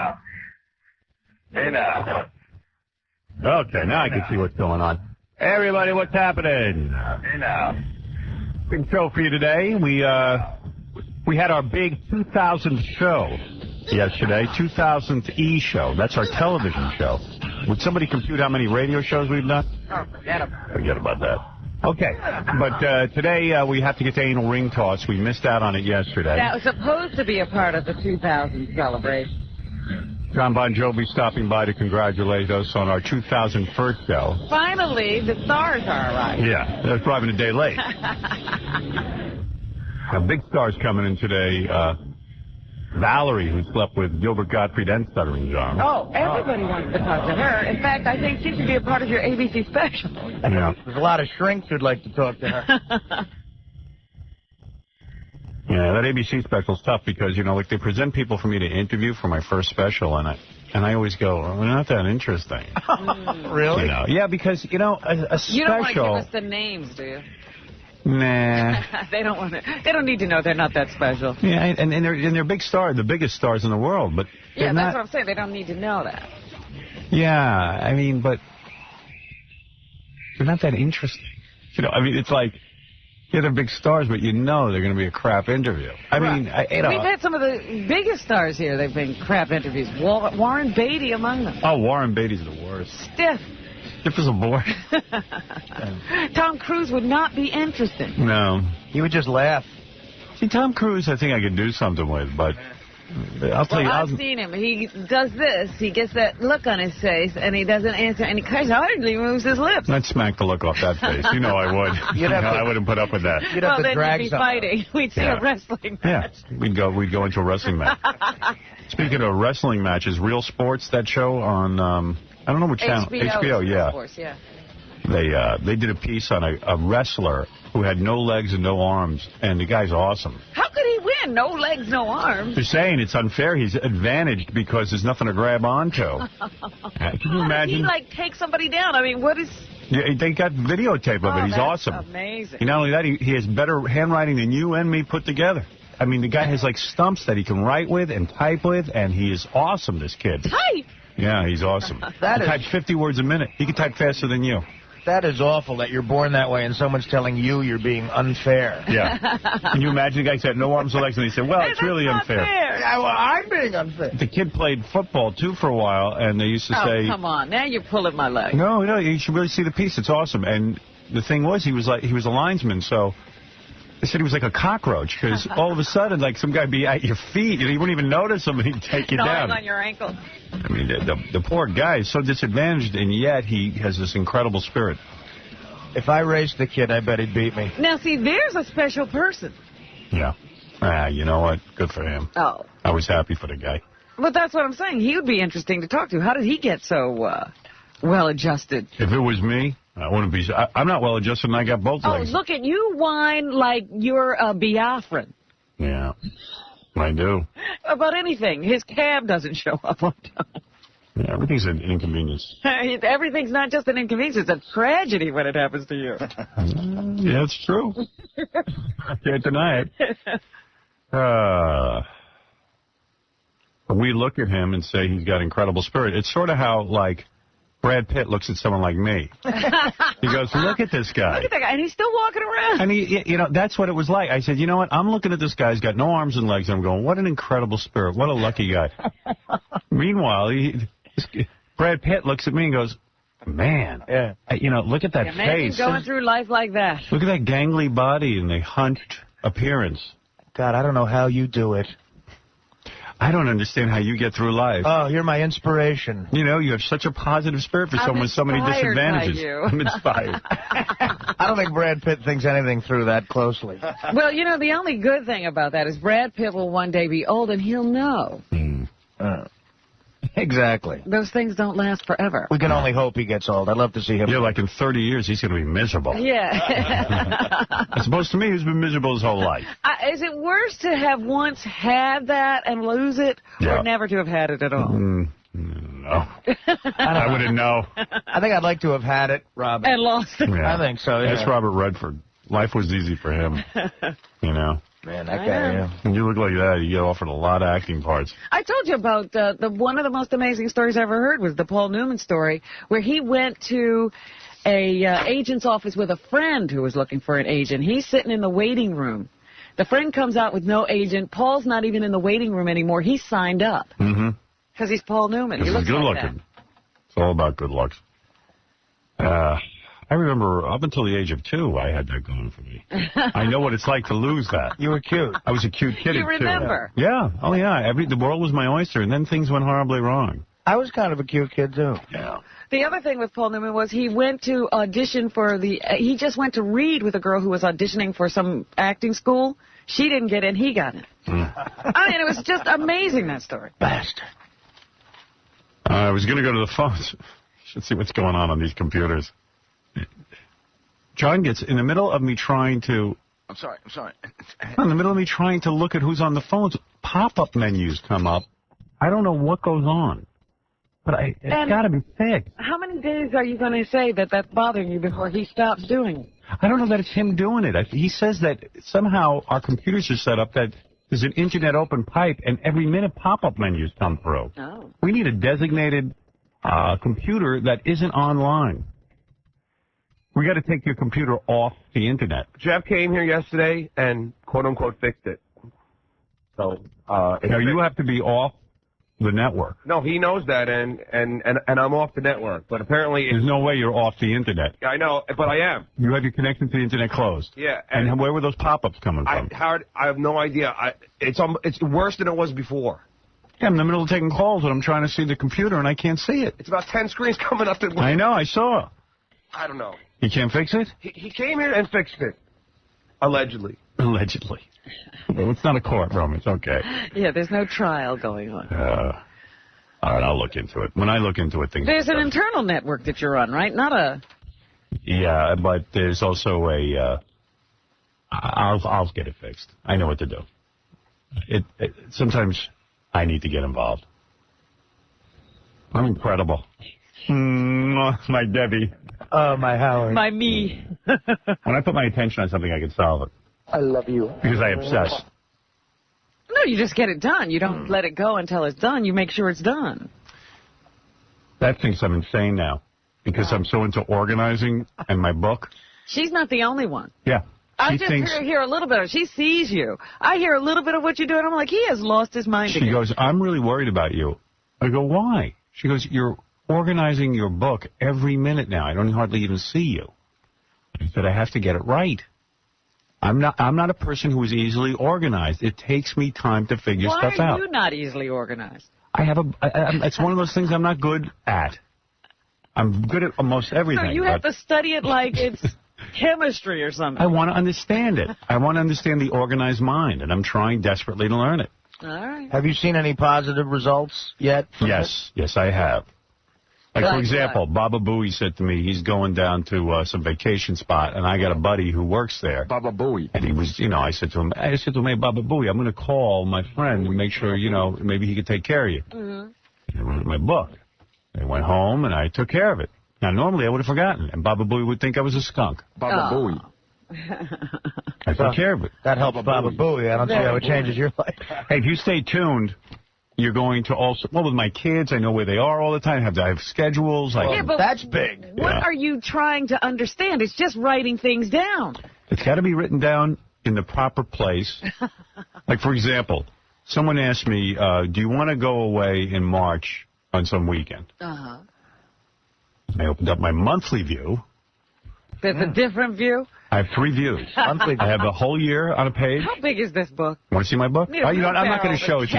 Hey, now. Okay, now I can see what's going on. Hey, everybody, what's happening? Hey, now. Big show for you today. We had our big 2000th show yesterday, 2000th E show. That's our television show. Would somebody compute how many radio shows we've done? Oh, Forget about that. Okay, but today we have to get to anal ring toss. We missed out on it yesterday. That was supposed to be a part of the 2000 celebration. John Bon Jovi stopping by to congratulate us on our 2001st show. Finally, the stars are arriving. Yeah, they're driving a day late. A big star's coming in today. Valerie, who slept with Gilbert Gottfried and Stuttering John. Oh, everybody wants to talk to her. In fact, I think she should be a part of your ABC special. Yeah. There's a lot of shrinks who'd like to talk to her. Yeah, that ABC special's tough because, you know, like they present people for me to interview for my first special, and I always go, well, they're not that interesting. Really? You know? Yeah, because, you know, a special... You don't want to give us the names, do you? Nah. They don't want to. They don't need to know they're not that special. Yeah, and they're big stars, the biggest stars in the world, but yeah, that's not... what I'm saying. They don't need to know that. Yeah, I mean, but they're not that interesting. You know, I mean, it's like, yeah, they're big stars, but you know they're going to be a crap interview. I mean, you know... We've had some of the biggest stars here. They've been crap interviews. Warren Beatty among them. Oh, Warren Beatty's the worst. Stiff. Stiff as a board. Tom Cruise would not be interested. No. He would just laugh. See, Tom Cruise, I think I could do something with, but I'll tell you. I've seen him. He does this. He gets that look on his face, and he doesn't answer, and he hardly moves his lips. I'd smack the look off that face. You know I would. I wouldn't put up with that. You'd have to then drag you'd be something. fighting. We'd see a wrestling match. Yeah, we'd go into a wrestling match. Speaking of wrestling matches, Real Sports, that show on, I don't know which channel. HBO, yeah. Of course, yeah. They did a piece on a wrestler who had no legs and no arms, and the guy's awesome. How could he win? No legs, no arms. They're saying it's unfair. He's advantaged because there's nothing to grab onto. Can you imagine? He, like, takes somebody down. I mean, what is... Yeah, they got videotape of it. He's that's awesome. Amazing. Not only that, he has better handwriting than you and me put together. I mean, the guy has, like, stumps that he can write with and type with, and he is awesome, this kid. Type? Yeah, he's awesome. He types 50 words a minute. He can type faster than you. That is awful that you're born that way and someone's telling you you're being unfair. Yeah. Can you imagine the guy said no arms or legs, and he said, well, it's really unfair. Yeah, well, I'm being unfair. The kid played football, too, for a while, and they used to say... Oh, come on. Now you're pulling my leg. No, you should really see the piece. It's awesome. And the thing was, he was a linesman, so... They said he was like a cockroach, because all of a sudden, like, some guy would be at your feet, and he wouldn't even notice him, and he'd take you down. on your ankle. I mean, the poor guy is so disadvantaged, and yet he has this incredible spirit. If I raced the kid, I bet he'd beat me. Now, see, there's a special person. Yeah. You know what? Good for him. Oh. I was happy for the guy. But that's what I'm saying. He would be interesting to talk to. How did he get so well-adjusted? If it was me, I wouldn't be. I'm not well-adjusted, and I got both legs. Oh, look at you whine like you're a Biafran. Yeah, I do. About anything. His cab doesn't show up on time. Yeah, everything's an inconvenience. Everything's not just an inconvenience. It's a tragedy when it happens to you. Yeah, it's true. I can't deny it. We look at him and say he's got incredible spirit. It's sort of how, like, Brad Pitt looks at someone like me. He goes, look at this guy. Look at that guy, and he's still walking around. And that's what it was like. I said, you know what? I'm looking at this guy. He's got no arms and legs. And I'm going, what an incredible spirit. What a lucky guy. Meanwhile, Brad Pitt looks at me and goes, man, look at that face. Imagine going through life like that. Look at that gangly body and the hunched appearance. God, I don't know how you do it. I don't understand how you get through life. Oh, you're my inspiration. You know, you have such a positive spirit for someone with so many disadvantages. I'm inspired. I don't think Brad Pitt thinks anything through that closely. Well, the only good thing about that is Brad Pitt will one day be old and he'll know. Exactly. Those things don't last forever. We can only hope he gets old. I'd love to see him. Yeah, like in 30 years, he's going to be miserable. Yeah. As opposed to me, who's been miserable his whole life. Is it worse to have once had that and lose it, or never to have had it at all? No. I wouldn't know. I think I'd like to have had it, Robert. And lost it. Yeah. I think so, yeah. That's Robert Redford. Life was easy for him. Man, that guy, yeah. When you look like that, you get offered a lot of acting parts. I told you about one of the most amazing stories I ever heard was the Paul Newman story, where he went to a agent's office with a friend who was looking for an agent. He's sitting in the waiting room. The friend comes out with no agent. Paul's not even in the waiting room anymore. He signed up. Because he's Paul Newman. He looks good like looking. that. It's all about good looks. I remember up until the age of 2, I had that going for me. I know what it's like to lose that. You were cute. I was a cute kid. You remember? Yeah. Oh, yeah. The world was my oyster, and then things went horribly wrong. I was kind of a cute kid, too. Yeah. The other thing with Paul Newman was he went to audition for he just went to read with a girl who was auditioning for some acting school. She didn't get in. He got in. I mean, it was just amazing, that story. Bastard. I was going to go to the phones. Should see what's going on these computers. John gets in the middle of me trying to... I'm sorry. In the middle of me trying to look at who's on the phones, pop-up menus come up. I don't know what goes on. But it's got to be fixed. How many days are you going to say that that's bothering you before he stops doing it? I don't know that it's him doing it. He says that somehow our computers are set up that there's an internet open pipe, and every minute pop-up menus come through. Oh. We need a designated computer that isn't online. We got to take your computer off the internet. Jeff came here yesterday and quote-unquote fixed it. So, now you have to be off the network. No, he knows that, and I'm off the network. But apparently... There's no way you're off the internet. I know, but I am. You have your connection to the internet closed. Yeah. And where were those pop-ups coming from? Howard, I have no idea. It's worse than it was before. Yeah, I'm in the middle of taking calls, and I'm trying to see the computer, and I can't see it. It's about 10 screens coming up. I know, I saw. I don't know. He can't fix it? He came here and fixed it. Allegedly. Allegedly. Well, it's not a courtroom. It's okay. Yeah, there's no trial going on. All right, I'll look into it. When I look into it, things... There's an internal network that you're on, right? Not a... Yeah, but there's also a... I'll get it fixed. I know what to do. Sometimes I need to get involved. I'm incredible. My Debbie. Oh, my Howard. My me. When I put my attention on something, I can solve it. I love you. Because I obsess. No, you just get it done. You don't let it go until it's done. You make sure it's done. That thinks I'm insane now. Because I'm so into organizing and my book. She's not the only one. Yeah. I just hear a little bit of it. She sees you. I hear a little bit of what you do, and I'm like, he has lost his mind again. She goes, I'm really worried about you. I go, why? She goes, you're organizing your book every minute now. I don't hardly even see you. I said, I have to get it right. I'm not a person who is easily organized. It takes me time to figure stuff out. Why are you not easily organized? It's one of those things I'm not good at. I'm good at almost everything. So you have to study it like it's chemistry or something. I want to understand it. I want to understand the organized mind, and I'm trying desperately to learn it. All right. Have you seen any positive results yet? Yes, I have. Like, for example, Baba Booey said to me he's going down to some vacation spot, and I got a buddy who works there. Baba Booey. And he was, I said to him, hey, Baba Booey, I'm going to call my friend and make sure, maybe he could take care of you. Mm-hmm. I wrote my book. I went home, and I took care of it. Now, normally I would have forgotten, and Baba Booey would think I was a skunk. Baba Booey. I took care of it. That helps Baba Booey. I don't see how it changes your life. Hey, if you stay tuned, you're going to also, with my kids, I know where they are all the time. I have schedules. Yeah, but that's big. What are you trying to understand? It's just writing things down. It's got to be written down in the proper place. Like, for example, someone asked me, do you want to go away in March on some weekend? Uh-huh. I opened up my monthly view. There's a different view? I have 3 views. I have a whole year on a page. How big is this book? Want to see my book? I'm not going to show it to you.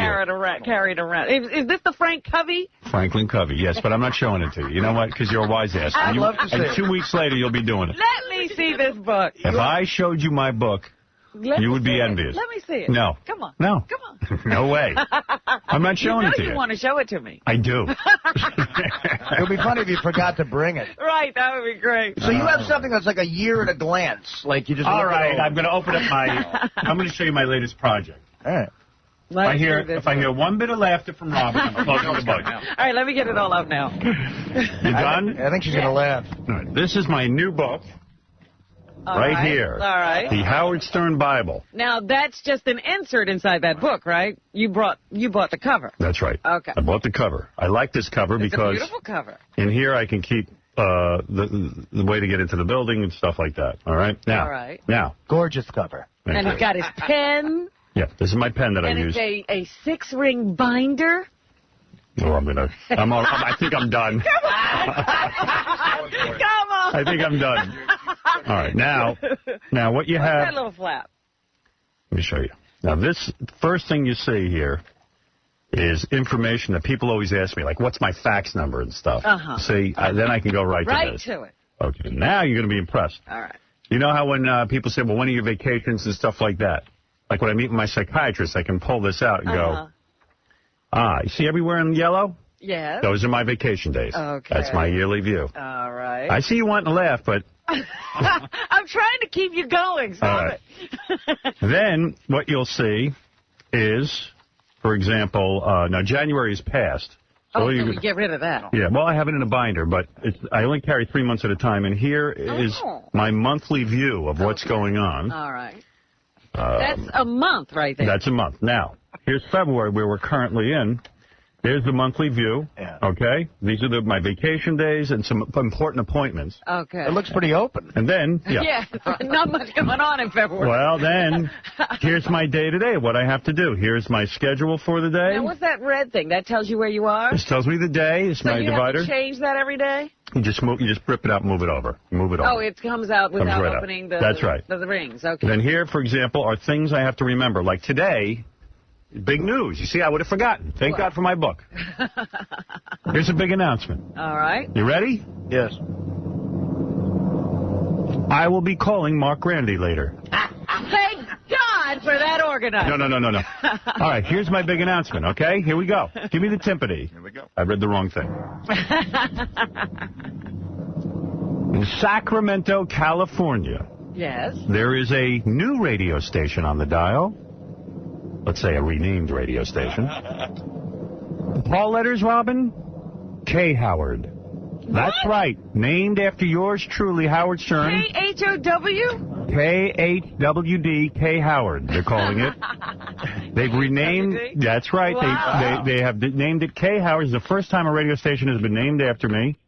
Carried around. Is this the Frank Covey? Franklin Covey, yes, but I'm not showing it to you. You know what? Because you're a wise ass. I'd love to see it. 2 weeks later, you'll be doing it. Let me see this book. If I showed you my book, you would be envious. Let me see it. No. Come on. No. Come on. No way. I'm not showing it to you. You want to show it to me. I do. It would be funny if you forgot to bring it. Right, that would be great. So you have something that's like a year at a glance. Like you just. All right, I'm going to open up I'm going to show you my latest project. All right. If I hear one bit of laughter from Robin, I'm closing the book. All right, let me get it all up now. You done? I think she's going to laugh. All right, this is my new book. Right here. All right. The Howard Stern Bible. Now, that's just an insert inside that book, right? You bought the cover. That's right. Okay. I bought the cover. I like this cover because... It's a beautiful cover. In here, I can keep the way to get into the building and stuff like that. All right? All right. Now. Gorgeous cover. And he's got his pen. Yeah, this is my pen that I use. And it's a 6-ring binder. Oh, I think I'm done. Come on. I think I'm done. All right, now what you have... that little flap? Let me show you. Now, this first thing you see here is information that people always ask me, like, what's my fax number and stuff. Uh-huh. See, then I can go right to this. Right to it. Okay, now you're going to be impressed. All right. You know how when people say, well, when are your vacations and stuff like that? Like when I meet with my psychiatrist, I can pull this out and go, you see everywhere in yellow? Yes. Those are my vacation days. Okay. That's my yearly view. All right. I see you wanting to laugh, but... I'm trying to keep you going. Stop it. Then what you'll see is, for example, now January is past. So we get rid of that. Yeah, well, I have it in a binder, but I only carry 3 months at a time, and here is my monthly view of what's going on. All right. That's a month right there. That's a month. Now, here's February, where we're currently in. There's the monthly view. Yeah. Okay? These are my vacation days and some important appointments. Okay. It looks pretty open. And then, not much going on in February. Well, then, here's my day-to-day, what I have to do. Here's my schedule for the day. Now, what's that red thing? That tells you where you are? This tells me the day. It's my divider. So you have to change that every day? You just rip it out and move it over. Oh, it comes out without opening the, That's right. the rings. Okay. Then here, for example, are things I have to remember. Like today... Big news. You see, I would have forgotten. Thank God for my book. Here's a big announcement. All right. You ready? Yes. I will be calling Mark Grandy later. Thank God for that organizer. No. All right, here's my big announcement, okay? Here we go. Give me the timpani. Here we go. I read the wrong thing. In Sacramento, California. Yes. There is a new radio station on the dial. Let's say a renamed radio station. Call letters, Robin? K. Howard. That's right. Named after yours truly, Howard Stern. K-H-O-W? K-H-W-D, K. Howard, they're calling it. They've renamed... That's right. Wow. They have named it K. Howard. It's the first time a radio station has been named after me.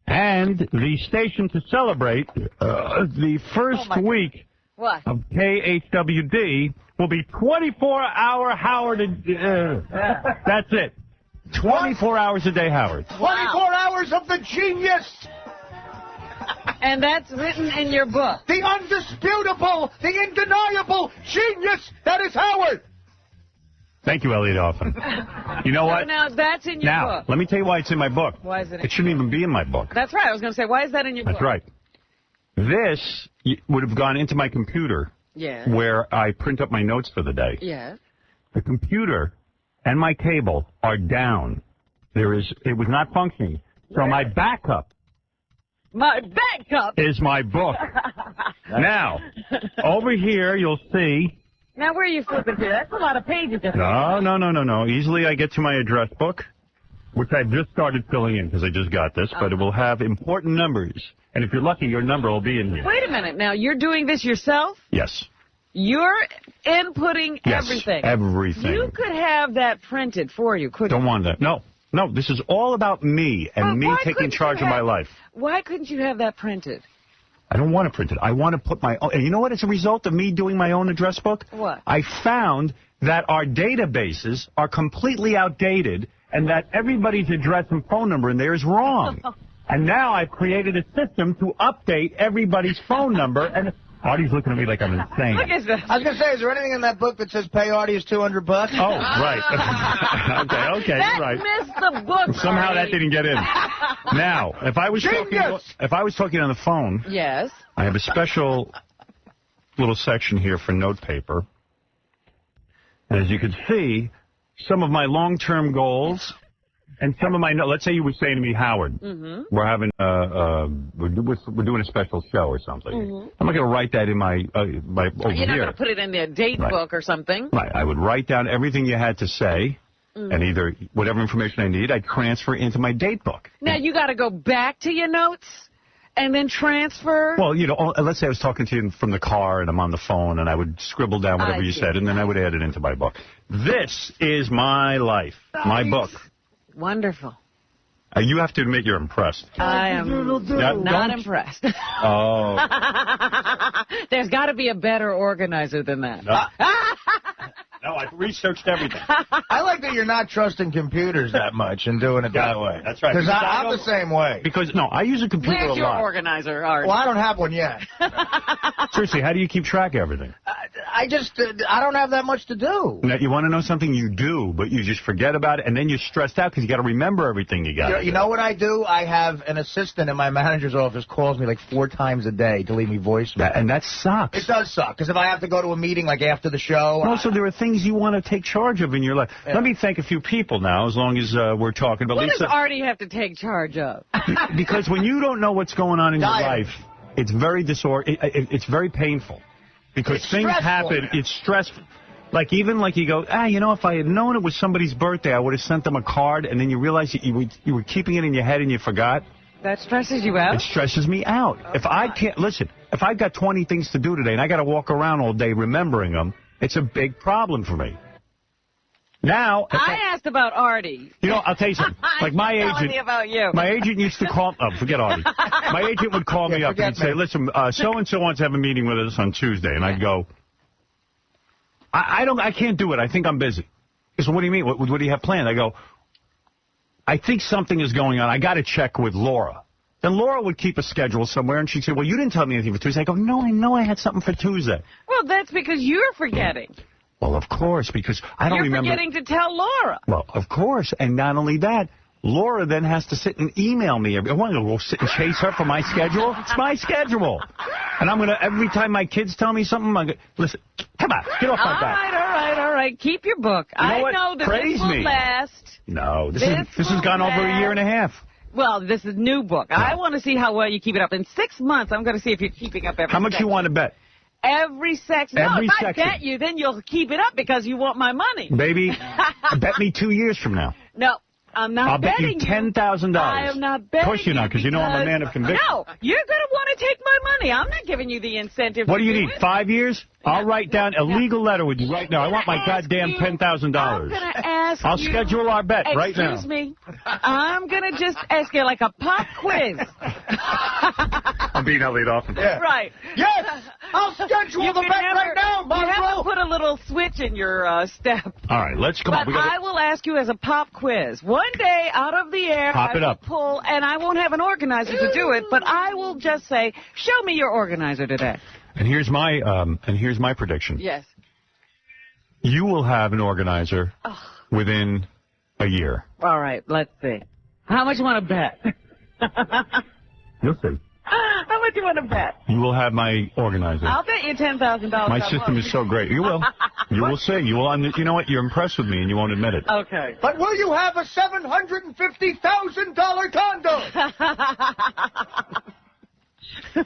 And the station to celebrate the first week of KHWD will be 24-hour Howard. That's it. 24 hours a day, Howard. 24 hours of the genius. And that's written in your book. The undisputable, the undeniable genius that is Howard. Thank you, Elliot Hoffman. You know what? Now that's in your book. Let me tell you why it's in my book. Why is it? It shouldn't even be in my book. That's right. I was going to say, why is that in your book? That's right. This would have gone into my computer Yeah. where I print up my notes for the day. Yeah. The computer and my cable are down. It was not functioning. So my backup is my book. Now, over here you'll see. Now, where are you flipping to? That's a lot of pages. No. Easily I get to my address book, which I've just started filling in because I just got this, but it will have important numbers. And if you're lucky, your number will be in here. Wait a minute. Now, you're doing this yourself? Yes. You're inputting Yes, everything. everything. You could have that printed for you, couldn't you? Don't want that. No, this is all about me and me taking charge of my life. Why couldn't you have that printed? I don't want to print it. I want to put my own. And you know what? As a result of me doing my own address book, What? I found that our databases are completely outdated and that everybody's address and phone number in there is wrong. And now I've created a system to update everybody's phone number. And Artie's looking at me like I'm insane. I was going to say, is there anything in that book that says pay Artie is $200? Oh, right. okay, that right. missed the book. Somehow Artie. that didn't get in. Now, if I was talking on the phone, Yes. I have a special little section here for note paper. And as you can see, some of my long-term goals and some of my, let's say you were saying to me, Howard, we're having we're doing a special show or something. I'm not going to write that in my over You're not here. going to put it in the date Right. book or something. Right. I would write down everything you had to say, and either whatever information I need, I'd transfer into my date book. Now, you got to go back to your notes and then transfer. Well, let's say I was talking to you from the car and I'm on the phone and I would scribble down whatever you said and then I would add it into my book. This is my life, my book. Wonderful. You have to admit you're impressed. I am not impressed. Oh. There's got to be a better organizer than that. No, I've researched everything. I like that you're not trusting computers that much and doing it that way. That's right. Because I'm the same way. Because, I use a computer Where's a your lot. organizer, Art? Well, I don't have one yet. Seriously, how do you keep track of everything? I don't have that much to do. Now, you want to know something? You do, but you just forget about it, and then you're stressed out because you got to remember everything you got. You know what I do? I have an assistant in my manager's office calls me like 4 times a day to leave me voicemail. And that sucks. It does suck, because if I have to go to a meeting like after the show... Also, there are things you want to take charge of in your life. Yeah. Let me thank a few people now, as long as we're talking. But What Lisa, does Artie have to take charge of? Because when you don't know what's going on in your life, it's very it's very painful. Because it's things happen. It's stressful. Like you go, if I had known it was somebody's birthday, I would have sent them a card, and then you realize you were keeping it in your head and you forgot. That stresses you out? It stresses me out. If I've got 20 things to do today and I got to walk around all day remembering them, it's a big problem for me. Now, I asked about Artie. I'll tell you something. Like my telling agent, me about you. My agent used to call. Oh, forget Artie. My agent would call me up and say, "Listen, so and so wants to have a meeting with us on Tuesday," and I'd go, "I can't do it. I think I'm busy." He said, "What do you mean? What do you have planned?" I go, "I think something is going on. I got to check with Laura." Then Laura would keep a schedule somewhere, and she'd say, "Well, you didn't tell me anything for Tuesday." I go, "No, I know I had something for Tuesday." Well, that's because you're forgetting. Well, of course, because I don't remember. You're forgetting to tell Laura. Well, of course, and not only that, Laura then has to sit and email me. I want to go sit and chase her for my schedule. It's my schedule. And I'm going to, every time my kids tell me something, I'm going to, listen, come on, get off my back. All right. Keep your book. You know I what? know that Praise this will me. last. No, this has gone over a year and a half. Well, this is a new book. No. I want to see how well you keep it up. In 6 months, I'm going to see if you're keeping up every How much section. you want to bet? Every section. Every if I section. bet you, then you'll keep it up because you want my money. Baby, bet me 2 years from now. No, I'm not I'll bet betting you $10,000. I am not betting. Of course you're not, because you know I'm a man of conviction. No, you're going to want to take my money. I'm not giving you the incentive. What do you to need, it. 5 years? I'll write down a legal letter with you right now. I want my goddamn $10,000. I'm going to ask I'll you. schedule our bet right now. Excuse me. I'm going to just ask you like a pop quiz. I'm being Elliot off. Yeah. Right. Yes! I'll schedule the bet right now, You have to put a little switch in your step. All right, let's come on. But I will ask you as a pop quiz. One day, out of the air, Pop I it will up. pull, and I won't have an organizer to do it, but I will just say, show me your organizer today. And here's my prediction. Yes. You will have an organizer within a year. All right, let's see. How much you want to bet? You'll see. How much much you want to bet? You will have my organizer. I'll bet you $10,000. My system is so great. You will. You will see. You will. You know what? You're impressed with me, and you won't admit it. Okay. But will you have a $750,000 condo?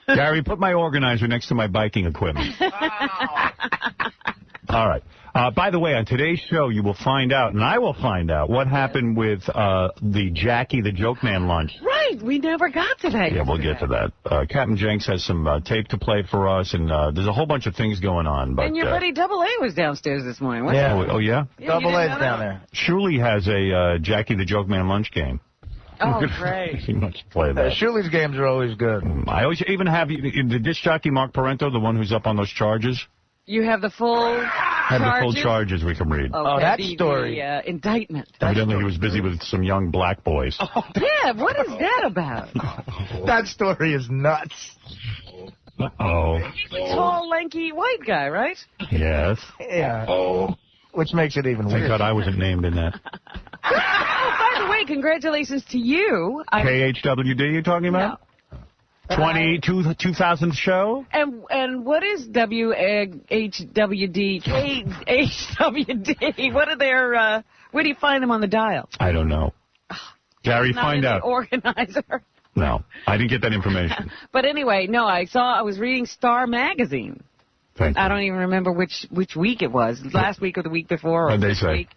Gary, put my organizer next to my biking equipment. All right. By the way, on today's show, you will find out, and I will find out, what happened with the Jackie the Joke Man lunch. Right. We never got to that. Yeah, we'll get to that. Captain Jenks has some tape to play for us, and there's a whole bunch of things going on. But, and your buddy Double A was downstairs this morning, wasn't yeah. he? Oh, yeah? Double A's down there. Shuley has a Jackie the Joke Man lunch game. Oh, great. He must play that. Shuley's games are always good. I always even have the disc jockey Mark Parento, the one who's up on those charges. You have the full Have the full charges we can read. Okay, that story. The indictment. Evidently, he was busy with some young black boys. Yeah, what is that about? That story is nuts. Uh-oh. Tall, lanky, white guy, right? Yes. Yeah. Which makes it even Thank weird. God I wasn't named in that. By the way, congratulations to you. KHWD you're talking about? 2000th show? And what is WHWD? KHWD? What are their, where do you find them on the dial? I don't know. Gary, Not find in the out. organizer. No, I didn't get that information. But anyway, no, I was reading Star Magazine. Thank you. I don't even remember which week it was, last week or the week before or What'd they this say? week.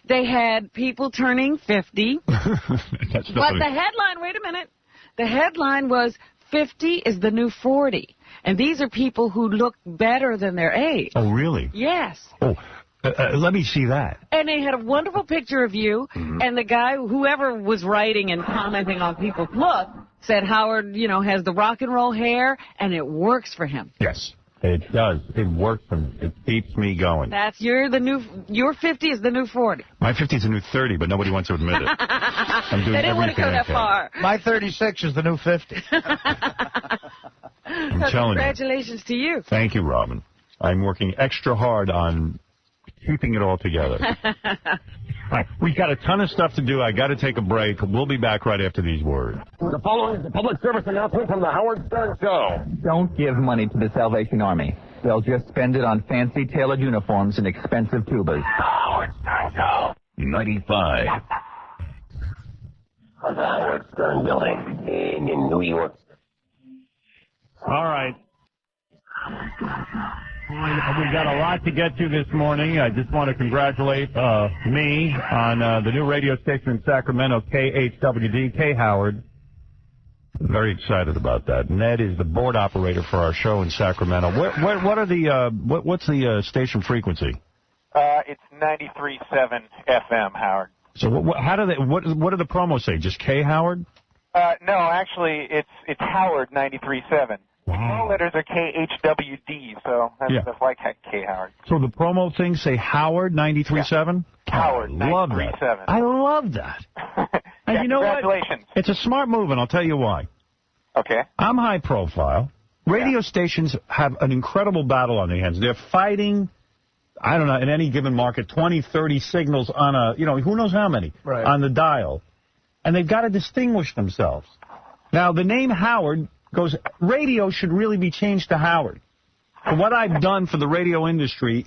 They had people turning 50. That's But the headline, wait a minute, the headline was 50 is the new 40. And these are people who look better than their age. Oh, really? Yes. Oh, let me see that. And they had a wonderful picture of you, and the guy, whoever was writing and commenting on people's look, said Howard, has the rock and roll hair, and it works for him. Yes, it does. It works for me. It keeps me going. That's your 50 is the new 40. My 50 is a new 30, but nobody wants to admit it. I'm doing They didn't want to everything go I that can. far. My 36 is the new 50. I'm telling you. Congratulations to you. Thank you, Robin. I'm working extra hard on keeping it all together. All right, we've got a ton of stuff to do. I got to take a break. We'll be back right after these words. The following is a public service announcement from the Howard Stern Show. Don't give money to the Salvation Army. They'll just spend it on fancy tailored uniforms and expensive tubas. Howard Stern Show. 95. On the Howard Stern Building in New York. All right. We've got a lot to get to this morning. I just want to congratulate me on the new radio station in Sacramento, KHWD, K Howard. Very excited about that. Ned is the board operator for our show in Sacramento. What are the what's the station frequency? It's 93.7 FM, Howard. So what do the promos say? Just K Howard? No, actually, it's Howard 93.7. Wow. The letters are KHWD, so that's like K Howard. So the promo things say Howard 93.7? Howard 93.7. I love that. And you know congratulations. What? It's a smart move, and I'll tell you why. Okay. I'm high profile. Radio stations have an incredible battle on their hands. They're fighting, I don't know, in any given market, 20, 30 signals on a, who knows how many, on the dial. And they've got to distinguish themselves. Now, the name Howard goes, radio should really be changed to Howard. For what I've done for the radio industry,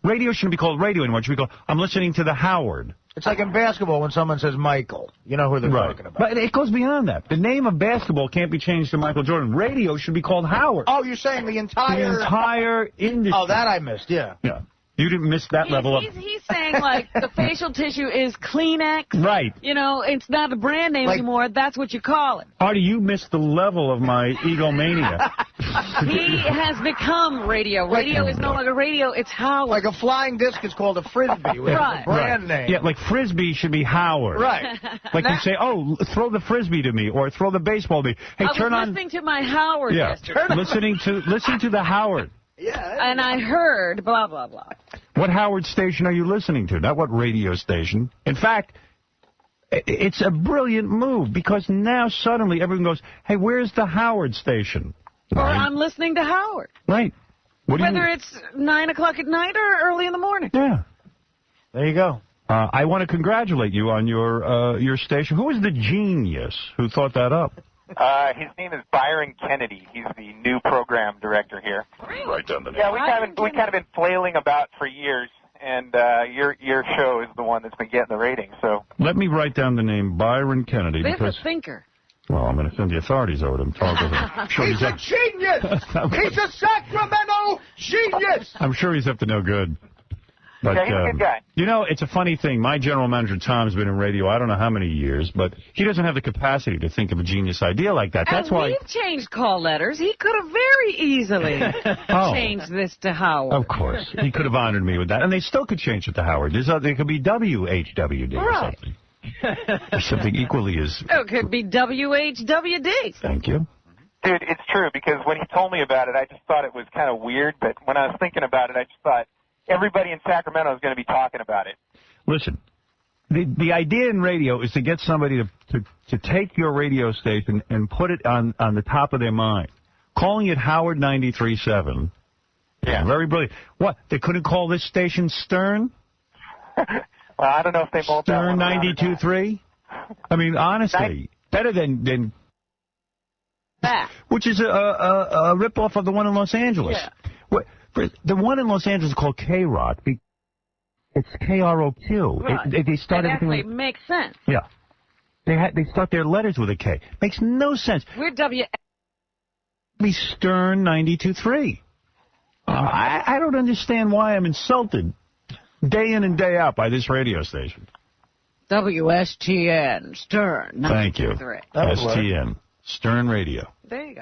radio shouldn't be called radio anymore. It should be called, I'm listening to the Howard. It's like in basketball when someone says Michael. You know who they're talking about. But it goes beyond that. The name of basketball can't be changed to Michael Jordan. Radio should be called Howard. Oh, you're saying the entire industry. Oh, that I missed, yeah. Yeah. You didn't miss that level of... He's saying, like, the facial tissue is Kleenex. Right. It's not a brand name anymore. That's what you call it. Artie, you missed the level of my egomania. He has become radio. Radio is no longer radio. It's Howard. Like a flying disc is called a Frisbee with a brand name. Yeah, like Frisbee should be Howard. Right. Like you say, oh, throw the Frisbee to me, or throw the baseball to me. Hey, I turn was on... listening to my Howard yesterday. Listen to the Howard. Yeah. And I heard blah, blah, blah. What Howard station are you listening to? Not what radio station. In fact, it's a brilliant move because now suddenly everyone goes, hey, where's the Howard station? Or I'm listening to Howard. Right. Whether it's 9 o'clock at night or early in the morning. Yeah. There you go. I want to congratulate you on your station. Who was the genius who thought that up? His name is Byron Kennedy. He's the new program director here. Write down the name. Yeah, we kind of been flailing about for years, and your show is the one that's been getting the ratings. So let me write down the name Byron Kennedy He's because. a thinker. Well, I'm going to send the authorities over to him. Talk with him. Sure He's a genius! He's a Sacramento genius! I'm sure he's up to no good. But, yeah, he's a good guy. You know, it's a funny thing. My general manager, Tom's been in radio I don't know how many years, but he doesn't have the capacity to think of a genius idea like that. That's why. We've changed call letters. He could have very easily changed this to Howard. Of course. He could have honored me with that. And they still could change it to Howard. There could be WHWD or something. Or something equally as... Oh, it could be WHWD. Thank you. Dude, it's true, because when he told me about it, I just thought it was kind of weird, but when I was thinking about it, I just thought everybody in Sacramento is going to be talking about it. Listen, the idea in radio is to get somebody to take your radio station and put it on the top of their mind. Calling it Howard 93.7. Yeah. Very brilliant. What, they couldn't call this station Stern? Well, I don't know if they both Stern 92.3? I mean, honestly, better than that. Which is a ripoff of the one in Los Angeles. Yeah. The one in Los Angeles is called K-Rock. It's KROQ. Right. They start that everything actually makes sense. Yeah. They start their letters with a K. Makes no sense. We're Be Stern 92.3. I don't understand why I'm insulted day in and day out by this radio station. WSTN, Stern. Thank you. 93. STN, Stern Radio. There you go.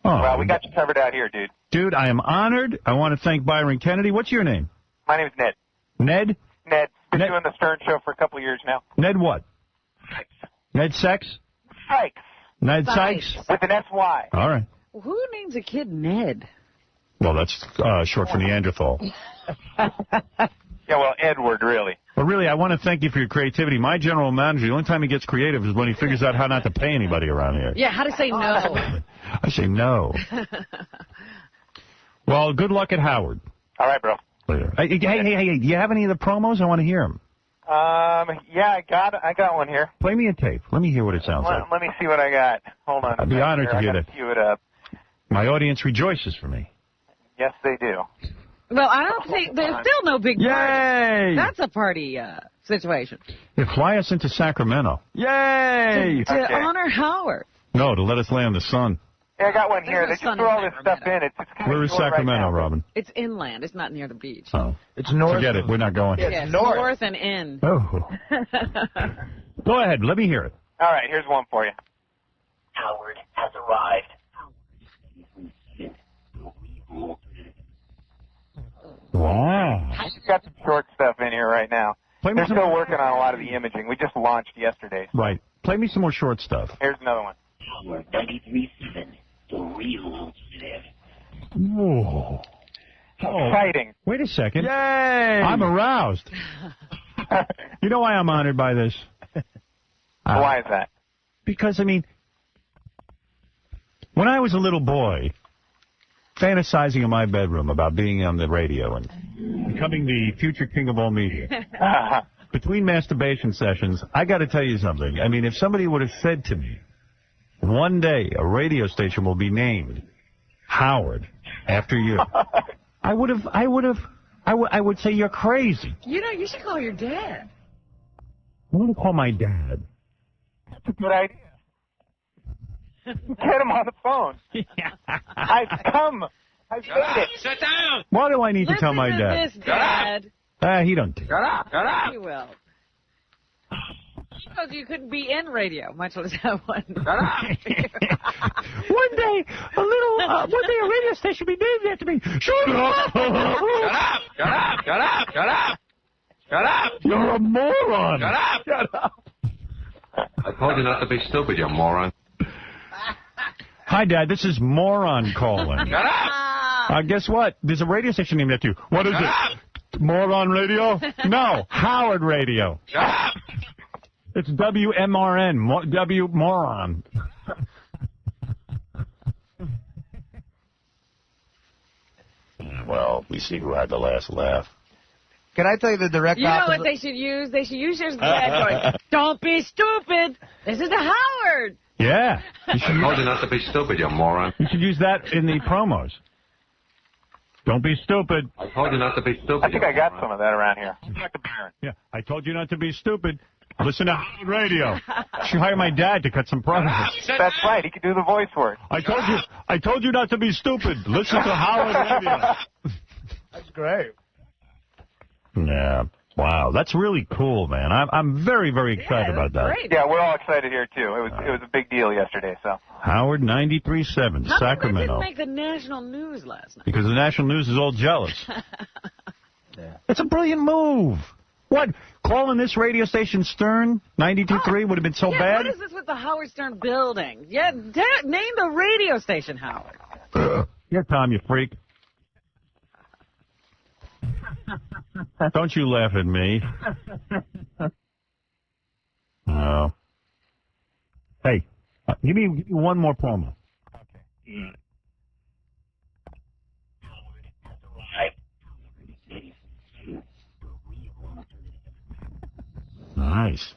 Oh, Well, we got you covered out here, dude. Dude, I am honored. I want to thank Byron Kennedy. What's your name? My name's Ned. Ned? Ned. Been doing the Stern Show for a couple of years now. Ned what? Ned Sex? Sykes. Ned Sykes? With an S-Y. All right. Who names a kid Ned? Well, that's short for Neanderthal. Yeah, well, Edward, really. Well, really, I want to thank you for your creativity. My general manager, the only time he gets creative is when he figures out how not to pay anybody around here. Yeah, how to say no. I say no. Well, good luck at Howard. All right, bro. Later. Hey, do you have any of the promos? I want to hear them. Yeah, I got one here. Play me a tape. Let me hear what it sounds like. Let me see what I got. Hold on. I'd be honored to hear I that. gotta queue it up. My audience rejoices for me. Yes, they do. Well, I don't think there's still no big party. Yay! That's a party situation. They fly us into Sacramento. Yay! To honor Howard. No, to let us lay on the sun. Yeah, I got one here. They just threw all this stuff in. It's kind Where is Sacramento, Robin? It's inland. It's not near the beach. Oh. It's north. Forget it. We're not going. Yeah, it's north and in. Oh. Go ahead. Let me hear it. All right, here's one for you. Howard has arrived. Wow. We've got some short stuff in here right now. Play me They're some- still working on a lot of the imaging. We just launched yesterday. Right. Play me some more short stuff. Here's another one. Howard 93.7, the real alternative. Whoa. Exciting. Wait a second. Yay! I'm aroused. You know why I'm honored by this? Why is that? Because, I mean, when I was a little boy, fantasizing in my bedroom about being on the radio and becoming the future king of all media, between masturbation sessions, I got to tell you something. I mean, if somebody would have said to me, one day a radio station will be named Howard after you, I would say you're crazy. You know, you should call your dad. I want to call my dad. That's a good idea. Get him on the phone. I've made it. Sit down. Why do I need to tell my Listen to dad? this, Dad. He don't care. Shut up. He will. He knows you couldn't be in radio, much less have one. One day, a radio station will be named after me. Shut up! Shut up. Shut up. Shut up. Shut up. You're a moron. Shut up. Shut up. I told you not to be stupid, you moron. Hi, Dad. This is Moron calling. Shut up. Guess what? There's a radio station named after you. What is Shut it? up. Moron Radio? No, Howard Radio. Shut up. It's WMRN. W Moron. Well, we see who had the last laugh. Can I tell you the direct You know opposite? what they should use? They should use your dad going, don't be stupid. This is the Howard. Yeah. I told you not to be stupid, you moron. You should use that in the promos. Don't be stupid. I told you not to be stupid. I think I got some of that around here. Dr. Barron. Yeah, I told you not to be stupid. Listen to Howard Radio. You should hire my dad to cut some promos. That's right. He could do the voice work. I told you not to be stupid. Listen to Howard Radio. That's great. Yeah. Wow, that's really cool, man. I'm very, very excited about that. Great. Yeah, we're all excited here too. It was a big deal yesterday. So Howard 93.7, How come Sacramento. that didn't make the national news last night? Because the national news is all jealous. It's a brilliant move. What? Calling this radio station Stern 92.3 would have been so bad? What is this with the Howard Stern building? Yeah, name the radio station, Howard. Here, Tom, you freak. Don't you laugh at me. No. Hey, give me one more promo. Okay. Nice.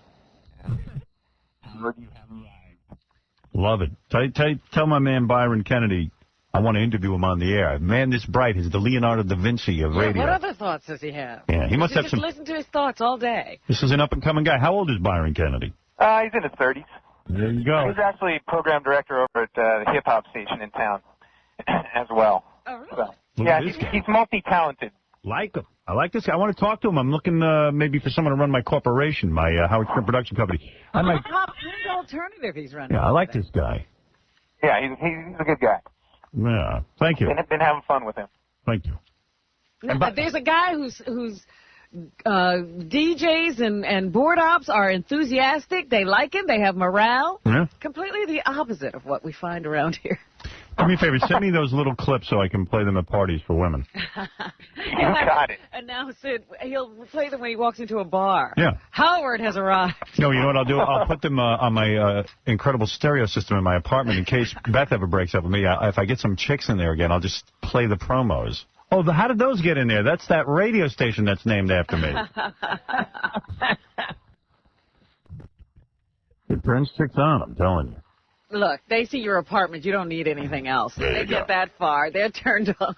Love it. Tell my man Byron Kennedy I want to interview him on the air. Man this bright is the Leonardo da Vinci of radio. What other thoughts does he have? Yeah, he must have just some... listen to his thoughts all day. This is an up-and-coming guy. How old is Byron Kennedy? He's in his 30s. There you go. He's actually program director over at the hip-hop station in town as well. Oh, really? So, yeah, he's multi-talented. Like him. I like this guy. I want to talk to him. I'm looking maybe for someone to run my corporation, my Howard Stern production company. I might... Pop and alternative he's running. Yeah, I like this guy. Yeah, he's a good guy. Yeah, thank you. Been having fun with him. Thank you. No, there's a guy whose DJs and board ops are enthusiastic. They like him. They have morale. Yeah. Completely the opposite of what we find around here. Do me a favor. Send me those little clips so I can play them at parties for women. You got it. Announce it. He'll play them when he walks into a bar. Yeah. Howard has arrived. No, you know what I'll do? I'll put them on my incredible stereo system in my apartment in case Beth ever breaks up with me. If I get some chicks in there again, I'll just play the promos. Oh, how did those get in there? That's that radio station that's named after me. It turns chicks on, I'm telling you. Look, they see your apartment. You don't need anything else. They get that far. They're turned on.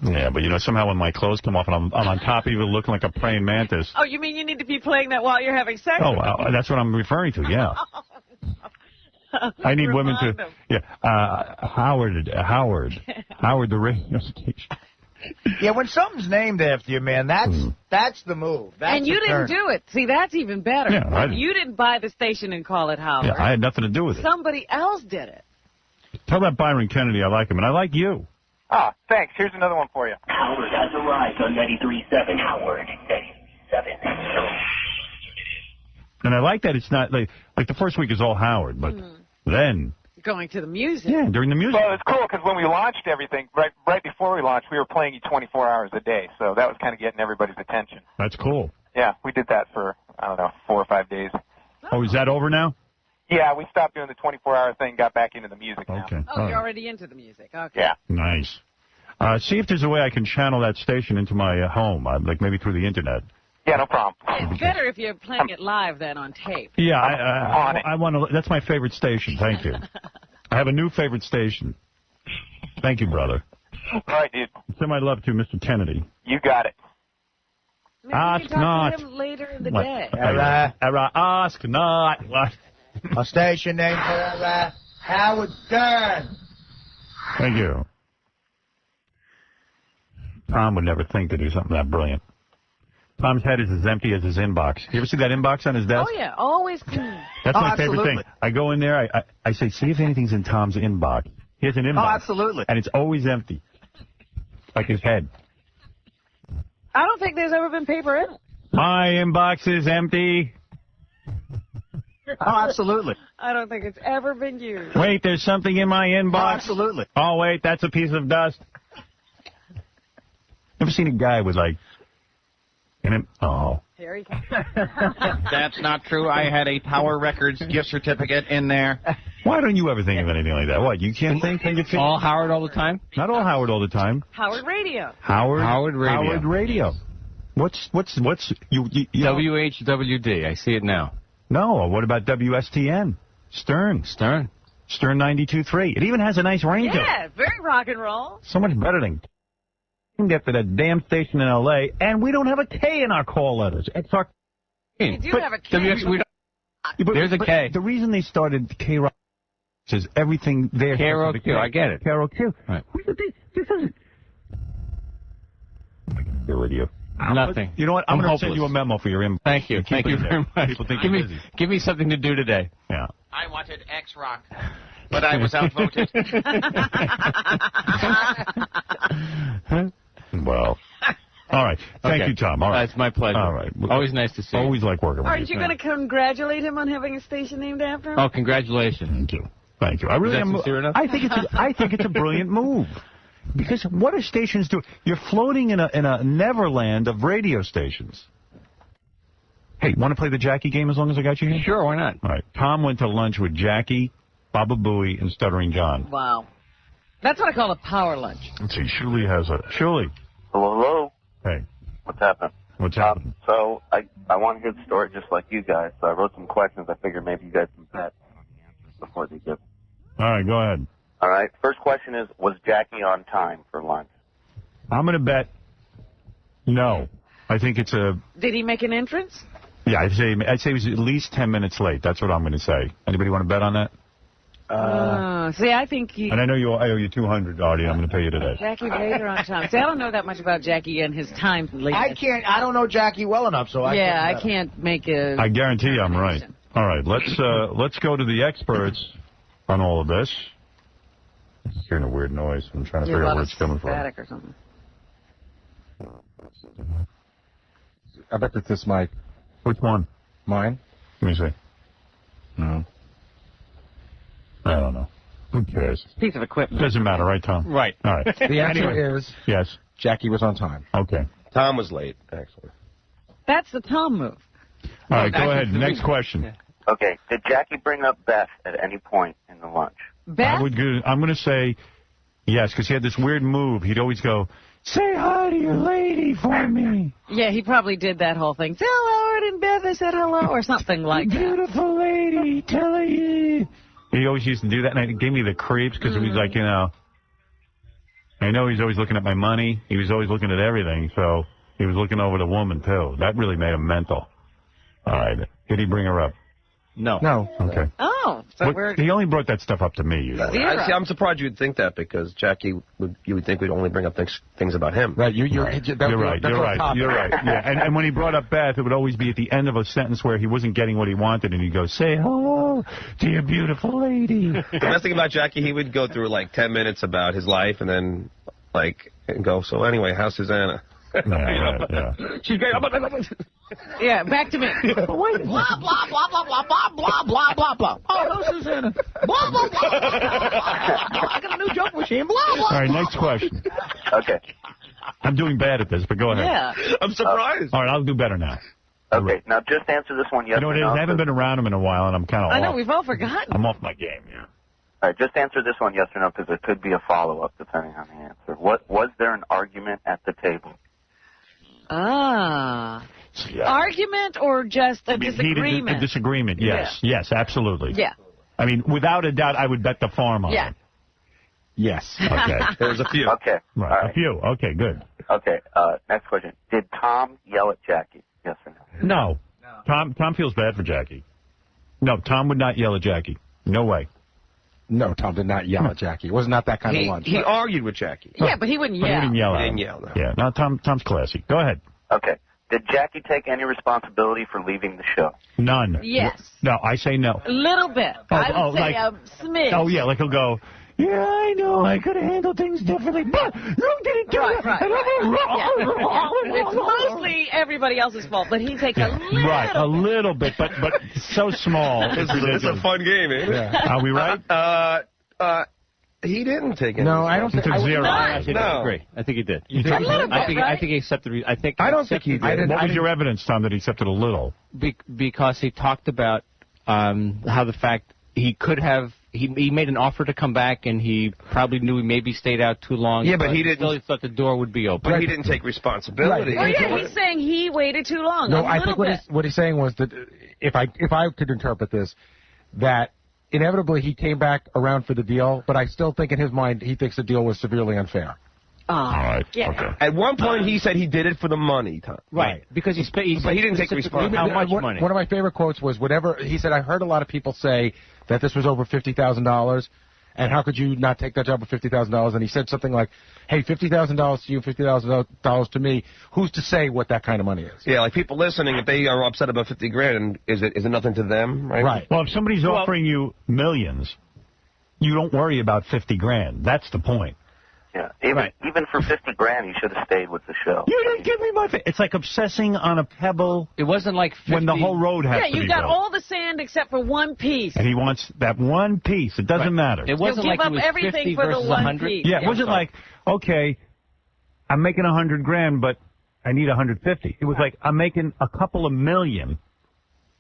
Yeah, but, somehow when my clothes come off and I'm on top of you looking like a praying mantis. Oh, you mean you need to be playing that while you're having sex? Oh, well, that's what I'm referring to, yeah. I need women to... Yeah, Howard, the radio station. Yeah, when something's named after you, man, that's the move. That's and you didn't do it. See, that's even better. Yeah, you didn't buy the station and call it Howard. Yeah, I had nothing to do with it. Somebody else did it. Tell that Byron Kennedy I like him, and I like you. Ah, thanks. Here's another one for you. Howard has arrived on 93.7. Howard 93.7. And I like that it's not like the first week is all Howard, but then... Going to the music. Yeah, during the music. Well, it's cool because when we launched everything, right before we launched, we were playing you 24 hours a day. So that was kind of getting everybody's attention. That's cool. Yeah, we did that for, 4 or 5 days. Oh, is that over now? Yeah, we stopped doing the 24-hour thing, got back into the music now. Okay. Oh, you're already into the music. Okay. Yeah. Nice. See if there's a way I can channel that station into my home, like maybe through the Internet. Yeah, no problem. It's better if you're playing it live than on tape. Yeah, I want to. That's my favorite station. Thank you. I have a new favorite station. Thank you, brother. All right, dude. Send my love to Mr. Kennedy. You got it. Maybe ask you talk not. to him later in the What? day. Ask not. What? A station named for Howard Stern. Thank you. Tom would never think to do something that brilliant. Tom's head is as empty as his inbox. You ever see that inbox on his desk? Oh, yeah. Always clean. That's my favorite thing. I go in there, I say, see if anything's in Tom's inbox. He has an inbox. Oh, absolutely. And it's always empty. Like his head. I don't think there's ever been paper in it. My inbox is empty. Oh, absolutely. I don't think it's ever been used. Wait, there's something in my inbox? Oh, absolutely. Oh, wait, that's a piece of dust. Ever seen a guy with, like, in him? Oh. Here he comes. That's not true. I had a Tower Records gift certificate in there. Why don't you ever think of anything like that? What, you can't think? All Howard all the time? Not all Howard all the time. Howard Radio. Howard Radio. Howard Radio. What's you WHWD. I see it now. No, what about WSTN? Stern 92.3. It even has a nice ring to it. Yeah, very rock and roll. So much better than get to that damn station in L.A. And we don't have a K in our call letters. It's our. We do have a K. There's a K. The reason they started K-Rock is everything there. KROQ, I get it. KROQ. Right. This isn't. What am I going to do with you? Nothing. You know what? I'm going to hopeless. send you a memo for your inbox. Thank you. Thank you very much. People think you're busy. Give me something to do today. Yeah. I wanted X-Rock, but I was outvoted. Well. All right. Thank you, Tom. All right. It's my pleasure. All right. Always nice to see you. Always like working with you. Aren't you going to congratulate him on having a station named after him? Oh, congratulations. Thank you. Thank you. I really am. Sincere enough? I think it's a brilliant move. Because what do stations do? You're floating in a neverland of radio stations. Hey, want to play the Jackie game as long as I got you here? Sure, why not? All right. Tom went to lunch with Jackie, Baba Booey, and Stuttering John. Wow. That's what I call a power lunch. Let's see. Shuli has a... Shuli. Hello. Hey. What's happening? What's happening? So I want to hear the story just like you guys. So I wrote some questions. I figured maybe you guys can bet on the answers before they give. All right, go ahead. All right. First question is, was Jackie on time for lunch? I'm going to bet no. I think it's a... Did he make an entrance? Yeah, I'd say he was at least 10 minutes late. That's what I'm going to say. Anybody want to bet on that? See, I think he... And I know I owe you $200, Artie. I'm going to pay you today. Jackie later on time. See, I don't know that much about Jackie and his time lateness. I don't know Jackie well enough, so I can't make a... I guarantee you I'm right. All right, let's go to the experts on all of this. I'm hearing a weird noise. I'm trying to figure out where it's coming from. Static or something. I bet it's this mic. Which one? Mine? Let me see. No. I don't know. Who cares? Piece of equipment. Doesn't matter, right, Tom? Right. All right. The answer is... Yes. Jackie was on time. Okay. Tom was late, actually. That's the Tom move. All right, go ahead. Next question. Okay. Did Jackie bring up Beth at any point in the lunch? Beth? I'm going to say yes, because he had this weird move. He'd always go, say hi to your lady for me. Yeah, he probably did that whole thing. Tell Howard and Beth I said hello, or something like that. Beautiful lady, tell her you. He always used to do that, and it gave me the creeps, because he was like, I know he's always looking at my money. He was always looking at everything, so he was looking over the woman, too. That really made him mental. All right. Did he bring her up? No. Okay. Oh, so he only brought that stuff up to me, usually. I'm surprised you'd think that, because Jackie, you would think we'd only bring up things about him. Right, you're right. You're right. Yeah, and when he brought up Beth, it would always be at the end of a sentence where he wasn't getting what he wanted, and he'd go, say hello to your beautiful lady. The best thing about Jackie, he would go through like 10 minutes about his life, and then go, so anyway, how's Susanna? Yeah. She's great. Yeah, back to me. Wait. Blah, blah, blah, blah, blah, blah, blah, blah, blah, blah. Oh, no, Susanna. Blah, blah, blah, blah, blah. I got a new joke machine. Blah, blah, All right, next question. Okay. I'm doing bad at this, but go ahead. Yeah. I'm surprised. All right, I'll do better now. Okay, now just answer this one yes or no. You know what it is? I haven't been around him in a while, and I'm kind of I know, we've all forgotten. I'm off my game, yeah. All right, just answer this one yes or no, because it could be a follow-up depending on the answer. Was there an argument at the table? Argument or just a disagreement? A disagreement, yes. Yeah. Yes, absolutely. Yeah. I mean, without a doubt, I would bet the farm on it. Yes. Okay. There's a few. Okay. Right. All right. A few. Okay, good. Okay. Next question. Did Tom yell at Jackie? Yes or no? No. Tom feels bad for Jackie. No, Tom would not yell at Jackie. No way. No, Tom did not yell at Jackie. It was not that kind of lunch. He argued with Jackie. Yeah, but he wouldn't yell. He didn't yell at He him. didn't yell, no. Yeah. No, Tom's classy. Go ahead. Okay. Did Jackie take any responsibility for leaving the show? None. Yes. No, I say no. A little bit. I would say a smidge. Oh, yeah, like he'll go, yeah, I know, I could have handled things differently, but you didn't do it. Right. It's mostly everybody else's fault, but he takes a little Right, a little bit, but so small. It's a fun game, eh? Yeah. Are we right? He didn't take any. No, I don't think he took zero. I agree. I think he did. I think he accepted. I don't think he did. What was your evidence, Tom, that he accepted a little? Because he talked about how the fact he could have. He made an offer to come back, and he probably knew he maybe stayed out too long. Yeah, but he didn't. Still, he thought the door would be open. But he didn't take responsibility. Well, yeah, he's saying he waited too long. No, I think what he's saying was that if I could interpret this, that inevitably he came back around for the deal, but I still think in his mind he thinks the deal was severely unfair. All right. Yeah. Okay. At one point, he said he did it for the money, Tom. Right. Because he but he didn't take responsibility. How much money? One of my favorite quotes was, whatever, he said, I heard a lot of people say that this was over $50,000, and how could you not take that job for $50,000? And he said something like, hey, $50,000 to you, $50,000 to me. Who's to say what that kind of money is? Yeah, like people listening, if they are upset about $50,000, is it nothing to them, right? Right. Well, if somebody's offering you millions, you don't worry about $50,000. That's the point. Yeah, even for $50,000, you should have stayed with the show. You didn't give me my. It's like obsessing on a pebble. It wasn't like 50. When the whole road has to be Yeah, you got built. all the sand except for one piece. And he wants that one piece. It doesn't matter. It wasn't You'll like give it was up everything 50 for the versus one 100. piece. Yeah, it wasn't like, okay, I'm making $100,000, but I need $150,000. It was like, I'm making a couple of million.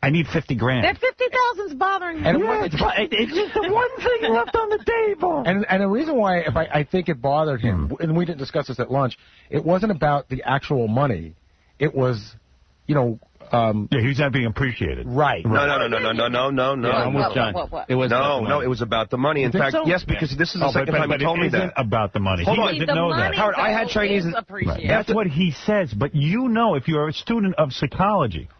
I need $50,000. That 50,000's bothering me. And it's just the one thing left on the table. And the reason why, if I think it bothered him, and we didn't discuss this at lunch, it wasn't about the actual money. It was, yeah, he was not being appreciated. Right. No. Yeah, almost done. What? It was No, it was about the money. In fact, so? yes, because this is the second time he told me that. About the money. Hold He on. doesn't know that. Howard, I had Chinese. That's what he says. But you know, if you're a student of psychology,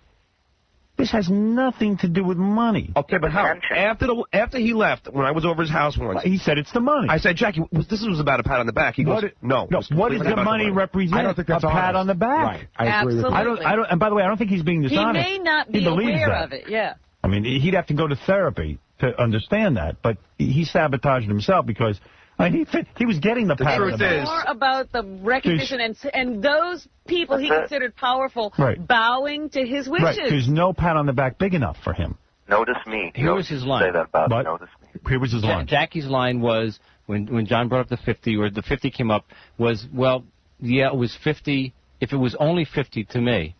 this has nothing to do with money. Okay, but Howard, after he left, when I was over his house once, he said it's the money. I said, Jackie, this was about a pat on the back. He goes, no. What does the money represent? I don't think that's a pat honest. on the back. Right. I agree with you. Absolutely. I don't. And by the way, I don't think he's being He dishonest. may not be believes aware that. of it, yeah. I mean, he'd have to go to therapy to understand that, but he sabotaged himself because he was getting the pat on the back. More about the recognition and those people he considered powerful bowing to his wishes. Right, there's no pat on the back big enough for him. Notice me. Here was his line. Say that about me. Notice me. Here was his line. Jackie's line was, when John brought up the 50, or the 50 came up, was, well, yeah, it was 50. If it was only 50 to me,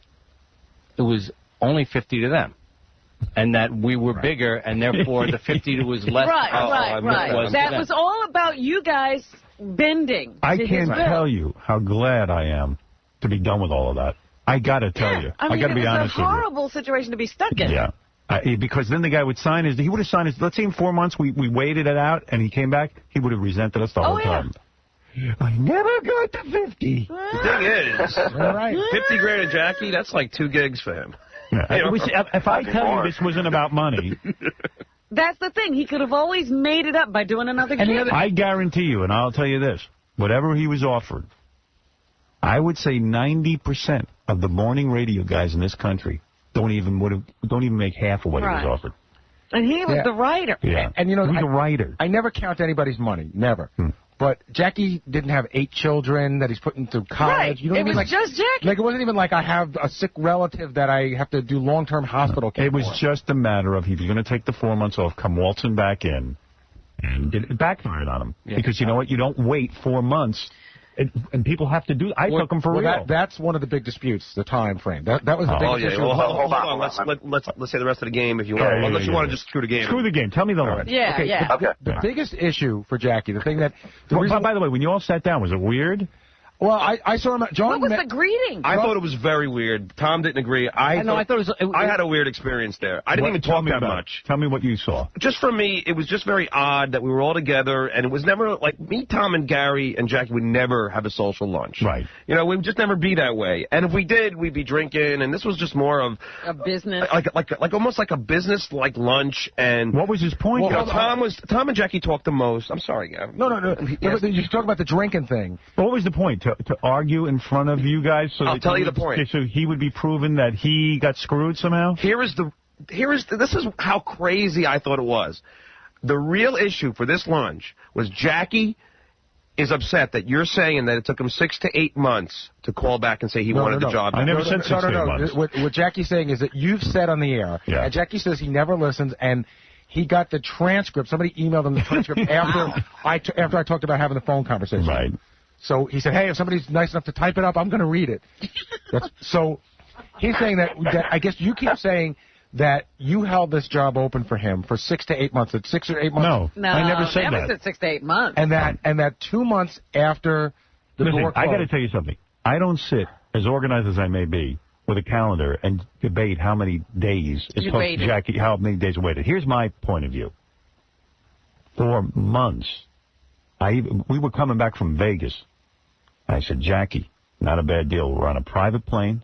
it was only 50 to them. And that we were bigger, and therefore the 50 was less. Right. That was all about you guys bending. I to can't his will. tell you how glad I am to be done with all of that. I got to tell you. I mean, got to be honest it's a horrible situation to be stuck in. Yeah. Because then the guy would sign he would have signed his, let's say in 4 months we waited it out and he came back, he would have resented us the whole time. I never got to 50. The thing is, $50,000 to Jackie, that's like 2 gigs for him. Yeah. If I tell you this wasn't about money... That's the thing. He could have always made it up by doing another gig. I guarantee you, and I'll tell you this, whatever he was offered, I would say 90% of the morning radio guys in this country don't even make half of what he was offered. And he was the writer. Yeah. And you know, he's a writer. I never count anybody's money, never. But Jackie didn't have 8 children that he's putting through college. Right. You know what I mean? Was just Jackie. Like, it wasn't even like I have a sick relative that I have to do long-term hospital care It was just a matter of he was going to take the 4 months off, come waltzing back in, and it backfired on him. Yeah. Because you know what? You don't wait 4 months. And people have to do. I took them for real. That's one of the big disputes, the time frame. That was the biggest issue. Well, hold on. Let's say the rest of the game if you want. Unless you want to just screw the game. Screw the game. Tell me the line. The biggest issue for Jackie, the thing that... by the way, when you all sat down, was it weird? Well, I saw him. John what was the greeting? I thought it was very weird. Tom didn't agree. I thought it was. I had a weird experience there. I didn't even talk that much. Tell me what you saw. Just for me, it was just very odd that we were all together, and it was never like me, Tom, and Gary and Jackie would never have a social lunch. Right. You know, we would just never be that way. And if we did, we'd be drinking, and this was just more of a business, like almost like a business like lunch. And what was his point? Well, Tom and Jackie talked the most. I'm sorry, Gary. No. Yes. You talk about the drinking thing. What was the point? To argue in front of you guys? So I'll tell you the point. So he would be proven that he got screwed somehow? This is how crazy I thought it was. The real issue for this lunch was Jackie is upset that you're saying that it took him 6 to 8 months to call back and say he wanted the job. I never said 6 to 8 months. What Jackie's saying is that you've said on the air, and Jackie says he never listens, and he got the transcript. Somebody emailed him the transcript after I talked about having the phone conversation. Right. So he said, hey, if somebody's nice enough to type it up, I'm going to read it. So he's saying that I guess you keep saying that you held this job open for him for 6 to 8 months. It's 6 or 8 months. No, I never said that. Never said 6 to 8 months. And that 2 months after the door closed. I got to tell you something. I don't sit, as organized as I may be, with a calendar and debate how many days it took Jackie, how many days it waited. Here's my point of view. For months. We were coming back from Vegas. I said, Jackie, not a bad deal. We're on a private plane.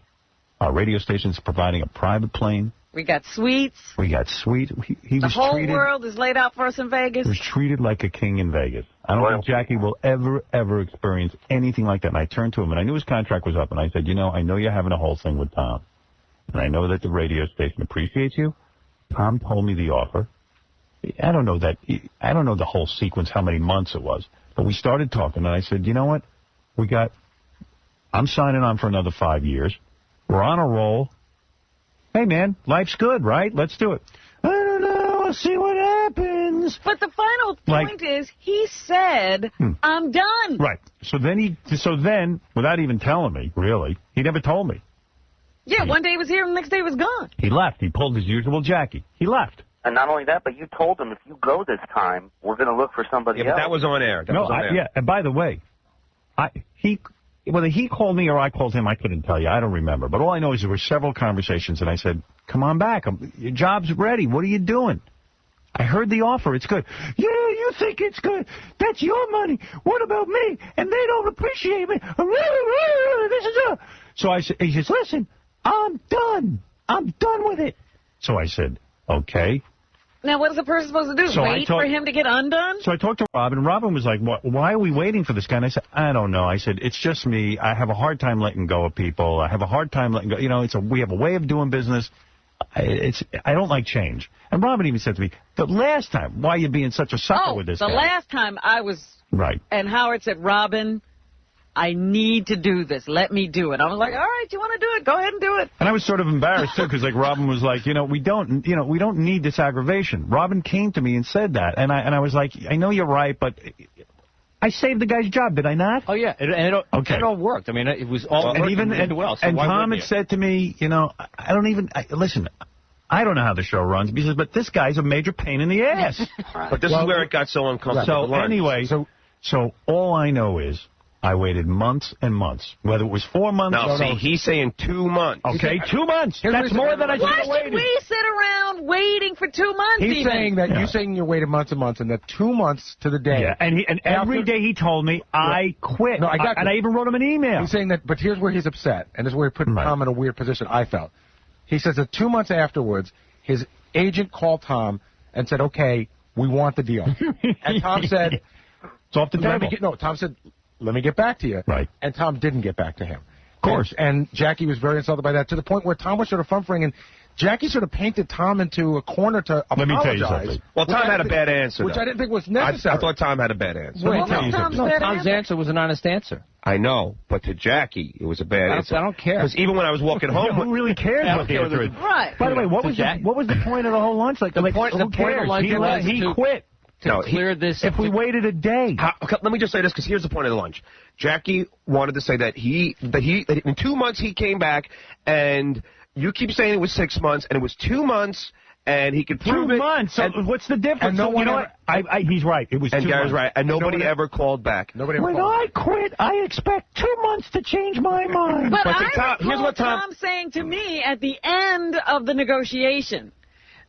Our radio station's providing a private plane. We got suites. We got suite. He The was whole treated, world is laid out for us in Vegas. He was treated like a king in Vegas. I don't think Jackie will ever experience anything like that. And I turned to him, and I knew his contract was up, and I said, you know, I know you're having a whole thing with Tom. And I know that the radio station appreciates you. Tom told me the offer. I don't know the whole sequence, how many months it was. But we started talking, and I said, you know what? I'm signing on for another 5 years. We're on a roll. Hey, man, life's good, right? Let's do it. I don't know. We'll see what happens. But the final point is, he said, I'm done. Right. So then, without even telling me, really, he never told me. Yeah, one day he was here, and the next day he was gone. He left. He pulled his usual Jackie. He left. And not only that, but you told him if you go this time, we're going to look for somebody else. But that was on air. Yeah, and by the way, whether he called me or I called him, I couldn't tell you. I don't remember. But all I know is there were several conversations, and I said, come on back. Your job's ready. What are you doing? I heard the offer. It's good. Yeah, you think it's good. That's your money. What about me? And they don't appreciate me. This is a... So he says, listen, I'm done. I'm done with it. So I said, okay. Now, what is a person supposed to do? Wait for him to get undone? So I talked to Robin, and Robin was like, why are we waiting for this guy? And I said, I don't know. I said, it's just me. I have a hard time letting go of people. I have a hard time letting go. You know, we have a way of doing business. I don't like change. And Robin even said to me, the last time, why are you being such a sucker with this guy? The last time I was... Right. And Howard said, Robin, I need to do this. Let me do it. I was like, all right, you want to do it? Go ahead and do it. And I was sort of embarrassed, too, because, like, Robin was like, we don't need this aggravation. Robin came to me and said that. And I was like, I know you're right, but I saved the guy's job, did I not? Oh, yeah. It all worked. I mean, it was all working really well. So and Tom had said to me, listen, I don't know how the show runs. He says, but this guy's a major pain in the ass. But this is where it got so uncomfortable. So anyway, so all I know is I waited months and months, whether it was 4 months. No, he's saying 2 months. Okay, 2 months. That's more than I should have waited. Why should we sit around waiting for 2 months? He's saying that you're saying you waited months and months, and that 2 months to the day. Yeah, and every day he told me I quit. No, I got and I even wrote him an email. He's saying that, but here's where he's upset, and this is where he put Tom in a weird position. I felt. He says that 2 months afterwards, his agent called Tom and said, "Okay, we want the deal," and Tom said, "It's off the table." Tom said, let me get back to you. Right. And Tom didn't get back to him. Of course. And Jackie was very insulted by that, to the point where Tom was sort of front-fringing, and Jackie sort of painted Tom into a corner to apologize. Let me tell you something. Well, Tom had a bad answer, which though. I didn't think was necessary. I thought Tom had a bad answer. Tom's answer was an honest answer. I know, but to Jackie, it was a bad answer. I don't care. Because even when I was walking home... Who really cares what the answer is? Right. By the way, what was the point of the whole lunch? Like, the point of the lunch was he quit. Clear this. If we waited a day. Let me just say this, because here's the point of the lunch. Jackie wanted to say that that in 2 months he came back, and you keep saying it was 6 months, and it was 2 months, and he could prove 2 months. So what's the difference? And he's right. It was 2 months. And Gary's right. And nobody ever called back. When I quit, I expect 2 months to change my mind. But I recall Tom saying to me at the end of the negotiation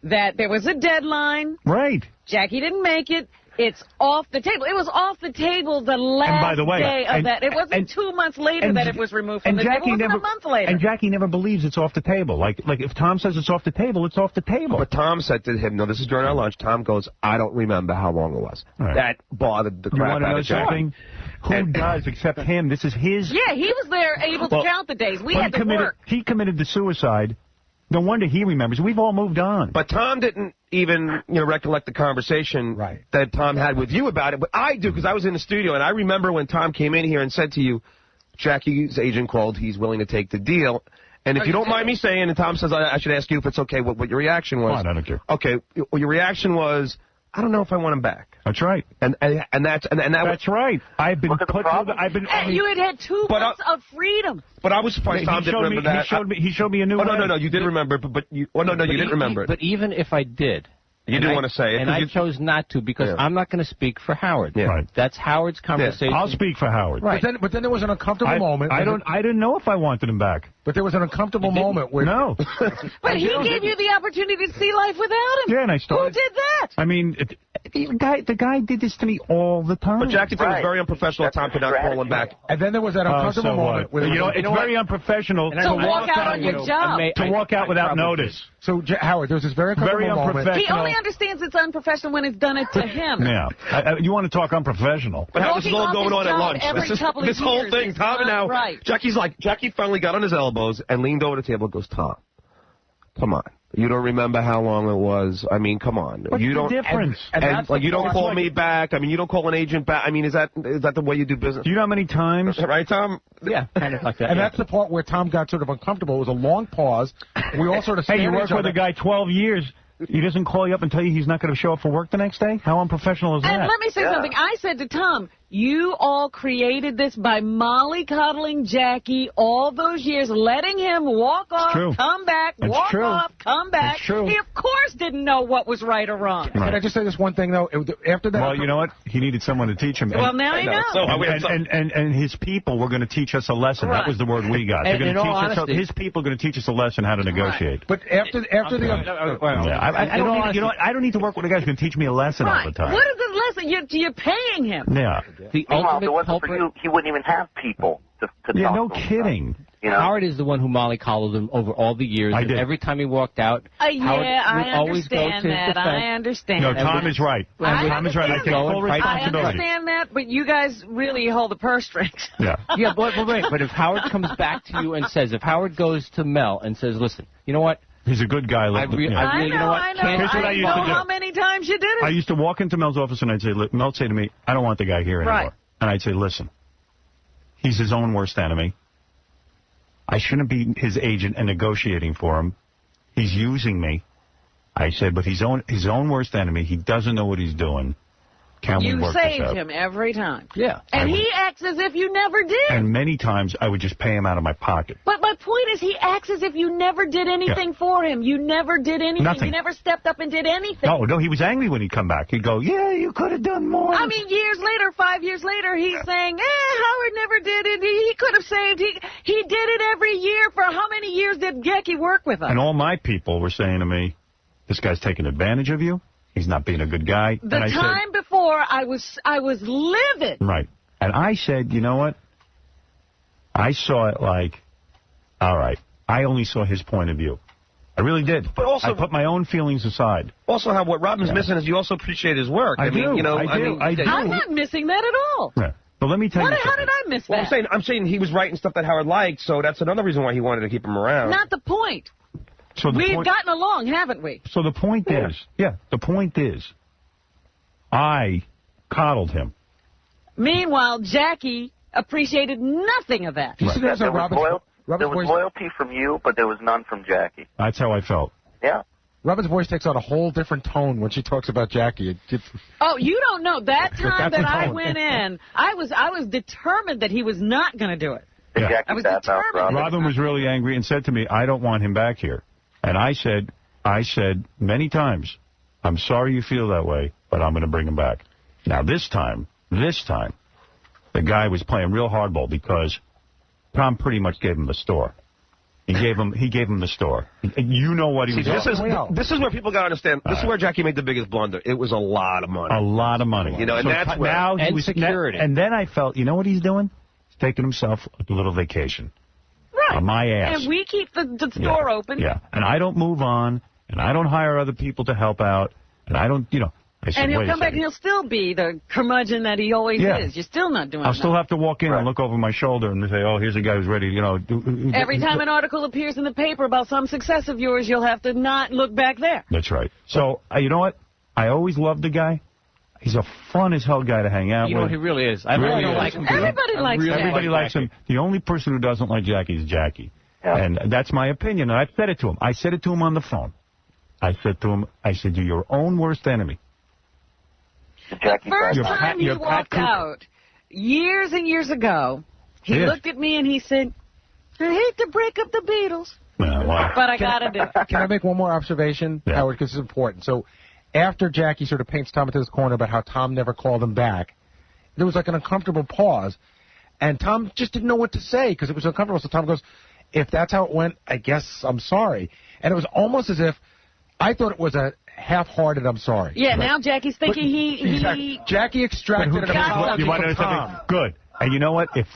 that there was a deadline. Right. Jackie didn't make it. It's off the table. It was off the table the last day of that. It wasn't 2 months later that it was removed from the table. It wasn't a month later. And Jackie never believes it's off the table. Like if Tom says it's off the table, it's off the table. But Tom said to him, no, this is during our lunch. Tom goes, I don't remember how long it was. Right. That bothered the crap out of Jackie. Who does except him? This is his... Yeah, he was there able to count the days. We had to work. He committed the suicide. No wonder he remembers. We've all moved on. But Tom didn't even, recollect the conversation that Tom had with you about it. But I do, because I was in the studio, and I remember when Tom came in here and said to you, Jackie's agent called, he's willing to take the deal. And if you don't mind me saying, and Tom says I should ask you if it's okay, what your reaction was. Fine, I don't care. Okay, well, your reaction was, I don't know if I want him back. That's right. And that's right. I've been you had 2 months of freedom. But I was surprised Tom didn't remember that. He showed me a new way. No, you did remember it, you didn't remember it. But even if I did, you didn't want to say it, and I chose not to because I'm not going to speak for Howard. Yeah. Right. That's Howard's conversation. I'll speak for Howard. Right. But then there was an uncomfortable moment. I didn't know if I wanted him back. But there was an uncomfortable moment where... No. But he gave you the opportunity to see life without him. Yeah, and I started... Who did that? I mean, the guy did this to me all the time. But Jackie thought it was very unprofessional of Tom to not call him back. And then there was that uncomfortable moment where... You know, it's very unprofessional to walk out on your job. To walk out without notice. So, Howard, there was this very uncomfortable moment. He only understands it's unprofessional when it's done it to him. Yeah. You want to talk unprofessional. But how this is all going on at lunch? This whole thing, Tom and now... Right. Jackie finally got on his elbows and leaned over the table and goes, Tom, come on. You don't remember how long it was. I mean, come on. What's the difference? And like, you don't call me back. I mean, you don't call an agent back. I mean, is that the way you do business? Do you know how many times? Right, Tom? Yeah, kind of like that. And that's the part where Tom got sort of uncomfortable. It was a long pause. We all sort of Hey, you stared at work each with other. a guy 12 years. He doesn't call you up and tell you he's not going to show up for work the next day? How unprofessional is that? And let me say something. I said to Tom, you all created this by mollycoddling Jackie all those years, letting him walk off, come back, walk off, come back. It's true. He, of course, didn't know what was right or wrong. Right. Can I just say this one thing, though? After that... Well, you know what? He needed someone to teach him. Well, now he knows. And his people were going to teach us a lesson. That was the word we got. They're going to teach us. His people are going to teach us a lesson how to negotiate. But after the... I don't need to work with a guy who's going to teach me a lesson all the time. What is the lesson? You're paying him. Yeah. Meanwhile, if it wasn't for you, he wouldn't even have people to talk no to him. kidding. You know? Howard is the one who mollycoddled him over all the years. I did. Every time he walked out, Howard I would always go to his understand that. defense. I understand. No, Tom is right. Tom is right. I take full I responsibility. understand that, but you guys really hold the purse strings. Yeah. Yeah, but wait. But if Howard comes back to you and says, if Howard goes to Mel and says, listen, you know what? He's a good guy. I know. You know what? Here's what I used to do. How many times you did it? I used to walk into Mel's office and I'd say, Mel'd say to me, I don't want the guy here anymore. Right. And I'd say, listen, he's his own worst enemy. I shouldn't be his agent and negotiating for him. He's using me. I said, but his own worst enemy. He doesn't know what he's doing. Can we work this out? You saved him every time. Yeah. And he acts as if you never did. And many times I would just pay him out of my pocket. But my point is, he acts as if you never did anything for him. You never did anything. Nothing. You never stepped up and did anything. No, he was angry when he'd come back. He'd go, yeah, you could have done more. I mean, years later, 5 years later, he's saying, Howard never did it. He could have saved. He did it every year. For how many years did Jackie work with us? And all my people were saying to me, this guy's taking advantage of you. He's not being a good guy. The time before, I was livid. Right. And I said, you know what? I saw it like, all right, I only saw his point of view. I really did. But also, I put my own feelings aside. Also, what Robin's missing is you also appreciate his work. I do. I'm not missing that at all. Yeah. But let me tell you something. How did I miss that? I'm saying he was writing stuff that Howard liked, so that's another reason why he wanted to keep him around. Not the point. So We've gotten along, haven't we? So the point is, I coddled him. Meanwhile, Jackie appreciated nothing of that. There was loyalty from you, but there was none from Jackie. That's how I felt. Yeah. Robin's voice takes on a whole different tone when she talks about Jackie. Oh, you don't know. That time that I went in, I was determined that he was not going to do it. Yeah. I was determined. Robin was really angry and said to me, I don't want him back here. And I said many times, I'm sorry you feel that way, but I'm going to bring him back. Now, this time, the guy was playing real hardball because Tom pretty much gave him the store. He gave him the store. You know what he was doing. This is where people got to understand. This is where Jackie made the biggest blunder. It was a lot of money. A lot of money. You know, and so that's where... now he and was security. And then I felt, you know what he's doing? He's taking himself a little vacation. Right. On my ass. And we keep the store open. Yeah. And I don't move on, and I don't hire other people to help out, and I don't, I said, and he'll wait come a back second. and he'll still be the curmudgeon that he always is. You're still not doing I'll that. still have to walk in and look over my shoulder and say, oh, here's a guy who's ready to, Every time an article appears in the paper about some success of yours, you'll have to not look back there. That's right. So, you know what? I always loved the guy. He's a fun as hell guy to hang out with. You know, he really is. I really don't like him. Everybody likes Jackie. Everybody likes him. The only person who doesn't like Jackie is Jackie. Yeah. And that's my opinion. And I've said it to him. I said it to him on the phone. I said to him, you're your own worst enemy. The first time he walked out, years and years ago, he looked at me and he said, I hate to break up the Beatles, but I got to do it. Can I make one more observation, Howard, because it's important? So after Jackie sort of paints Tom into this corner about how Tom never called him back, there was like an uncomfortable pause, and Tom just didn't know what to say because it was uncomfortable. So Tom goes, if that's how it went, I guess I'm sorry. And it was almost as if I thought it was a half-hearted I'm sorry. Yeah, now Jackie's thinking he Jackie extracted an apology You want to know from something? Tom. Good. And you know what? If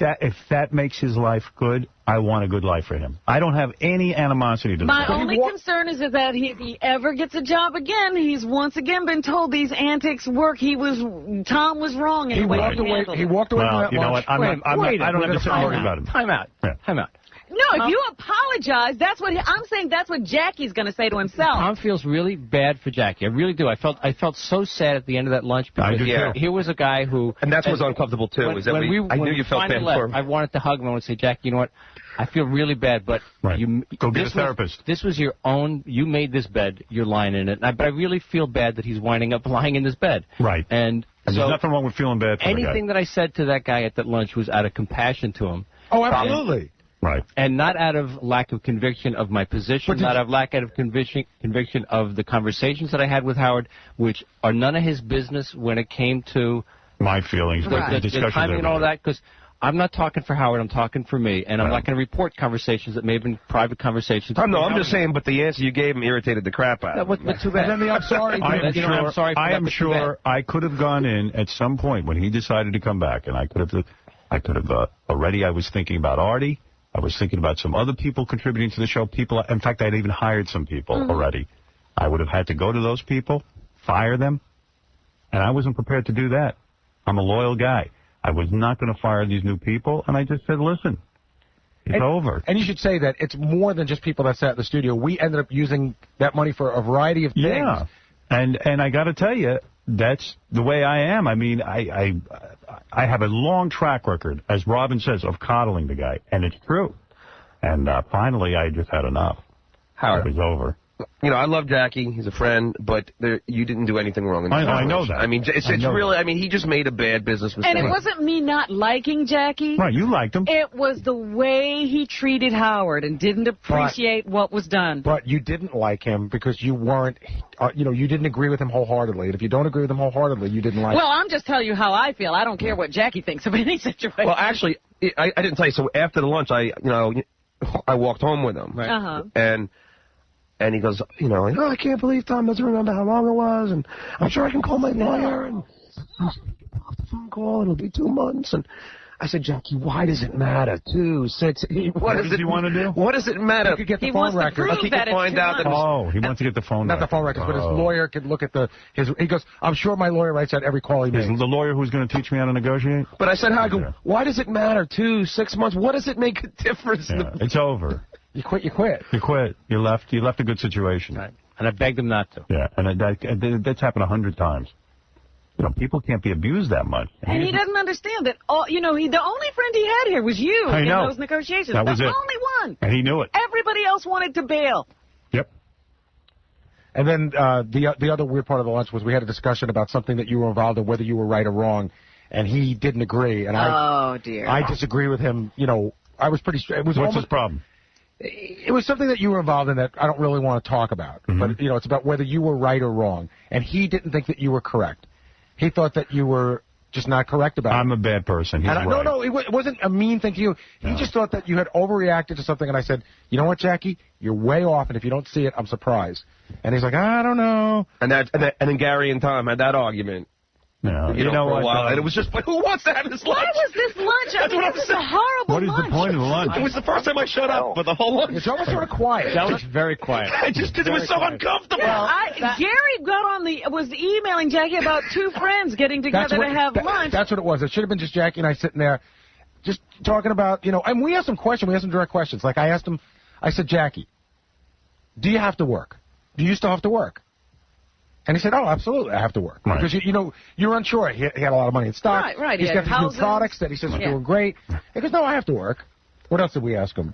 that makes his life good, I want a good life for him. I don't have any animosity to My the guy. only concern is that if he ever gets a job again, he's once again been told these antics work. Tom was wrong in the way he handled it. He walked away from that you know lunch. what? I don't have to sit and worry about him. Time out. Time out. No, if you apologize, that's what I'm saying. That's what Jackie's going to say to himself. Tom feels really bad for Jackie. I really do. I felt so sad at the end of that lunch. I Because do too. Here was a guy who... And that's what's uncomfortable, too, is that I knew you felt bad for him. I wanted to hug him. I wanted to say, Jackie, you know what? I feel really bad, but you... Go get a therapist. This was your own... You made this bed. You're lying in it. But I really feel bad that he's winding up lying in this bed. Right. And there's nothing wrong with feeling bad for the guy. Anything that I said to that guy at that lunch was out of compassion to him. Oh, absolutely. Right. And not out of lack of conviction of my position, not out of lack of conviction of the conversations that I had with Howard, which are none of his business when it came to my feelings, the timing and all that, because I'm not talking for Howard, I'm talking for me, and I'm not going to report conversations that may have been private conversations. No, I'm just saying, but the answer you gave him irritated the crap out of him. But too bad. And then the I'm sorry. I am sure I could have gone in at some point when he decided to come back, and I could have already. I was thinking about Artie. I was thinking about some other people contributing to the show. In fact, I'd even hired some people already. I would have had to go to those people, fire them, and I wasn't prepared to do that. I'm a loyal guy. I was not going to fire these new people, and I just said, listen, it's over. And you should say that it's more than just people that sat in the studio. We ended up using that money for a variety of things. Yeah, and I got to tell you, that's the way I am. I mean, I have a long track record, as Robin says, of coddling the guy, and it's true. And finally, I just had enough. Howard. It was over. You know, I love Jackie. He's a friend, but you didn't do anything wrong. In I know that. I mean, it's really. I mean, he just made a bad business mistake. And it wasn't me not liking Jackie. Right, you liked him. It was the way he treated Howard and didn't appreciate what was done. But you didn't like him because you weren't, you didn't agree with him wholeheartedly. And if you don't agree with him wholeheartedly, you didn't like him. Well, I'm just telling you how I feel. I don't care what Jackie thinks of any situation. Well, actually, I didn't tell you. So after the lunch, I walked home with him. Right. And he goes, I can't believe Tom doesn't remember how long it was, and I'm sure I can call my lawyer, and I'm just going to get off the phone call, it'll be 2 months. And I said, Jackie, why does it matter? 2, 6, 8, what does he want to do? What does it matter? He could get the phone records. He could find out that he wants to get the phone records. Not the phone records, but his lawyer could look at he goes, I'm sure my lawyer writes out every call he makes. The lawyer who's going to teach me how to negotiate? But I said, why does it matter? 2, 6 months? What does it make a difference? Yeah, it's over. You quit. You quit. You quit. You left a good situation. Right. And I begged him not to. Yeah, and that's happened 100 times. People can't be abused that much. And he doesn't understand that. The only friend he had here was you in those negotiations. That was the it. only one. And he knew it. Everybody else wanted to bail. Yep. And then the other weird part of the lunch was we had a discussion about something that you were involved in, whether you were right or wrong, and he didn't agree. And oh dear. I disagree with him. I was pretty straight. What's his problem? It was something that you were involved in that I don't really want to talk about. But, it's about whether you were right or wrong. And he didn't think that you were correct. He thought that you were just not correct about it. I'm a bad person. He's right. No, it wasn't a mean thing to you. He just thought that you had overreacted to something. And I said, you know what, Jackie? You're way off. And if you don't see it, I'm surprised. And he's like, I don't know. And then Gary and Tom had that argument. No, you know for a while, and it was just, but who wants to have this lunch? Why was this lunch? I mean, this is a horrible lunch. What is the point of the lunch? It was the first time I showed up for the whole lunch. Joe was sort of quiet. That was very quiet. It was so uncomfortable. Gary was emailing Jackie about 2 friends getting together to have lunch. That's what it was. It should have been just Jackie and I sitting there just talking about, and we asked some questions. We asked some direct questions. Like I asked him, I said, Jackie, do you have to work? Do you still have to work? And he said, oh, absolutely, I have to work. Right. Because, you're unsure. He had a lot of money in stock. Right. He's got these new products that he says are doing great. He goes, no, I have to work. What else did we ask him?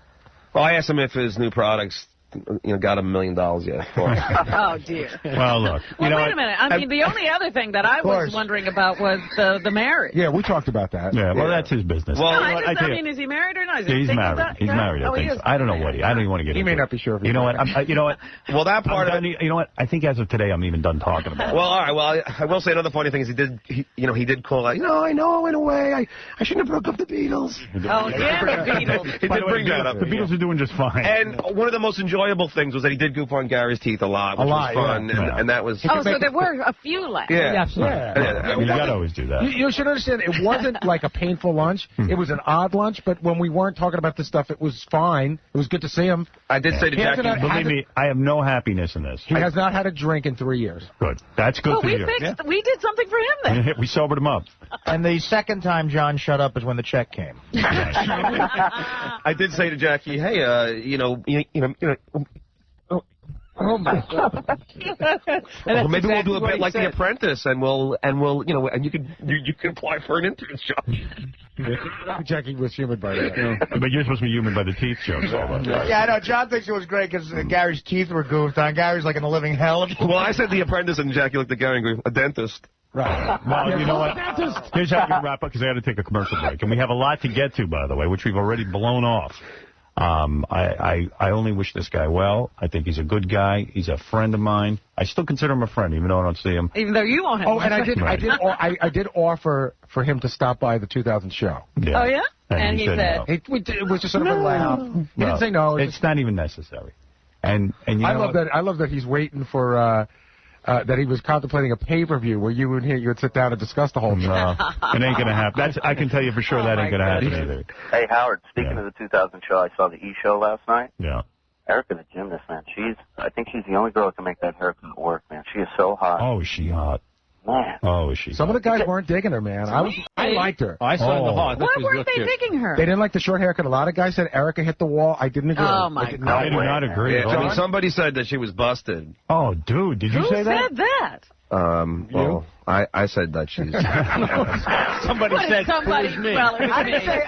Well, I asked him if his new products got him $1 million yet. Oh, dear. Well, look. Well, wait a minute. I mean, the only other thing that I was wondering about was the marriage. Yeah, we talked about that. Yeah, well, that's his business. Well, I mean, is he married or not? Is he he's thinking married. about- He's married, I think. he is. I don't know what I don't even want to get into He may not be sure. If You know what? You know what? Well, that part of You know what? I think as of today, I'm even done talking about it. Well, all right. Well, I will say another funny thing is he did call out. I know I went away. I shouldn't have broke up the Beatles. Oh, yeah, the Beatles. He did bring that up. The Beatles are doing just fine. And one of the most enjoyable things was that he did goof on Gary's teeth a lot, which was fun, and that was. Oh, so there were a few left. Yeah, Yeah. You got to always do that. You should understand, it wasn't like a painful lunch. It was an odd lunch, but when we weren't talking about this stuff, it was fine. It was good to see him. I did say to Jackie, believe me, I have no happiness in this. He has not had a drink in 3 years. Good. That's good Well, to we hear. fixed. We did something for him then. We sobered him up. And the second time John shut up is when the check came. I did say to Jackie, hey, Oh my God! well, maybe we'll do a bit like The Apprentice, and you can apply for an internship. Jackie was human by that. But you're supposed to be human by the teeth jokes. Yeah, I know. John thinks it was great because Gary's teeth were goofed on. Gary's like in the living hell. Well, I said The Apprentice, and Jackie looked at Gary and goes, a dentist. Right. Well, you know what? Here's how we wrap up, because I got to take a commercial break. And we have a lot to get to, by the way, which we've already blown off. I only wish this guy well. I think he's a good guy. He's a friend of mine. I still consider him a friend, even though I don't see him. Even though you won't have. Oh, and I did offer for him to stop by the 2000 show. Yeah. Oh, yeah? And he said no. It was just sort of a laugh. He didn't say no. It's not even necessary. And you know I love that he's waiting for that he was contemplating a pay-per-view where you would sit down and discuss the whole thing. No, it ain't gonna happen. I can tell you for sure that ain't gonna happen either. Hey, Howard, speaking of the 2000 show, I saw the E! Show last night. Yeah. Erica, the gymnast, man, I think she's the only girl that can make that haircut work, man. She is so hot. Oh, is she hot? Man. Oh, is she? Some of the guys weren't digging her, man. I liked her. I saw in the hall. Why weren't they digging her? They didn't like the short haircut. A lot of guys said Erica hit the wall. I didn't agree. Oh, my God. I do not agree. Yeah, I mean, somebody said that she was busted. Oh, dude, did you say that? Who said that? Well, I said that she's. Somebody said somebody. it was me. Well, it was I didn't say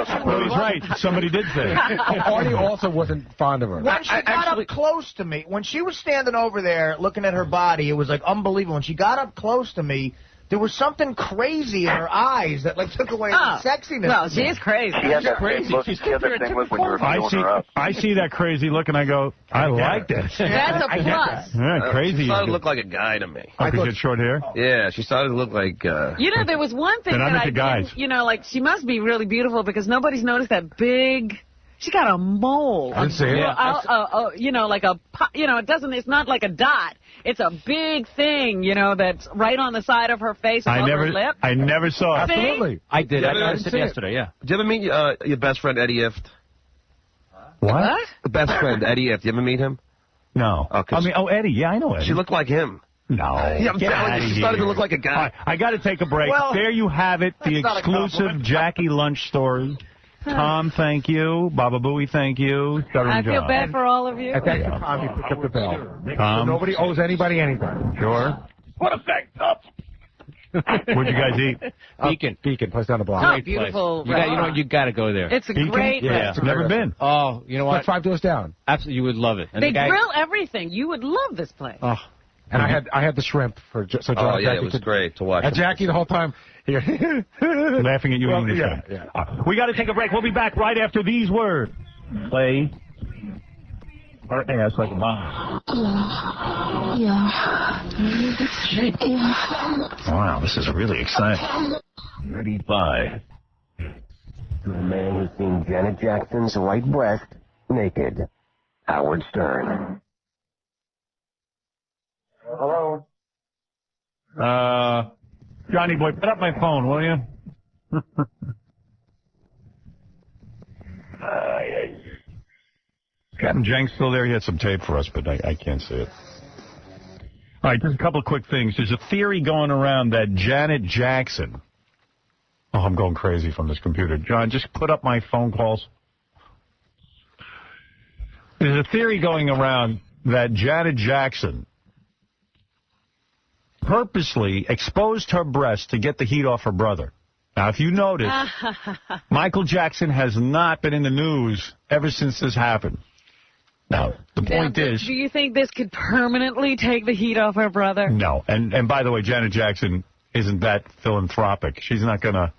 she Well, was he's right. Somebody did say it. Artie also wasn't fond of her. When she got up close to me, when she was standing over there looking at her body, it was like unbelievable. When she got up close to me, there was something crazy in her eyes that like took away the sexiness. Well, she's crazy. She had that crazy look. She had that same look when you were filling her up. I see that crazy look and I go, I like this. That's a plus. Yeah, crazy. She started to look like a guy to me. Because she had short hair? Yeah, she started to look like. You know, there was one thing And I'm that into guys. didn't, like she must be really beautiful because nobody's noticed that big. She got a mole. I didn't see it. Like it's not like a dot. It's a big thing, that's right on the side of her face above her lip. I never saw it. Absolutely. I did. Yeah, I I noticed it didn't see yesterday, yeah. Did you ever meet your best friend Eddie Ift? What? The best friend Eddie Ift. You ever meet him? No. Eddie. Yeah, I know Eddie. She looked like him. No. Yeah, I'm telling you, she started to look like a guy. All right, I got to take a break. Well, there you have it, the that's not a exclusive compliment. Jackie lunch story. Tom, thank you. Baba Booey, thank you. I feel bad for all of you. And thank you, Tom. You picked up the bell. Tom. So nobody owes anybody anything. Sure. What a fact up. What'd you guys eat? Beacon, place down the block. Oh, Great beautiful. place. You got to go there. It's a great Yeah. restaurant. Never been. Oh, you know Like what? 5 doors down. Absolutely, you would love it. And They the guy, grill everything. You would love this place. Oh. And I had the shrimp for so John. Oh yeah, Jackie it was could- great to watch. And Jackie the whole time here. Laughing at you Well, eating this yeah, thing. yeah. We got to take a break. We'll be back right after these words. Play. Her ass like a mom. Wow, this is really exciting. 35. To the man who's seen Janet Jackson's right breast naked, Howard Stern. Hello? Johnny boy, put up my phone, will you? Captain Jenks still there? He had some tape for us, but I can't see it. All right, just a couple of quick things. There's a theory going around that Janet Jackson... Oh, I'm going crazy from this computer. John, just put up my phone calls. There's a theory going around that Janet Jackson purposely exposed her breast to get the heat off her brother. Now, if you notice, Michael Jackson has not been in the news ever since this happened. Now, the point is... Do you think this could permanently take the heat off her brother? No. And by the way, Janet Jackson isn't that philanthropic. She's not going to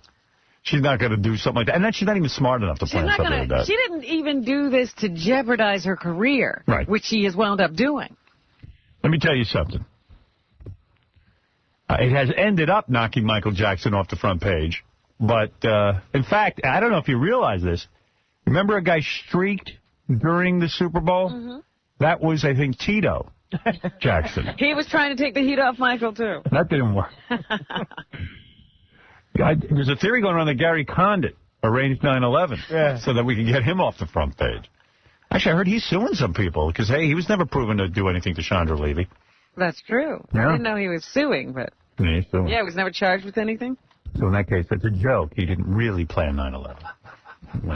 do something like that. And then she's not even smart enough to plan something like that. She didn't even do this to jeopardize her career, right, which she has wound up doing. Let me tell you something. It has ended up knocking Michael Jackson off the front page. But, in fact, I don't know if you realize this. Remember a guy streaked during the Super Bowl? Mm-hmm. That was, I think, Tito Jackson. He was trying to take the heat off Michael, too. That didn't work. There's a theory going on that Gary Condit arranged 9/11 so that we can get him off the front page. Actually, I heard he's suing some people because, hey, he was never proven to do anything to Chandra Levy. That's true. Yeah. I didn't know he was suing, but... Yeah, he's suing. Yeah, he was never charged with anything. So in that case, it's a joke. He didn't really plan 9/11.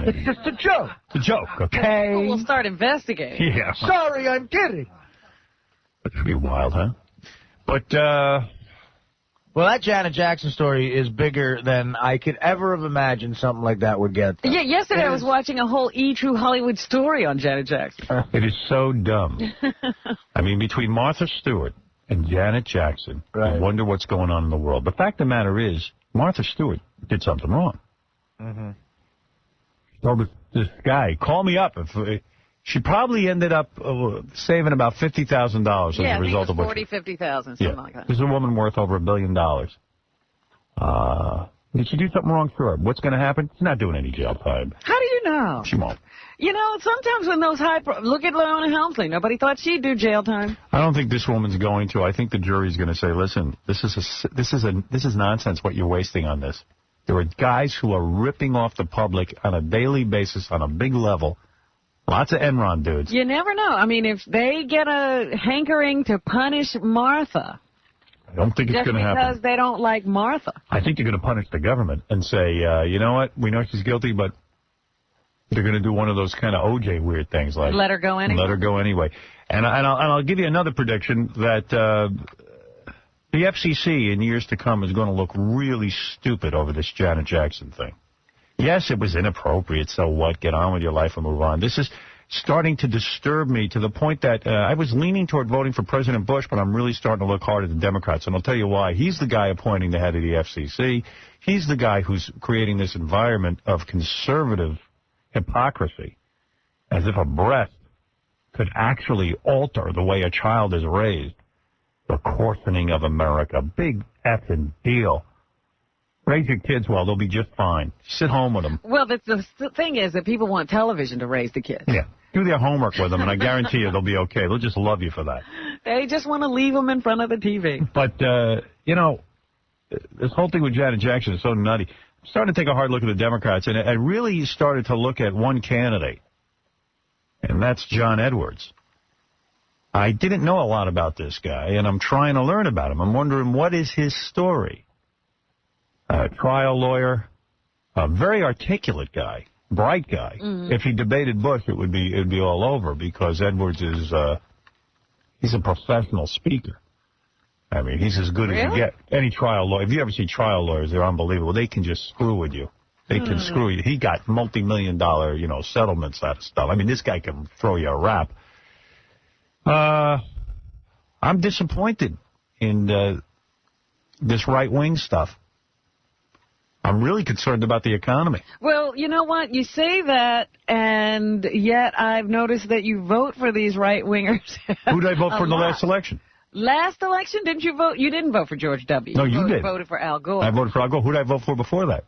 It's just a joke. It's a joke, okay? Well, we'll start investigating. Yeah. Sorry, I'm kidding. That should be wild, huh? But, well, that Janet Jackson story is bigger than I could ever have imagined something like that would get. Yeah, yesterday I was watching a whole E! True Hollywood story on Janet Jackson. It is so dumb. I mean, between Martha Stewart and Janet Jackson, I wonder what's going on in the world. The fact of the matter is, Martha Stewart did something wrong. Mm-hmm. Told this guy, call me up. She probably ended up saving about $50,000 as a result of what. $40,000, $50,000, something like that. This is a woman worth over $1 billion. Did she do something wrong? Sure. What's going to happen? She's not doing any jail time. How do you know? She won't. You know, sometimes when those look at Leona Helmsley. Nobody thought she'd do jail time. I don't think this woman's going to. I think the jury's going to say, listen, this is nonsense what you're wasting on this. There are guys who are ripping off the public on a daily basis on a big level. Lots of Enron dudes. You never know. I mean, if they get a hankering to punish Martha, I don't think it's going to happen. Just because they don't like Martha. I think they're going to punish the government and say, you know what, we know she's guilty, but they're going to do one of those kind of OJ weird things like let her go anyway. Let her go anyway. And I'll give you another prediction that the FCC in years to come is going to look really stupid over this Janet Jackson thing. Yes, it was inappropriate, so what? Get on with your life and move on. This is starting to disturb me to the point that I was leaning toward voting for President Bush, but I'm really starting to look hard at the Democrats, and I'll tell you why. He's the guy appointing the head of the FCC. He's the guy who's creating this environment of conservative hypocrisy, as if a breast could actually alter the way a child is raised. The coarsening of America. Big effing deal. Raise your kids well. They'll be just fine. Sit home with them. Well, the thing is that people want television to raise the kids. Yeah. Do their homework with them, and I guarantee you they'll be okay. They'll just love you for that. They just want to leave them in front of the TV. But, you know, this whole thing with Janet Jackson is so nutty. I'm starting to take a hard look at the Democrats, and I really started to look at one candidate, and that's John Edwards. I didn't know a lot about this guy, and I'm trying to learn about him. I'm wondering, what is his story? Trial lawyer, a very articulate guy, bright guy. Mm-hmm. If he debated Bush, it'd be all over, because Edwards is he's a professional speaker. I mean, he's as good as you get. Any trial lawyer, if you ever see trial lawyers, they're unbelievable. They can just screw with you. They can screw you. He got multi-million-dollar, settlements, that stuff. I mean, this guy can throw you a rap. I'm disappointed in this right-wing stuff. I'm really concerned about the economy. Well, you know what? You say that, and yet I've noticed that you vote for these right-wingers. Who did I vote for in the last election? Last election, didn't you vote? You didn't vote for George W. No, you did. You voted for Al Gore. I voted for Al Gore. Who did I vote for before that?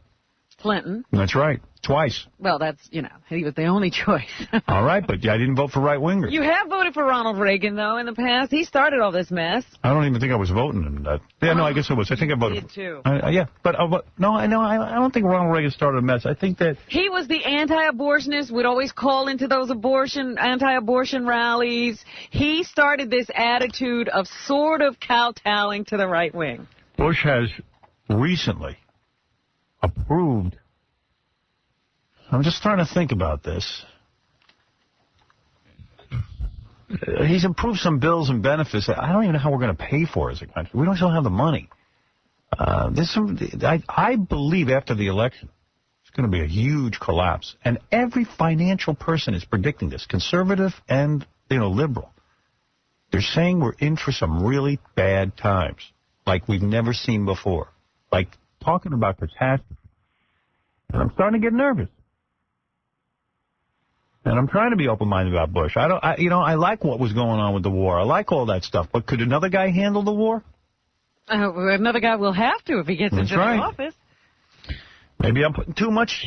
Clinton. That's right. Twice. Well, that's, he was the only choice. All right, but I didn't vote for right-wingers. You have voted for Ronald Reagan, though, in the past. He started all this mess. I don't even think I was voting in that. Yeah, no, I guess I was. I think I voted. Did too. Yeah, but no, I don't think Ronald Reagan started a mess. I think that he was the anti-abortionist, would always call into those anti-abortion rallies. He started this attitude of sort of kowtowing to the right wing. Bush has recently approved. I'm just trying to think about this. He's approved some bills and benefits that I don't even know how we're going to pay for as a country. We don't still have the money. I believe after the election, it's going to be a huge collapse. And every financial person is predicting this, conservative and liberal. They're saying we're in for some really bad times, like we've never seen before. Like talking about catastrophe. And I'm starting to get nervous. And I'm trying to be open-minded about Bush. I like what was going on with the war. I like all that stuff. But could another guy handle the war? Another guy will have to if he gets into the office. Maybe I'm putting too much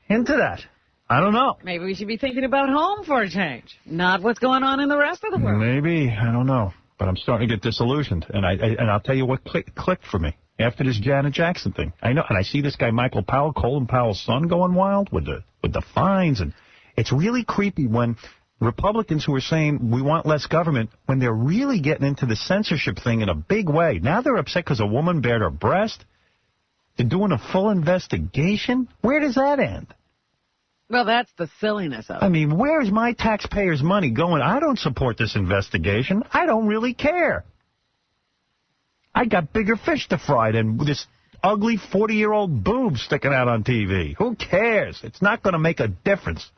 into that. I don't know. Maybe we should be thinking about home for a change, not what's going on in the rest of the world. Maybe. I don't know. But I'm starting to get disillusioned. And I'll tell you what clicked for me after this Janet Jackson thing. I know, and I see this guy Michael Powell, Colin Powell's son, going wild with the fines, and it's really creepy when Republicans who are saying we want less government, when they're really getting into the censorship thing in a big way. Now they're upset because a woman bared her breast. They're doing a full investigation. Where does that end? Well, that's the silliness of it. I mean, where's my taxpayers' money going? I don't support this investigation. I don't really care. I got bigger fish to fry than this ugly 40-year-old boob sticking out on TV. Who cares? It's not going to make a difference.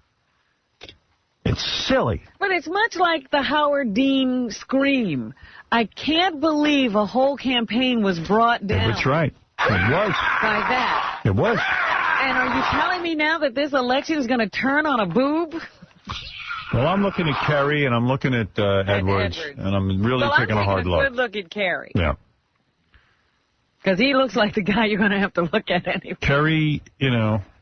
It's silly. But it's much like the Howard Dean scream. I can't believe a whole campaign was brought down. That's right. It was. By that. It was. And are you telling me now that this election is going to turn on a boob? Well, I'm looking at Kerry and I'm looking at Edwards, and I'm really taking a hard look. Good look at Kerry. Yeah. Because he looks like the guy you're going to have to look at anyway. Kerry,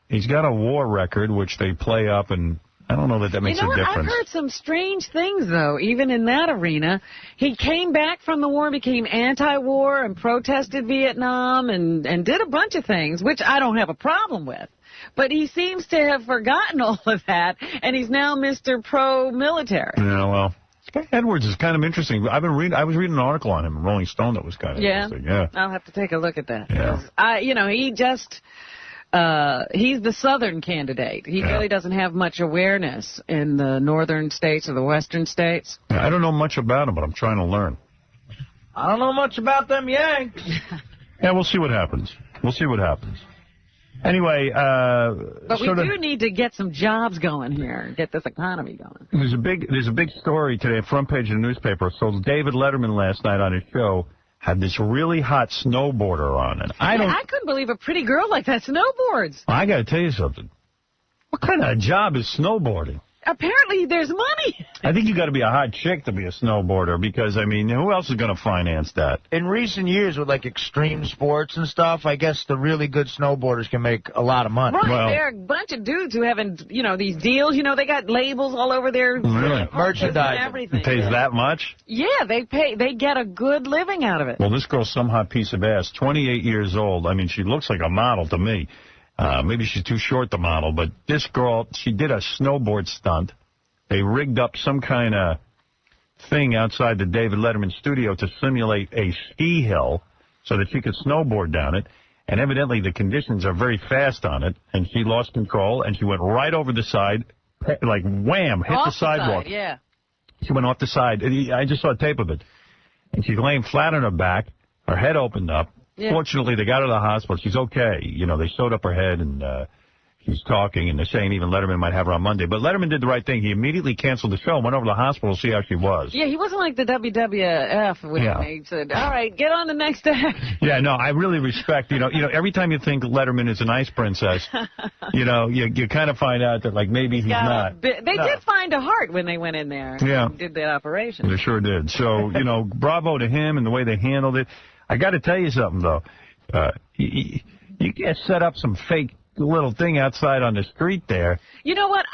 he's got a war record, which they play up, and I don't know that makes a difference. I've heard some strange things, though, even in that arena. He came back from the war, became anti-war, and protested Vietnam, and did a bunch of things, which I don't have a problem with. But he seems to have forgotten all of that, and he's now Mr. Pro-military. Yeah, well, Edwards is kind of interesting. I was reading an article on him in Rolling Stone that was kind of interesting. Yeah. I'll have to take a look at that. Yeah. He just... he's the southern candidate. He really doesn't have much awareness in the northern states or the western states. Yeah, I don't know much about him, but I'm trying to learn. I don't know much about them Yanks. Yeah, we'll see what happens. We'll see what happens. Anyway, but we do need to get some jobs going here, get this economy going. There's a big story today, front page of the newspaper. So David Letterman last night on his show had this really hot snowboarder on, and I couldn't believe a pretty girl like that snowboards. I got to tell you something. What kind of job is snowboarding? Apparently, there's money. I think you got to be a hot chick to be a snowboarder because, I mean, who else is going to finance that? In recent years, with like extreme sports and stuff, I guess the really good snowboarders can make a lot of money. Right, there are a bunch of dudes who haven't, these deals. They got labels all over their merchandise. Everything. It pays that much? Yeah, they get a good living out of it. Well, this girl's some hot piece of ass, 28 years old. I mean, she looks like a model to me. Maybe she's too short to model, but this girl, she did a snowboard stunt. They rigged up some kind of thing outside the David Letterman studio to simulate a ski hill so that she could snowboard down it. And evidently the conditions are very fast on it, and she lost control, and she went right over the side, like wham, hit the sidewalk. Yeah. She went off the side. I just saw a tape of it. And she's laying flat on her back. Her head opened up. Yeah. Fortunately, they got her to the hospital. She's okay. They sewed up her head, and she's talking, and they're saying even Letterman might have her on Monday. But Letterman did the right thing. He immediately canceled the show and went over to the hospital to see how she was. Yeah, he wasn't like the WWF with me. He said, all right, get on the next act. Yeah, no, I really respect, every time you think Letterman is an ice princess, you kind of find out that, like, maybe he's not. They did find a heart when they went in there and did that operation. They sure did. So, bravo to him and the way they handled it. I got to tell you something, though. You can't set up some fake little thing outside on the street there. You know what?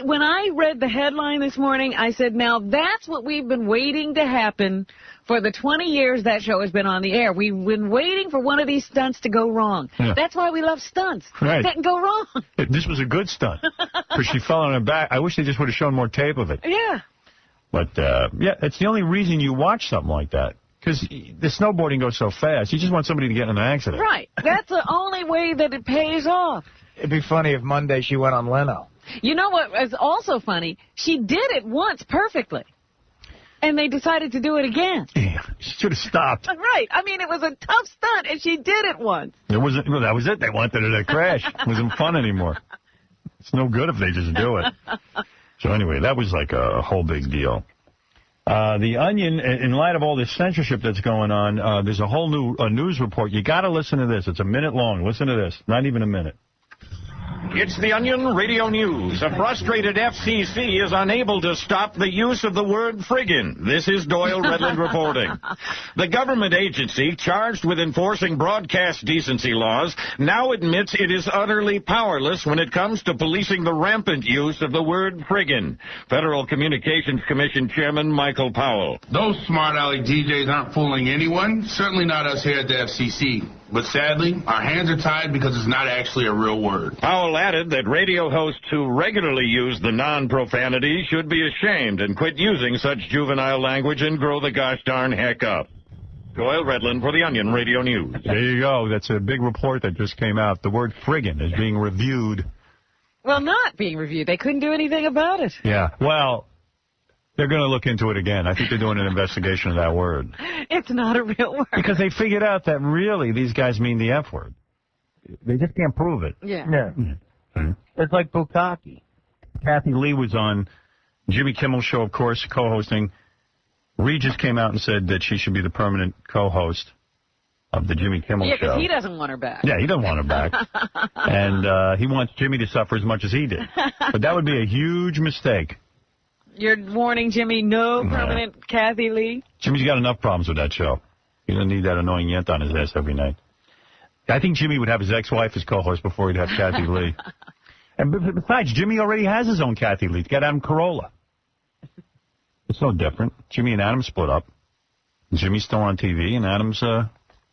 When I read the headline this morning, I said, now that's what we've been waiting to happen for the 20 years that show has been on the air. We've been waiting for one of these stunts to go wrong. Yeah. That's why we love stunts. Right. That can go wrong. This was a good stunt because she fell on her back. I wish they just would have shown more tape of it. Yeah. But, it's the only reason you watch something like that. Because the snowboarding goes so fast. You just want somebody to get in an accident. Right. That's the only way that it pays off. It'd be funny if Monday she went on Leno. You know what is also funny? She did it once perfectly. And they decided to do it again. Yeah, she should have stopped. Right. I mean, it was a tough stunt, and she did it once. That was it. They wanted her to crash. It wasn't fun anymore. It's no good if they just do it. So anyway, that was like a whole big deal. The Onion, in light of all this censorship that's going on, there's a whole new news report. You got to listen to this. It's a minute long. Listen to this. Not even a minute. It's the Onion Radio News. A frustrated FCC is unable to stop the use of the word friggin'. This is Doyle Redland reporting. The government agency charged with enforcing broadcast decency laws now admits it is utterly powerless when it comes to policing the rampant use of the word friggin'. Federal Communications Commission Chairman Michael Powell. Those smart aleck DJs aren't fooling anyone, certainly not us here at the FCC. But sadly, our hands are tied because it's not actually a real word. Powell added that radio hosts who regularly use the non-profanity should be ashamed and quit using such juvenile language and grow the gosh darn heck up. Doyle Redland for the Onion Radio News. There you go. That's a big report that just came out. The word friggin' is being reviewed. Well, not being reviewed. They couldn't do anything about it. Yeah. Well, they're going to look into it again. I think they're doing an investigation of that word. It's not a real word. Because they figured out that really these guys mean the F word. They just can't prove it. Yeah. Mm-hmm. It's like bukkake. Kathy Lee was on Jimmy Kimmel's show, of course, co-hosting. Regis came out and said that she should be the permanent co-host of the Jimmy Kimmel Yeah, show. because he doesn't want her back. Yeah, he doesn't want her back. And he wants Jimmy to suffer as much as he did. But that would be a huge mistake. You're warning Jimmy, no permanent Kathy Lee? Jimmy's got enough problems with that show. He doesn't need that annoying yent on his ass every night. I think Jimmy would have his ex-wife as co-host before he'd have Kathy Lee. And besides, Jimmy already has his own Kathy Lee. He's got Adam Carolla. It's no different. Jimmy and Adam split up. Jimmy's still on TV, and Adam's...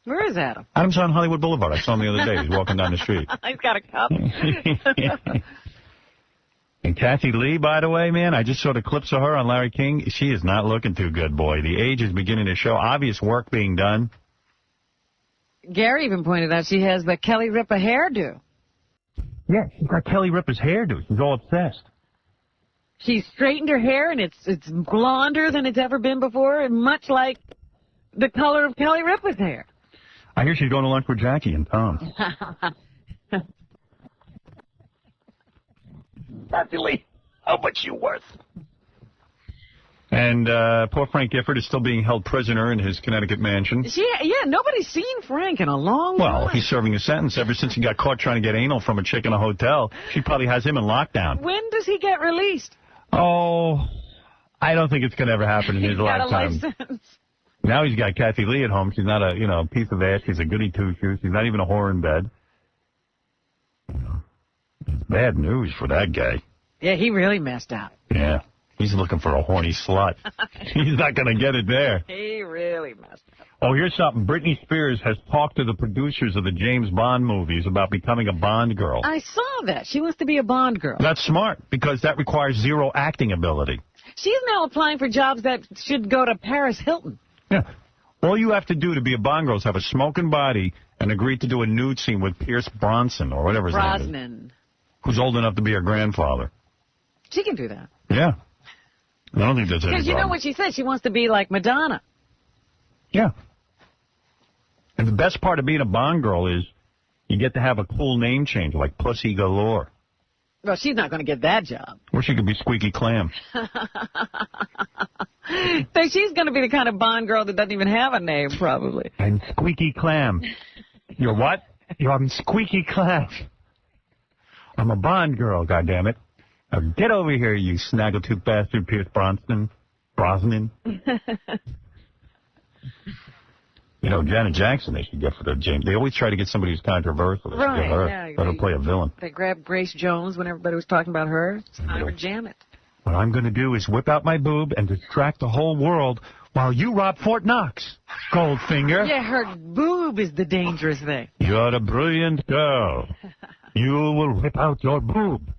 Where is Adam? Adam's on Hollywood Boulevard. I saw him the other day. He's walking down the street. He's got a cup. And Kathy Lee, by the way, man, I just saw the clips of her on Larry King. She is not looking too good, boy. The age is beginning to show. Obvious work being done. Gary even pointed out she has the Kelly Ripa hairdo. Yeah, she's got Kelly Ripa's hairdo. She's all obsessed. She straightened her hair, and it's blonder than it's ever been before, and much like the color of Kelly Ripa's hair. I hear she's going to lunch with Jackie and Tom. Kathy Lee, how much you worth? And poor Frank Gifford is still being held prisoner in his Connecticut mansion. Yeah, nobody's seen Frank in a long time. Well, he's serving a sentence ever since he got caught trying to get anal from a chick in a hotel. She probably has him in lockdown. When does he get released? Oh, I don't think it's going to ever happen in his lifetime. He's got a life sentence. Now he's got Kathy Lee at home. She's not a piece of ass. She's a goody two-shoes. She's not even a whore in bed. It's bad news for that guy. Yeah, he really messed up. Yeah. He's looking for a horny slut. He's not going to get it there. He really messed up. Oh, here's something. Britney Spears has talked to the producers of the James Bond movies about becoming a Bond girl. I saw that. She wants to be a Bond girl. That's smart, because that requires zero acting ability. She's now applying for jobs that should go to Paris Hilton. Yeah. All you have to do to be a Bond girl is have a smoking body and agree to do a nude scene with Pierce Bronson, or whatever his name is. Brosnan. Who's old enough to be her grandfather. She can do that. Yeah. I don't think that's any Because you know what she said? She wants to be like Madonna. Yeah. And the best part of being a Bond girl is you get to have a cool name change, like Pussy Galore. Well, she's not going to get that job. Or she could be Squeaky Clam. So she's going to be the kind of Bond girl that doesn't even have a name, probably. I'm Squeaky Clam. You're what? I'm Squeaky Clam. I'm a Bond girl, goddammit. Now get over here, you snaggletooth bastard, Pierce Brosnan. You know, Janet Jackson they should get for the James. They always try to get somebody who's controversial. They should get her. Yeah, Let her play a villain. They grabbed Grace Jones when everybody was talking about her. It's time for Janet. What I'm going to do is whip out my boob and distract the whole world while you rob Fort Knox, Goldfinger. Yeah, her boob is the dangerous thing. You're a brilliant girl. You will whip out your boob.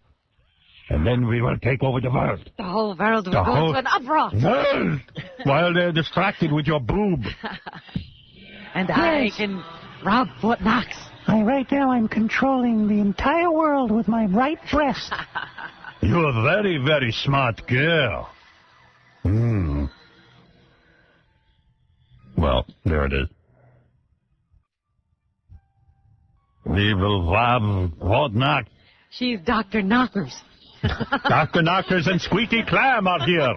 And then we will take over the world. The whole world will The go whole to an uproar. World! While they're distracted with your boob. And I can rob Fort Knox. Right now I'm controlling the entire world with my right breast. You're a very, very smart girl. Well, there it is. We will rob Fort Knox. She's Dr. Knockers. Dr. Knockers and Squeaky Clam out here.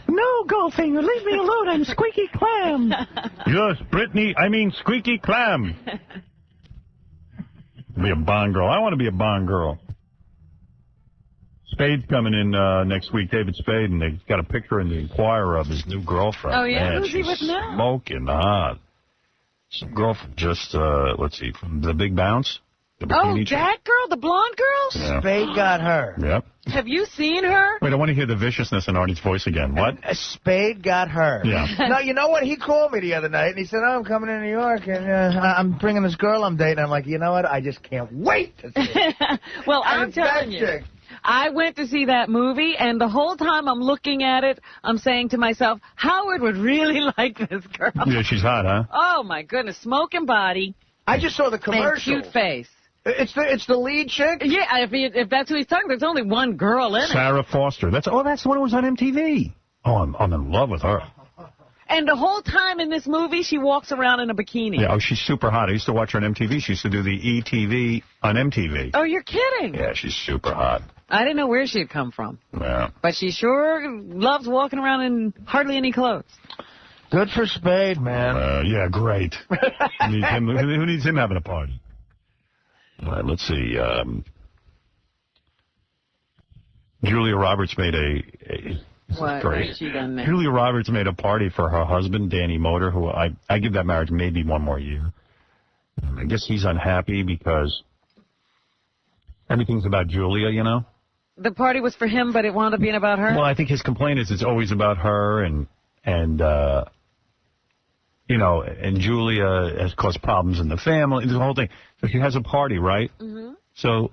No, go golfing or leave me alone. I'm Squeaky Clam. Yes, Brittany. I mean Squeaky Clam. Be a Bond girl. I want to be a Bond girl. Spade's coming in next week, David Spade, and they've got a picture in the Inquirer of his new girlfriend. Oh, yeah? Man, Who's he she's with now? smoking hot. Some girl from just, let's see, from The Big Bounce. The Oh, bikini chick. that girl, the blonde girl? Yeah. Spade got her. Yep. Have you seen her? Wait, I want to hear the viciousness in Artie's voice again. What? Spade got her. Yeah. No, you know what? He called me the other night, and he said, oh, I'm coming to New York, and I'm bringing this girl I'm dating. I'm like, you know what? I just can't wait to see her. Well, And I'm it's that telling you. chick. I went to see that movie, and the whole time I'm looking at it, I'm saying to myself, Howard would really like this girl. Yeah, she's hot, huh? Oh, my goodness. Smoking body. I just saw the commercial. And cute face. It's the lead chick? Yeah, if that's who he's talking, there's only one girl in it. Sarah Foster. That's the one who was on MTV. Oh, I'm in love with her. And the whole time in this movie, she walks around in a bikini. Yeah, oh, she's super hot. I used to watch her on MTV. She used to do the ETV on MTV. Oh, you're kidding. Yeah, she's super hot. I didn't know where she'd come from. Yeah. But she sure loves walking around in hardly any clothes. Good for Spade, man. Yeah, great. Who needs him having a party? All right, let's see. Julia Roberts made What has she done there? Julia Roberts made a party for her husband, Danny Moder, who I give that marriage maybe one more year. I guess he's unhappy because everything's about Julia, you know? The party was for him, but it wound up being about her? Well, I think his complaint is it's always about her, and you know, and Julia has caused problems in the family, the whole thing. So she has a party, right? Mm-hmm. So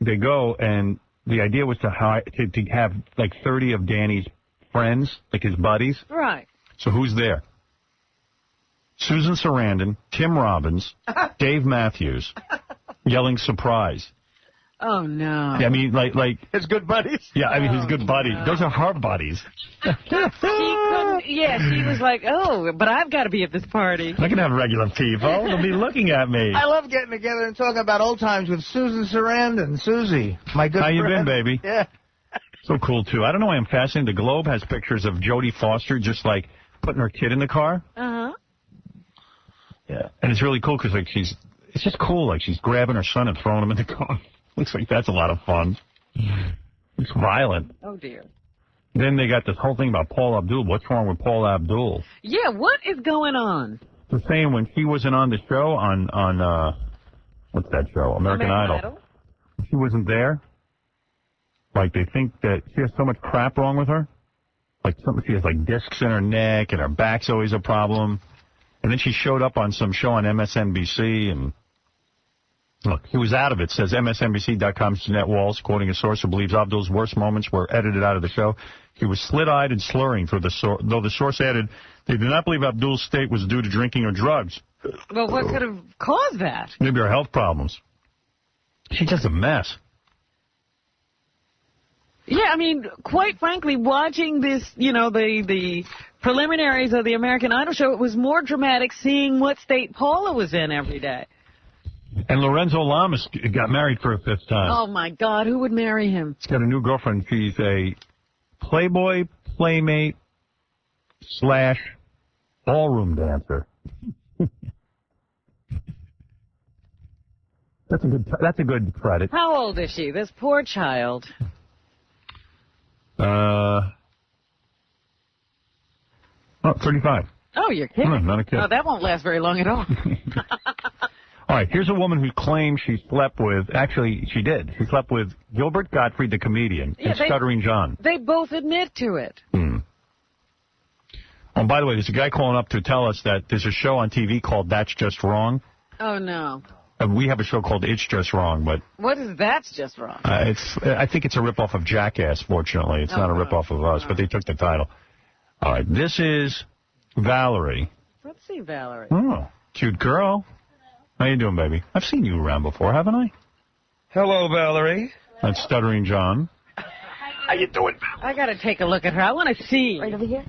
they go, and the idea was to have like 30 of Danny's friends, like his buddies. Right. So who's there? Susan Sarandon, Tim Robbins, Dave Matthews, yelling surprise. Oh, no. Yeah, I mean, like his good buddies? Yeah, I mean, his good buddies. No. Those are her buddies. She was like, oh, but I've got to be at this party. I can have regular people. They'll be looking at me. I love getting together and talking about old times with Susan Sarandon. Susie, my good How you friend. been, baby? Yeah. So cool, too. I don't know why I'm fascinated. The Globe has pictures of Jodie Foster just, like, putting her kid in the car. Uh-huh. Yeah. And it's really cool because, like, it's just cool. Like, she's grabbing her son and throwing him in the car. Looks like that's a lot of fun. It's violent. Oh, dear. Then they got this whole thing about Paul Abdul. What's wrong with Paul Abdul? Yeah, what is going on? They're saying when she wasn't on the show, on what's that show? American Idol. She wasn't there. Like, they think that she has so much crap wrong with her. Like, she has, like, discs in her neck, and her back's always a problem. And then she showed up on some show on MSNBC, and look, he was out of it, says MSNBC.com's Jeanette Walls, quoting a source who believes Abdul's worst moments were edited out of the show. He was slit-eyed and slurring, though the source added they do not believe Abdul's state was due to drinking or drugs. Well, what could have caused that? Maybe her health problems. She's just a mess. Yeah, I mean, quite frankly, watching this, you know, the preliminaries of the American Idol show, it was more dramatic seeing what state Paula was in every day. And Lorenzo Lamas got married for a 5th time. Oh, my God, who would marry him? He's got a new girlfriend. She's a Playboy, Playmate, / ballroom dancer. That's a good credit. How old is she, this poor child? 35. Oh, you're kidding. Not a kid. Oh, that won't last very long at all. All right, here's a woman who claims she slept with, actually, she did. She slept with Gilbert Gottfried, the comedian, and Stuttering John. They both admit to it. Oh, by the way, there's a guy calling up to tell us that there's a show on TV called That's Just Wrong. Oh, no. We have a show called It's Just Wrong, but What is That's Just Wrong? I think it's a ripoff of Jackass, fortunately. It's not a ripoff of us, but they took the title. All right, this is Valerie. Let's see, Valerie. Oh, cute girl. How you doing, baby? I've seen you around before, haven't I? Hello, Valerie. That's Stuttering John. How you doing, Valerie? I got to take a look at her. I want to see. Right over here.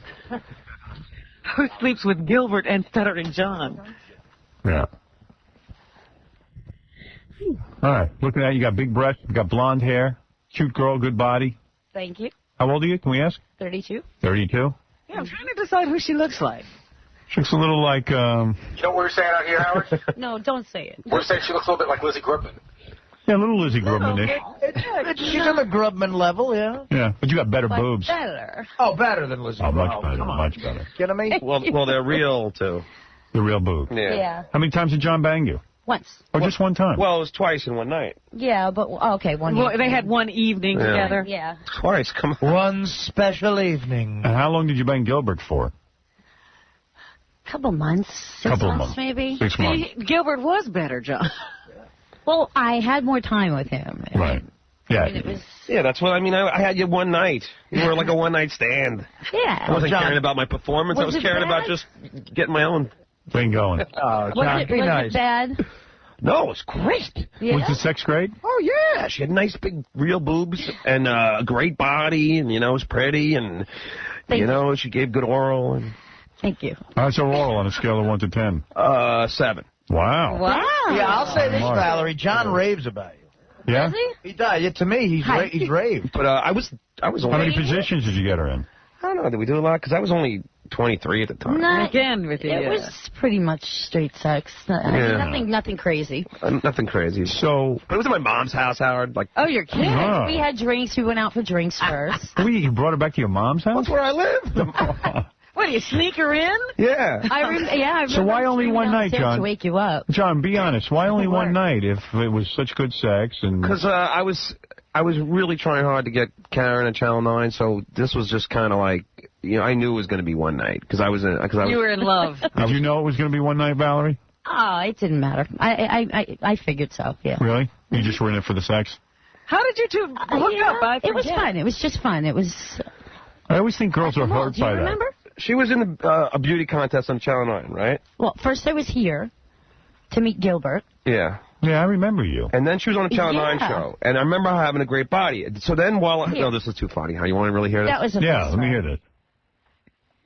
Who sleeps with Gilbert and Stuttering John? Yeah. All right, looking at you, got big breasts, you got blonde hair, cute girl, good body. Thank you. How old are you? Can we ask? 32. 32? Yeah, I'm trying to decide who she looks like. She looks a little like, You know what we're saying out here, Howard? No, don't say it. We're saying she looks a little bit like Lizzie Grubman. Yeah, a little Lizzie Grubman-ish. She's on the Grubman level, yeah. Yeah, but you got better boobs. Better. Oh, better than Lizzie. Oh, much better, much better. Kidding me? Well, they're real, too. The real boob. Yeah. How many times did John bang you? Once. Or just one time? Well, it was twice in one night. Yeah, but okay, one. Well, evening. they had one evening Yeah. together. Yeah. Twice, come on. One special evening. And how long did you bang Gilbert for? Couple months. 6 Couple months, months. maybe. 6 months. Gilbert was better, John. Well, I had more time with him. Right. Yeah. I mean, it was. Yeah, that's what I mean. I had you one night. You were like a one-night stand. Yeah. I wasn't John, caring about my performance. I was was it caring about bad? just getting my own thing going. Oh, Was it bad? No, it was great. Yeah. Was the sex great? Oh, yeah. She had nice, big, real boobs and a great body and, was pretty and, she gave good oral. And Thank you. How's her oral on a scale of 1 to 10? 7. Wow. Wow. Yeah, I'll say this, Mark. Valerie. John raves about you. Yeah? Does he? He does. Yeah, to me, he's raved. But I was How only... many positions did you get her in? I don't know. Did we do a lot? Because I was only 23 at the time. Again with you. It was pretty much straight sex. I mean, nothing crazy. Nothing crazy. So... But it was at my mom's house, Howard. Like, Oh, you're kidding. Huh. We had drinks. We went out for drinks first. You brought her back to your mom's house? that's where I live. What, do you sneak her in? Yeah. I remember So why only screaming one night, downstairs John? To wake you up. John, be honest. Why only one night if it was such good sex? And Because I was really trying hard to get Karen at Channel 9, so this was just kind of like, I knew it was going to be one night because I was You were in love. Did you know it was going to be one night, Valerie? Oh, it didn't matter. I figured so. Yeah. Really? You just were in it for the sex? How did you two hook up? It was fun. It was just fun. It was. I always think girls are hurt Do you by remember? She was in a beauty contest on Channel 9, right? Well, first I was here to meet Gilbert. Yeah. Yeah, I remember you. And then she was on a Channel 9 show. And I remember her having a great body. So then no, this is too funny. How you want to really hear this? That was the Yeah, first let me one. hear this.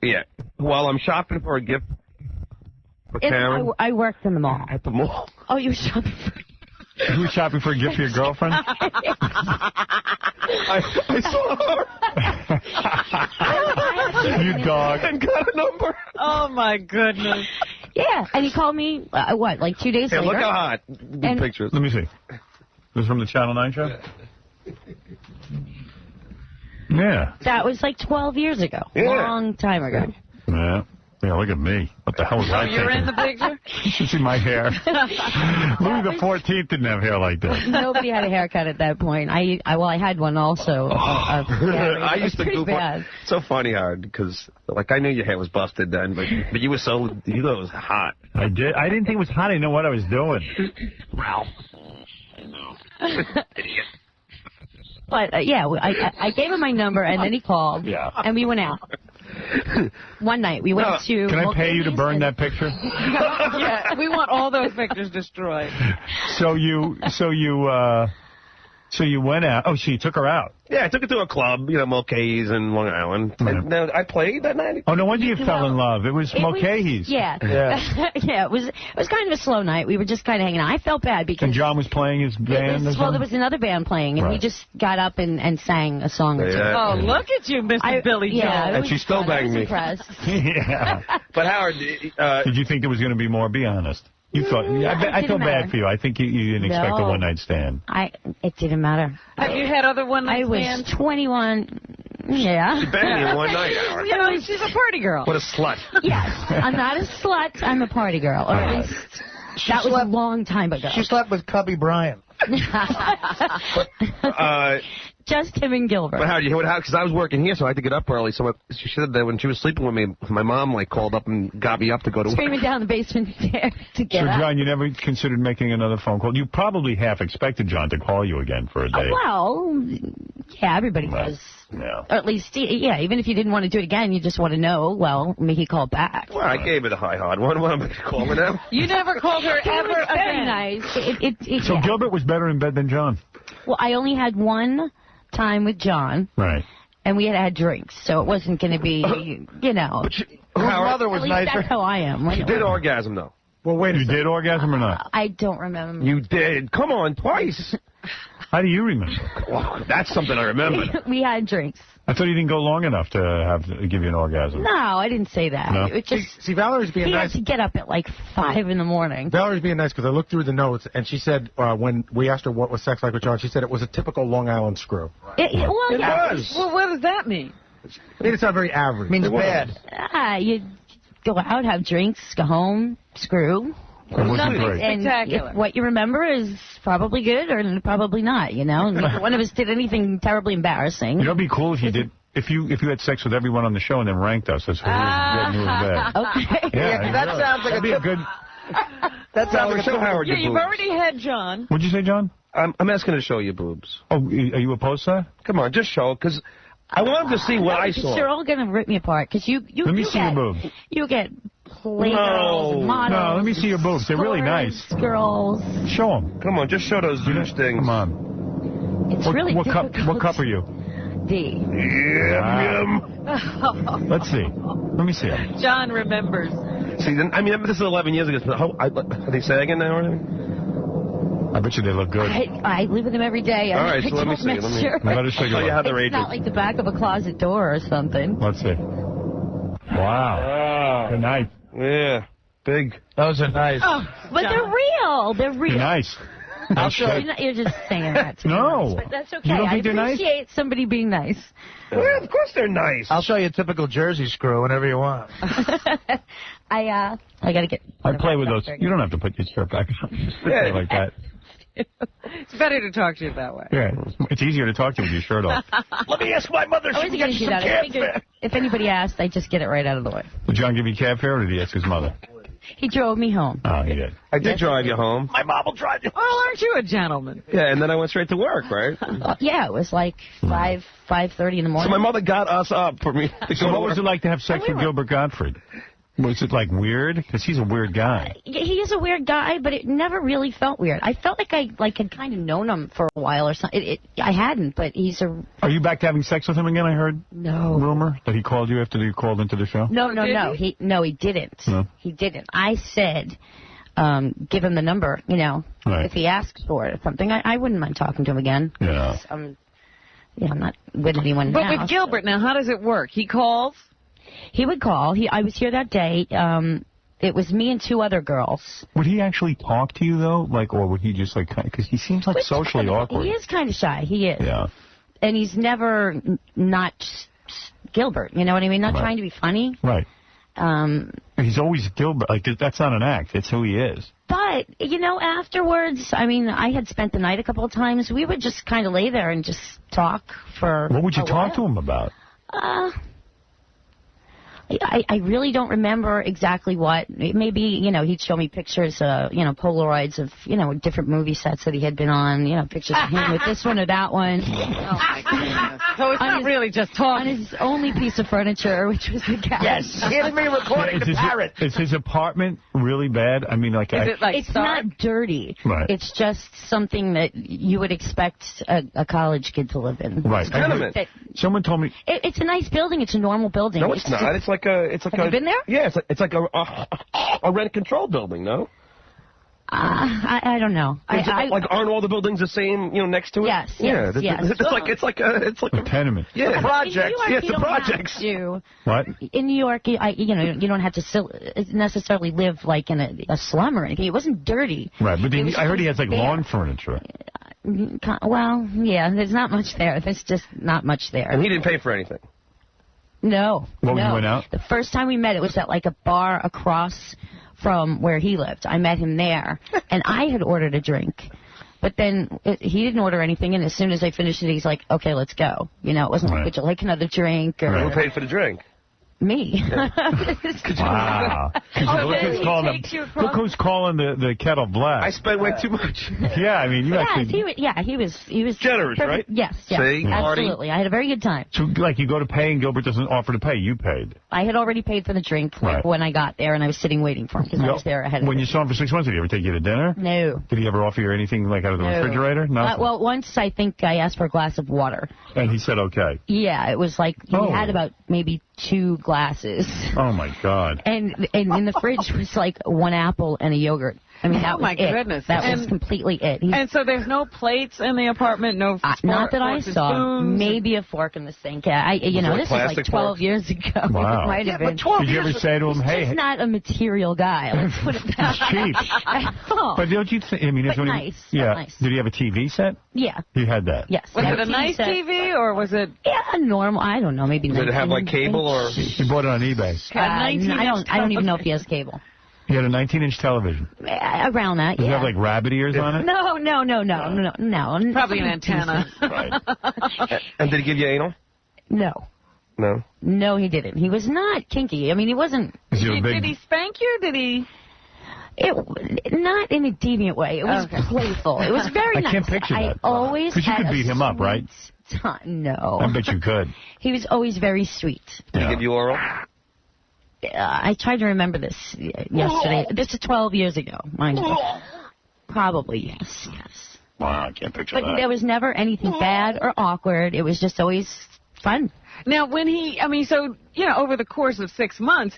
Yeah. While I'm shopping for a gift for Karen. I worked in the mall. At the mall. Oh, you were shopping for... You were shopping for a gift for your girlfriend? I saw her. You dog. And got a number. Oh, my goodness. Yeah, and he called me, like 2 days Hey, later. look how hot. Good pictures. Let me see. This from the Channel 9 show? Yeah. That was like 12 years ago. Yeah. Long time ago. Yeah. Yeah, look at me. What the hell was I You're thinking? in the picture? You should see my hair. Louis the 14th didn't have hair like that. Nobody had a haircut at that point. I had one also. I used to pretty goof bad. on. So funny, Howard, because I knew your hair was busted then, but you were so thought it was hot. I did. I didn't think it was hot. I didn't know what I was doing. Wow. Idiot. But I gave him my number and then he called. Yeah. And we went out. One night we went to. Can I pay you to burn that picture? Yeah, we want all those pictures destroyed. So you went out. Oh, so you took her out. Yeah, I took her to a club, Mulcahy's in Long Island. And then I played that night. Oh, no wonder you fell in love. It was Mulcahy's. Yeah. Yeah, it was kind of a slow night. We were just kind of hanging out. I felt bad because... And John was playing his band or there something? was another band playing, and we just got up and sang a song or two. Oh, look at you, Mr. Billy Joel. Yeah, And she still banged me. Yeah. But Howard... Did you think there was going to be more? Be honest. You thought... I feel didn't bad matter. for you. I think you didn't expect a No. one-night stand. It didn't matter. Have you had other one-night I was stands? 21. Yeah. She banged me in one night, Howard. You know, she's a party girl. What a slut. Yes. I'm not a slut. I'm a party girl. Or at least that was a long time ago. She slept with Cubby Bryant. Just him and Gilbert. But Howard, you hear what happened? Because I was working here, so I had to get up early. So she said that when she was sleeping with me, my mom called up and got me up to go to work. Screaming down the basement stairs to get So, up. John, you never considered making another phone call? You probably half expected John to call you again for a day. Well, yeah, everybody does. Yeah. Or at least, yeah, even if you didn't want to do it again, you just want to know, well, make he call back. Well, I gave it a hard one. What am I calling now? You never called her It ever was very again. nice. So Yeah. Gilbert was better in bed than John? Well, I only had one time with John, Right. and we had drinks, so it wasn't going to be, Her mother was at least nicer. that's how I am. She did orgasm, though. Well, wait, you did orgasm or not? I don't remember. You did. Come on, twice. How do you remember? Wow, that's something I remember. We had drinks. I thought you didn't go long enough to give you an orgasm. No, I didn't say that. No? It just, See, Valerie's being he nice. had to get up at like 5 in the morning. Valerie's being nice because I looked through the notes, and she said when we asked her what was sex like with John, she said it was a typical Long Island screw. It was. Well, what does that mean? I mean, it's not very average. Means bad. You go out, have drinks, go home, screw. Nothing And spectacular. if what you remember is probably good or probably not, you know. Neither one of us did anything terribly embarrassing. You know, it'd be cool if you did. If you had sex with everyone on the show and then ranked us as who was good and who was bad. Okay. Yeah, that sounds like that'd be a good. That sounds like a show Howard Yeah, your you've boobs. already had John. What'd you say, John? I'm asking to show you boobs. Oh, are you opposed to that? Come on, just show, because I want him to see what I saw. You're all going to rip me apart because you Let me see your boobs. You get playgirls, models. No, let me see your boobs. They're really nice. Girls. Show them. Come on, just show those douche things. Come on. It's really what cup? difficult. What cup are you? D. Let's see. Let me see them. John remembers. See, I mean, this is 11 years ago. So are they sagging now or anything? I bet you they look good. I live with them every day. All right, so let me see. Let me show you how they're It's aging. not like the back of a closet door or something. Let's see. Wow. They're nice. Yeah. Big. Those are nice. Oh, but they're real. They're real. They're nice. I'll show you. You're just saying that to me. No. But that's okay. You don't I think they're nice? appreciate somebody being nice. Yeah, of course they're nice. I'll show you a typical Jersey screw whenever you want. I got to get... I play with those. You don't have to put your shirt back on. Just play like that. It's better to talk to you that way. Yeah, it's easier to talk to with your shirt off. Let me ask my mother. I wasn't going to do that. I figured if anybody asked, I'd just get it right out of the way. Did John give you cab fare, or did he ask his mother? He drove me home. Oh, he did. I did drive you home. My mom will drive you. Well, aren't you a gentleman? Yeah, and then I went straight to work, right? Yeah, it was like 5:30 in the morning. So my mother got us up for me. So what was it like to have sex with Gilbert Gottfried? Was it like weird? Because he's a weird guy. He is a weird guy, but it never really felt weird. I felt like I had kind of known him for a while or something. I hadn't, but he's a... Are you back to having sex with him again? I heard. No. Rumor that he called you after you called into the show. No. He didn't. No? He didn't. I said, give him the number. You know, Right. if he asks for it or something, I wouldn't mind talking to him again. Yeah. I'm not with anyone But now. with Gilbert, now, how does it work? He calls? He would call. I was here that day. It was me and 2 other girls. Would he actually talk to you though, or would he just because he seems like socially awkward? He is kind of shy. He is. Yeah. And he's never not Gilbert. You know what I mean? Not Right. trying to be funny. Right. He's always Gilbert. Like that's not an act. It's who he is. But, you know, afterwards, I mean, I had spent the night a couple of times. We would just kind of lay there and just talk for What would you a talk while. to him about? I really don't remember exactly what. Maybe, you know, he'd show me pictures, you know, Polaroids of, you know, different movie sets that he had been on, you know, pictures of him with this one or that one. Oh, my goodness. So it's not really just On talking. his only piece of furniture, which was the couch. Yes, here's me recording the parrot. Is his apartment really bad? I mean, like, It's not dirty. Right. It's just something that you would expect a college kid to live in. Right. That- Someone told me. It's a nice building. It's a normal building. No, it's not. It's like a. Have you been there? Yeah, it's like a rent control building. No. I don't know. Like aren't all the buildings the same? You know, next to it. Yes, Yeah. yes. It's like a tenement. Yeah. Projects. Yeah, it's a projects. What? In New York, you know, you don't have to necessarily live like in a slum or anything. It wasn't dirty. Right, but It was I heard he has like fair. lawn furniture. Well, yeah, there's not much there. There's just not much there. And he didn't pay for anything. No. What, no. you went out? The first time we met, it was at like a bar across from where he lived. I met him there, and I had ordered a drink. But then he didn't order anything, and as soon as I finished it, he's like, okay, let's go. You know, it wasn't like, would you like another drink? Or Who paid for the drink? Me. Wow. Look who's calling the kettle black. I spent way too much. Yeah, I mean, you actually. He was generous, perfect. right? Yes, See, absolutely. I had a very good time. So, like, you go to pay and Gilbert doesn't offer to pay. You paid. I had already paid for the drink when I got there, and I was sitting waiting for him because I was there ahead of When him. you saw him for 6 months, did he ever take you to dinner? No. Did he ever offer you anything like out of the No. refrigerator? Nothing. Well, once I think I asked for a glass of water. And he said okay. Yeah, it was like he had about maybe 2 glasses. Oh my God. And in the fridge was like 1 apple and a yogurt. I mean, that Oh, my was it. goodness. That And- was completely it. And so there's no plates in the apartment, no Not that I forks and saw. spoons? Maybe a fork in the sink. Yeah, this is like 12 years ago. Wow. It might have been. Did you ever say to him, He's hey, just not a material guy. Let's put it that way. cheap. Oh, But don't you think, I mean, but it's when nice. yeah. Nice. Did he have a TV set? Yeah. He had that. Yes. Was it a TV nice set. TV or was it? Yeah, normal. I don't know. Maybe. Did it have like 19 cable or? He bought it on eBay. I don't even know if he has cable. He had a 19-inch television. Around that, Does it yeah. have like rabbit ears on it? No. Probably an antenna. And did he give you anal? No. No. No, he didn't. He was not kinky. I mean, he wasn't. Did he spank you? Did he? Not in a deviant way. It was playful. It was very nice. I can't picture that. Always Because you had could a beat him up, right? No. I bet you could. He was always very sweet. Did he give you oral? I tried to remember this yesterday. This is 12 years ago, mind you. Probably, yes. Wow, I can't picture But that. there was never anything bad or awkward. It was just always fun. Now, when he, over the course of 6 months,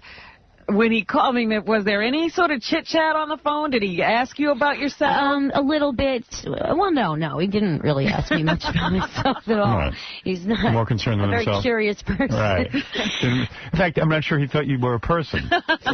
when he called me, was there any sort of chit-chat on the phone? Did he ask you about yourself? A little bit. Well, no. He didn't really ask me much about myself at all. Right. He's not More concerned a with very himself. curious person. Right. In fact, I'm not sure he thought you were a person.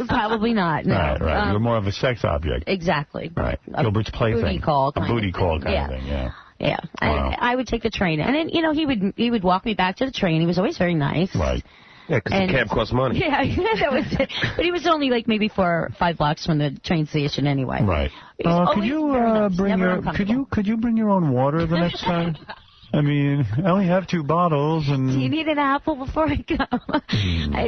Probably not, no. Right. You were more of a sex object. Exactly. Right. Gilbert's plaything. Booty call A booty call kind of thing, yeah. Yeah. Wow. I would take the train. And then, he would walk me back to the train. He was always very nice. Right. Yeah, because the cab costs money. Yeah, that was it. But he was only like maybe 4 or 5 blocks from the train station anyway. Right. He was Could always you very nice, bring never your uncomfortable. could you bring your own water the next time? I mean, I only have 2 bottles Do you and need an apple before I go?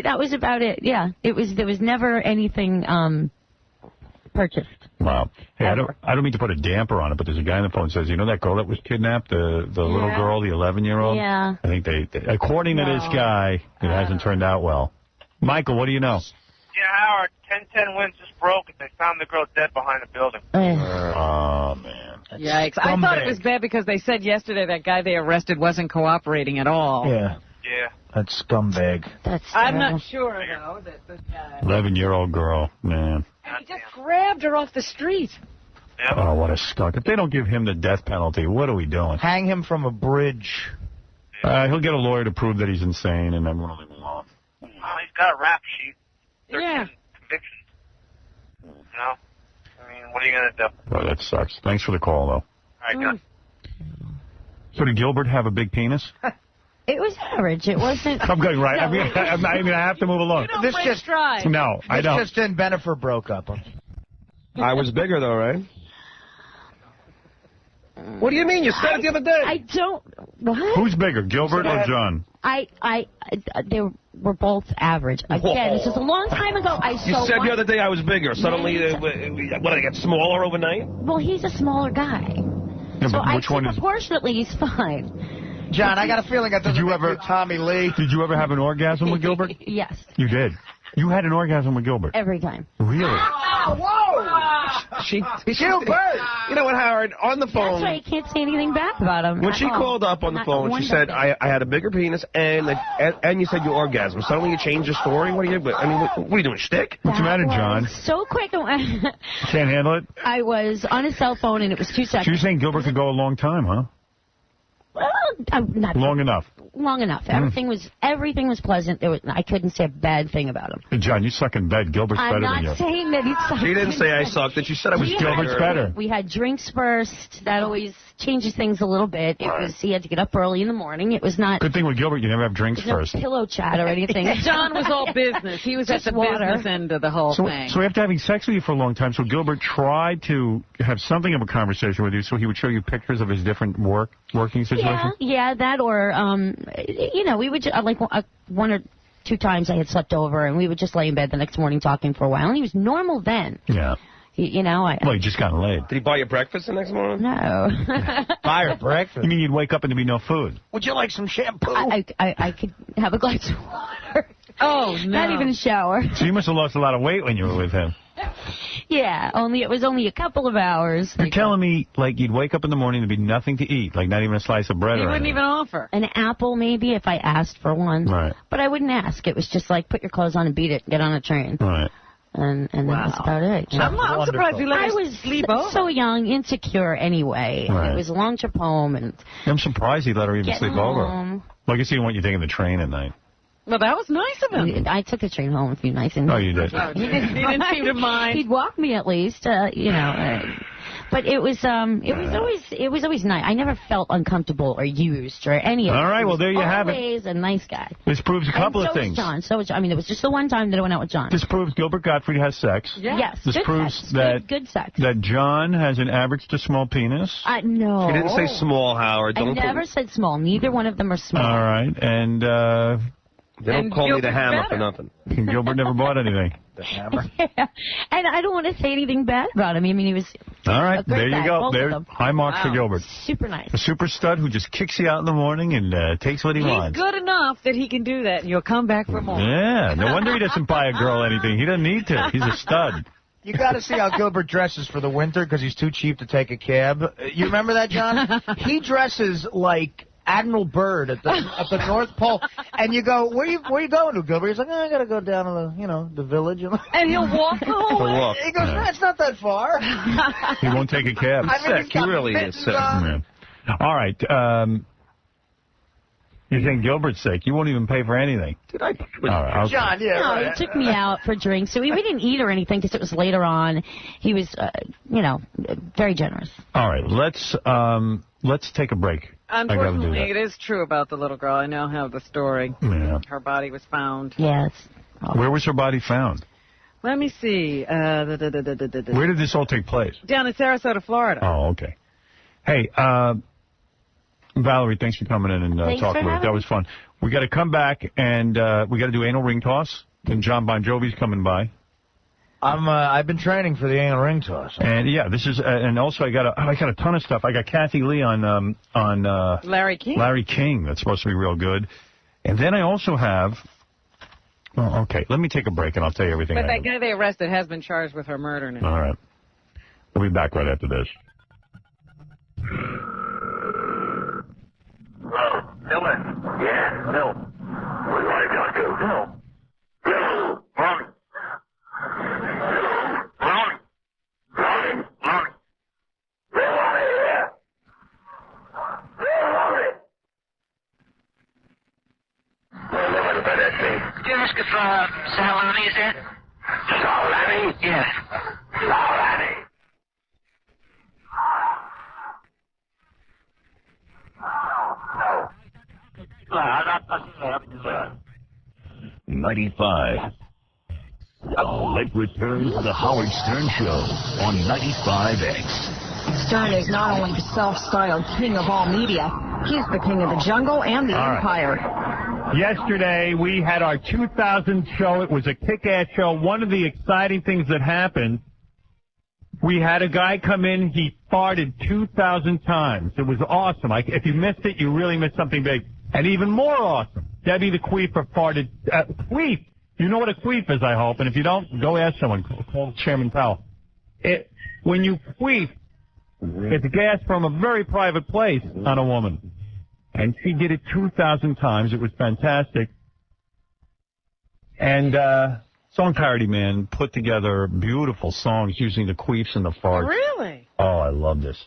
That was about it. Yeah, there was never anything purchased. wow. Hey, I don't mean to put a damper on it, but there's a guy on the phone who says, you know that girl that was kidnapped, the little girl, the 11-year-old? Yeah. I think they according to this guy, it hasn't turned out well. Michael, what do you know? Yeah, Howard, 1010 winds just broke and they found the girl dead behind a building. Oh, man. Yikes. I thought it was bad because they said yesterday that guy they arrested wasn't cooperating at all. Yeah. Yeah. That scumbag. I'm not sure, though, that this guy... 11-year-old girl, man. He just grabbed her off the street. Oh, what a skunk. If they don't give him the death penalty, what are we doing? Hang him from a bridge. He'll get a lawyer to prove that he's insane, and everyone will leave him alone. Oh, he's got a rap sheet. 13 convictions. You know? I mean, what are you going to do? Oh, that sucks. Thanks for the call, though. All right, good. So did Gilbert have a big penis? It was average. It wasn't... I'm going right. No, I mean, I have to move along. This just No, I don't. This just in, Bennifer broke up. I was bigger, though, right? What do you mean? You said it the other day. I don't... What? Who's bigger, Gilbert or John? They were both average. Again, this was a long time ago. You said the other day I was bigger. Suddenly, what, I get smaller overnight? Well, he's a smaller guy. Yeah, so but which one is... proportionately, he's fine. John, I got a feeling I did you ever Tommy Lee. Did you ever have an orgasm with Gilbert? Yes. You did. You had an orgasm with Gilbert. Every time. Really? Oh, whoa! Gilbert! You know what, Howard? On the phone. That's why I can't say anything bad about him. When she called up on the phone, she said, I had a bigger penis, and you said you orgasm. Suddenly you changed the story? What are you doing, shtick? What's the matter, John? So quick. Can't handle it? I was on a cell phone, and it was 2 seconds. So you're saying Gilbert could go a long time, huh? Well, not long enough. Long enough. Everything was pleasant. I couldn't say a bad thing about him. Hey, John, you suck in bed. Gilbert's I'm better than you. not saying that he sucked. She didn't say I sucked. She said I was Gilbert's better. We had drinks first. That always changes things a little bit. It was he had to get up early in the morning. It was not. Good thing with Gilbert, you never have drinks There's first. no pillow chat or anything. John was all business. He was at Just the water. business end of the whole thing. So after having sex with you for a long time, so Gilbert tried to have something of a conversation with you, so he would show you pictures of his different working situations? Yeah, that or, we would just, like 1 or 2 times I had slept over, and we would just lay in bed the next morning talking for a while, and he was normal then. Yeah. Well, he just got laid. Did he buy you breakfast the next morning? No. Buy her breakfast? You mean you'd wake up and there'd be no food? Would you like some shampoo? I could have a glass of water. Oh, no. Not even a shower. So you must have lost a lot of weight when you were with him. Yeah, it was only a couple of hours. You're telling me, like, you'd wake up in the morning and there'd be nothing to eat, like not even a slice of bread He or wouldn't anything. even offer. An apple, maybe, if I asked for one. Right. But I wouldn't ask. It was just like, put your clothes on and beat it, get on a train. Right. and that's about it. I'm surprised you let I her was sleep over. so young, insecure anyway. Right. It was a long trip home, and I'm surprised he let her even Getting sleep over. home. Well, I guess he didn't want you taking the train at night. Well, that was nice of him. I took the train home a few nights. And Oh, you did? He didn't seem to mind. He'd walk me at least, but it was always nice. I never felt uncomfortable or used or any of it. All right, well, there you have it. Always a nice guy. This proves a couple and of so things. Was John. I mean, it was just the one time that I went out with John. This proves Gilbert Gottfried has sex. Yeah. Yes, This good proves sex. that Good sex. that John has an average to small penis. No. She didn't say small, Howard. I Don't never said small. Neither one of them are small. All right, and They don't call me the hammer for nothing. Gilbert never bought anything. The hammer. Yeah. And I don't want to say anything bad about him. I mean, he was All right, a great there you guy, go. both There, of them. high marks for Gilbert. Super nice. A super stud who just kicks you out in the morning and takes what he He's wants. good enough that he can do that, and you'll come back for more. Yeah, no wonder he doesn't buy a girl anything. He doesn't need to. He's a stud. You got to see how Gilbert dresses for the winter because he's too cheap to take a cab. You remember that, John? He dresses like Admiral Byrd at the North Pole, and you go, where you going to, Gilbert? He's like, I got to go down to the village, and he'll walk the whole way. walk. He goes, it's not that far. He won't take a cab. I mean, Sick. He really is sick. Yeah. All right. You're saying Gilbert's sick. You won't even pay for anything. Did I? All right, okay. John, yeah. No, right. he took me out for drinks. So we didn't eat or anything because it was later on. He was, very generous. All right. Let's take a break. I gotta do Unfortunately, that. it is true about the little girl. I now have the story. Yeah. Her body was found. Yes. Where was her body found? Let me see. Where did this all take place? Down in Sarasota, Florida. Oh, okay. Hey, Valerie, thanks for coming in and Thanks talking for with us. having That was fun. We got to come back and we got to do anal ring toss. And John Bon Jovi's coming by. I've been training for the anal ring toss. And yeah, this is and also I got a ton of stuff. I got Kathy Lee on Larry King. Larry King. That's supposed to be real good. And then I also have. Well, okay, let me take a break and I'll tell you everything. But I that guy they arrested has been charged with her murder now. All right. We'll be back right after this. Hello, Dylan. Yeah, Bill. What do I got to do? Bill. Bill. Ronnie. Ronnie. Ronnie. Ronnie. Bill, Ronnie here. Bill, Ronnie. What about that thing? Did you ask if Salani is it? Salani? Yeah. Salani. 95. Now let return to the Howard Stern Show on 95X. Stern is not only the self-styled king of all media, he's the king of the jungle and the empire. Yesterday, we had our 2000 show. It was a kick-ass show. One of the exciting things that happened, we had a guy come in. He farted 2,000 times. It was awesome. If you missed it, you really missed something big. And even more awesome, Debbie the Queefer farted. Queef. You know what a queef is, I hope. And if you don't, go ask someone. Call Chairman Powell. When you queef, it's gas from a very private place on a woman. And she did it 2,000 times. It was fantastic. And Song Parody Man put together beautiful songs using the queefs and the farts. Really? Oh, I love this.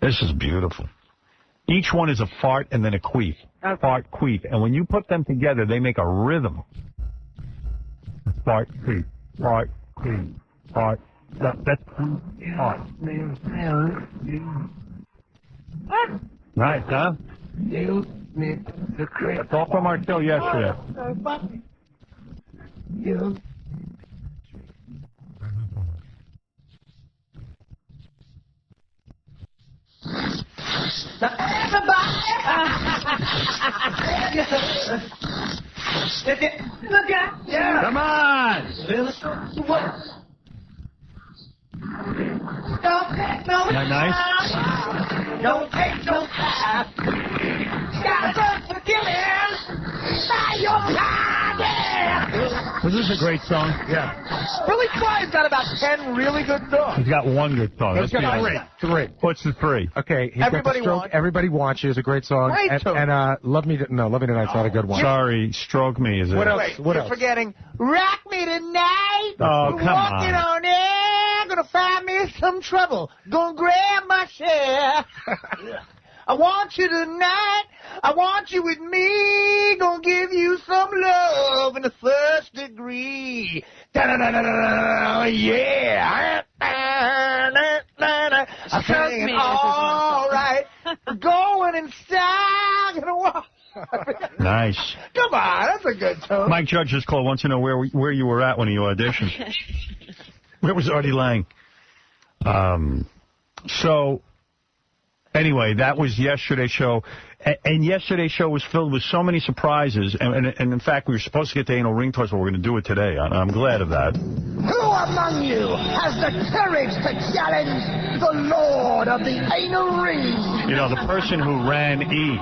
This is beautiful. Each one is a fart and then a queef. Okay. Fart, queef. And when you put them together, they make a rhythm. Fart, queef. Fart, queef. Fart. That's fart. Nice, huh? That's all from our show yesterday. Look out! Yeah. Come on! Don't take no Isn't that nice? Don't take no time. Got a gun for killing. Buy your time. Was this a great song? Yeah. Billy Clyde's got about 10 really good songs. He's got one good song. He's got three. What's the three? Okay, he's got the Stroke. Everybody Wants You is a great song. Great tune. And Love Me Tonight's not a good one. Sorry, Stroke Me is it? What else? Wait, What you're else? forgetting Rock Me Tonight. Oh, come Walking on. on air, gonna find me some trouble. Gonna grab my share. I want you tonight. I want you with me. Gonna give you some love in the first degree. Da-da-da-da-da-da, yeah. I'm saying all right. Going in style. Gonna walk. Nice. Come on, that's a good tune. Mike Judge just called. Wants to know where you were at when you auditioned. Where was Artie Lang? So, anyway, that was yesterday's show. And yesterday's show was filled with so many surprises. And in fact, we were supposed to get to anal ring toss, but we're going to do it today. I'm glad of that. Who among you has the courage to challenge the Lord of the Anal Ring? You know, the person who ran E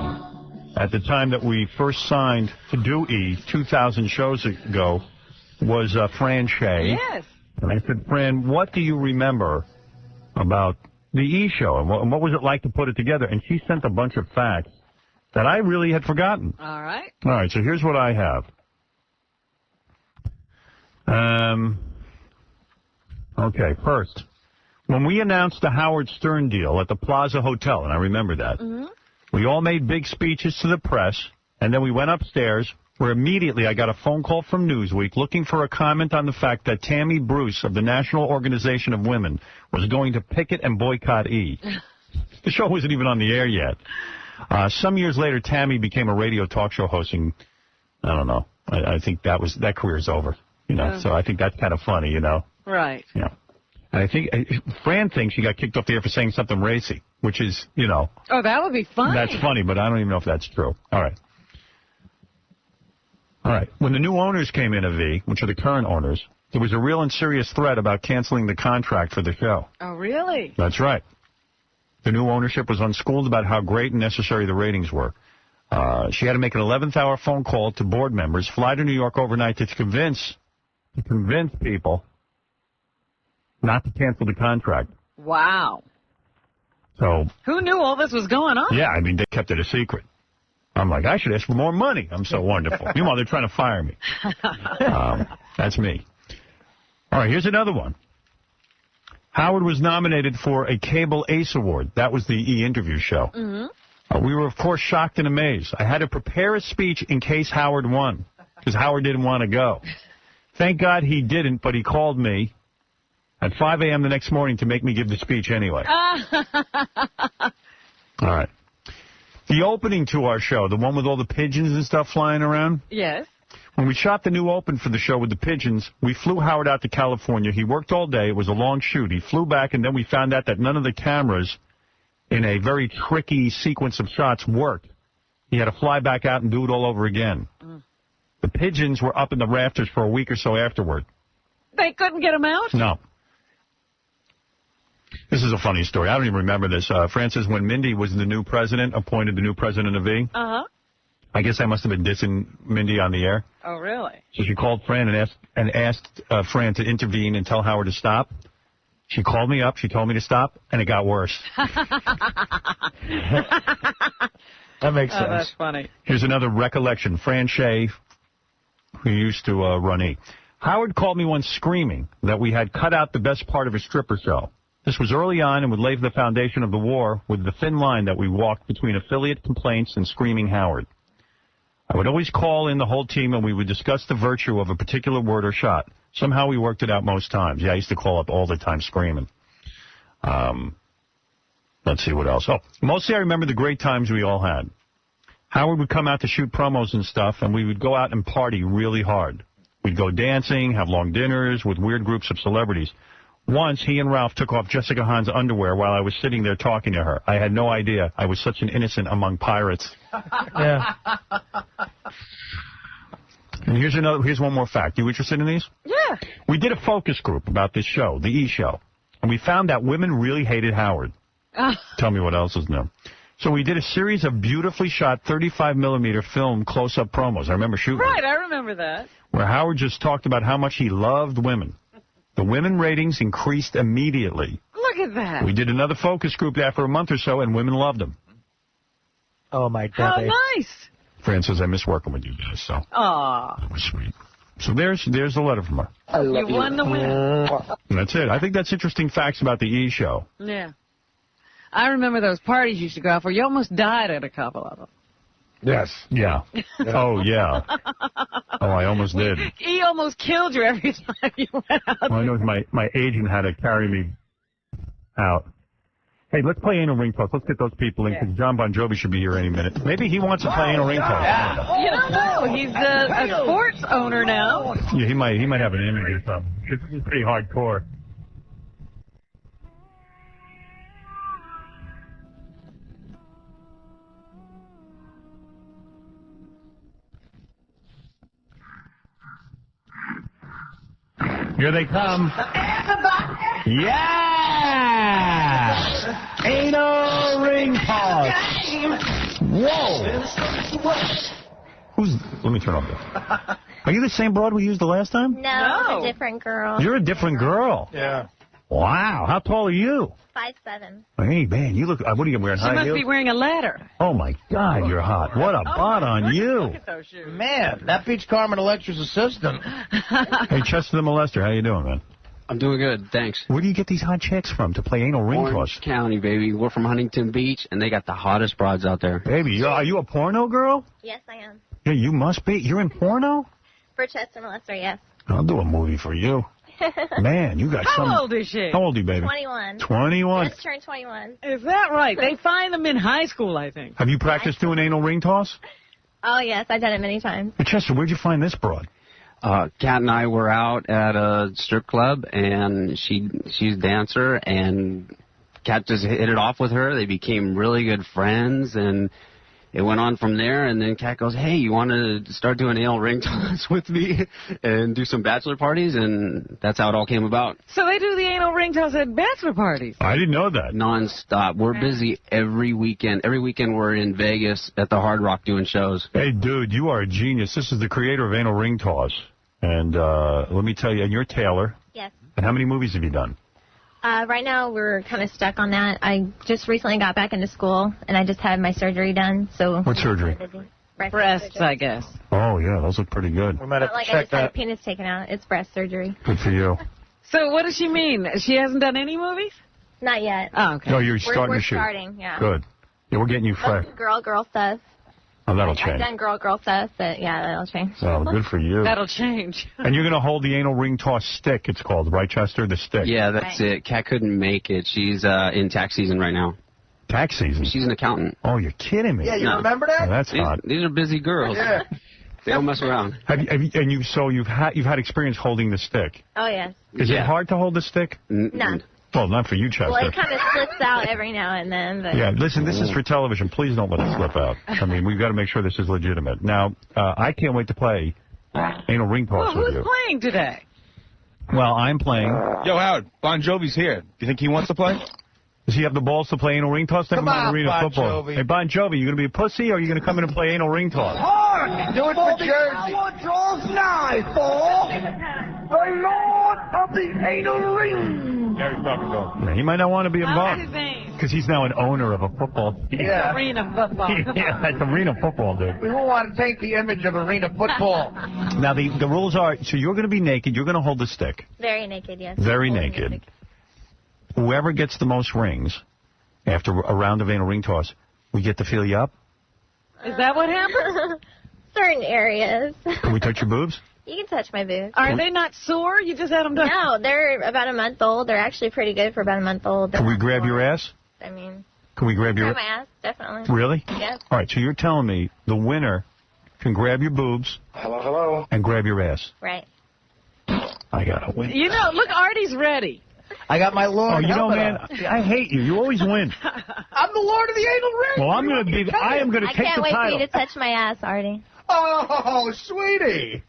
at the time that we first signed to do E 2,000 shows ago was Fran Shea. Yes. And I said, Fran, what do you remember about the E! show, and what was it like to put it together? And she sent a bunch of facts that I really had forgotten. All right. All right, so here's what I have. Okay, first, when we announced the Howard Stern deal at the Plaza Hotel, and I remember that, we all made big speeches to the press, and then we went upstairs, where immediately I got a phone call from Newsweek looking for a comment on the fact that Tammy Bruce of the National Organization of Women was going to picket and boycott E! The show wasn't even on the air yet. Some years later, Tammy became a radio talk show host, and I don't know. I think that career's over, you know. So I think that's kind of funny, you know. Right. Yeah. And I think Fran thinks she got kicked off the air for saying something racy, which is, you know. Oh, that would be funny. That's funny, but I don't even know if that's true. All right. All right. When the new owners came in of V, which are the current owners, there was a real and serious threat about canceling the contract for the show. Oh, really? That's right. The new ownership was unschooled about how great and necessary the ratings were. She had to make an 11th-hour phone call to board members, fly to New York overnight to convince people not to cancel the contract. Wow. So. Who knew all this was going on? Yeah, I mean, they kept it a secret. I'm like, I should ask for more money. I'm so wonderful. Meanwhile, they're trying to fire me. That's me. All right, here's another one. Howard was nominated for a Cable Ace Award. That was the E! interview show. We were, of course, shocked and amazed. I had to prepare a speech in case Howard won, because Howard didn't want to go. Thank God he didn't, but he called me at 5 a.m. the next morning to make me give the speech anyway. All right. The opening to our show, the one with all the pigeons and stuff flying around? Yes. When we shot the new open for the show with the pigeons, we flew Howard out to California. He worked all day. It was a long shoot. He flew back, and then we found out that none of the cameras in a very tricky sequence of shots worked. He had to fly back out and do it all over again. The pigeons were up in the rafters for a week or so afterward. They couldn't get him out? No. This is a funny story. I don't even remember this. Francis, when Mindy was the new president, appointed the new president of V, I guess I must have been dissing Mindy on the air. Oh, really? So she called Fran and asked Fran to intervene and tell Howard to stop. She called me up. She told me to stop, and it got worse. That makes sense. Oh, that's funny. Here's another recollection. Fran Shea, who used to run E! Howard called me once screaming that we had cut out the best part of his stripper show. This was early on and would lay the foundation of the war with the thin line that we walked between affiliate complaints and screaming Howard. I would always call in the whole team and we would discuss the virtue of a particular word or shot. Somehow we worked it out most times. Yeah, I used to call up all the time screaming. Let's see what else. Oh, mostly I remember the great times we all had. Howard would come out to shoot promos and stuff, and we would go out and party really hard. We'd go dancing, have long dinners with weird groups of celebrities. Once, he and Ralph took off Jessica Hahn's underwear while I was sitting there talking to her. I had no idea. I was such an innocent among pirates. Yeah. And here's one more fact. You interested in these? Yeah. We did a focus group about this show, the E! show, and we found that women really hated Howard. Tell me what else is new. So we did a series of beautifully shot 35mm film close-up promos. I remember shooting. Right, I remember that. Where Howard just talked about how much he loved women. The women ratings increased immediately. Look at that. We did another focus group after a month or so, and women loved him. Oh, my How God. nice. Fran says, I miss working with you guys, so Aw. that was sweet. So there's the letter from her. You won the win. And that's it. I think that's interesting facts about the E! Show. Yeah. I remember those parties you used to go out for. You almost died at a couple of them. Yes. Yeah. Oh, yeah. Oh, I almost did. He almost killed you every time you went out. Well, I know my agent had to carry me out. Hey, let's play Anal Ring Toss. Let's get those people in, because John Bon Jovi should be here any minute. Maybe he wants to play Anal Ring Toss. You don't know. He's a sports owner now. Yeah, he might have an image or something. It's pretty hardcore. Here they come. Yeah! Anal Ring Toss. Whoa! Let me turn off this. Are you the same broad we used the last time? No, I'm a different girl. You're a different girl. Yeah. Wow. How tall are you? 5'7". Hey, man, you look... What are you wearing, She high must heels? be wearing a ladder. Oh, my God, you're hot. What a bot on you. Man, that beats Carmen Electra's assistant. Hey, Chester the Molester, how you doing, man? I'm doing good, thanks. Where do you get these hot chicks from to play Anal Ring Toss? Orange County, baby. We're from Huntington Beach, and they got the hottest broads out there. Baby, are you a porno girl? Yes, I am. Yeah, you must be. You're in porno? For Chester Molester, yes. I'll do a movie for you. Man, you got some... How old is she? How old are you, baby? 21. 21. Just turned 21. Is that right? They find them in high school, I think. Have you practiced doing anal ring toss? Oh, yes, I've done it many times. Hey, Chester, where'd you find this broad? Kat and I were out at a strip club, and she's a dancer, and Kat just hit it off with her. They became really good friends, and it went on from there. And then Kat goes, hey, you want to start doing anal ring toss with me and do some bachelor parties? And that's how it all came about. So they do the anal ring toss at bachelor parties? I didn't know that. Non-stop. We're busy every weekend. Every weekend we're in Vegas at the Hard Rock doing shows. Hey, dude, you are a genius. This is the creator of Anal Ring Toss. And let me tell you, and you're Taylor. Yes. And how many movies have you done? Right now, we're kind of stuck on that. I just recently got back into school, and I just had my surgery done. So What surgery? Breasts, I guess. Oh, yeah, those look pretty good. Not like I just had a penis taken out. It's breast surgery. Good for you. So what does she mean? She hasn't done any movies? Not yet. Oh, okay. No, you're starting we're to shoot. starting, yeah. Good. Yeah, we're getting you fresh. Girl stuff. Oh, that'll I've change. done girl stuff, but yeah, that'll change. Oh, good for you. That'll change. And you're going to hold the anal ring toss stick, it's called, right, Chester? The stick. Yeah, that's it. Kat couldn't make it. She's in tax season right now. Tax season? She's an accountant. Oh, you're kidding me. Yeah, you remember that? Oh, that's hot. These are busy girls. Yeah. They don't mess around. You've had experience holding the stick. Oh, yes. Is it hard to hold the stick? No. Well, not for you, Chester. Well, it kind of slips out every now and then. But Yeah, listen, this is for television. Please don't let it slip out. I mean, we've got to make sure this is legitimate. Now, I can't wait to play Anal Ring Toss Well, with who's you. playing today? Well, I'm playing. Yo, Howard, Bon Jovi's here. Do you think he wants to play? Does he have the balls to play anal ring toss? Take Come him out on, arena Bon football. Jovi. Hey, Bon Jovi, you going to be a pussy or are you going to come in and play anal ring toss? Hark! Do it for Jersey. Our draws nigh for the Lord of the Anal Ring. Yeah, he might not want to be involved. Because he's now an owner of a football team. Yeah. Arena football. Yeah, that's arena football, dude. We don't want to take the image of arena football. Now, the rules are, so you're going to be naked. You're going to hold the stick. very naked, yes. Very naked. Whoever gets the most rings after a round of anal ring toss, we get to feel you up. Is that what happened? Certain areas. Can we touch your boobs? You can touch my boobs. Are they not sore? You just had them done? No, they're about a month old. They're actually pretty good for about a month old. Can we grab your ass? I mean, Can we grab your... grab my ass, definitely. Really? Yes. All right, so you're telling me the winner can grab your boobs Hello. and grab your ass. Right. I got to win. You know, look, Artie's ready. I got my Lord. Oh, you know, helmet man, on. I hate you. You always win. I'm the Lord of the Anal Ring. Well, I'm going to be... I am going to I take can't the wait for title. you to touch my ass, Artie. Oh, sweetie.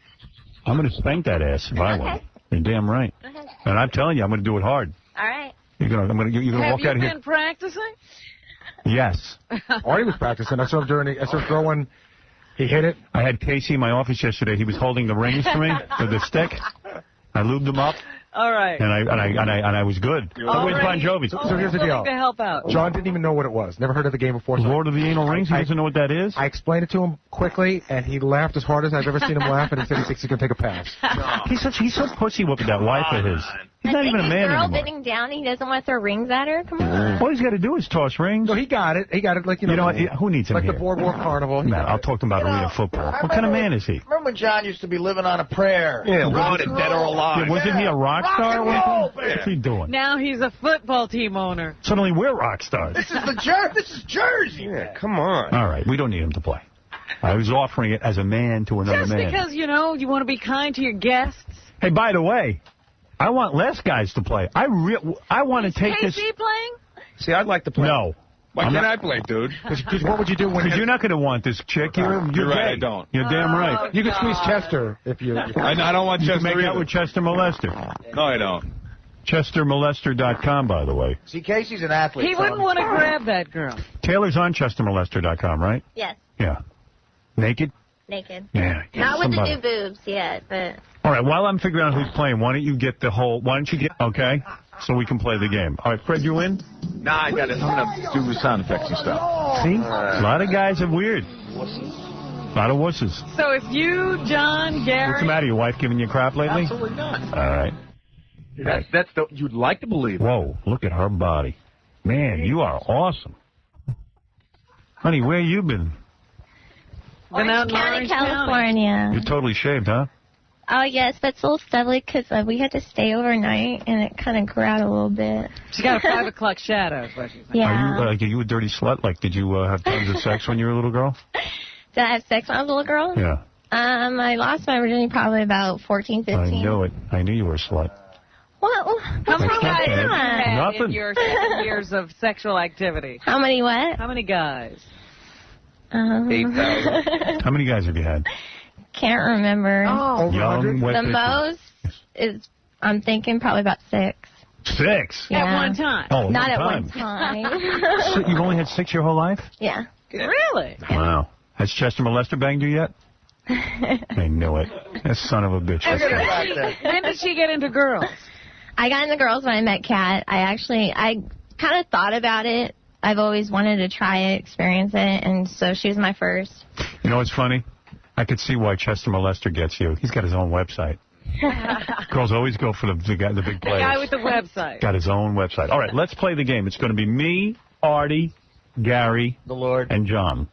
I'm going to spank that ass if I win. You're damn right. Okay. And I'm telling you, I'm going to do it hard. All right. You're going to Have walk you out of here. been practicing? Yes. Artie was practicing. I saw him throwing. He hit it. I had Casey in my office yesterday. He was holding the rings for me with the stick. I lubed them up. All right. And I was good. So where's Bon Jovi? So here's the deal. To help out. John didn't even know what it was. Never heard of the game before. Lord of the Anal Rings? He doesn't know what that is? I explained it to him quickly, and he laughed as hard as I've ever seen him laugh, and he said he thinks he's going to take a pass. He's so pussy with that wife of his. He's not even a man girl anymore. bidding down, he doesn't want to throw rings at her? Come on. All he's got to do is toss rings. No, he got it. He got it like, you know. You know what? Who needs him like here? the Boardwalk Carnival. No, I'll talk to him about arena football. What kind of man is he? Remember when John used to be living on a prayer? Yeah, wanted, dead or alive. Yeah, wasn't he a rock star? What's he doing? Now he's a football team owner. Suddenly we're rock stars. This is Jersey. Yeah, come on. All right, we don't need him to play. I was offering it as a man to another Just man. because, you know, you want to be kind to your guests. Hey, by the way, I want less guys to play. I want to take this. Is Casey playing? See, I'd like to play. No. Why can't I play, dude? Because what would you do when Because you're not going to want this chick. You're right, gay. I don't. You're damn right. You could squeeze Chester if you... I don't want You Chester can make out either. with Chester Molester. No, I don't. ChesterMolester.com, by the way. See, Casey's an athlete. He wouldn't want to grab that girl. Taylor's on ChesterMolester.com, right? Yes, Yeah. Naked? naked. Yeah. Not with the somebody. new boobs yet, but... All right, while I'm figuring out who's playing, why don't you get okay? So we can play the game. All right, Fred, you in? Nah, I got it. I'm going to do sound effects and stuff. See? A lot of guys are weird. A lot of wusses. So if you, John, Gary... What's the matter? Your wife giving you crap lately? Absolutely not. All right. That's you'd like to believe it. Whoa, look at her body. Man, you are awesome. Honey, where you been? Been out in County, Orange California. You're totally shaved, huh? Oh, yes, but it's a little stubbly because we had to stay overnight, and it kind of grew out a little bit. She got a 5 o'clock shadow. Is what she's saying. Yeah. Are you a dirty slut? Like, did you have tons of sex when you were a little girl? Did I have sex when I was a little girl? Yeah. I lost my virginity probably about 14, 15. I knew it. I knew you were a slut. Well, How many guys have you had Nothing. in your 7 years of sexual activity? How many what? How many guys? 8,000. How many guys have you had? Can't remember. Oh, Young, wet The bitches. most is, I'm thinking, probably about 6. 6? Yeah. At one time? Oh, Not at one one time. time. So you've only had 6 your whole life? Yeah. Really? Wow. Has Chester Molester banged you yet? I knew it. That son of a bitch. When did she get into girls? I got into girls when I met Kat. I kind of thought about it. I've always wanted to try it, experience it, and so she was my first. You know what's funny? I could see why Chester Molester gets you. He's got his own website. Girls always go for the big The players. guy with the website. Got his own website. All right, let's play the game. It's going to be me, Artie, Gary, The Lord, and John.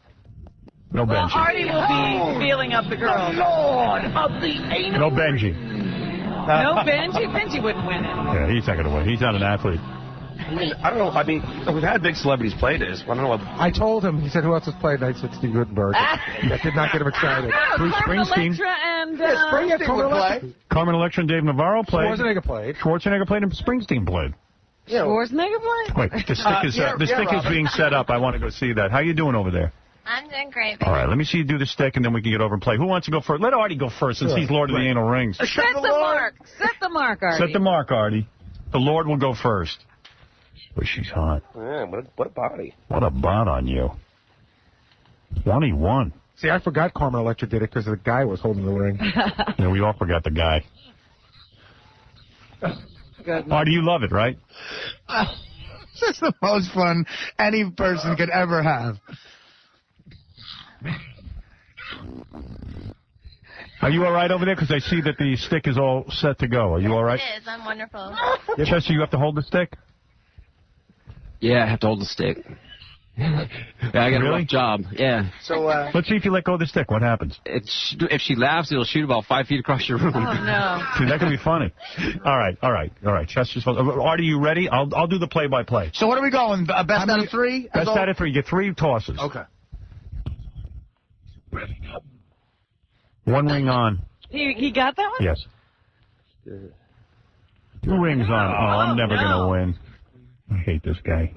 No Well, Benji. Artie will be feeling up the girls. Lord of the anal. No Benji. No Benji? Benji wouldn't win it. Yeah, he's not going to win. He's not an athlete. I mean, I don't know. I mean, we've had big celebrities play this. I don't know. I told him. He said, who else has played? And I said, Steve Gutenberg. That did not get him excited. Bruce Springsteen. Electra and... Springsteen would play. Carmen Electra and Dave Navarro played. Schwarzenegger played. Schwarzenegger played and Springsteen played. Schwarzenegger played? Wait, the stick is being set up. I want to go see that. How you doing over there? I'm doing great, baby. All right, let me see you do the stick, and then we can get over and play. Who wants to go first? Let Artie go first, since he's Lord of the Anal Rings. Set the mark. Set the mark, Artie. Set the mark, Artie. The Lord will go first. But she's hot. Yeah, what a body. What a bot on you. 21. See, I forgot Carmen Electra did it because the guy was holding the ring. Yeah, we all forgot the guy. Artie, you love it, right? This is the most fun any person could ever have. Are you all right over there? Because I see that the stick is all set to go. Are you all right? It is. I'm wonderful. Chester, you have to hold the stick? Yeah, I have to hold the stick. Yeah, I got a rough job. Yeah. So let's see if you let go of the stick. What happens? If she laughs, it'll shoot about 5 feet across your room. Oh, no. See, that could be funny. All right. Chester's Artie, you ready? I'll do the play-by-play. So what are we going? Best out of 3? Best out of 3. You get 3 tosses. Okay. 1 ring on. He got that one? Yes. 2 rings on. Oh, I'm never going to win. I hate this guy.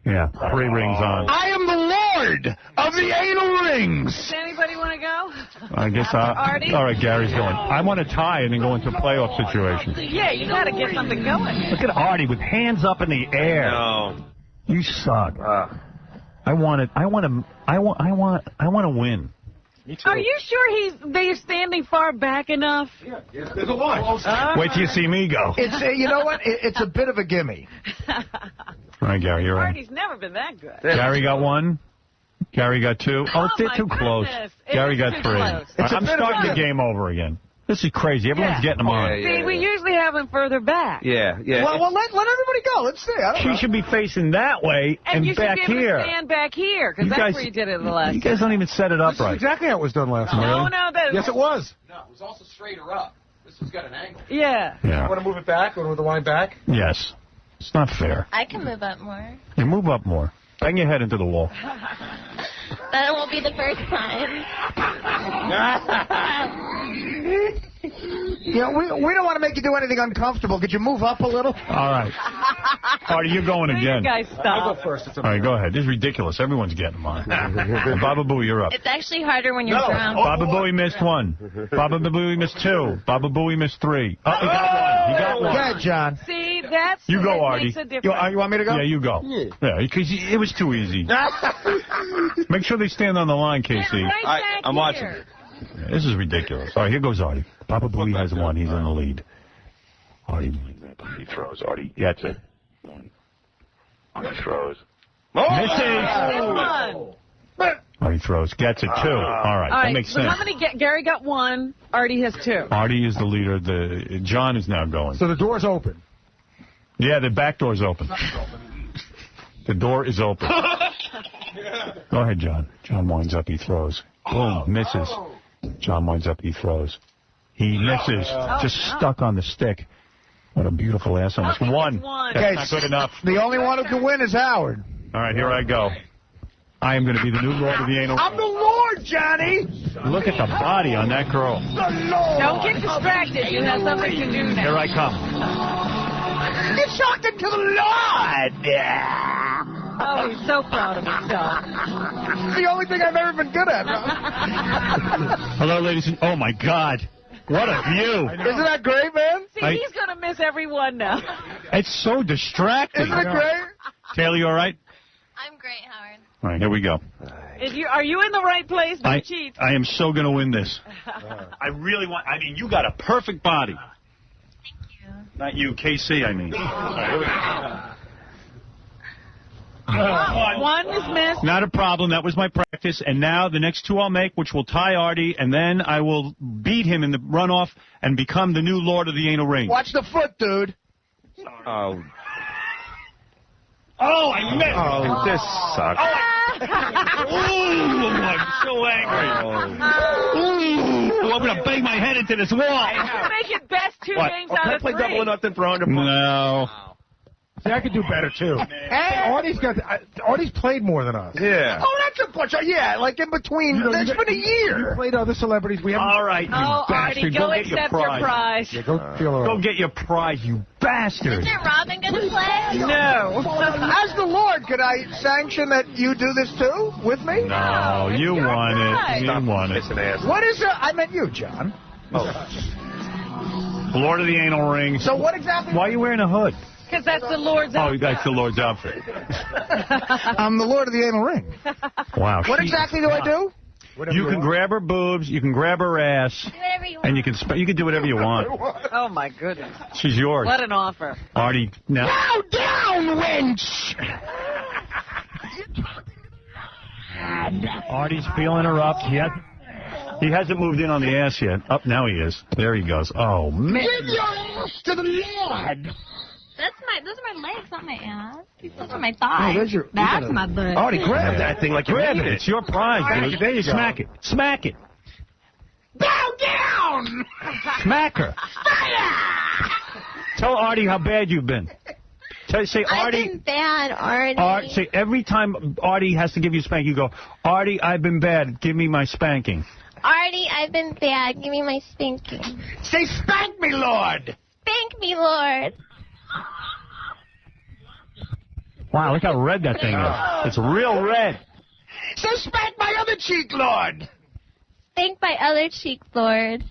Yeah, 3 rings on. I am the Lord of the anal rings. Does anybody want to go? I guess Artie? all right, Gary's going. I want to tie and then go into a playoff situation. Yeah, you got to get something going. Look at Artie with hands up in the air. No. You suck. I want to win. Are you sure they're standing far back enough? Yeah, there's a launch. Wait till you see me go. It's you know what? It's a bit of a gimme. All right, Gary, you're right. Artie's never been that good. Gary got 1. Gary got 2. Oh, they're too close. Gary got 3. I'm starting the game over again. This is crazy. Everyone's getting them on. See, we usually have him further back. Yeah. Well, let everybody go. Let's see. I don't know. She should be facing that way and you back should be able here. to stand back here, because that's where you did it the last You guys don't even set it up This is right. exactly how it was done last time. No, no, that Yes, it was. No, it was also straighter up. This one's got an angle. Yeah. You want to move it back? Want to move the line back? Yes. It's not fair. I can move up more. You move up more. Bang your head into the wall. That won't be the first time. You know, we don't want to make you do anything uncomfortable. Could you move up a little? All right. Artie, you're going again. You guys stop. I'll go first. All right, go ahead. This is ridiculous. Everyone's getting them on. Baba Booey, you're up. It's actually harder when you're drunk. Baba Booey missed 1. Baba Booey missed 2. Baba Booey missed 3. Oh, he got 1. He got 1. Go ahead, John. See, that's You go, what Artie. makes a difference. You want me to go? Yeah, you go. Yeah, because it was too easy. Make sure they stand on the line, Casey. I'm watching. Yeah, this is ridiculous. All right, here goes Artie. Baba Booey has 1. He's in the lead. Artie throws. Artie gets it. Artie throws. Misses. Artie throws. Gets it, 2. All right, that makes so sense. how many? Gary got 1. Artie has 2. Artie is the leader. John is now going. So the door's open. Yeah, the back door's open. The door is open. Go ahead, John. John winds up. He throws. Boom. Misses. John winds up. He throws. He misses. Just stuck on the stick. What a beautiful ass on this. 1. That's not good enough. The only one who can win is Howard. All right, here I go. I am going to be the new Lord of the Anal. I'm the Lord, Johnny. Look at the body on that girl. The Lord. Don't get distracted. You have something to do now. Here I come. You're talking to the Lord. Oh, he's so proud of himself. It's the only thing I've ever been good at. Hello, ladies and... Oh, my God. What a view. Isn't that great, man? See, he's going to miss every one now. It's so distracting. Isn't it great? Taylor, you all right? I'm great, Howard. All right, here we go. Are you in the right place? Don't cheat. I am so going to win this. I really want... I mean, you got a perfect body. Thank you. Not you, KC, I mean. All right, here we go. 1 is missed. Not a problem. That was my practice. And now the next 2 I'll make, which will tie Artie, and then I will beat him in the runoff and become the new Lord of the Anal Ring. Watch the foot, dude. Oh, I missed. Oh, this sucks. Ooh, I'm so angry. Ooh, I'm going to bang my head into this wall. Make it best 2 games out of 3. Can I play double or nothing for 100 points? No. See, I could do better, too. Artie's played more than us. Yeah. Oh, that's a bunch of, like in between. That's been a year. You played other celebrities. We haven't. All right, you bastard. Artie, go get accept your prize. Yeah, go feel around. Go get your prize, you bastard. Isn't Robin going to play? No. As the Lord, could I sanction that you do this too with me? No, you won it. You won it. What is it? I meant you, John. Lord of the Anal Ring. So what exactly? Why are you wearing a hood? Because that's the Lord's outfit. Oh, that's the Lord's outfit. I'm the Lord of the Anal Ring. Wow. What exactly do I do? You can grab her boobs, you can grab her ass, Do whatever you want. and you can do whatever you want. Oh, my goodness. She's yours. What an offer. Artie, now. Bow down, wench! Artie's feeling her up. He hasn't moved in on the ass yet. Up now he is. There he goes. Oh, man. Give your ass to the Lord! Those are my legs, not my ass. Those are my thighs. Oh, That's my butt. Artie, grab that thing like you Grab made it. It's your prize, dude. There you go. Smack it. Smack it. Bow down! Smack her. Tell Artie how bad you've been. Say, Artie. I've been bad, Artie. Say, every time Artie has to give you a spanking, you go, Artie, I've been bad. Give me my spanking. Artie, I've been bad. Give me my spanking. Say, spank me, Lord! Spank me, Lord. Wow, look how red that thing is. It's real red. Say, spank my other cheek, Lord! Spank my other cheek, Lord.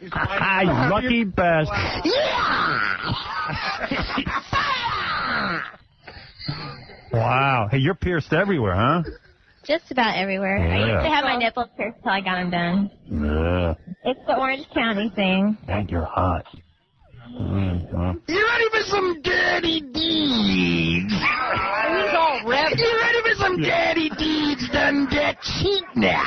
Lucky bastard. Wow. Hey, you're pierced everywhere, huh? Just about everywhere. I used to have my nipples pierced till I got them done. Yeah. It's the Orange County thing. And you're hot. You ready for some dirty deeds? He's all red. You ready for some dirty deeds done that cheap now?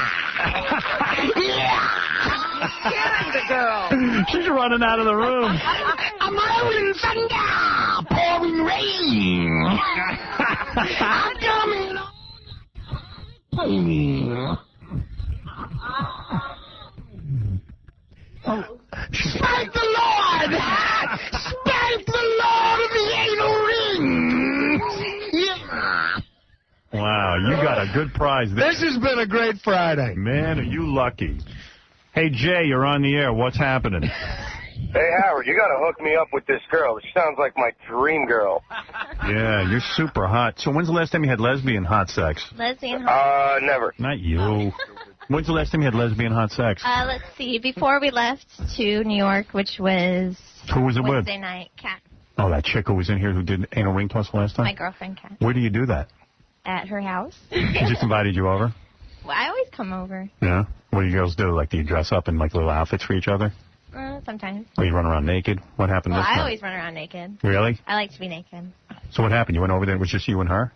Scaring the girl. She's running out of the room. I'm rolling thunder, pouring rain. I'm coming on. Spike the Lord! Spike the Lord of the anal ring! Yeah. Wow, you got a good prize. This has been a great Friday. Man, are you lucky. Hey, Jay, you're on the air. What's happening? Hey, Howard, you got to hook me up with this girl. She sounds like my dream girl. Yeah, you're super hot. So when's the last time you had lesbian hot sex? Lesbian Never. Not you. When's the last time you had lesbian hot sex? Let's see. Before we left to New York, which was Who was it Wednesday with? night, Kat. Oh, that chick who was in here who did anal ring toss last time? My girlfriend, Kat. Where do you do that? At her house. She just invited you over? Well, I always come over. Yeah? What do you girls do? Like, do you dress up in, like, little outfits for each other? Sometimes. Or you run around naked? What happened Well, this I time? always run around naked. Really? I like to be naked. So what happened? You went over there, it was just you and her?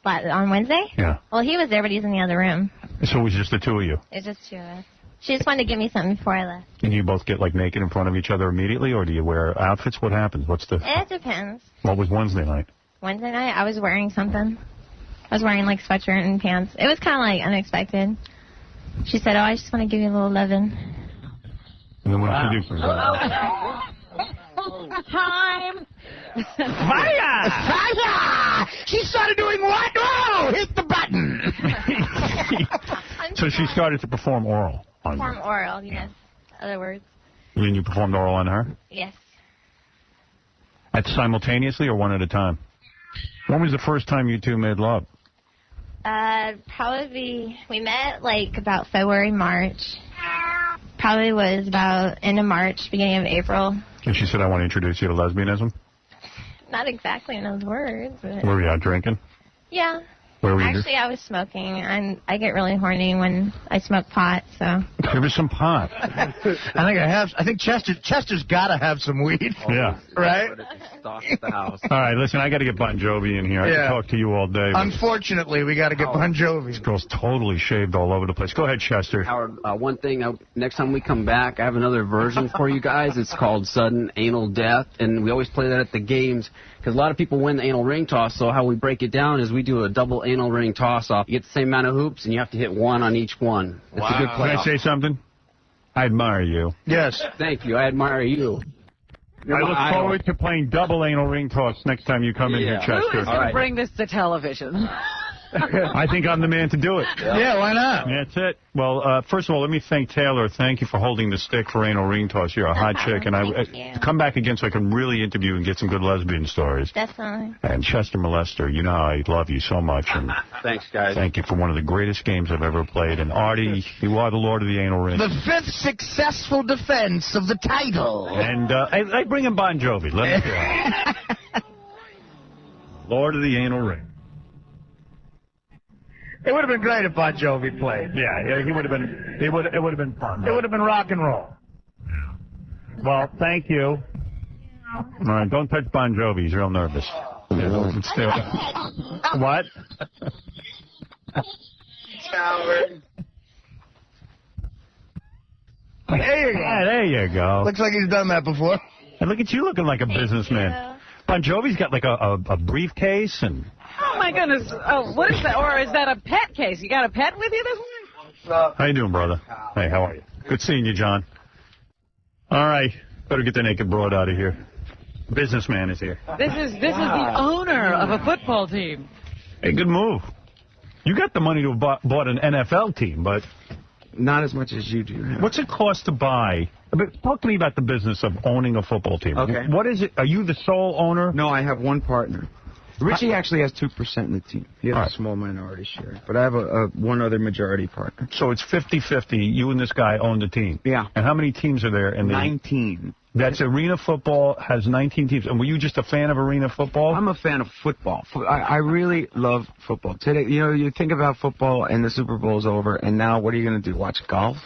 On Wednesday? Yeah. Well, he was there, but he's in the other room. So it was just the two of you? It was just two of us. She just wanted to give me something before I left. And you both get, like, naked in front of each other immediately, or do you wear outfits? What happens? What's the... It depends. What was Wednesday night? Wednesday night, I was wearing something. I was wearing, like, sweatshirt and pants. It was kind of, like, unexpected. She said, I just want to give you a little loving. And then what did you do for Time. Fire! Fire! She started doing what? Oh, hit the button. So she started to perform oral on you. Perform oral, yes. Other words. And you performed oral on her? Yes. Simultaneously or one at a time? When was the first time you two made love? Probably we met, like, about February, March. Probably was about end of March, beginning of April. And she said, I want to introduce you to lesbianism? Not exactly in those words, but... Were you out drinking? Yeah. Where were you? Actually, I was smoking. I get really horny when I smoke pot, so... Give us some pot. I think Chester's got to have some weed. Yeah. Right? Stock the house. All right, listen, I got to get Bon Jovi in here. I Yeah. can talk to you all day. Unfortunately, we got to get Bon Jovi. This girl's totally shaved all over the place. Go ahead, Chester. Howard, one thing, next time we come back, I have another version for you guys. It's called Sudden Anal Death, and we always play that at the games because a lot of people win the anal ring toss, so how we break it down is we do a double anal ring toss-off. You get the same amount of hoops, and you have to hit one on each one. It's a good play. Can I say something? I admire you. Yes. Thank you. I admire you. I look forward to playing double anal ring toss next time you come in here, Chester. Who is going to bring this to television? I think I'm the man to do it. Yeah, why not? That's it. Well, first of all, let me thank Taylor. Thank you for holding the stick for anal ring toss. You're a hot chick, and come back again so I can really interview and get some good lesbian stories. Definitely. And Chester Molester, you know I love you so much. And thanks, guys. Thank you for one of the greatest games I've ever played. And Artie, you are the Lord of the Anal Ring. The 5th successful defense of the title. And I bring in Bon Jovi. Let me hear it. Lord of the Anal Ring. It would have been great if Bon Jovi played. Yeah, he would have been. It would have been fun. It would have been rock and roll. Well, thank you. All right, don't touch Bon Jovi. He's real nervous. What? There you go. Yeah, there you go. Looks like he's done that before. And look at you looking like a businessman. Bon Jovi's got like a briefcase and... Oh, my goodness. Oh, what is that? Or is that a pet case? You got a pet with you this morning? How you doing, brother? Hey, how are you? Good seeing you, John. All right. Better get the naked broad out of here. Businessman is here. This is the owner of a football team. Hey, good move. You got the money to have bought an NFL team, but... Not as much as you do. What's it cost to buy? Talk to me about the business of owning a football team. Okay. What is it? Are you the sole owner? No, I have one partner. Richie actually has 2% in the team. He has a small minority share. But I have one other majority partner. So it's 50-50. You and this guy own the team. Yeah. And how many teams are there? 19. That's Arena Football has 19 teams. And were you just a fan of Arena Football? I'm a fan of football. I really love football. Today, you think about football and the Super Bowl's over, and now what are you going to do? Watch golf?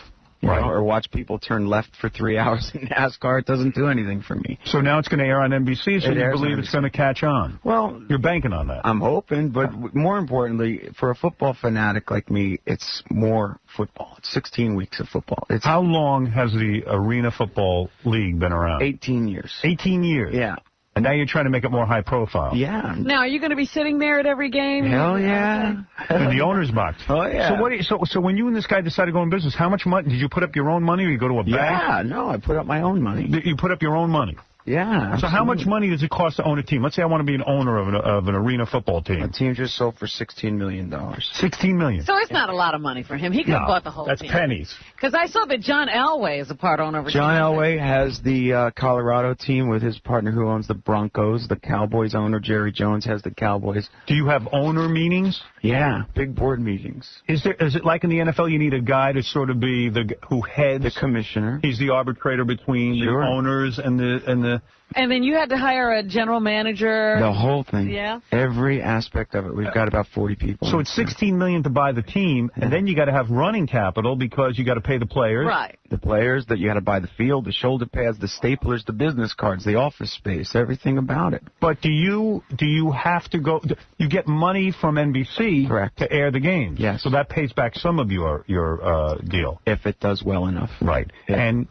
You know, or watch people turn left for 3 hours in NASCAR? It doesn't do anything for me. So now it's going to air on NBC, so you believe it's going to catch on? Well, you're banking on that. I'm hoping, but more importantly, for a football fanatic like me, it's more football. It's 16 weeks of football. How long has the Arena Football League been around? 18 years. 18 years? Yeah. And now you're trying to make it more high profile. Yeah. Now, are you going to be sitting there at every game? Hell yeah. In the owner's box. Oh, yeah. So when you and this guy decided to go in business, how much money? Did you put up your own money or you go to a bank? Yeah, no, I put up my own money. You put up your own money? Yeah. So how much money does it cost to own a team? Let's say I want to be an owner of an Arena Football team. A team just sold for $16 million. $16 million? So it's not a lot of money for him. He could have bought the whole that's team. pennies. Because I saw that John Elway is a part owner. John Elway has the Colorado team with his partner who owns the Broncos. The Cowboys owner, Jerry Jones, has the Cowboys. Do you have owner meetings? Yeah, big board meetings. Is it like in the NFL you need a guy to sort of be who heads? The commissioner. He's the arbitrator between the owners and the... And then you had to hire a general manager. The whole thing. Yeah. Every aspect of it. We've got about 40 people. So it's $16 million to buy the team, and then you got to have running capital because you got to pay the players. Right. The players, that you got to buy the field, the shoulder pads, the staplers, the business cards, the office space, everything about it. But do you have to go? You get money from NBC to air the games. Yes. So that pays back some of your deal if it does well enough. Right. And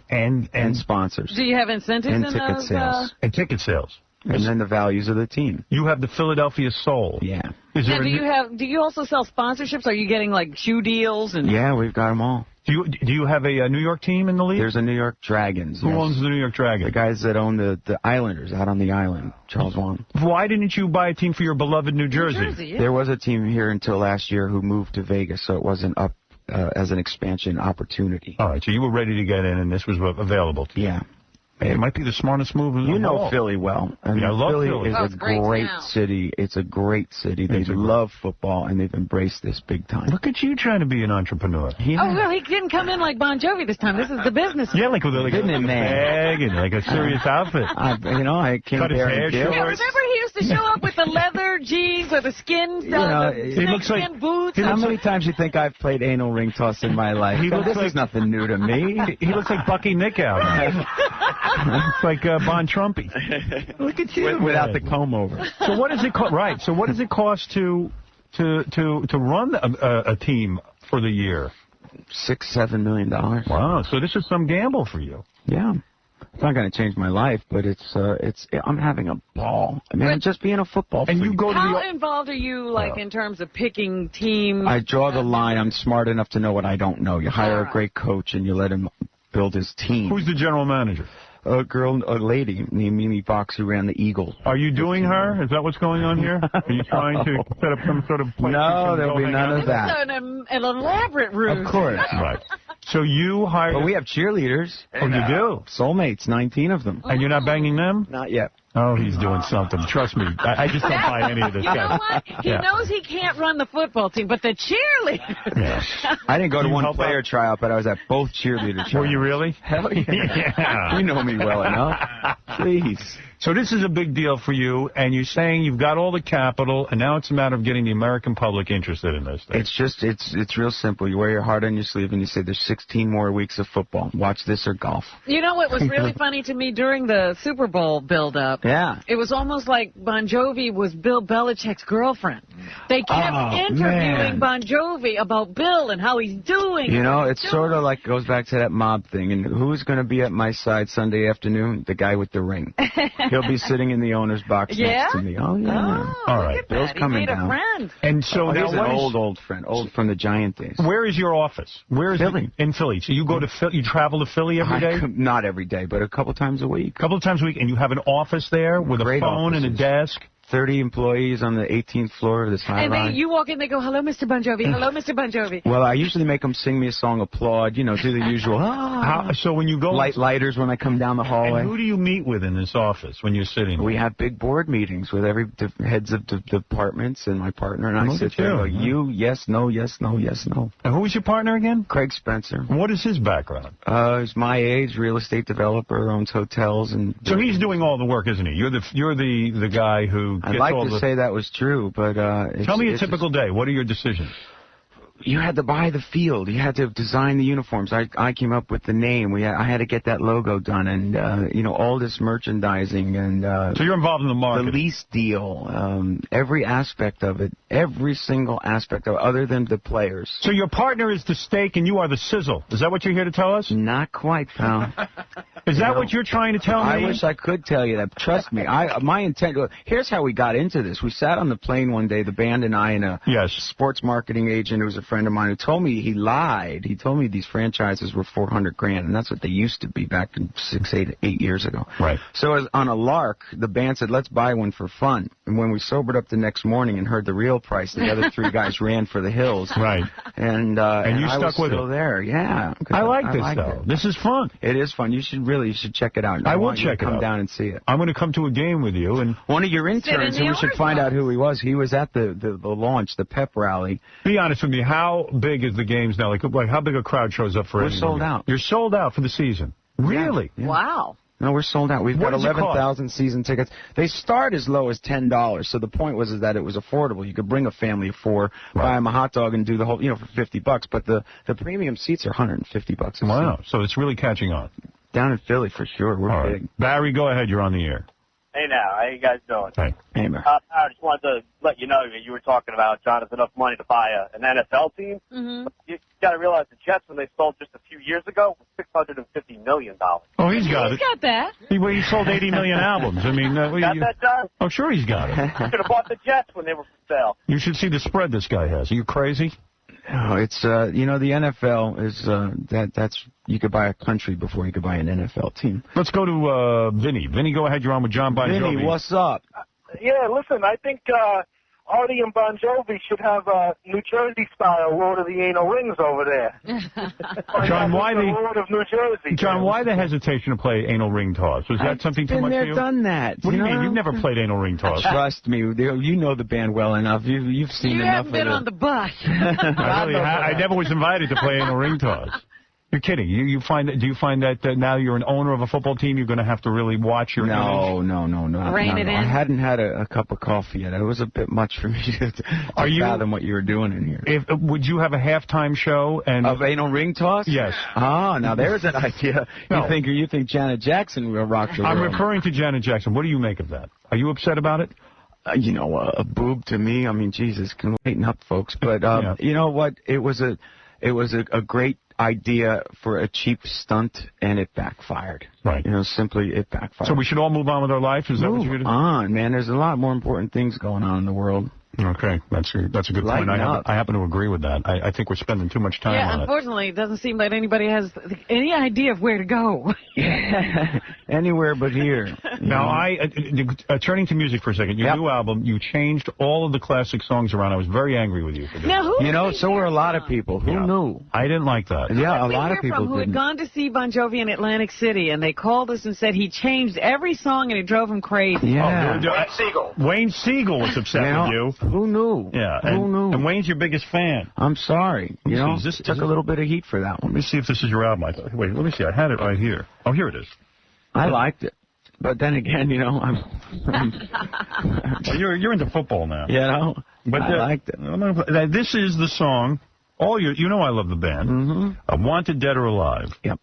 sponsors. Do you have incentives and in ticket those? sales. And ticket sales. And then the values of the team. You have the Philadelphia Soul. Yeah. Now, do you also sell sponsorships? Are you getting like shoe deals and? Yeah, we've got them all. Do you have a New York team in the league? There's a New York Dragons. Who owns the New York Dragons? The guys that own the Islanders out on the island, Charles Wong. Why didn't you buy a team for your beloved New Jersey? Yeah. There was a team here until last year who moved to Vegas, so it wasn't up as an expansion opportunity. All right, so you were ready to get in, and this was available to you. Yeah. It might be the smartest move in the You know world. Philly well. I mean, I love Philly. Philly is a great city. It's a great city. They love football, and they've embraced this big time. Look at you trying to be an entrepreneur. Oh, well, he didn't come in like Bon Jovi this time. This is the business. Yeah, like a bag and like a serious outfit. I came Cut his there hair and Yeah, remember he used to show up with the leather jeans or the skin, he looks like boots. How many times you think I've played anal ring toss in my life? This is nothing new to me. He looks like Bucky Nickow. It's like Bon Trumpy. Look at you. Without the comb over. So what does it cost? Right. So what does it cost to run a team for the year? $6-7 million. Wow. So this is some gamble for you. Yeah. It's not going to change my life, but I'm having a ball. I mean, I'm just being a football freak. You go to How involved are you, like, in terms of picking teams? I draw the line. I'm smart enough to know what I don't know. You hire a great coach and you let him build his team. Who's the general manager? A lady named Mimi Fox who ran the Eagles. Are you doing her? Is that what's going on here? Are you trying to set up some sort of place? No, there'll be none of that. It's an elaborate ruse. Of course. Right. So you hired... But we have cheerleaders. Oh, you do? Soulmates, 19 of them. And you're not banging them? Not yet. Oh, he's doing something. Trust me. I just don't buy any of this You guy. know what? He knows he can't run the football team, but the cheerleaders. Yeah. I didn't go to one player tryout, but I was at both cheerleader tryouts. Were you really? Hell yeah. You know me well enough. Please. So this is a big deal for you, and you're saying you've got all the capital, and now it's a matter of getting the American public interested in this thing. It's real simple. You wear your heart on your sleeve, and you say there's 16 more weeks of football. Watch this or golf. You know what was really funny to me during the Super Bowl build-up? Yeah. It was almost like Bon Jovi was Bill Belichick's girlfriend. They kept interviewing Bon Jovi about Bill and how he's doing. You know, it's sort of like goes back to that mob thing. And who's going to be at my side Sunday afternoon? The guy with the ring. He'll be sitting in the owner's box next to me. Oh, yeah. All right. Bill's coming down. Friend. And so he's now an old friend, old from the Giant days. Where is your office? Where is Philly? In Philly. So you go to Philly, you travel to Philly every day? Not every day, but a couple times a week. A couple of times a week, and you have an office there with a phone and a desk? 30 employees on the 18th floor of this high-rise. And you walk in, they go, hello, Mr. Bon Jovi. Hello, Mr. Bon Jovi. Well, I usually make them sing me a song, applaud, do the usual. So when you go... Light lighters when I come down the hallway. And who do you meet with in this office when you're sitting? We have big board meetings with heads of departments and my partner, and I sit there and go, yes, no, yes, no, yes, no. And who was your partner again? Craig Spencer. What is his background? He's my age, real estate developer, owns hotels. So he's doing all the work, isn't he? You're the guy who gets I'd like to say that was true, but... Tell me a typical day. What are your decisions? You had to buy the field. You had to design the uniforms. I came up with the name. I had to get that logo done, and all this merchandising and. So you're involved in the market. The lease deal, every aspect of it, every single aspect of it, other than the players. So your partner is the steak, and you are the sizzle. Is that what you're here to tell us? Not quite, pal. Is that what you're trying to tell me? I wish I could tell you that. Trust me. My intent. Here's how we got into this. We sat on the plane one day, the band and I, and a sports marketing agent who was a friend of mine who told me he lied. He told me these franchises were $400,000, and that's what they used to be back in 8 years ago. Right. So as on a lark, the band said, "Let's buy one for fun." And when we sobered up the next morning and heard the real price, the other three guys ran for the hills. Right. And you I stuck was with still it. There. Yeah. I like this though. This is fun. It is fun. You should check it out. I will check it out. Come down and see it. I'm going to come to a game with you. And one of your interns, and we should find out who he was. He was at the launch, the pep rally. Be honest with me. How big is the games now? Like how big a crowd shows up for it? We're sold out. You're sold out for the season. Really? Yeah. Wow. No, we're sold out. We've got 11,000 season tickets. They start as low as $10. So the point was that it was affordable. You could bring a family of four, buy them a hot dog, and do the whole, for $50. But the premium seats are $150. Wow. So it's really catching on. Down in Philly for sure. We're big. Barry, go ahead. You're on the air. Hey now, how you guys doing? Hey man. I just wanted to let you know that you were talking about John has enough money to buy an NFL team. Mm-hmm. You got to realize the Jets, when they sold just a few years ago, was $650 million. Oh, he's got it. He's got that. He sold 80 million albums. I mean, got that, John? Oh, sure, he's got it. You should have bought the Jets when they were for sale. You should see the spread this guy has. Are you crazy? No, it's the NFL is that's you could buy a country before you could buy an NFL team. Let's go to Vinny. Vinny, go ahead. You're on with John Bon Jovi. Vinny, what's up? Yeah, listen, I think Artie and Bon Jovi should have a New Jersey-style Lord of the Anal Rings over there. John, why the Lord of New Jersey? John, why the hesitation to play anal ring toss? Was that something too much for you? I've been there, done that. What do you mean? You've never played anal ring toss? Trust me, you know the band well enough. You've seen you enough of it. You haven't been on the bus. I never was invited to play anal ring toss. You're kidding. Do you find that now you're an owner of a football team, you're going to have to really watch your image? No. Rein it in. I hadn't had a cup of coffee yet. It was a bit much for me to fathom what you were doing in here. Would you have a halftime show of anal ring toss? Yes. Ah, now there's an idea. No. You think Janet Jackson will rock the world? I'm referring to Janet Jackson. What do you make of that? Are you upset about it? A boob to me. I mean, Jesus, can lighten up, folks. But you know what? It was a great idea for a cheap stunt, and it backfired. Right. Simply it backfired. So we should all move on with our life? Is that what you're going to do? Move on, man. There's a lot more important things going on in the world. Okay, that's a good point. I happen to agree with that. I think we're spending too much time on it. Unfortunately, it doesn't seem like anybody has any idea of where to go. Anywhere but here. Now, turning to music for a second, your new album, you changed all of the classic songs around. I was very angry with you for this. Now, so were a lot of people. Who knew? I didn't like that. Yeah, a lot of people who had gone to see Bon Jovi in Atlantic City, and they called us and said he changed every song and it drove him crazy. Yeah. Wayne Siegel was upset with you. Who knew? Yeah. Who knew? And Wayne's your biggest fan. I'm sorry. Took a little bit of heat for that one. Let me see if this is your album. Wait, let me see. I had it right here. Oh, here it is. I liked it. But then again, you're into football now. But I liked it. This is the song. You know I love the band. Mm-hmm. Wanted, Dead or Alive. Yep.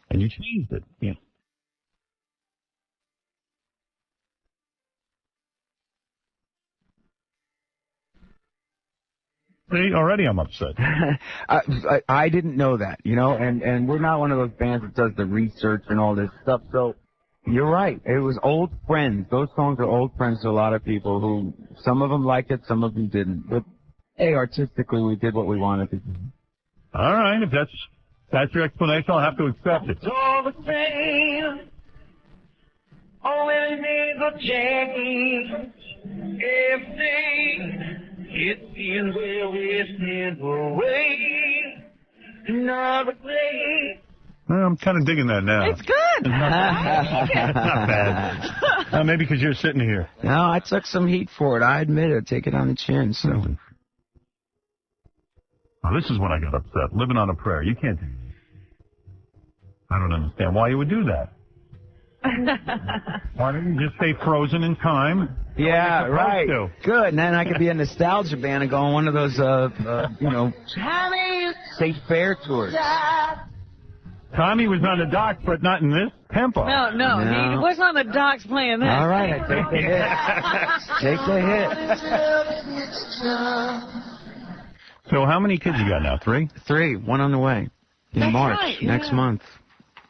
And you changed it. Yeah. Already I'm upset. I didn't know that, and we're not one of those bands that does the research and all this stuff, so you're right. It was old friends. Those songs are old friends to a lot of people who, some of them liked it, some of them didn't. But, hey, artistically, we did what we wanted to do. All right, if that's your explanation, I'll have to accept it. All the same, always needs a change. Everything it's in where we're in away. Not a place. Well, I'm kind of digging that now. It's good. Not bad. Maybe because you're sitting here. No, I took some heat for it. I admit it. Take it on the chin. So. Oh, this is when I got upset. Living on a prayer. You can't do this. I don't understand why you would do that. Why don't you just stay frozen in time? Yeah, right. To? Good. And then I could be a nostalgia band and go on one of those, state fair tours. Tommy was on the dock, but not in this tempo. No, he was on the docks playing that. All right, I take the hit. Take the hit. So how many kids you got now? 3? 3. 1 on the way. In March, right, next month.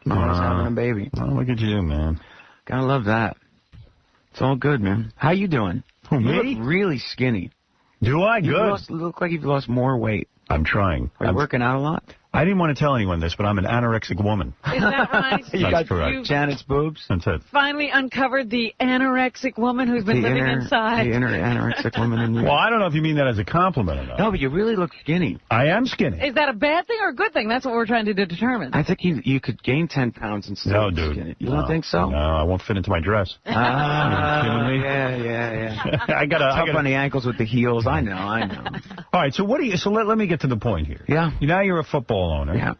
Mama's having a baby. Oh, look at you, man. Gotta love that. It's all good, man. How you doing? Who, you me? look really skinny. Do I? Good. You look like you've lost more weight. I'm trying. Are you working out a lot? I didn't want to tell anyone this, but I'm an anorexic woman. Is that right? You got correct. Janet's boobs? That's it. Finally uncovered the anorexic woman who's been living inside. The inner anorexic woman in you. Well, I don't know if you mean that as a compliment or not. No, but you really look skinny. I am skinny. Is that a bad thing or a good thing? That's what we're trying to determine. I think you could gain 10 pounds and still No, be dude. skinny. You don't think so? No, I won't fit into my dress. Ah, kidding me? Yeah. I got Tough on the ankles with the heels. I know. All right, so let me get to the point here. Yeah. Now you're a football owner.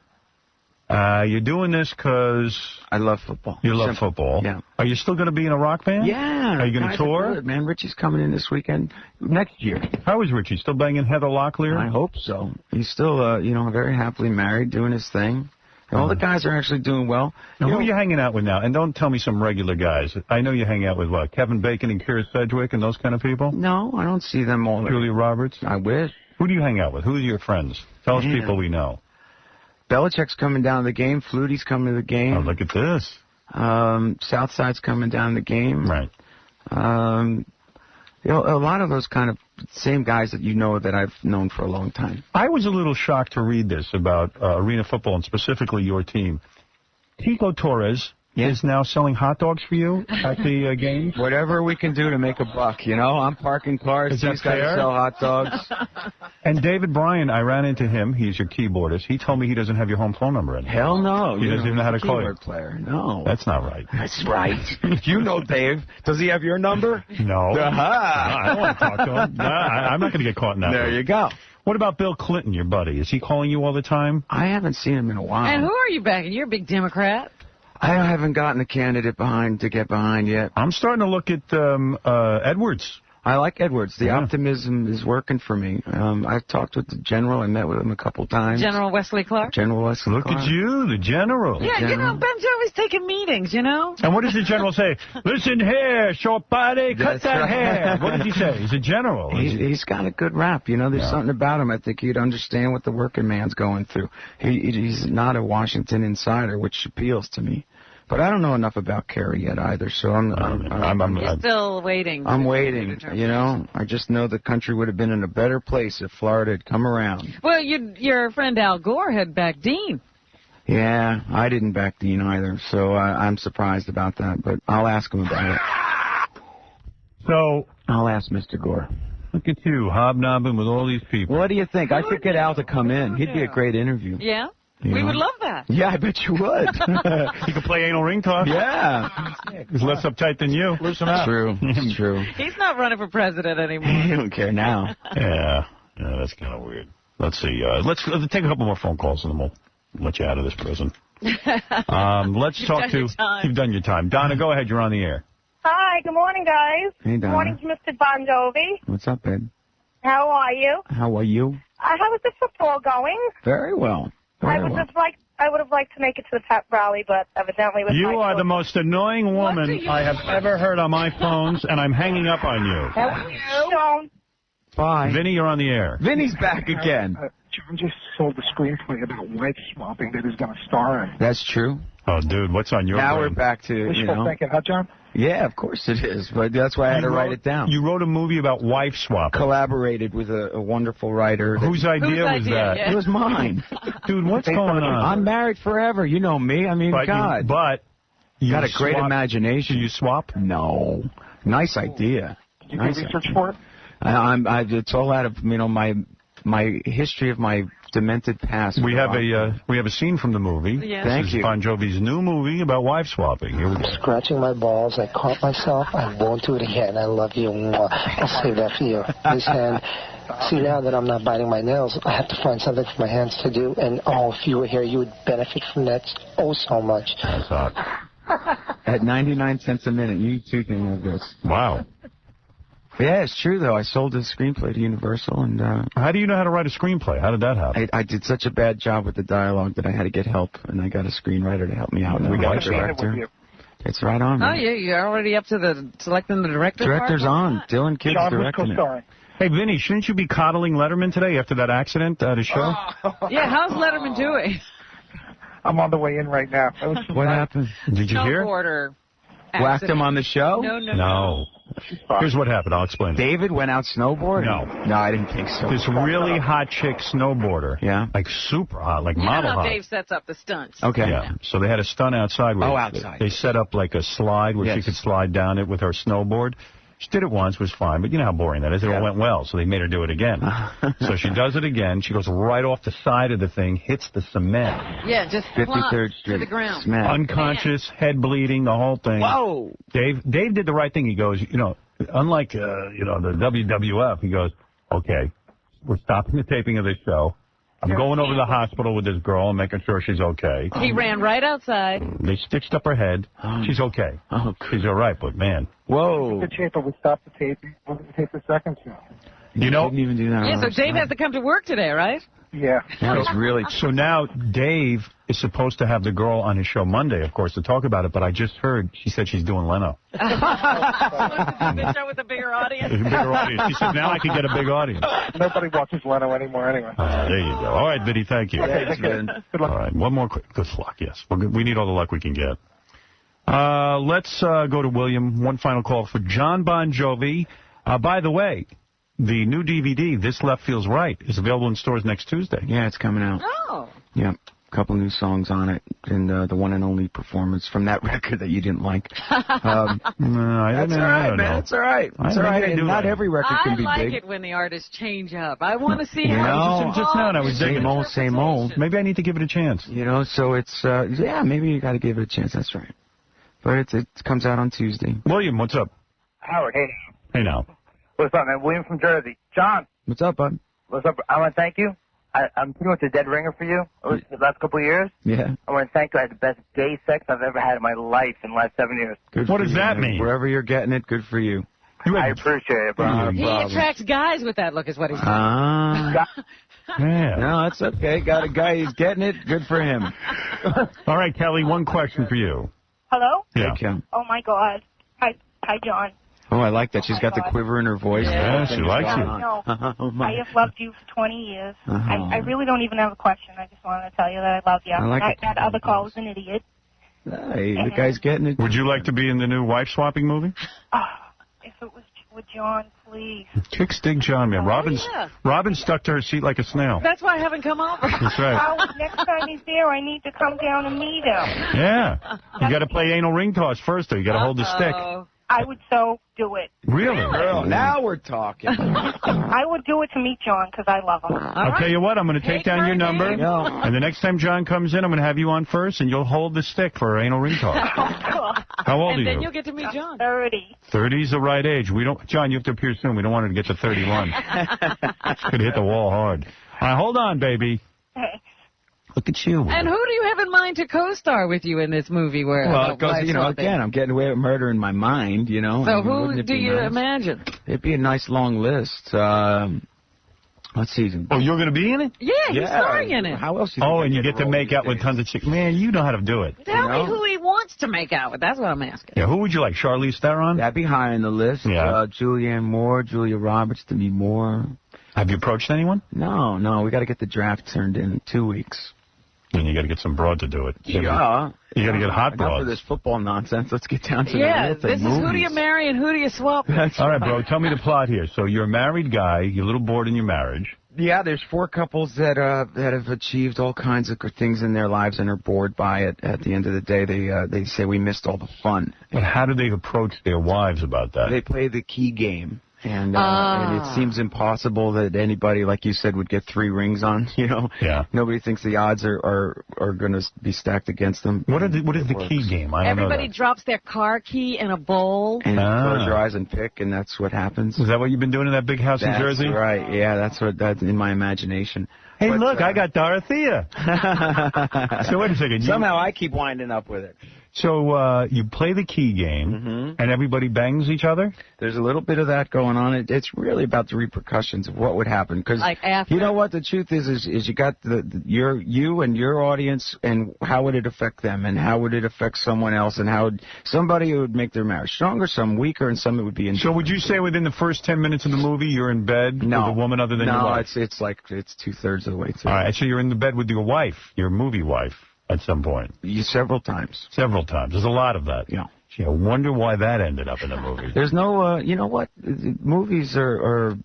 Yeah. You're doing this because I love football. You love football. Yeah. Are you still going to be in a rock band? Yeah. Are you going to tour? Good, man, Richie's coming in this weekend. Next year. How is Richie? Still banging Heather Locklear? I hope so. He's still, very happily married, doing his thing. And all the guys are actually doing well. Now, who are you hanging out with now? And don't tell me some regular guys. I know you hang out with, what, Kevin Bacon and Kira Sedgwick and those kind of people? No, I don't see them all. Julia Roberts? I wish. Who do you hang out with? Who are your friends? Tell us people we know. Belichick's coming down to the game. Flutie's coming to the game. Oh, look at this. Southside's coming down to the game. Right. A lot of those kind of same guys that you know that I've known for a long time. I was a little shocked to read this about arena football and specifically your team. Tico Torres is now selling hot dogs for you at the game? Whatever we can do to make a buck, I'm parking cars. Is that He's got to fair? sell hot dogs. And David Bryan, I ran into him. He's your keyboardist. He told me he doesn't have your home phone number anymore. Hell no. He doesn't even know how to call you. Keyboard player. No. That's not right. That's right. You know Dave. Does he have your number? No. No, Aha. I don't want to talk to him. No, I'm not going to get caught in that. There you go. What about Bill Clinton, your buddy? Is he calling you all the time? I haven't seen him in a while. And who are you backing? You're a big Democrat. I haven't gotten a candidate to get behind yet. I'm starting to look at Edwards. I like Edwards. The optimism is working for me. I've talked with the general. I met with him a couple times. General Wesley Clark? General Wesley Look Clark. at you, the general. Yeah, Ben Jovi's taking meetings, And what does the general say? Listen here, short body, cut that hair. What does he say? He's a general. He's got a good rap. There's something about him. I think he'd understand what the working man's going through. He's not a Washington insider, which appeals to me. But I don't know enough about Kerry yet either, so I'm still waiting. I'm waiting, I just know the country would have been in a better place if Florida had come around. Well, your friend Al Gore had backed Dean. Yeah, I didn't back Dean either, so I'm surprised about that, but I'll ask him about it. So I'll ask Mr. Gore. Look at you, hobnobbing with all these people. What do you think? I should get Al to come in. He'd be a great interview. Yeah? We would love that. Yeah, I bet you would. He could play anal ring toss. Yeah. He's less uptight than you. Loosen up. True. It's true. He's not running for president anymore. You don't care now. Yeah, that's kind of weird. Let's see. Let's take a couple more phone calls and then we'll let you out of this prison. Let's talk to... You've done your time. Donna, go ahead. You're on the air. Hi, good morning, guys. Hey, Donna. Good morning to Mr. Bon Jovi. What's up, babe? How are you? How are you? How was the football going? Very well. I would have liked to make it to the pep rally, but evidently with You are the most annoying woman I have ever heard on my phones, and I'm hanging up on you. Don't. Bye. Vinny, you're on the air. Vinny's back again. John just sold the screenplay about wife swapping that he's going to star in. That's true. Oh, dude, what's on your Now brain? we're back to, Wishful thinking, huh, John? Yeah, of course it is, but that's why I had to write it down. You wrote a movie about wife swapping. Collaborated with a wonderful writer. Whose idea was that? It was mine. Dude, what's going on? I'm married forever. You know me. I mean, but you got a great swap- imagination. Do you swap? No. Nice idea. Did you do research for it? It's all out of my history of my demented past. We have a scene from the movie. Yes. Thank you. Bon Jovi's new movie about wife swapping. Here we go. Scratching my balls. I caught myself. I won't do it again. I love you. I'll save that for you. This hand. See, now that I'm not biting my nails, I have to find something for my hands to do. And, if you were here, you would benefit from that so much. That's hot. At 99 cents a minute, you too can have this. Wow. Yeah, it's true, though. I sold a screenplay to Universal. And how do you know how to write a screenplay? How did that happen? I did such a bad job with the dialogue that I had to get help, and I got a screenwriter to help me out. And we got a director. It's right on, man. Oh, yeah, you're already up to the selecting the director. Director's on. Dylan Kidd's directing it. Hey, Vinny, shouldn't you be coddling Letterman today after that accident at his show? Yeah, how's Letterman doing? I'm on the way in right now. What happened? Did you hear? Snowboarder. Whacked him on the show? No. Here's what happened. I'll explain. David went out snowboarding? No, I didn't think so. This really hot chick snowboarder. Yeah. Like super hot, like You know model how hot. Dave sets up the stunts. Okay. Yeah. So they had a stunt outside. Where outside. They set up like a slide where she could slide down it with her snowboard. She did it once, was fine, but you know how boring that is. It all went well, so they made her do it again. So she does it again. She goes right off the side of the thing, hits the cement. Yeah, just 53rd to the ground. Unconscious, head bleeding, the whole thing. Whoa! Dave did the right thing. He goes, unlike the WWF, he goes, okay, we're stopping the taping of this show. I'm going over to the hospital with this girl and making sure she's okay. He ran right outside. They stitched up her head. She's okay. She's all right, but man. Whoa. Good shape, but we stopped the taping. We're going to tape the second show. You know, didn't even do that. Yeah, so Dave has to come to work today, right? Yeah. So now Dave is supposed to have the girl on his show Monday, of course, to talk about it, but I just heard she said she's doing Leno. Big show with a bigger audience. She said, now I can get a big audience. Nobody watches Leno anymore anyway. There you go. All right, Vinny, thank you. Thanks, man. Good luck. All right, one more quick. Good luck, yes. We need all the luck we can get. Let's go to William. One final call for John Bon Jovi. By the way, the new DVD, This Left Feels Right, is available in stores next Tuesday. Yeah, it's coming out. Oh. Yeah, a couple new songs on it, and the one and only performance from that record that you didn't like. That's all right, man. That's all right. That's all right. And not every record can be big. I like it when the artists change up. I want to see how just now, and I was same old, same old. Maybe I need to give it a chance. So it's, maybe you got to give it a chance. That's right. But it comes out on Tuesday. William, what's up? Howard, hey. Hey, now. What's up, man? William from Jersey. John. What's up, bud? What's up? I want to thank you. I'm pretty much a dead ringer for you the last couple of years. Yeah. I want to thank you. I had the best gay sex I've ever had in my life in the last 7 years. What does that mean? Wherever you're getting it, good for you. I appreciate it, bro. He attracts guys with that look, is what he's saying. Yeah. No, that's okay. Got a guy who's getting it. Good for him. All right, Kelly, one question for you. Hello? Yeah. Hey, Kim. Oh, my God. Hi, John. Oh, I like that. She's got the quiver in her voice. Yeah, she likes you. No, Oh, my. I have loved you for 20 years. I really don't even have a question. I just wanted to tell you that I love you. I like that other call was an idiot. Hey, the guy's getting it. Would you like to be in the new wife swapping movie? If it was with John, please. Chicks dig John, man. Robin stuck to her seat like a snail. That's why I haven't come over. That's right. Howard, next time he's there, I need to come down and meet him. Yeah. You got to play anal ring toss first, though. You got to hold the stick. I would so do it. Really? Girl, now we're talking. I would do it to meet John because I love him. I'll tell you what, I'm going to take down your number, and the next time John comes in, I'm going to have you on first, and you'll hold the stick for anal ring toss. How old are you? And then you'll get to meet John. 30. 30's the right age. John, you have to appear soon. We don't want her to get to 31. Could hit the wall hard. All right, hold on, baby. Look at you. And who do you have in mind to co-star with you in this movie? Well, because, again, I'm getting away with murder in my mind, So who do you imagine? It'd be a nice long list. Let's see. Oh, you're going to be in it? Yeah, he's starring in it. How else? And you get to make out with tons of chicks. Man, you know how to do it. Tell me who he wants to make out with. That's what I'm asking. Yeah, who would you like? Charlize Theron? That'd be high on the list. Yeah. Julianne Moore, Julia Roberts, Demi Moore. Have you approached anyone? No. We got to get the draft turned in 2 weeks. And you got to get some broad to do it. Yeah. You got to get hot broad. Enough of this football nonsense. Let's get down to the this is movies. who do you marry and who do you swap? All right, bro. Tell me the plot here. So you're a married guy. You're a little bored in your marriage. Yeah, there's 4 couples that have achieved all kinds of good things in their lives and are bored by it. At the end of the day, they say we missed all the fun. But how do they approach their wives about that? They play the key game. And it seems impossible that anybody, like you said, would get 3 rings on. Yeah. Nobody thinks the odds are going to be stacked against them. What is the key game? I don't know. Everybody drops their car key in a bowl. And close your eyes and pick, and that's what happens. Is that what you've been doing in that big house in Jersey? That's right. Yeah, that's in my imagination. Hey, look, I got Dorothea. So wait a second. Somehow I keep winding up with it. So you play the key game, and everybody bangs each other? There's a little bit of that going on. It's really about the repercussions of what would happen. Because you know what the truth is you got you and your audience, and how would it affect them, and how would it affect someone else, and how somebody would make their marriage stronger, some weaker, and some it would be. So would you say within the first 10 minutes of the movie you're in bed with a woman other than your wife? No, it's like it's 2/3 of the way through. All right, so you're in the bed with your wife, your movie wife. At some point. Several times. Several times. There's a lot of that. Yeah. Gee, I wonder why that ended up in the movie. There's no, you know what? Movies are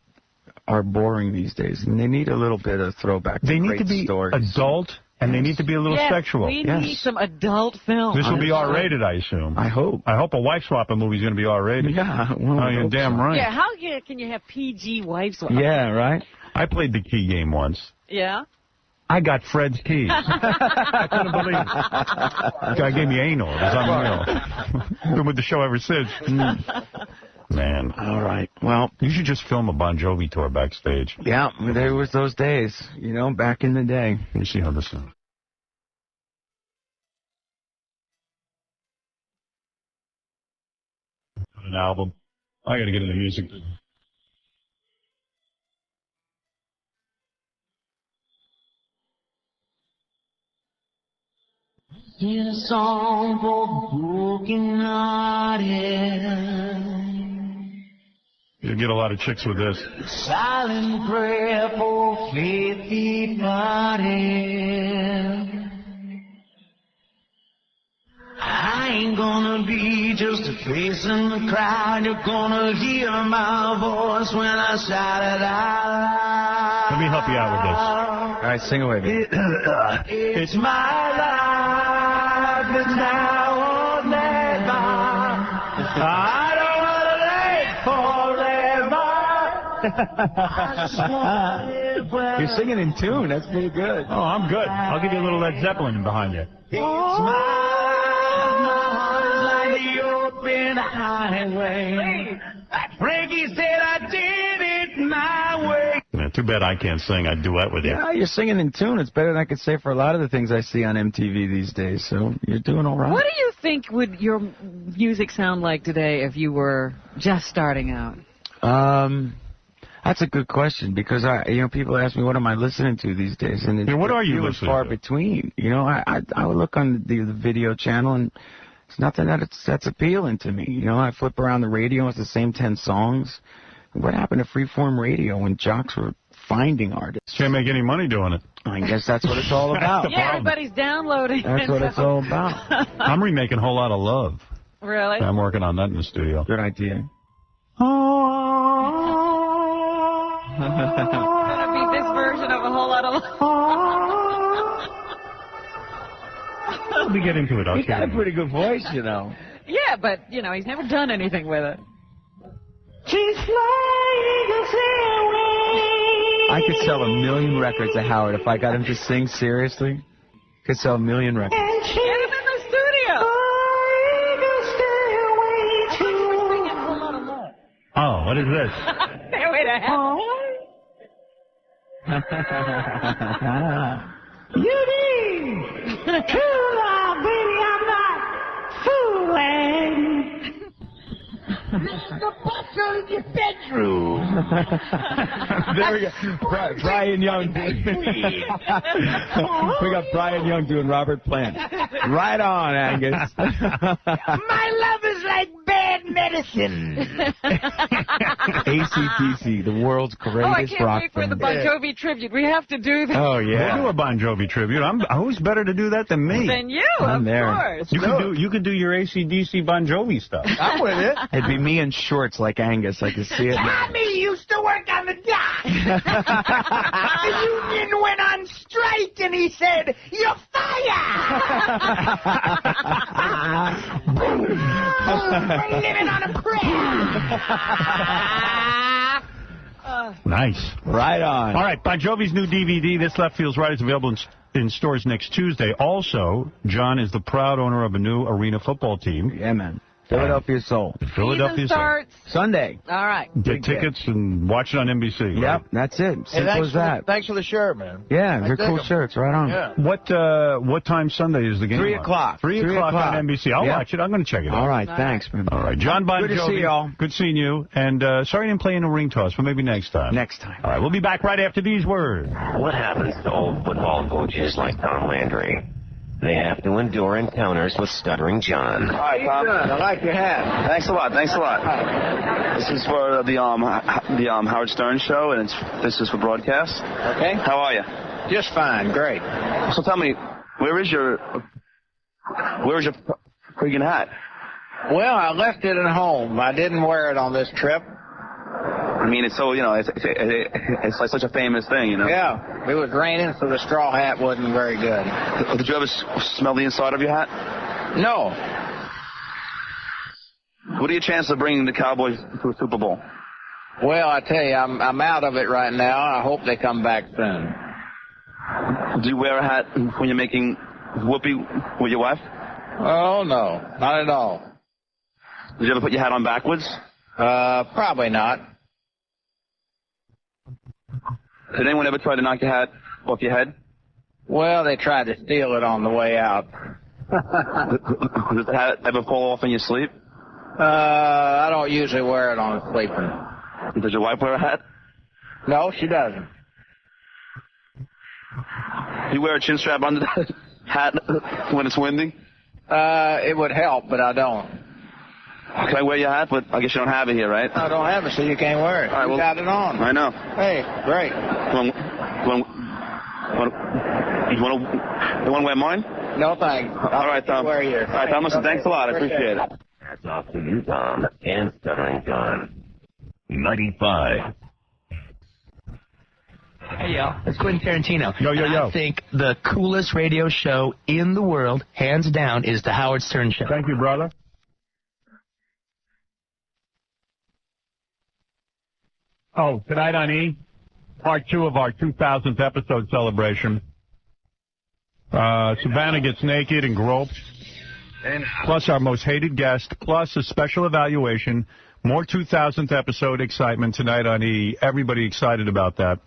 boring these days, and they need a little bit of throwback. They need to be adult, and they need to be a little sexual. We need some adult films. This will be R-rated, I assume. I hope. I hope a wife swapping movie is going to be R-rated. Yeah. Well, you're damn right. Yeah, how can you have PG wife swapping? Yeah, right? I played the key game once. Yeah? I got Fred's keys. I couldn't believe it. The guy gave me anal. It was unreal. Been with the show ever since. Man. All right. Well, you should just film a Bon Jovi tour backstage. Yeah, there was those days, back in the day. Let me see how this is. An album. I got to get into music. In a song for broken-hearted. You'll get a lot of chicks with this. Silent prayer for faith departed. I ain't gonna be just a face in the crowd. You're gonna hear my voice when I shout it out loud. Let me help you out with this. All right, sing away, baby. It's my life. It's now or never. I don't want to live forever. You're singing in tune. That's pretty good. Oh, I'm good. I'll give you a little Led Zeppelin behind you. It's my heart like the open highway. Frankie said I did it my way. Man, too bad I can't sing. I'd duet with you. Yeah, you're singing in tune. It's better than I could say for a lot of the things I see on MTV these days, so you're doing all right. What do you think would your music sound like today if you were just starting out? That's a good question, because people ask me what am I listening to these days, and what are you listening far to? Between. I would look on the video channel, and it's nothing that's appealing to me. I flip around the radio, it's the same 10 songs. What happened to freeform radio when jocks were finding artists? Can't make any money doing it. I guess that's what it's all about. Yeah, everybody's downloading. That's what it's all about. I'm remaking a whole lot of love. Really? I'm working on that in the studio. Good idea. It's gonna be this version of a whole lot of love. Let me get into it. He's got a pretty good voice, Yeah, but, he's never done anything with it. She's flying away. I could sell 1 million records to Howard if I got him to sing seriously. Could sell 1 million records. Get him in the studio. Oh, what is this? Wait a minute. You need true love, baby. I'm not fooling. Mr. Buster in your bedroom. There we go. Brian Young. We got Brian Young doing Robert Plant. Right on, Angus. My love is like bad medicine. AC/DC, the world's greatest I can't rock wait for the band. Bon Jovi tribute. We have to do that. Oh, yeah. We'll do a Bon Jovi tribute. Who's better to do that than me? Than you, I'm of there. course. You could do your AC/DC Bon Jovi stuff. I'm with it. It'd be me in shorts like Angus. I could see it. Tommy used to work on the dock. The union went on strike, and he said, "You're fired." We're living on a prayer. Nice. Right on. All right, Bon Jovi's new DVD, This Left Feels Right, is available in stores next Tuesday. Also, John is the proud owner of a new arena football team. Yeah, man. Philadelphia Soul. Philadelphia Soul. Starts Sunday. All right. Get tickets and watch it on NBC. Right? Yep, that's it. Simple as that. Thanks for the shirt, man. Yeah, they're dig cool 'em. shirts. Right on. Yeah. What time Sunday is the game? 3 on? o'clock. 3 o'clock on NBC. I'll Yep. watch it. I'm going to check it out. All right, thanks, man. All right, John Bon Jovi. Good to see y'all. Good seeing you. And sorry I didn't play in a ring toss, but maybe next time. Next time. All right, we'll be back right after these words. What happens to old football coaches like Tom Landry? They have to endure encounters with Stuttering John. Hi, Tom. I like your hat. Thanks a lot. Thanks a lot. This is for the Howard Stern show, and this is for broadcast. Okay. How are you? Just fine. Great. So tell me, where is your freaking hat? Well, I left it at home. I didn't wear it on this trip. I mean, it's so it's like such a famous thing, Yeah, it was raining, so the straw hat wasn't very good. Did you ever smell the inside of your hat? No. What are your chances of bringing the Cowboys to a Super Bowl? Well, I tell you, I'm out of it right now. I hope they come back soon. Do you wear a hat when you're making whoopee with your wife? Oh, no. Not at all. Did you ever put your hat on backwards? Probably not. Did anyone ever try to knock your hat off your head? Well, they tried to steal it on the way out. Does the hat ever fall off in your sleep? I don't usually wear it on sleeping. Does your wife wear a hat? No, she doesn't. Do you wear a chin strap under the hat when it's windy? It would help, but I don't. Can I wear your hat? But I guess you don't have it here, right? I don't have it, so you can't wear it. All right, You got it on. I know. Hey, great. You want to wear mine? No, thanks. All right, Tom. Wear yours. All right, Tom. Listen, thanks a lot. I appreciate it. Hats off to you, Tom, and Stuttering John. 95. Hey, y'all. It's Quentin Tarantino. Yo. I think the coolest radio show in the world, hands down, is the Howard Stern Show. Thank you, brother. Oh, tonight on E, part 2 of our 2000th episode celebration. Savannah gets naked and groped, plus our most hated guest, plus a special evaluation. More 2000th episode excitement tonight on E. Everybody excited about that.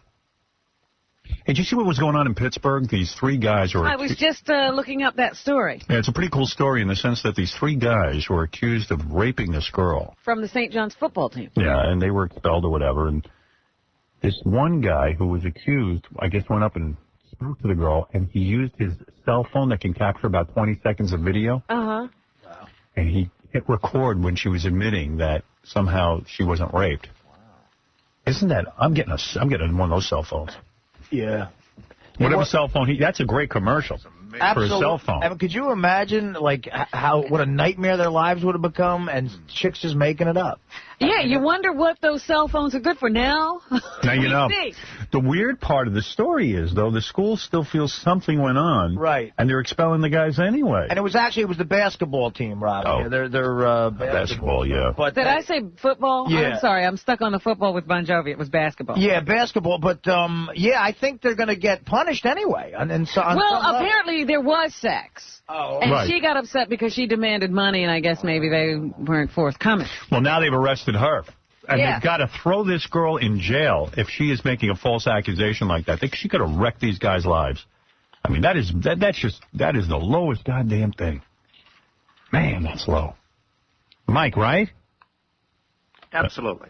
Hey, did you see what was going on in Pittsburgh? These 3 guys were... I was just looking up that story. Yeah, it's a pretty cool story in the sense that these 3 guys were accused of raping this girl. From the St. John's football team. Yeah, and they were expelled or whatever. And this one guy who was accused, I guess, went up and spoke to the girl, and he used his cell phone that can capture about 20 seconds of video. Uh-huh. And he hit record when she was admitting that somehow she wasn't raped. Wow. Isn't that... I'm getting one of those cell phones. Yeah. Whatever cell phone that's a great commercial for a cell phone. I mean, could you imagine, like, what a nightmare their lives would have become, and chicks just making it up? Yeah, you wonder what those cell phones are good for now. Now you know. The weird part of the story is, though, the school still feels something went on. Right. And they're expelling the guys anyway. And it was the basketball team, Rob. Oh. Yeah, they're basketball, yeah. But Did I say football? Yeah. I'm sorry, I'm stuck on the football with Bon Jovi. It was basketball. Yeah, basketball. But, I think they're going to get punished anyway. Apparently there was sex. Oh. And Right. she got upset because she demanded money, and I guess maybe they weren't forthcoming. Well, now they've arrested her. And Yeah. they've got to throw this girl in jail if she is making a false accusation like that. She could have wrecked these guys' lives. I mean, that is the lowest goddamn thing. Man, that's low. Mike, right? Absolutely.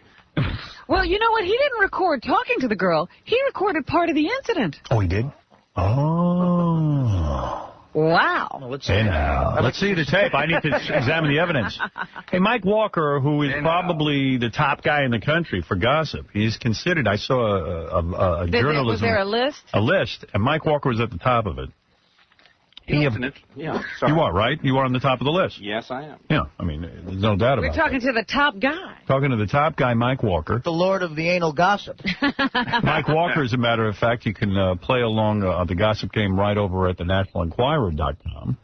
Well, you know what? He didn't record talking to the girl. He recorded part of the incident. Oh, he did? Oh. Wow. Well, let's Hey, now, let's see the tape. I need to examine the evidence. Hey, Mike Walker, who is probably the top guy in the country for gossip, he's considered, I saw a journalism... Was there a list? A list, and Mike Walker was at the top of it. Yeah, You are, right? You are on the top of the list. Yes, I am. Yeah, I mean, there's no doubt We're about talking to the top guy. it. Talking to the top guy, Mike Walker. The Lord of the Anal Gossip. Mike Walker, as a matter of fact, you can play along the gossip game right over at thenationalenquirer.com.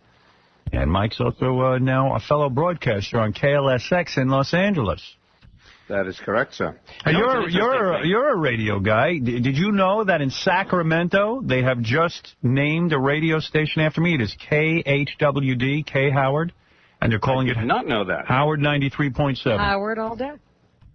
And Mike's also now a fellow broadcaster on KLSX in Los Angeles. That is correct, sir. Hey, you're a radio guy. Did you know that in Sacramento they have just named a radio station after me? It is KHWD, K Howard, and they're calling it. I did not know that. Howard 93.7. Howard all day.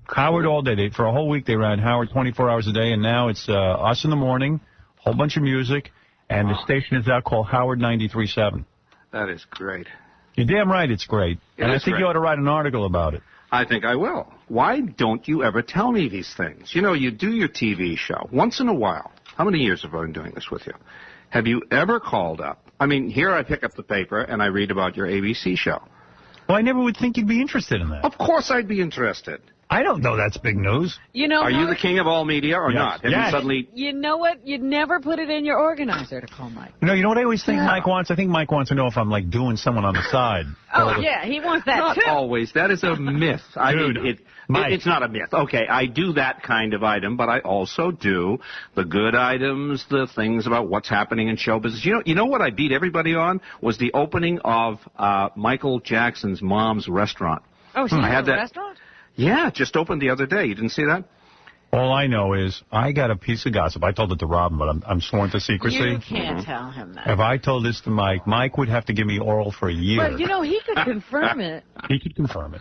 Howard all day. For a whole week they ran Howard 24 hours a day, and now it's us in the morning, a whole bunch of music, and the station is out called Howard 93.7. That is great. You're damn right it's great. And I think you ought to write an article about it. I think I will. Why don't you ever tell me these things? You know, you do your TV show once in a while. How many years have I been doing this with you? Have you ever called up? I mean, here I pick up the paper and I read about your ABC show. Well, I never would think you'd be interested in that. Of course I'd be interested. I don't know that's big news. You know, Are you the king of all media or not? Have you suddenly... You know what? You'd never put it in your organizer to call Mike. You know what I always think Mike wants? I think Mike wants to know if I'm, like, doing someone on the side. Oh, yeah, he wants that, Not too. always. That is a myth. It's not a myth. Okay, I do that kind of item, but I also do the good items, the things about what's happening in show business. You know what I beat everybody on? Was the opening of Michael Jackson's mom's restaurant. Oh, she had has a that restaurant? Yeah, just opened the other day. You didn't see that? All I know is I got a piece of gossip. I told it to Robin, but I'm sworn to secrecy. You can't tell him that. If I told this to Mike, Mike would have to give me oral for a year. But, you know, he could confirm it. He could confirm it.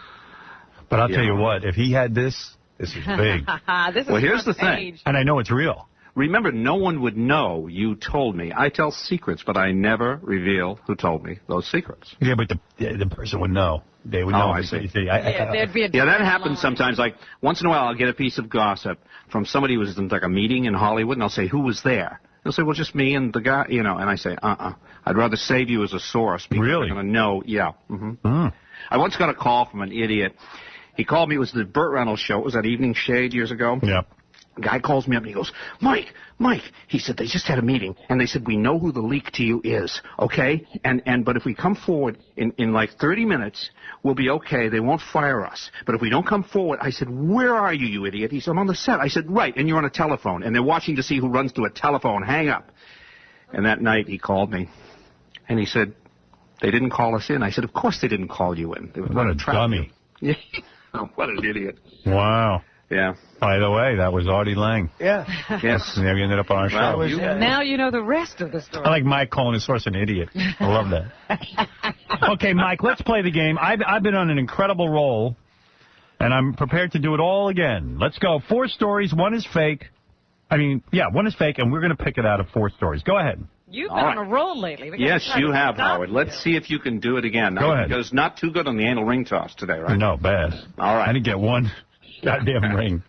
But I'll tell you what, if he had this is big. This is Well, here's the front thing. page. And I know it's real. Remember, no one would know you told me. I tell secrets, but I never reveal who told me those secrets. Yeah, but the person would know. They would know. I see. There'd be a that happens sometimes. Like, once in a while, I'll get a piece of gossip from somebody who was in, like, a meeting in Hollywood, and I'll say, who was there? They'll say, well, just me and the guy, you know. And I say, I'd rather save you as a source because Really? they're going to know. Yeah. I once got a call from an idiot. He called me. It was the Burt Reynolds show. It was at Evening Shade years ago. Yep. Guy calls me up and he goes, Mike, he said, they just had a meeting and they said, we know who the leak to you is, okay? But if we come forward in like 30 minutes, we'll be okay. They won't fire us. But if we don't come forward, I said, where are you, you idiot? He said, I'm on the set. I said, right, and you're on a telephone and they're watching to see who runs to a telephone. Hang up. And that night he called me and he said, they didn't call us in. I said, of course they didn't call you in. They were What a dummy. Oh, what an idiot. Wow. Yeah. By the way, that was Artie Lang. Yeah. Yes. Now you ended up on our show. Now you know the rest of the story. I like Mike calling his source an idiot. I love that. Okay, Mike, let's play the game. I've been on an incredible roll, and I'm prepared to do it all again. Let's go. 4 stories. One is fake. One is fake, and we're going to pick it out of 4 stories. Go ahead. You've been on a roll lately. Yes, you have, Howard. Let's see if you can do it again. Go ahead. Because not too good on the anal ring toss today, right? No, bad. All right. I didn't get one goddamn ring.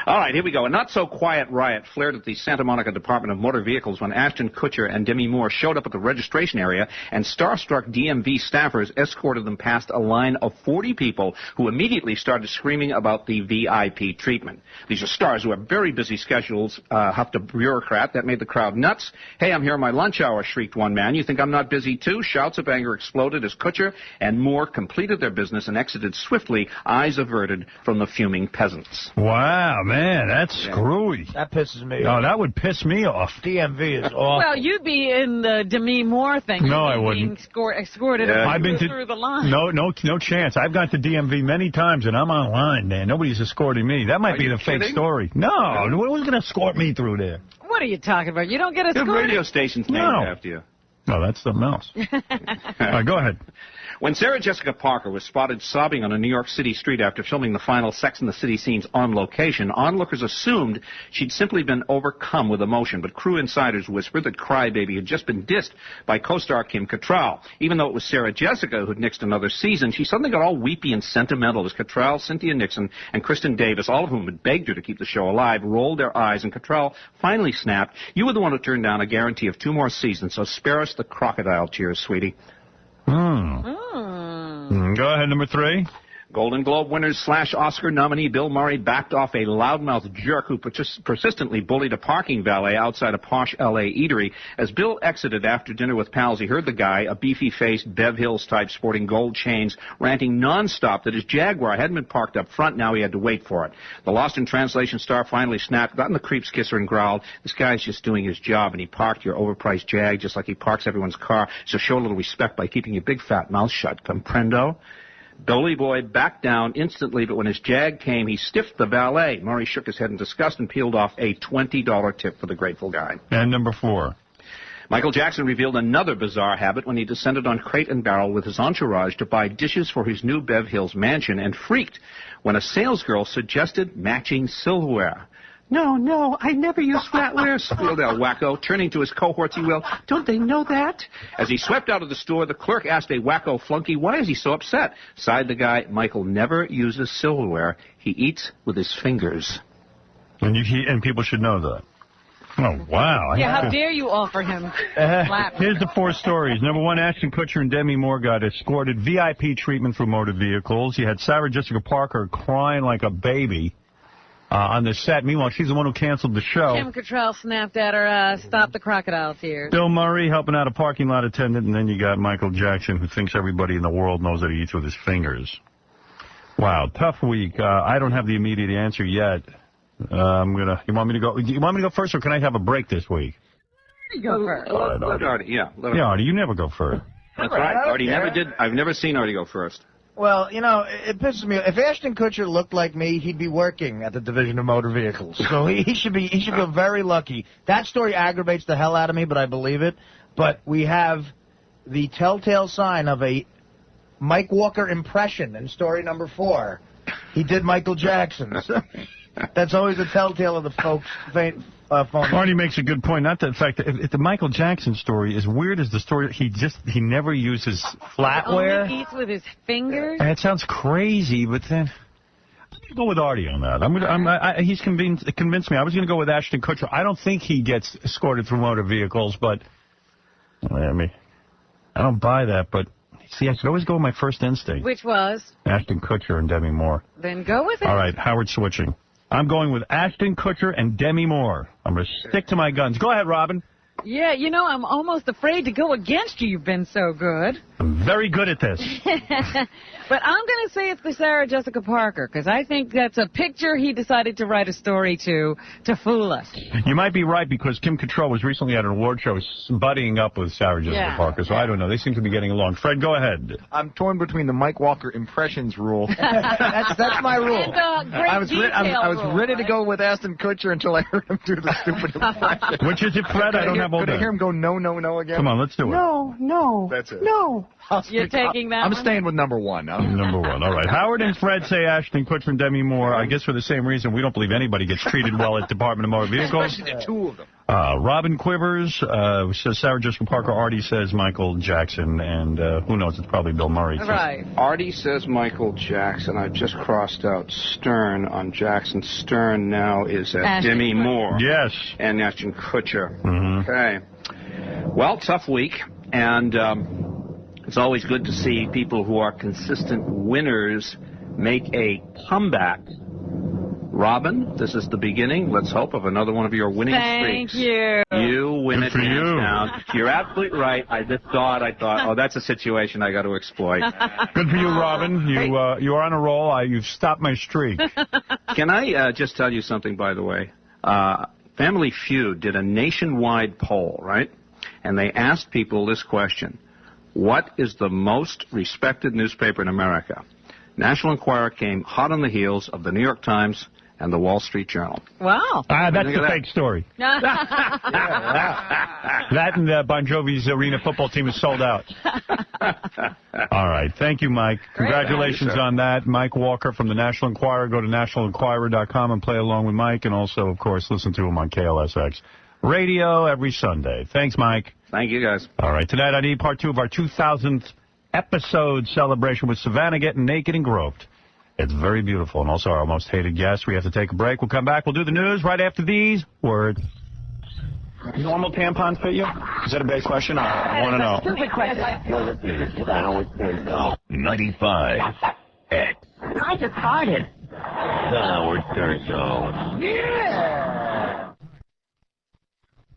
All right, here we go. A not-so-quiet riot flared at the Santa Monica Department of Motor Vehicles when Ashton Kutcher and Demi Moore showed up at the registration area, and starstruck DMV staffers escorted them past a line of 40 people who immediately started screaming about the VIP treatment. These are stars who have very busy schedules, huffed a bureaucrat. That made the crowd nuts. Hey, I'm here at my lunch hour, shrieked one man. You think I'm not busy, too? Shouts of anger exploded as Kutcher and Moore completed their business and exited swiftly, eyes averted from the fuming peasants. Wow, man, that's screwy. That pisses me off. off. No, that would piss me off. DMV is awful. Well, you'd be in the Demi Moore thing. No, I Being wouldn't. escorted I've been through the line. No chance. I've gone to DMV many times, and I'm online, man. Nobody's escorting me. That might be the fake story. No, who's going to escort me through there? What are you talking about? You don't get The escorted. radio station's named after you. No, that's something else. All right, go ahead. When Sarah Jessica Parker was spotted sobbing on a New York City street after filming the final Sex and the City scenes on location, onlookers assumed she'd simply been overcome with emotion, but crew insiders whispered that Crybaby had just been dissed by co-star Kim Cattrall. Even though it was Sarah Jessica who'd nixed another season, she suddenly got all weepy and sentimental as Cattrall, Cynthia Nixon, and Kristen Davis, all of whom had begged her to keep the show alive, rolled their eyes, and Cattrall finally snapped, "You were the one who turned down a guarantee of 2 more seasons, so spare us the crocodile tears, sweetie. Go ahead, number 3. Golden Globe winners / Oscar nominee Bill Murray backed off a loudmouth jerk who persistently bullied a parking valet outside a posh L.A. eatery. As Bill exited after dinner with pals, he heard the guy, a beefy-faced Bev Hills type sporting gold chains, ranting nonstop that his Jaguar hadn't been parked up front. Now he had to wait for it. The Lost in Translation star finally snapped, got in the creep's kisser and growled, "This guy's just doing his job, and he parked your overpriced Jag just like he parks everyone's car, so show a little respect by keeping your big fat mouth shut. Comprendo?" Dolly Boy backed down instantly, but when his Jag came, he stiffed the valet. Murray shook his head in disgust and peeled off a $20 tip for the grateful guy. And number 4. Michael Jackson revealed another bizarre habit when he descended on Crate and Barrel with his entourage to buy dishes for his new Bev Hills mansion and freaked when a salesgirl suggested matching silverware. No, I never use flatware, squealed El Wacko, turning to his cohorts, he wailed, "Don't they know that?" As he swept out of the store, the clerk asked a Wacko flunky, "Why is he so upset?" Sighed the guy, "Michael never uses silverware. He eats with his fingers." And people should know that. Oh, wow. Yeah, how dare you offer him flat. Here's the 4 stories. Number 1, Ashton Kutcher and Demi Moore got escorted VIP treatment through motor vehicles. You had Sarah Jessica Parker crying like a baby on the set. Meanwhile, she's the one who canceled the show. Kim Cattrall snapped at her, stop the crocodile tears. Bill Murray helping out a parking lot attendant, and then you got Michael Jackson, who thinks everybody in the world knows that he eats with his fingers. Wow, tough week. I don't have the immediate answer yet. You want me to go first, or can I have a break this week? You go first. Let Artie, Artie, you never go first. That's right. Artie never did. I've never seen Artie go first. Well, it pisses me off. If Ashton Kutcher looked like me, he'd be working at the Division of Motor Vehicles. So he should feel very lucky. That story aggravates the hell out of me, but I believe it. But we have the telltale sign of a Mike Walker impression in story number 4. He did Michael Jackson's. That's always a telltale of the folks' phone. Artie makes a good point. Not the fact that if the Michael Jackson story, as weird as the story, he never uses flatware. Only eats with his fingers. And it sounds crazy, but then I'm gonna go with Artie on that. He's convinced me. I was gonna go with Ashton Kutcher. I don't think he gets escorted through motor vehicles, but I don't buy that. But see, I should always go with my first instinct. Which was Ashton Kutcher and Demi Moore. Then go with it. All right, Howard switching. I'm going with Ashton Kutcher and Demi Moore. I'm going to stick to my guns. Go ahead, Robin. Yeah, I'm almost afraid to go against you. You've been so good. I'm very good at this. But I'm going to say it's the Sarah Jessica Parker, because I think that's a picture he decided to write a story to fool us. You might be right, because Kim Cattrall was recently at an award show buddying up with Sarah Jessica Parker, so I don't know. They seem to be getting along. Fred, go ahead. I'm torn between the Mike Walker impressions rule. That's my rule. And I was ready to go with Ashton Kutcher until I heard him do the stupid impression. Which is it, Fred? I don't have all that. Could I hear him go, no again? Come on, let's do it. No. That's it. No. You're taking that I'm one? staying with number 1 now. Number 1. All right. Howard and Fred say Ashton Kutcher and Demi Moore, I guess for the same reason. We don't believe anybody gets treated well at Department of Motor Vehicles. Especially the 2 of them. Robin Quivers says Sarah Jessica Parker. Artie says Michael Jackson. And who knows? It's probably Bill Murray. Right. Artie says Michael Jackson. I just crossed out Stern on Jackson. Stern now is at Demi Moore. Yes. And Ashton Kutcher. Mm-hmm. Okay. Well, tough week. And it's always good to see people who are consistent winners make a comeback. Robin, this is the beginning, let's hope, of another one of your winning streaks. Thank you. You win Good it for hands you. down. You're absolutely right. I thought, oh, that's a situation I got to exploit. Good for you, Robin. You are on a roll. You've stopped my streak. Can I just tell you something, by the way? Family Feud did a nationwide poll, right? And they asked people this question: what is the most respected newspaper in America? National Enquirer came hot on the heels of the New York Times and the Wall Street Journal. Wow. That's the fake story. That and Bon Jovi's arena football team is sold out. All right. Thank you, Mike. Congratulations on that. Mike Walker from the National Enquirer. Go to nationalenquirer.com and play along with Mike. And also, of course, listen to him on KLSX Radio every Sunday. Thanks, Mike. Thank you, guys. All right. Tonight I need part 2 of our 2000th episode celebration with Savannah getting naked and groped. It's very beautiful. And also our most hated guest. We have to take a break. We'll come back. We'll do the news right after these words. Normal tampons fit you? Is that a big question? I want to know. Stupid question. You're listening to the Howard Stern Show. 95 X. I just farted. The Howard Stern Show. Yeah!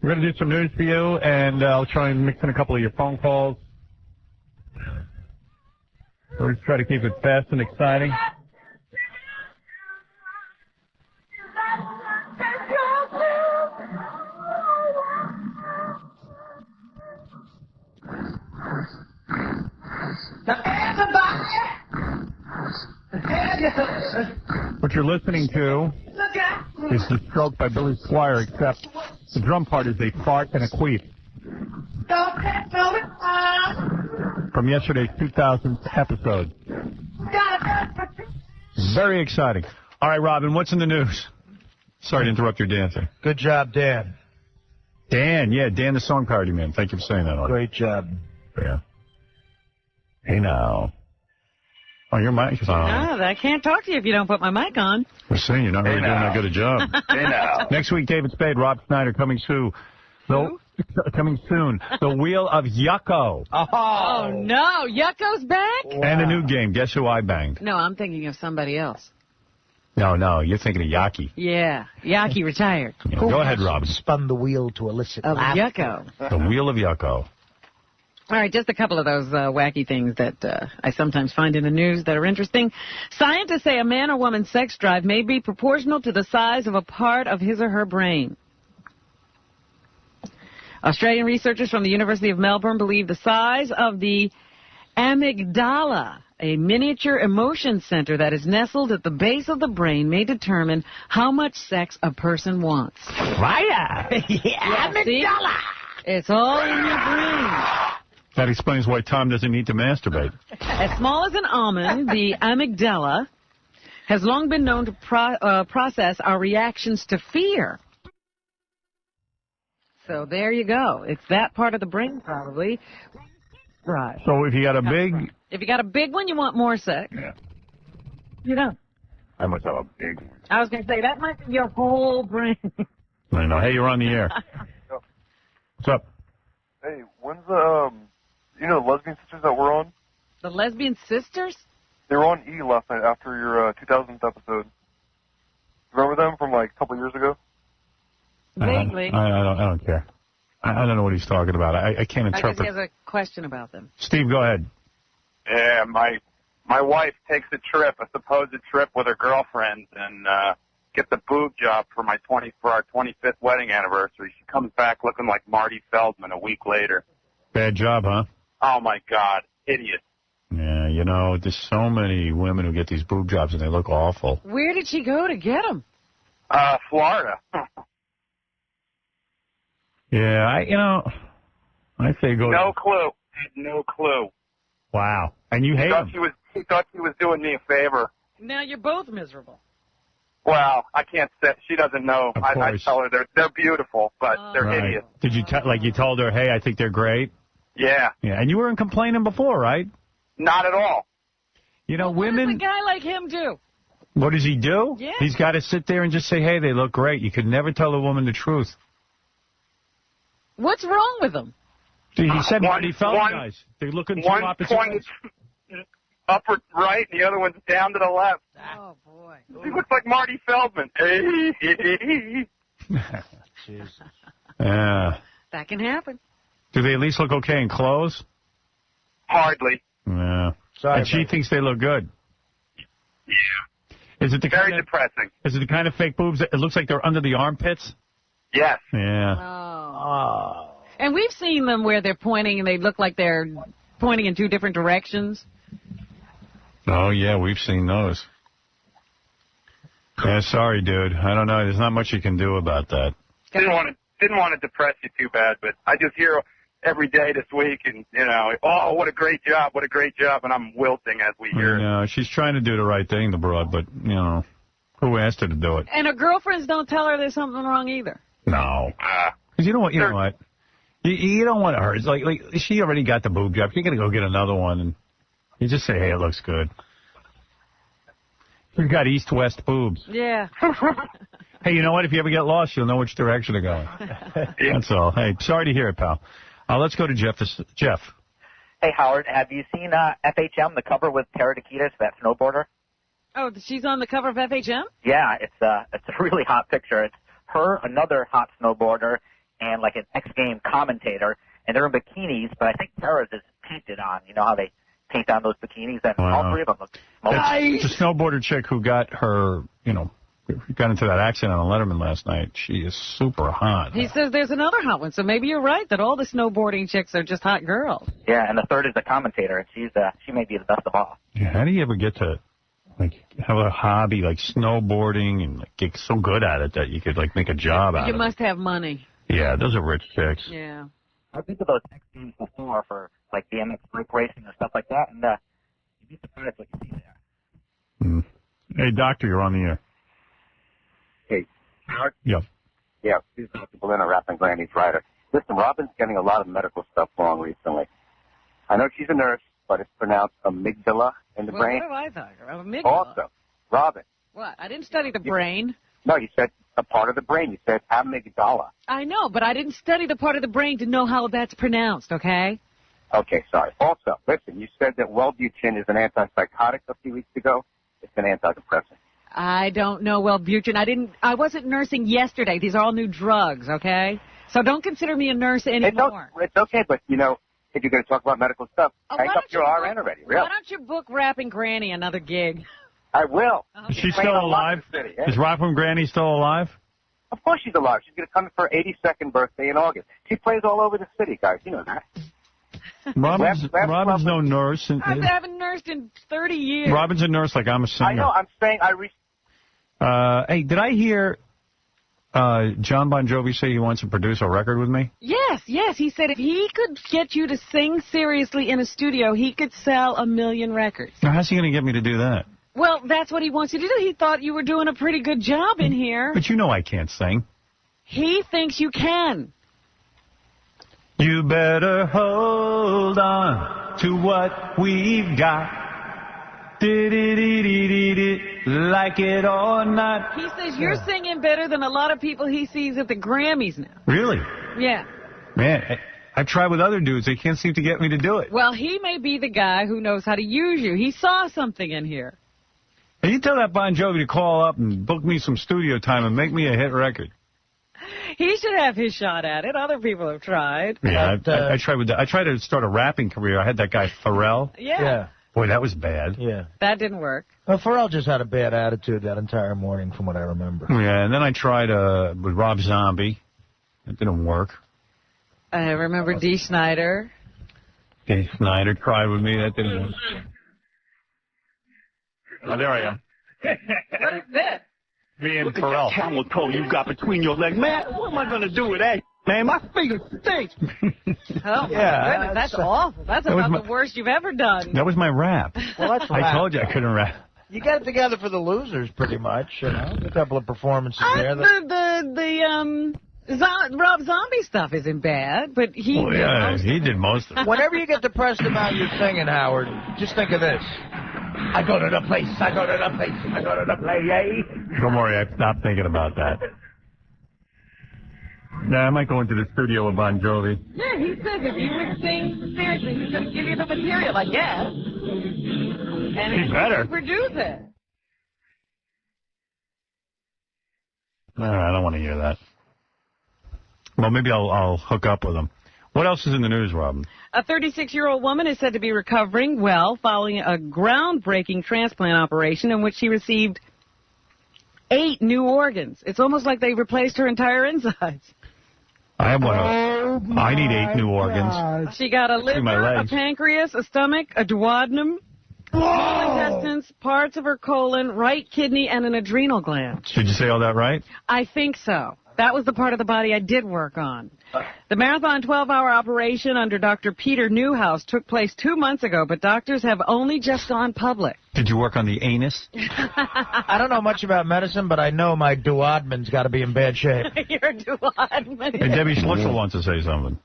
We're going to do some news for you, and I'll try and mix in a couple of your phone calls. We'll just try to keep it fast and exciting. What you're listening to is The Stroke by Billy Squier, except the drum part is a fart and a queef. From yesterday's 2000th episode. Very exciting. All right, Robin, what's in the news? Sorry to interrupt your dancing. Good job, Dan. Dan, yeah, Dan the song parody man. Thank you for saying that. Great job. Yeah. Hey, now. Oh, your mic is on. No, I can't talk to you if you don't put my mic on. We're saying you're not really doing that good a job. Hey, now. Next week, David Spade, Rob Snyder coming soon. Coming soon. The Wheel of Yucko. Oh, no. Yucko's back? Wow. And a new game. Guess who I banged? No, I'm thinking of somebody else. No, you're thinking of Yaki. Yeah. Yaki retired. Yeah, go ahead, Robin. Spun the wheel to elicit Of laughter. Yucko. The Wheel of Yucko. All right, just a couple of those wacky things that I sometimes find in the news that are interesting. Scientists say a man or woman's sex drive may be proportional to the size of a part of his or her brain. Australian researchers from the University of Melbourne believe the size of the amygdala, a miniature emotion center that is nestled at the base of the brain, may determine how much sex a person wants. Right. Amygdala. It's all in your brain. That explains why Tom doesn't need to masturbate. As small as an almond, the amygdala has long been known to process our reactions to fear. So there you go. It's that part of the brain, probably. Right. So if you got a big... If you got a big one, you want more sex. Yeah. You know. I must have a big one. I was going to say, that might be your whole brain. I know. Hey, you're on the air. What's up? Hey, when's the, you know the Lesbian Sisters that were on? The Lesbian Sisters? They were on E! last night after your 2000th episode. Remember them from like a couple years ago? Vaguely. I don't care. I don't know what he's talking about. I can't I guess interpret. he has a question about them. Steve, go ahead. Yeah, my wife takes a supposed trip with her girlfriends, and gets a boob job for our 25th wedding anniversary. She comes back looking like Marty Feldman a week later. Bad job, huh? Oh my God, idiot. Yeah, you know, there's so many women who get these boob jobs and they look awful. Where did she go to get them? Florida. Yeah, I say go. No clue. No clue. Wow. And you hate them. She thought she was doing me a favor. Now you're both miserable. Well, I can't say. She doesn't know. I tell her they're beautiful, but they're idiots. Did you you told her, hey, I think they're great? Yeah. Yeah, and you weren't complaining before, right? Not at all. You know, What women. does a guy like him do? What does he do? Yeah. He's got to sit there and just say, hey, they look great. You could never tell a woman the truth. What's wrong with them? He said Marty Feldman guys. They're looking two opposite ways. Upper right, and the other one's down to the left. Oh, boy. He looks like Marty Feldman. Yeah. That can happen. Do they at least look okay in clothes? Hardly. Yeah. Sorry, and she thinks they look good. Yeah. Is it the Very depressing. Is it the kind of fake boobs that it looks like they're under the armpits? Yes. Yeah. Oh. And we've seen them where they're pointing and they look like they're pointing in two different directions. Oh, yeah, we've seen those. Yeah, sorry, dude. I don't know. There's not much you can do about that. Didn't want to depress you too bad, but I just hear every day this week, and oh, what a great job, and I'm wilting as we hear it. No, she's trying to do the right thing, the broad, but who asked her to do it? And her girlfriends don't tell her there's something wrong either. No. Because you know what? You don't want to hurt. It's like she already got the boob job. You're going to go get another one, and you just say, hey, it looks good. You've got east-west boobs. Yeah. Hey, you know what? If you ever get lost, you'll know which direction to go in. That's all. Hey, sorry to hear it, pal. Let's go to Jeff. Jeff. Hey, Howard, have you seen FHM, the cover with Tara Dakitas, that snowboarder? Oh, she's on the cover of FHM? Yeah, it's a really hot picture. It's her, another hot snowboarder, and like an X Game commentator, and they're in bikinis, but I think Tara's is painted on. You know how they paint on those bikinis? And all three of them look nice. The snowboarder chick who got her, got into that accident on Letterman last night. She is super hot. He says there's another hot one, so maybe you're right that all the snowboarding chicks are just hot girls. Yeah, and the third is the commentator, and she may be the best of all. Yeah, how do you ever get to have a hobby like snowboarding and get so good at it that you could make a job out of it? You must have money. Yeah, those are rich chicks. Yeah. I've been to those X Games before for like BMX brake racing and stuff like that, and you'd be surprised what you see there. Hey, doctor, you're on the air. Hey, Howard? Yeah. Yeah, this is Dr. Belinda rapping Granny's writer. Listen, Robin's getting a lot of medical stuff wrong recently. I know she's a nurse, but it's pronounced amygdala in the brain. What do I thought? Amygdala. Also, Robin. What? I didn't study the brain. No, you said a part of the brain. You said amygdala. I know, but I didn't study the part of the brain to know how that's pronounced, okay? Okay, sorry. Also, listen, you said that Wellbutrin is an antipsychotic a few weeks ago. It's an antidepressant. I don't know Wellbutrin. I wasn't nursing yesterday. These are all new drugs, okay? So don't consider me a nurse anymore. It's okay, but, if you're going to talk about medical stuff, hang up your RN already, really. Why don't you book Rapping Granny another gig? I will. Is she still alive? Is Rapping Granny still alive? Of course she's alive. She's going to come for her 82nd birthday in August. She plays all over the city, guys. You know that. Robin's no nurse. I haven't nursed in 30 years. Robin's a nurse like I'm a singer. I know. I'm saying hey, did I hear John Bon Jovi say he wants to produce a record with me? Yes. He said if he could get you to sing seriously in a studio, he could sell 1 million records. Now, how's he going to get me to do that? Well, that's what he wants you to do. He thought you were doing a pretty good job in here. But you know I can't sing. He thinks you can. You better hold on to what we've got. Like it or not. He says you're singing better than a lot of people he sees at the Grammys now. Really? Yeah. Man, I've tried with other dudes. They can't seem to get me to do it. Well, he may be the guy who knows how to use you. He saw something in here. And you tell that Bon Jovi to call up and book me some studio time and make me a hit record. He should have his shot at it. Other people have tried. Yeah, I tried with that. I tried to start a rapping career. I had that guy Pharrell. Yeah. Boy, that was bad. Yeah. That didn't work. Well, Pharrell just had a bad attitude that entire morning, from what I remember. Yeah, and then I tried with Rob Zombie. It didn't work. I remember Dee Snider. Dee Snider tried with me. That didn't work. Oh, there I am. What is this? Me and Pharrell. Camel toe you got between your legs. Man, what am I going to do with that? Man, my fingers stink. Oh, my goodness. That's awful. That's about the worst you've ever done. That was my rap. Well, that's I told you I couldn't rap. You got it together for the losers, pretty much. A couple of performances there. Rob Zombie stuff isn't bad, but he did most of it. Whenever you get depressed about your singing, Howard, just think of this. I go to the place, I go to the place, I go to the place, eh? Don't worry, I stopped thinking about that. Yeah, I might go into the studio with Bon Jovi. Yeah, he says if you would sing seriously, he's going to give you the material, I guess. And He better. Produce it. I don't want to hear that. Well, maybe I'll hook up with him. What else is in the news, Robin? A 36-year-old woman is said to be recovering well following a groundbreaking transplant operation in which she received 8 new organs. It's almost like they replaced her entire insides. I have one. I need 8 new organs. She got a liver, a pancreas, a stomach, a duodenum, small intestines, parts of her colon, right kidney, and an adrenal gland. Did you say all that right? I think so. That was the part of the body I did work on. The marathon 12-hour operation under Dr. Peter Newhouse took place 2 months ago, but doctors have only just gone public. Did you work on the anus? I don't know much about medicine, but I know my duodenum's got to be in bad shape. Your duodenum. And Debbie Schlitzel wants to say something.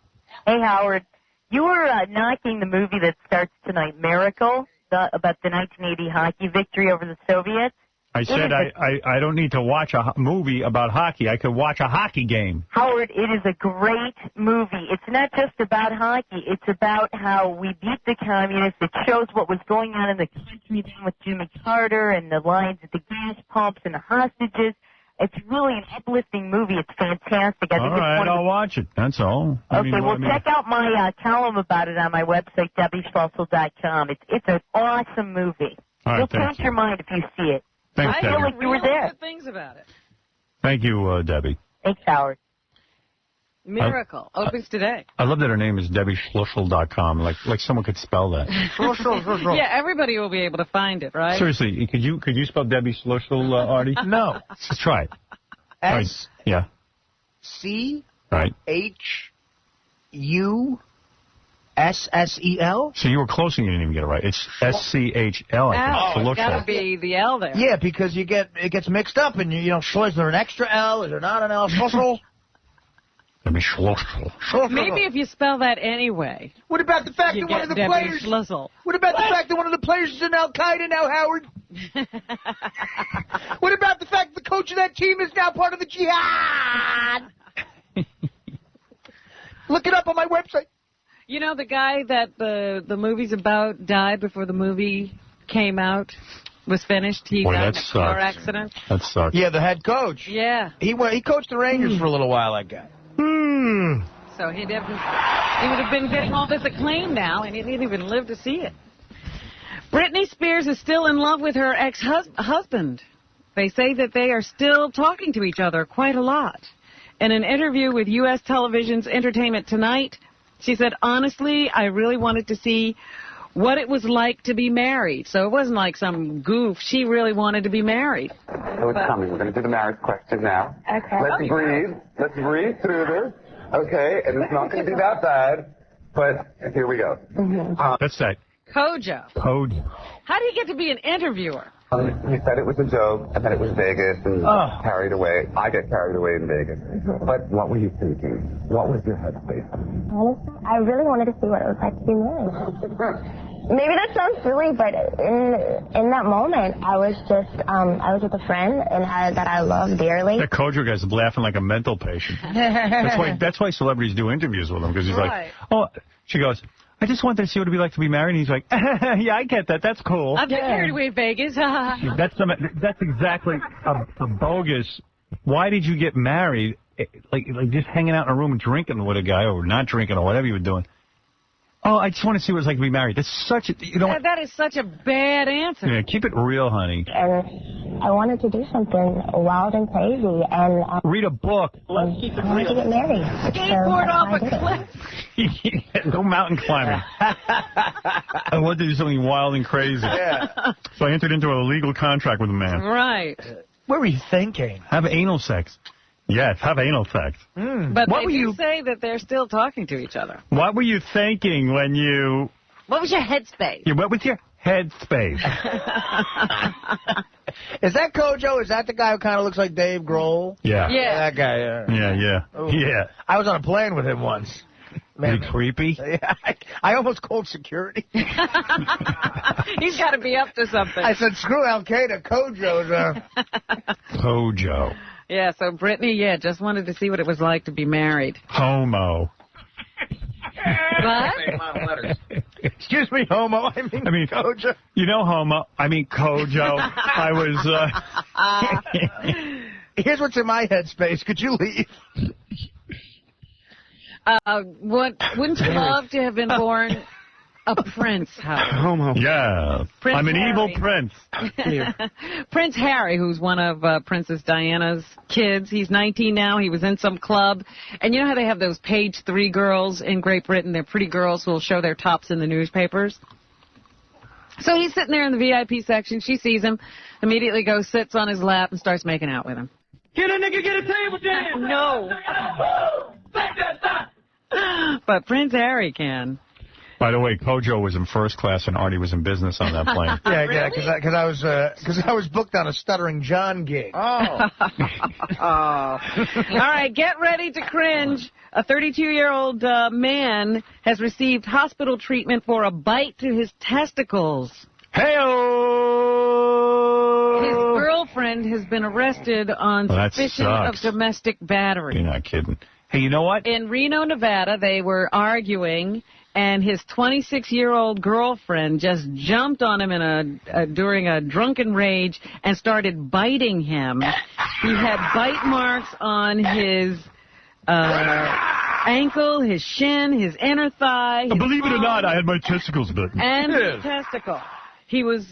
Hey, Howard. You were knocking the movie that starts tonight, Miracle, about the 1980 hockey victory over the Soviets. I said I don't need to watch a movie about hockey. I could watch a hockey game. Howard, it is a great movie. It's not just about hockey. It's about how we beat the communists. It shows what was going on in the country then with Jimmy Carter and the lines at the gas pumps and the hostages. It's really an uplifting movie. It's fantastic. I think All right, I'll watch it. That's all. Check out my column about it on my website, DebbieSchlossel.com. It's an awesome movie. All right, You'll change your mind if you see it. Thanks, I feel Debbie. like you were there. Good things about it. Thank you, Debbie. Thanks, Howard. Miracle opens today. I love that her name is DebbieSchlussel.com. Like someone could spell that. Yeah, everybody will be able to find it, right? Seriously, could you spell Debbie Schlussel, Artie? No. Just try it. S. Right. Yeah. C. Right. H. U. S-S-E-L? So you were close and you didn't even get it right. It's S-C-H-L, I think. It's got to be the L there. Yeah, because it gets mixed up, and you know, is there an extra L? Is there not an L? Schlussel? Debbie Schlussel. Maybe if you spell that anyway. What about the fact that one of the players? Schlussel. What about the fact that one of the players is in Al Qaeda now, Howard? What about the fact that the coach of that team is now part of the jihad? Look it up on my website. You know, the guy that the movie's about died before the movie came out, was finished. He died in a car accident. That sucks. Yeah, the head coach. Yeah. He coached the Rangers for a little while, that guy. So he would have been getting all this acclaim now, and he didn't even live to see it. Britney Spears is still in love with her ex-husband. They say that they are still talking to each other quite a lot. In an interview with U.S. television's Entertainment Tonight, she said, honestly, I really wanted to see what it was like to be married. So it wasn't like some goof. She really wanted to be married. So it's coming. We're going to do the marriage question now. Okay. Let's breathe. Let's breathe through this. Okay, and it's not going to be that bad, but here we go. That's that. Kojo. How do you get to be an interviewer? You said it was a joke, and then it was Vegas, and carried away. I get carried away in Vegas. But what were you thinking? What was your headspace? Honestly, I really wanted to see what it was like to be married. Maybe that sounds silly, but in that moment, I was with a friend that I love dearly. That Kojo guy's laughing like a mental patient. That's why celebrities do interviews with him, because he's like, she goes, I just wanted to see what it'd be like to be married. And he's like, yeah, I get that. That's cool. I've been carried away in Vegas. That's exactly a bogus. Why did you get married? Like just hanging out in a room and drinking with a guy, or not drinking, or whatever you were doing. Oh, I just want to see what it's like to be married. That's such a, that is such a bad answer. Yeah, keep it real, honey. And I wanted to do something wild and crazy, and read a book. Let's keep it real. I wanted to get married. Skateboard off a cliff. Go mountain climbing. I wanted to do something wild and crazy. Yeah. So I entered into a legal contract with a man. Right. What were you thinking? Have anal sex. Yes, have anal sex. But they do say that they're still talking to each other. What were you thinking when you... What was your headspace? Yeah, what was your headspace? Is that Kojo? Is that the guy who kind of looks like Dave Grohl? Yeah. Yeah. That guy, Yeah. I was on a plane with him once. Man, creepy? Yeah, I almost called security. He's got to be up to something. I said, screw Al-Qaeda, Kojo's... Kojo. Yeah, so Brittany, just wanted to see what it was like to be married. Homo. What? Excuse me, homo. I mean Kojo. You know homo. I mean Kojo. I was... Here's what's in my headspace. Could you leave? Wouldn't you love to have been born a prince, Howard? Homo. Yeah. Prince I'm an Harry. evil prince. Prince Harry, who's one of Princess Diana's kids. He's 19 now. He was in some club. And you know how they have those page 3 girls in Great Britain? They're pretty girls who will show their tops in the newspapers. So he's sitting there in the VIP section. She sees him, immediately goes, sits on his lap, and starts making out with him. Get a nigga, get a table dance. No. But Prince Harry can. By the way, Kojo was in first class and Artie was in business on that plane. Yeah, because I was booked on a Stuttering John gig. Oh. All right, get ready to cringe. A 32-year-old man has received hospital treatment for a bite to his testicles. Hey-oh! His girlfriend has been arrested on Well, that suspicion sucks. of domestic battery. You're not kidding. Hey, you know what? In Reno, Nevada, they were arguing, and his 26-year-old girlfriend just jumped on him during a drunken rage and started biting him. He had bite marks on his ankle, his shin, his inner thigh. Believe it or not, I had my testicles bitten. And his testicle. He was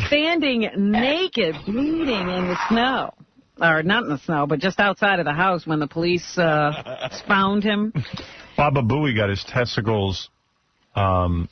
standing naked, bleeding in the snow. Or not in the snow, but just outside of the house when the police found him. Baba Booey got his testicles, what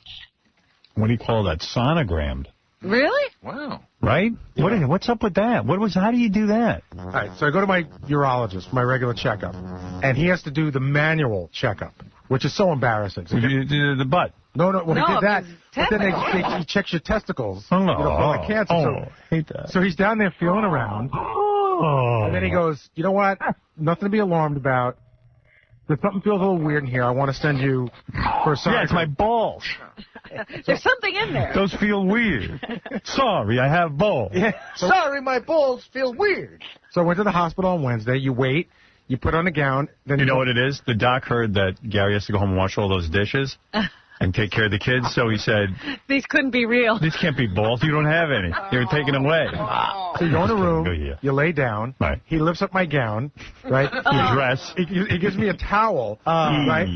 do you call that, sonogrammed. Really? Wow. Right? Yeah. What's up with that? How do you do that? All right, so I go to my urologist for my regular checkup, and he has to do the manual checkup, which is so embarrassing. So The butt. No, he did that. But then he checks your testicles for the cancer. I hate that. So he's down there feeling around, and then he goes, you know what? Nothing to be alarmed about. If something feels a little weird in here, I want to send you for a sonogram. Yeah, it's my balls. There's something in there. Those feel weird. Sorry, I have balls. Yeah. Sorry, my balls feel weird. So I went to the hospital on Wednesday. You wait. You put on a gown. Then You know what it is? The doc heard that Gary has to go home and wash all those dishes and take care of the kids, so he said, These couldn't be real. these can't be balls. You don't have any. You're taking them away. So you go in the room, you lay down, right. He lifts up my gown, right? Your dress. He gives me a towel, right?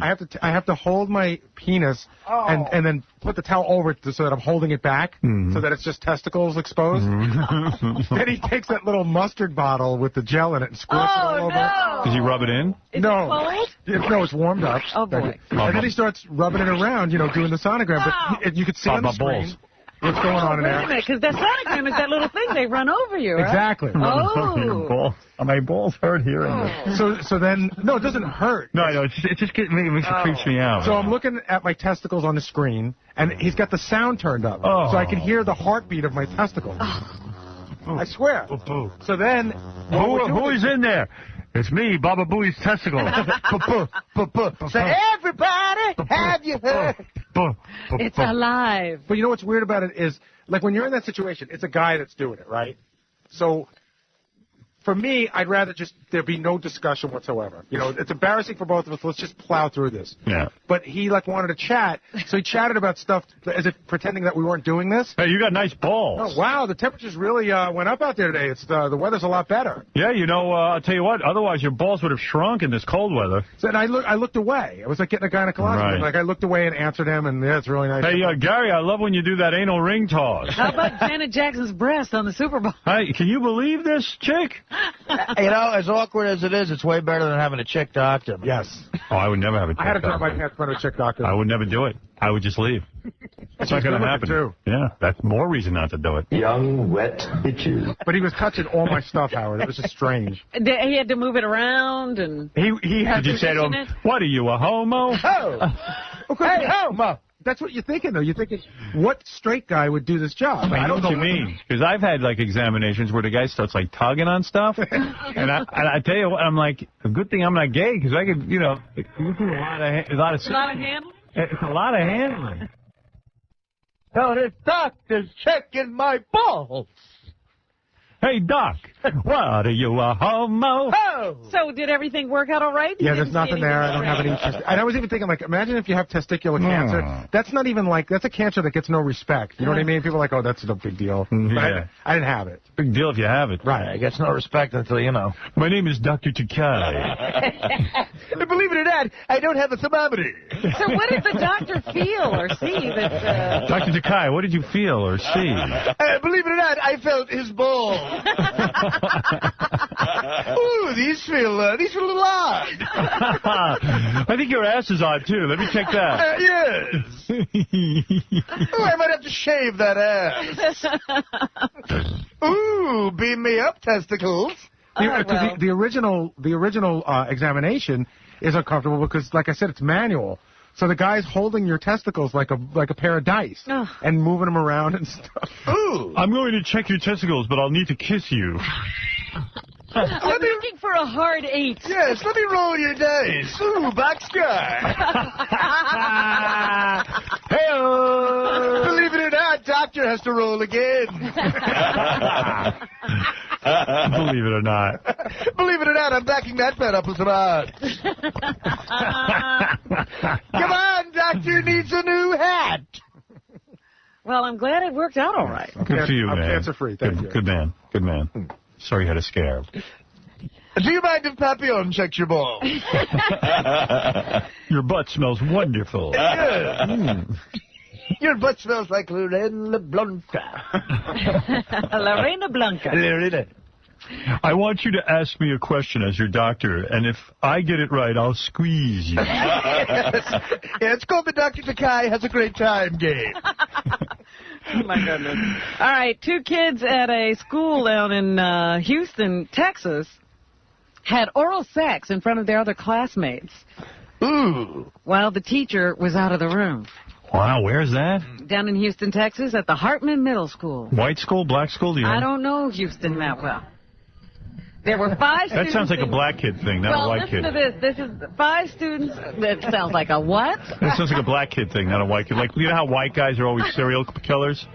I have to hold my penis and then put the towel over it so that I'm holding it back, so that it's just testicles exposed. Then he takes that little mustard bottle with the gel in it and squirts it all over. No. Does he rub it in? Is it cold? No, it's warmed up. Oh, boy. And then he starts rubbing it around, doing the sonogram. But you could see on the screen what's going on in Wait a there. minute, because that sonogram is that little thing. They run over you, right? Exactly. Oh. My balls hurt hearing this. So then, no, it doesn't hurt. No, I know. It just creeps me out. So I'm looking at my testicles on the screen, and he's got the sound turned up, so I can hear the heartbeat of my testicles. I swear. So then, who is in there? It's me, Baba Booey's testicle. So everybody, have you heard? It's alive. But you know what's weird about it is, like, when you're in that situation, it's a guy that's doing it, right? So for me, I'd rather just there be no discussion whatsoever. It's embarrassing for both of us. Let's just plow through this. Yeah. But he wanted to chat, so he chatted about stuff as if pretending that we weren't doing this. Hey, you got nice balls. Oh, wow, the temperatures really went up out there today. It's the weather's a lot better. Yeah, I'll tell you what. Otherwise, your balls would have shrunk in this cold weather. So I looked away. I was like getting a gynecologist. Right. Like I looked away and answered him, and yeah, it's really nice. Hey, Gary, I love when you do that anal ring toss. How about Janet Jackson's breast on the Super Bowl? Hey, can you believe this, chick? As awkward as it is, it's way better than having a chick doctor. Yes. Oh, I would never have a chick I had to doctor. drop my pants in front of a chick doctor. I would never do it. I would just leave. It's not going to happen. Too. Yeah, that's more reason not to do it. Young, wet bitches. But he was touching all my stuff, Howard. It was just strange. He had to move it around and. He had Did you say to him, "What are you, a homo?" Hey, homo. That's what you're thinking, though. You're thinking, what straight guy would do this job? I know what you mean. Because I've had, examinations where the guy starts, tugging on stuff. and I tell you what, I'm like, a good thing I'm not gay, because I could, you do a lot of handling? It's a lot of handling. Oh, the doctor's checking my balls. Hey, Doc, what are you, a homo? Oh! So did everything work out all right? Yeah, there's nothing there. I don't have any. And I was even thinking, imagine if you have testicular cancer. That's not even that's a cancer that gets no respect. You know what I mean? People are like, oh, that's no big deal. Yeah. I didn't have it. Big deal if you have it. Right. I guess no respect until you know. My name is Dr. Takai. Believe it or not, I don't have a thermometer. So what did the doctor feel or see that... Dr. Takai, what did you feel or see? Believe it or not, I felt his balls. Ooh, these feel a little odd. I think your ass is odd, too. Let me check that. Yes. Ooh, I might have to shave that ass. Ooh, beam me up, testicles. The original examination is uncomfortable because, like I said, it's manual. So the guy's holding your testicles like a pair of dice and moving them around and stuff. Ooh. I'm going to check your testicles, but I'll need to kiss you. I'm looking for a hard 8. Yes, let me roll your dice. Ooh, box guy. Hey-o. Believe it or not, Doc, doctor has to roll again. Believe it or not. Believe it or not, I'm backing that bet up with some odds. Come on, doctor needs a new hat. Well, I'm glad it worked out all right. Good for you, man. I'm cancer-free. Thank you. Good man. Good man. Sorry you had a scare. Do you mind if Papillon checks your ball? Your butt smells wonderful. Your butt smells like Lorena Blanca. Lorena Blanca. Lorena. I want you to ask me a question as your doctor, and if I get it right, I'll squeeze you. Yes. Yeah, it's called the Dr. Takai Has a Great Time game. Oh, my goodness. All right, 2 kids at a school down in Houston, Texas, had oral sex in front of their other classmates. Ooh. While the teacher was out of the room. Wow, where's that? Down in Houston, Texas, at the Hartman Middle School. White school, black school? Do you know? I don't know Houston that well. There were 5 students. That sounds like a black kid thing, not a white kid. Well, listen to this. This is 5 students. That sounds like a what? That sounds like a black kid thing, not a white kid. Like, you know how white guys are always serial killers?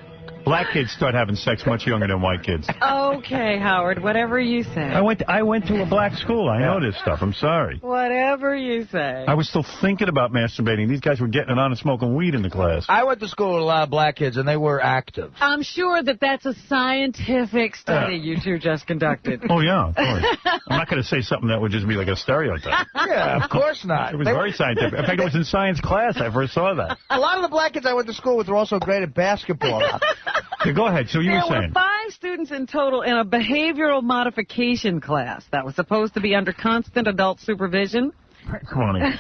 Black kids start having sex much younger than white kids. Okay, Howard, whatever you say. I went to a black school. I know this stuff. I'm sorry. Whatever you say. I was still thinking about masturbating. These guys were getting it on and smoking weed in the class. I went to school with a lot of black kids, and they were active. I'm sure that that's a scientific study you two just conducted. Oh, yeah, of course. I'm not going to say something that would just be like a stereotype. Yeah, of course not. It was very scientific. In fact, it was in science class I first saw that. A lot of the black kids I went to school with were also great at basketball. Yeah, go ahead. So you were saying. There were 5 students in total in a behavioral modification class that was supposed to be under constant adult supervision. Funny.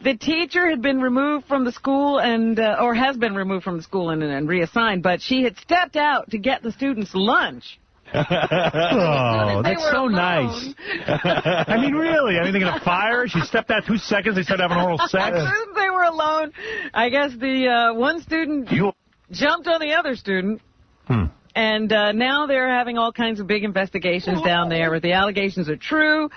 The teacher had been removed from the school and or has been removed from the school and reassigned, but she had stepped out to get the students lunch. Oh, that's so nice. I mean, really? Anything in a fire? She stepped out 2 seconds, they started having oral sex? They were alone. I guess the one student jumped on the other student. And now they're having all kinds of big investigations down there. If the allegations are true,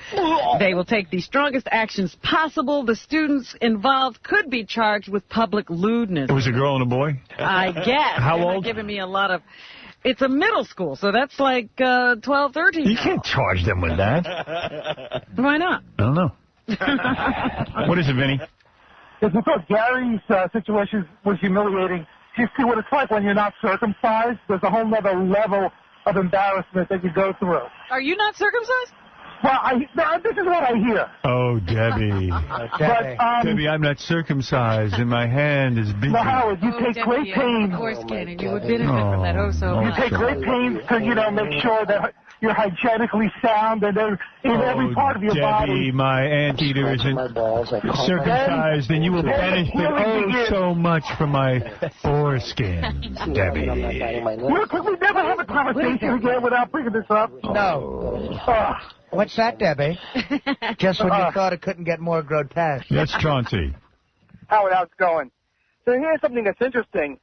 they will take the strongest actions possible. The students involved could be charged with public lewdness. It was a girl and a boy? I guess. How They're old? giving me a lot of... It's a middle school, so that's like 12, 13. You can't charge them with that. Why not? I don't know. What is it, Vinny? Yes, I thought Gary's situation was humiliating. You see what it's like when you're not circumcised? There's a whole other level of embarrassment that you go through. Are you not circumcised? Well, this is what I hear. Oh, Debbie. Debbie, I'm not circumcised, and my hand is big. No, Howard, you take Debbie, great pains. Of course, Cannon, you would benefit from that so You much. take great pains to, make sure that you're hygienically sound and in every part of your Debbie, body. my anteater isn't circumcised, and you will benefit so much from my foreskin, Debbie. Could we never have a conversation again without bringing this up? No. What's that, Debbie? Just when you thought it couldn't get more grotesque. That's Chauncey. Howard, how's it going? So here's something that's interesting.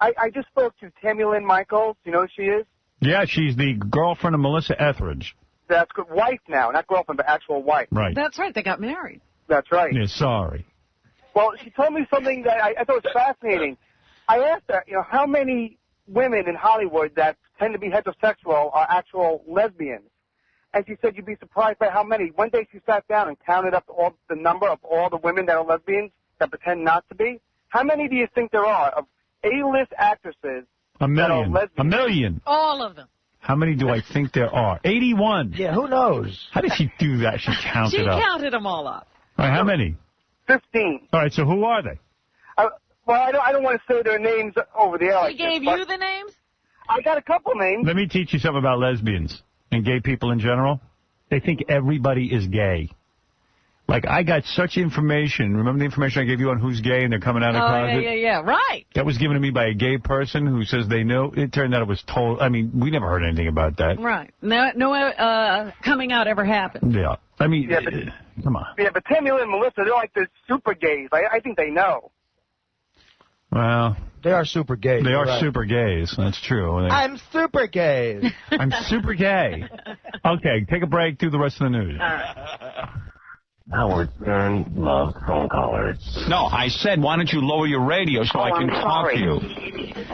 I just spoke to Tammy Lynn Michaels. You know who she is? Yeah, she's the girlfriend of Melissa Etheridge. That's good. Wife now, not girlfriend, but actual wife. Right. That's right. They got married. That's right. Yeah, sorry. Well, she told me something that I thought was fascinating. I asked her, how many women in Hollywood that tend to be heterosexual are actual lesbians? And she said you'd be surprised by how many. One day she sat down and counted up the number of all the women that are lesbians that pretend not to be. How many do you think there are of A-list actresses? A million. A million. All of them. How many do I think there are? 81. Yeah, who knows? How did she do that? She counted She up. counted them all up. All right, how many? 15. All right, so who are they? Well, I don't want to say their names over the air. She gave you the names? I got a couple names. Let me teach you something about lesbians and gay people in general. They think everybody is gay. Like, I got such information. Remember the information I gave you on who's gay and they're coming out of the closet? Yeah. Right. That was given to me by a gay person who says they know. It turned out it was told. I mean, we never heard anything about that. Right. No coming out ever happened. Yeah. I mean, come on. Yeah, but Tammy Lynn and Melissa, they're like the super gays. I think they know. Well, they are super gay. They are right. super gays. That's true. I'm super gay. I'm super gay. Okay, take a break. Do the rest of the news. Howard Stern loves phone callers. No, I said, why don't you lower your radio so I can talk to you?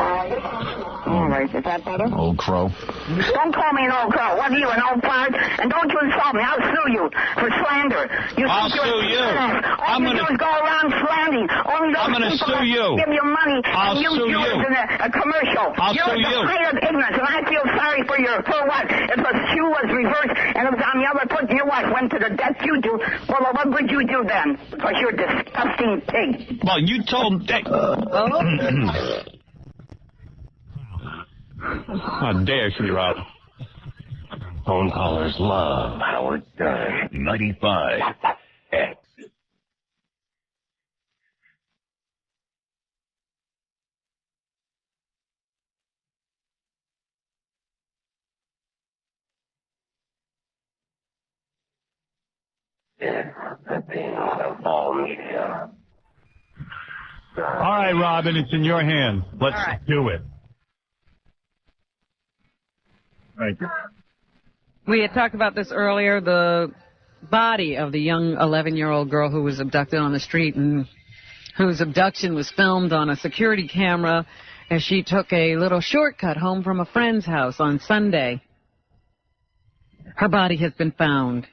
All right, is that better? Old crow. Don't call me an old crow. What are you, an old fart? And don't you insult me. I'll sue you for slander. I'll sue you. All you do is go around slandering. Only those I'm gonna people sue you. Give you money I'll and use sue you you. as a commercial. I'll You're sue the you. height of ignorance, and I feel sorry for you. For what? If the shoe was reversed and it was on the other foot, you what? Went to the death you do. Well, what would you do then? Because you're a disgusting pig. Well, you told... How dare she, Rob? Phone callers love Howard Stern. 95 X. The thing of all media. All right, Robin, it's in your hands. Let's do it. Right. We had talked about this earlier, the body of the young 11-year-old girl who was abducted on the street and whose abduction was filmed on a security camera as she took a little shortcut home from a friend's house on Sunday. Her body has been found.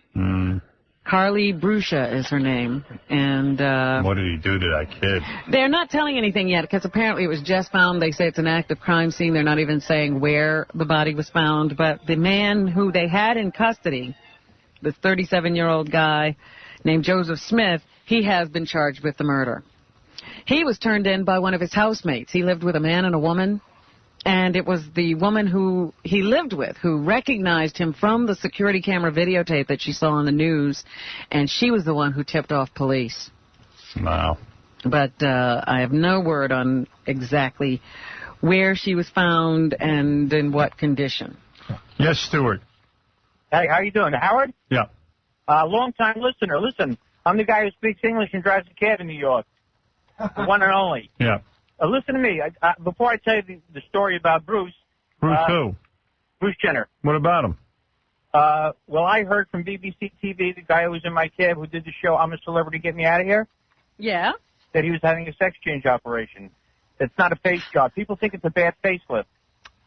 Carly Brusha is her name. And what did he do to that kid? they're not telling anything yet because apparently it was just found. They say it's an active crime scene. They're not even saying where the body was found. But the man who they had in custody, this 37-year-old guy named Joseph Smith, he has been charged with the murder. He was turned in by one of his housemates. He lived with a man and a woman. And it was the woman who he lived with who recognized him from the security camera videotape that she saw on the news, and she was the one who tipped off police. Wow. But I have no word on exactly where she was found and in what condition. Yes, Stuart. Hey, how you doing, Howard? Yeah. Long-time listener. Listen, I'm the guy who speaks English and drives a cab in New York. The one and only. Yeah. Listen to me. Before I tell you the story about Bruce. Bruce who? Bruce Jenner. What about him? Well, I heard from BBC TV, the guy who was in my cab who did the show I'm a Celebrity, Get Me Out of Here. Yeah? That he was having a sex change operation. It's not a face job. People think it's a bad facelift.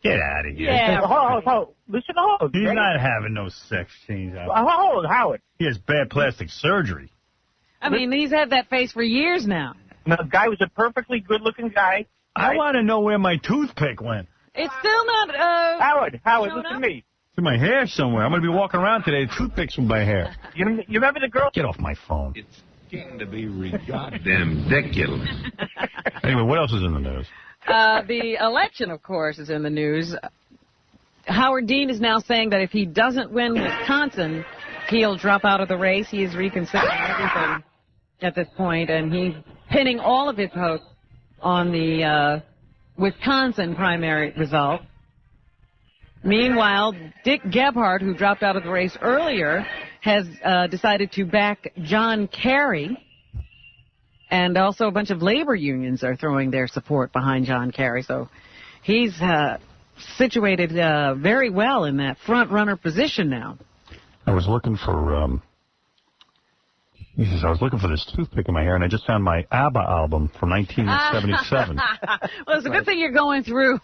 Get out of here. Yeah. Hold. Listen, hold. He's not having no sex change. Hold, Howard. He has bad plastic surgery. I mean, he's had that face for years now. No, the guy was a perfectly good-looking guy. I want to know where my toothpick went. It's still not, Howard, listen to me. It's in my hair somewhere. I'm going to be walking around today with toothpicks in my hair. You remember the girl? Get off my phone. It's getting to be goddamn ridiculous. Anyway, what else is in the news? The election, of course, is in the news. Howard Dean is now saying that if he doesn't win Wisconsin, he'll drop out of the race. He is reconsidering everything at this point, and he's pinning all of his hopes on the Wisconsin primary result. Meanwhile, Dick Gebhardt, who dropped out of the race earlier, has decided to back John Kerry. And also a bunch of labor unions are throwing their support behind John Kerry. So he's situated very well in that front-runner position now. I was looking for... I was looking for this toothpick in my hair, and I just found my ABBA album from 1977. Well, it's a good thing you're going through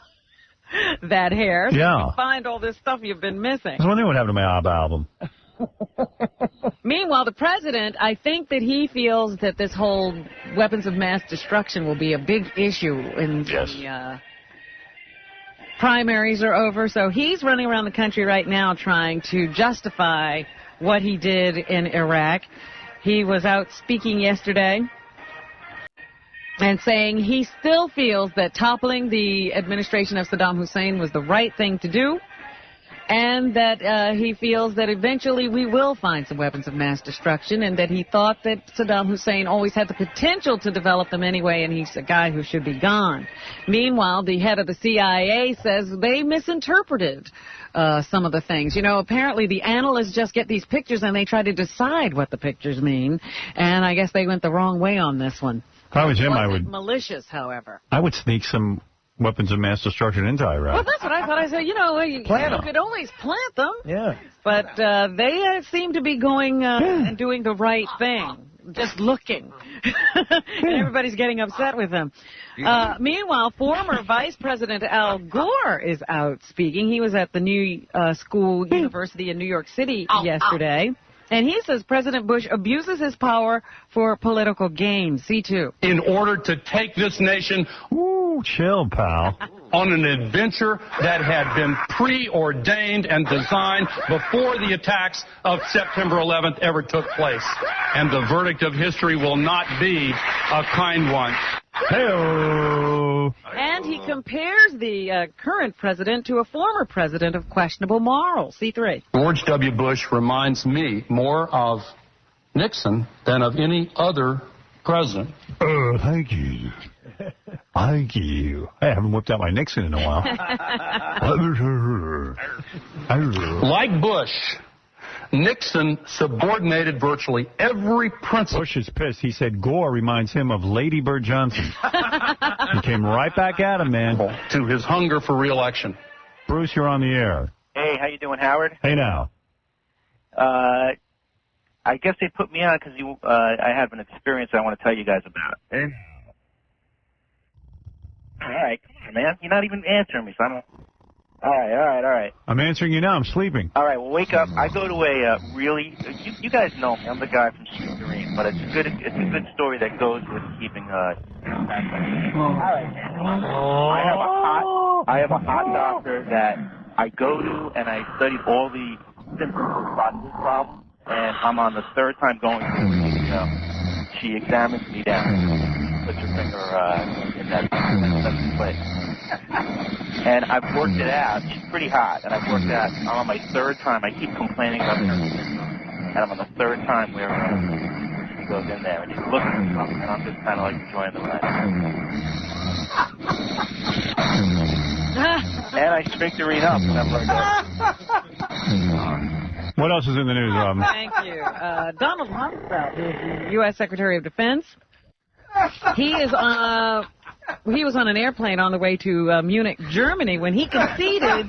that hair. So Yeah. you can find all this stuff you've been missing. I was wondering what happened to my ABBA album. Meanwhile, the president, I think that he feels that this whole weapons of mass destruction will be a big issue in the primaries are over. So he's running around the country right now trying to justify what he did in Iraq. He was out speaking yesterday and saying he still feels that toppling the administration of Saddam Hussein was the right thing to do, and that he feels that eventually we will find some weapons of mass destruction, and that he thought that Saddam Hussein always had the potential to develop them anyway, and he's a guy who should be gone. Meanwhile, the head of the CIA says they misinterpreted some of the things. You know, apparently the analysts just get these pictures and they try to decide what the pictures mean, and I guess they went the wrong way on this one. If I was him, I would... malicious, however. I would sneak some weapons of mass destruction into Iraq. Well, that's what I thought. I said, you know, you could always plant them. Yeah. But they seem to be going and doing the right thing. just looking. And everybody's getting upset with him. Meanwhile, former Vice President Al Gore is out speaking. He was at the New School University in New York City yesterday. And he says President Bush abuses his power for political gain. C2. In order to take this nation, chill, pal, on an adventure that had been preordained and designed before the attacks of September 11th ever took place. And the verdict of history will not be a kind one. Hey-o. And he compares the current president to a former president of questionable morals. C3. George W. Bush reminds me more of Nixon than of any other president. Thank you. Thank you. I haven't whipped out my Nixon in a while. Like Bush, Nixon subordinated virtually every principle. Bush is pissed. He said Gore reminds him of Lady Bird Johnson. He came right back at him, man. To his hunger for re-election. Bruce, you're on the air. Hey, how you doing, Howard? Hey, now. I guess they put me on because I have an experience I want to tell you guys about. Hey. All right, come on, man. You're not even answering me, so I don't... All right. I'm answering you now. I'm sleeping. All right, well, wake up. I go to a really... You guys know me. I'm the guy from Street Green, but it's a good story that goes with keeping... All right. I have a hot doctor that I go to, and I studied all the symptoms of this problem, and I'm on the third time going to her. She examines me down. Put your finger in that place. And I've worked it out. She's pretty hot. And I've worked it out. I'm on my third time. I keep complaining about her. And I'm on the third time where she goes in there and she's looking at something. And I'm just kind of like enjoying the ride. And I sphincterine up. And I'm like, what else is in the news, Robin? Thank you. Donald Rumsfeld, the U.S. Secretary of Defense. He was on an airplane on the way to Munich, Germany, when he conceded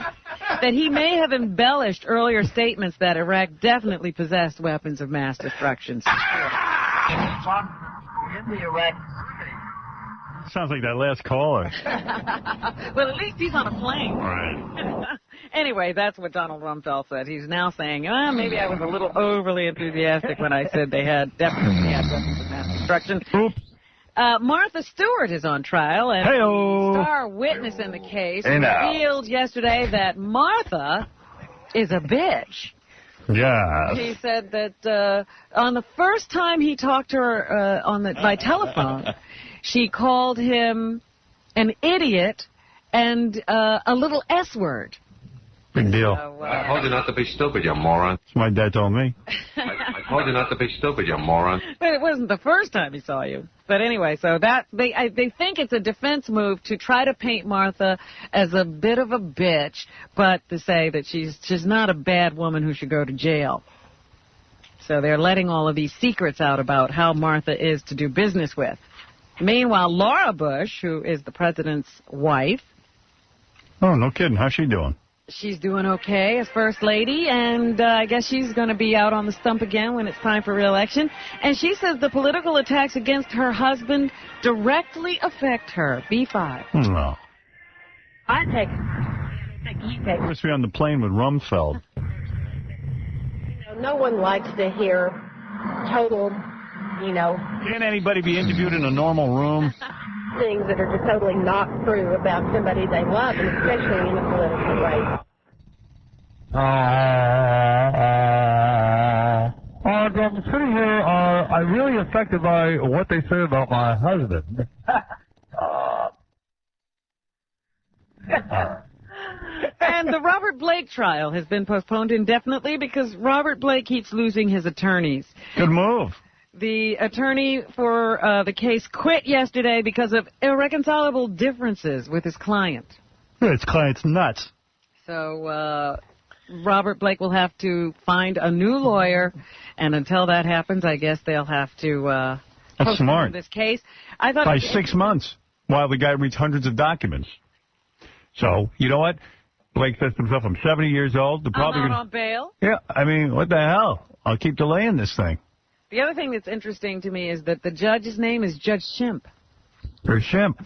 that he may have embellished earlier statements that Iraq definitely possessed weapons of mass destruction. in the Iraq. Sounds like that last caller. Well, at least he's on a plane. Right. Anyway, that's what Donald Rumsfeld said. He's now saying, maybe I was a little overly enthusiastic when I said they definitely had weapons of mass destruction. Oops. Martha Stewart is on trial, and the star witness in the case revealed yesterday that Martha is a bitch. Yeah. He said that on the first time he talked to her by telephone, she called him an idiot and a little S word. Big deal. So, I told you not to be stupid, you moron. That's what my dad told me. I told you not to be stupid, you moron. But it wasn't the first time he saw you. But anyway, so that they think it's a defense move to try to paint Martha as a bit of a bitch, but to say that she's not a bad woman who should go to jail. So they're letting all of these secrets out about how Martha is to do business with. Meanwhile, Laura Bush, who is the president's wife. Oh, no kidding. How's she doing? She's doing okay as First Lady, and I guess she's going to be out on the stump again when it's time for re-election. And she says the political attacks against her husband directly affect her. B5. No. I take it. Must be on the plane with Rumsfeld. No one likes to hear total, Can't anybody be interviewed in a normal room? things that are just totally not true about somebody they love, and especially in a political way. I'm sitting here, I'm really affected by what they say about my husband. And the Robert Blake trial has been postponed indefinitely because Robert Blake keeps losing his attorneys. Good move. The attorney for the case quit yesterday because of irreconcilable differences with his client. His client's nuts. So Robert Blake will have to find a new lawyer, and until that happens, I guess they'll have to postpone this case. I thought by 6 months, while the guy reads hundreds of documents. So, you know what? Blake says to himself, I'm 70 years old. I'm out on bail. Yeah, I mean, what the hell? I'll keep delaying this thing. The other thing that's interesting to me is that the judge's name is Judge Shimp. Or Shimp.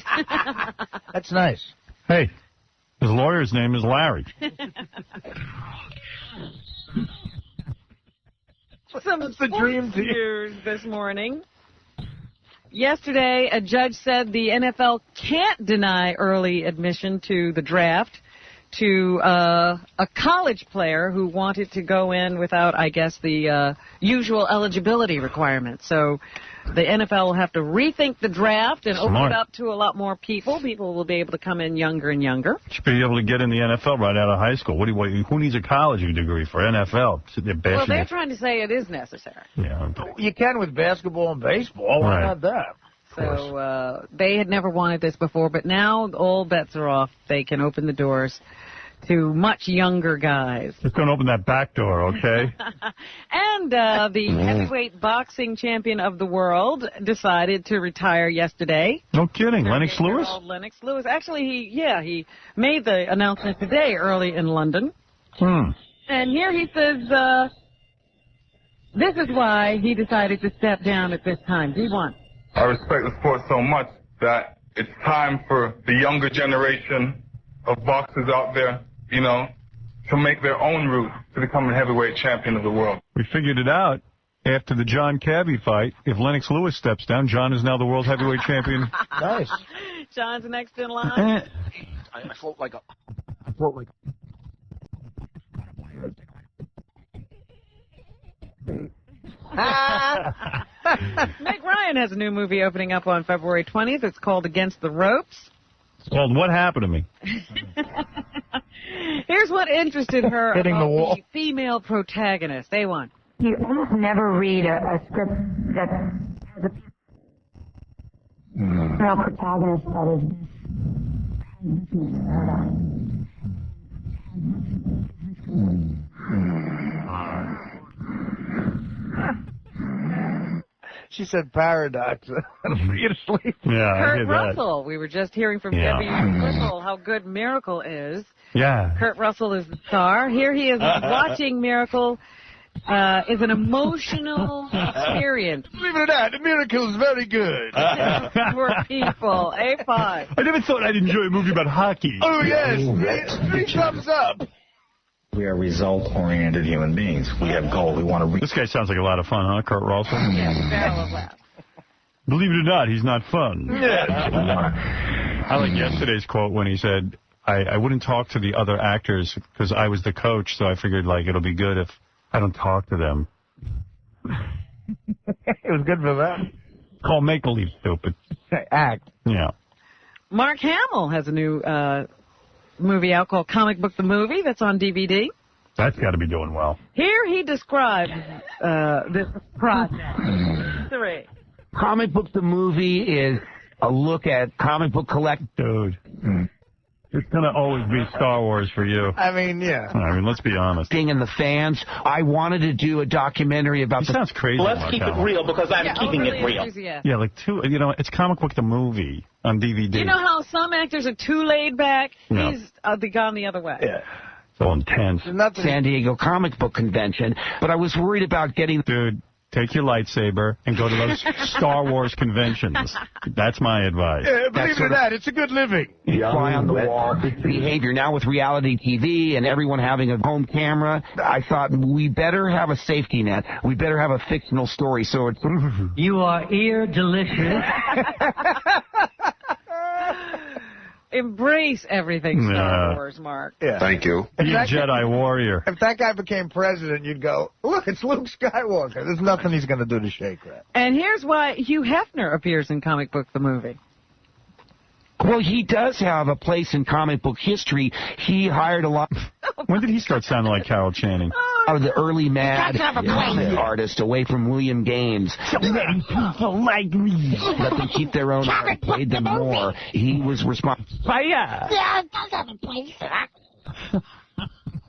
That's nice. Hey, his lawyer's name is Larry. That's the dream news this morning. Yesterday, a judge said the NFL can't deny early admission to the draft to a college player who wanted to go in without, I guess, the usual eligibility requirements. So the NFL will have to rethink the draft and open it up to a lot more people. People will be able to come in younger and younger. Should be able to get in the NFL right out of high school. Who needs a college degree for NFL? Well, they're trying to say it is necessary. Yeah. You can with basketball and baseball. Why not that? So they had never wanted this before, but now all bets are off. They can open the doors to much younger guys. Just don't open that back door, okay? And the heavyweight boxing champion of the world decided to retire yesterday. No kidding. Lennox Lewis? Lennox Lewis. Actually, he made the announcement today early in London. And here he says this is why he decided to step down at this time. D1. I respect the sport so much that it's time for the younger generation of boxers out there, to make their own route to becoming heavyweight champion of the world. We figured it out after the John Cabby fight. If Lennox Lewis steps down, John is now the world heavyweight champion. Nice. John's next in line. I float like a... Meg Ryan has a new movie opening up on February 20th. It's called Against the Ropes. It's called What Happened to Me. Here's what interested her Hitting about the wall. the female protagonist. A1. You almost never read a script that has a female protagonist that is She said paradox. That'll put you to sleep. Yeah, Kurt Russell. We were just hearing from Debbie Russell how good Miracle is. Yeah. Kurt Russell is the star. Here he is watching Miracle. Is an emotional experience. Believe it or not, the Miracle is very good. For people. A5. I never thought I'd enjoy a movie about hockey. Oh, yes. 3 thumbs up. We are result-oriented human beings. We have goals. We want to reach. This guy sounds like a lot of fun, huh, Kurt Russell? Yeah, Believe it or not, he's not fun. I like yesterday's quote when he said, I wouldn't talk to the other actors because I was the coach, so I figured, it'll be good if I don't talk to them. It was good for them. Call make-believe stupid. Act. Yeah. Mark Hamill has a new movie out called Comic Book the Movie that's on DVD. That's got to be doing well. Here he describes this project. 3. Comic Book the Movie is a look at comic book Dude. It's going to always be Star Wars for you. I mean, yeah. Let's be honest. And the fans. I wanted to do a documentary about sounds crazy. Let's keep it real because I'm keeping it real. Yeah, it's Comic Book the Movie on DVD. You know how some actors are too laid back? No. He's gone the other way. Yeah. So intense. San Diego Comic Book Convention, but I was worried about getting... Dude, take your lightsaber and go to those Star Wars conventions. That's my advice. Yeah, believe it or not, it's a good living. Fly on the wall behavior. Now with reality TV and everyone having a home camera, I thought we better have a safety net. We better have a fictional story. So it's... You are ear delicious. Embrace everything Star Wars, Mark. Yeah. Thank you. Be a Jedi warrior. If that guy became president, you'd go, look, it's Luke Skywalker. There's nothing he's going to do to shake that. And here's why Hugh Hefner appears in Comic Book the Movie. Well, he does have a place in comic book history. He hired a lot... When did he start sounding like Carol Channing? Out of the early mad artist away from William Gaines. So many people like me. Let them keep their own art, played them more. He was responsible. Fire! Yeah, it does have a place.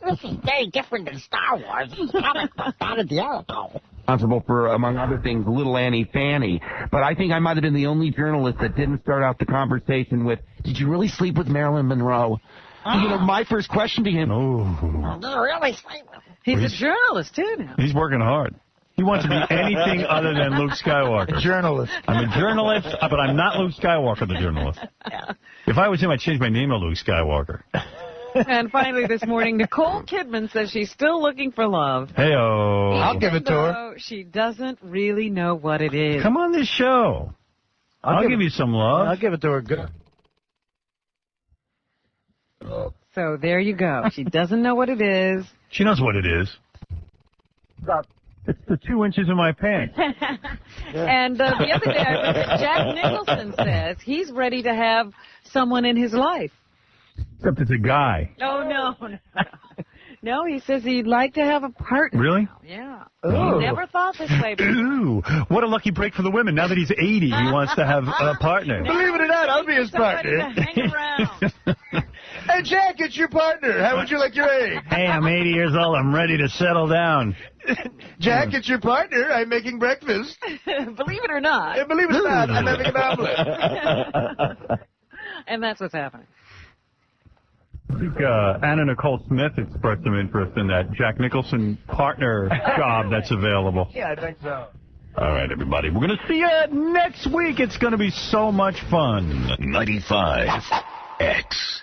This is very different than Star Wars. It's comic book, not a Diablo. Responsible for, among other things, Little Annie Fanny. But I think I might have been the only journalist that didn't start out the conversation with, did you really sleep with Marilyn Monroe? My first question to him. Really sleep with him. He's a journalist, too, now. He's working hard. He wants to be anything other than Luke Skywalker. Journalist. I'm a journalist, but I'm not Luke Skywalker, the journalist. If I was him, I'd change my name to Luke Skywalker. And finally this morning, Nicole Kidman says she's still looking for love. Hey-oh. I'll give it to her. She doesn't really know what it is. Come on this show. I'll give you some love. I'll give it to her. Good. So there you go. She doesn't know what it is. She knows what it is. It's the 2 inches in my pants. And the other day, I read that Jack Nicholson says he's ready to have someone in his life. Except it's a guy. Oh, no. No, he says he'd like to have a partner. Really? Yeah. Ooh. He never thought this way before. Ooh, what a lucky break for the women. Now that he's 80, he wants to have a partner. Believe it or not, I'll be his partner. Hang around. Hey, Jack, it's your partner. How would you like your egg? Hey, I'm 80 years old. I'm ready to settle down. Jack, it's your partner. I'm making breakfast. Believe it or not. Hey, believe it or not, I'm having an omelet. And that's what's happening. I think Anna Nicole Smith expressed some interest in that Jack Nicholson partner job that's available. Yeah, I think so. All right, everybody. We're going to see you next week. It's going to be so much fun. 95X.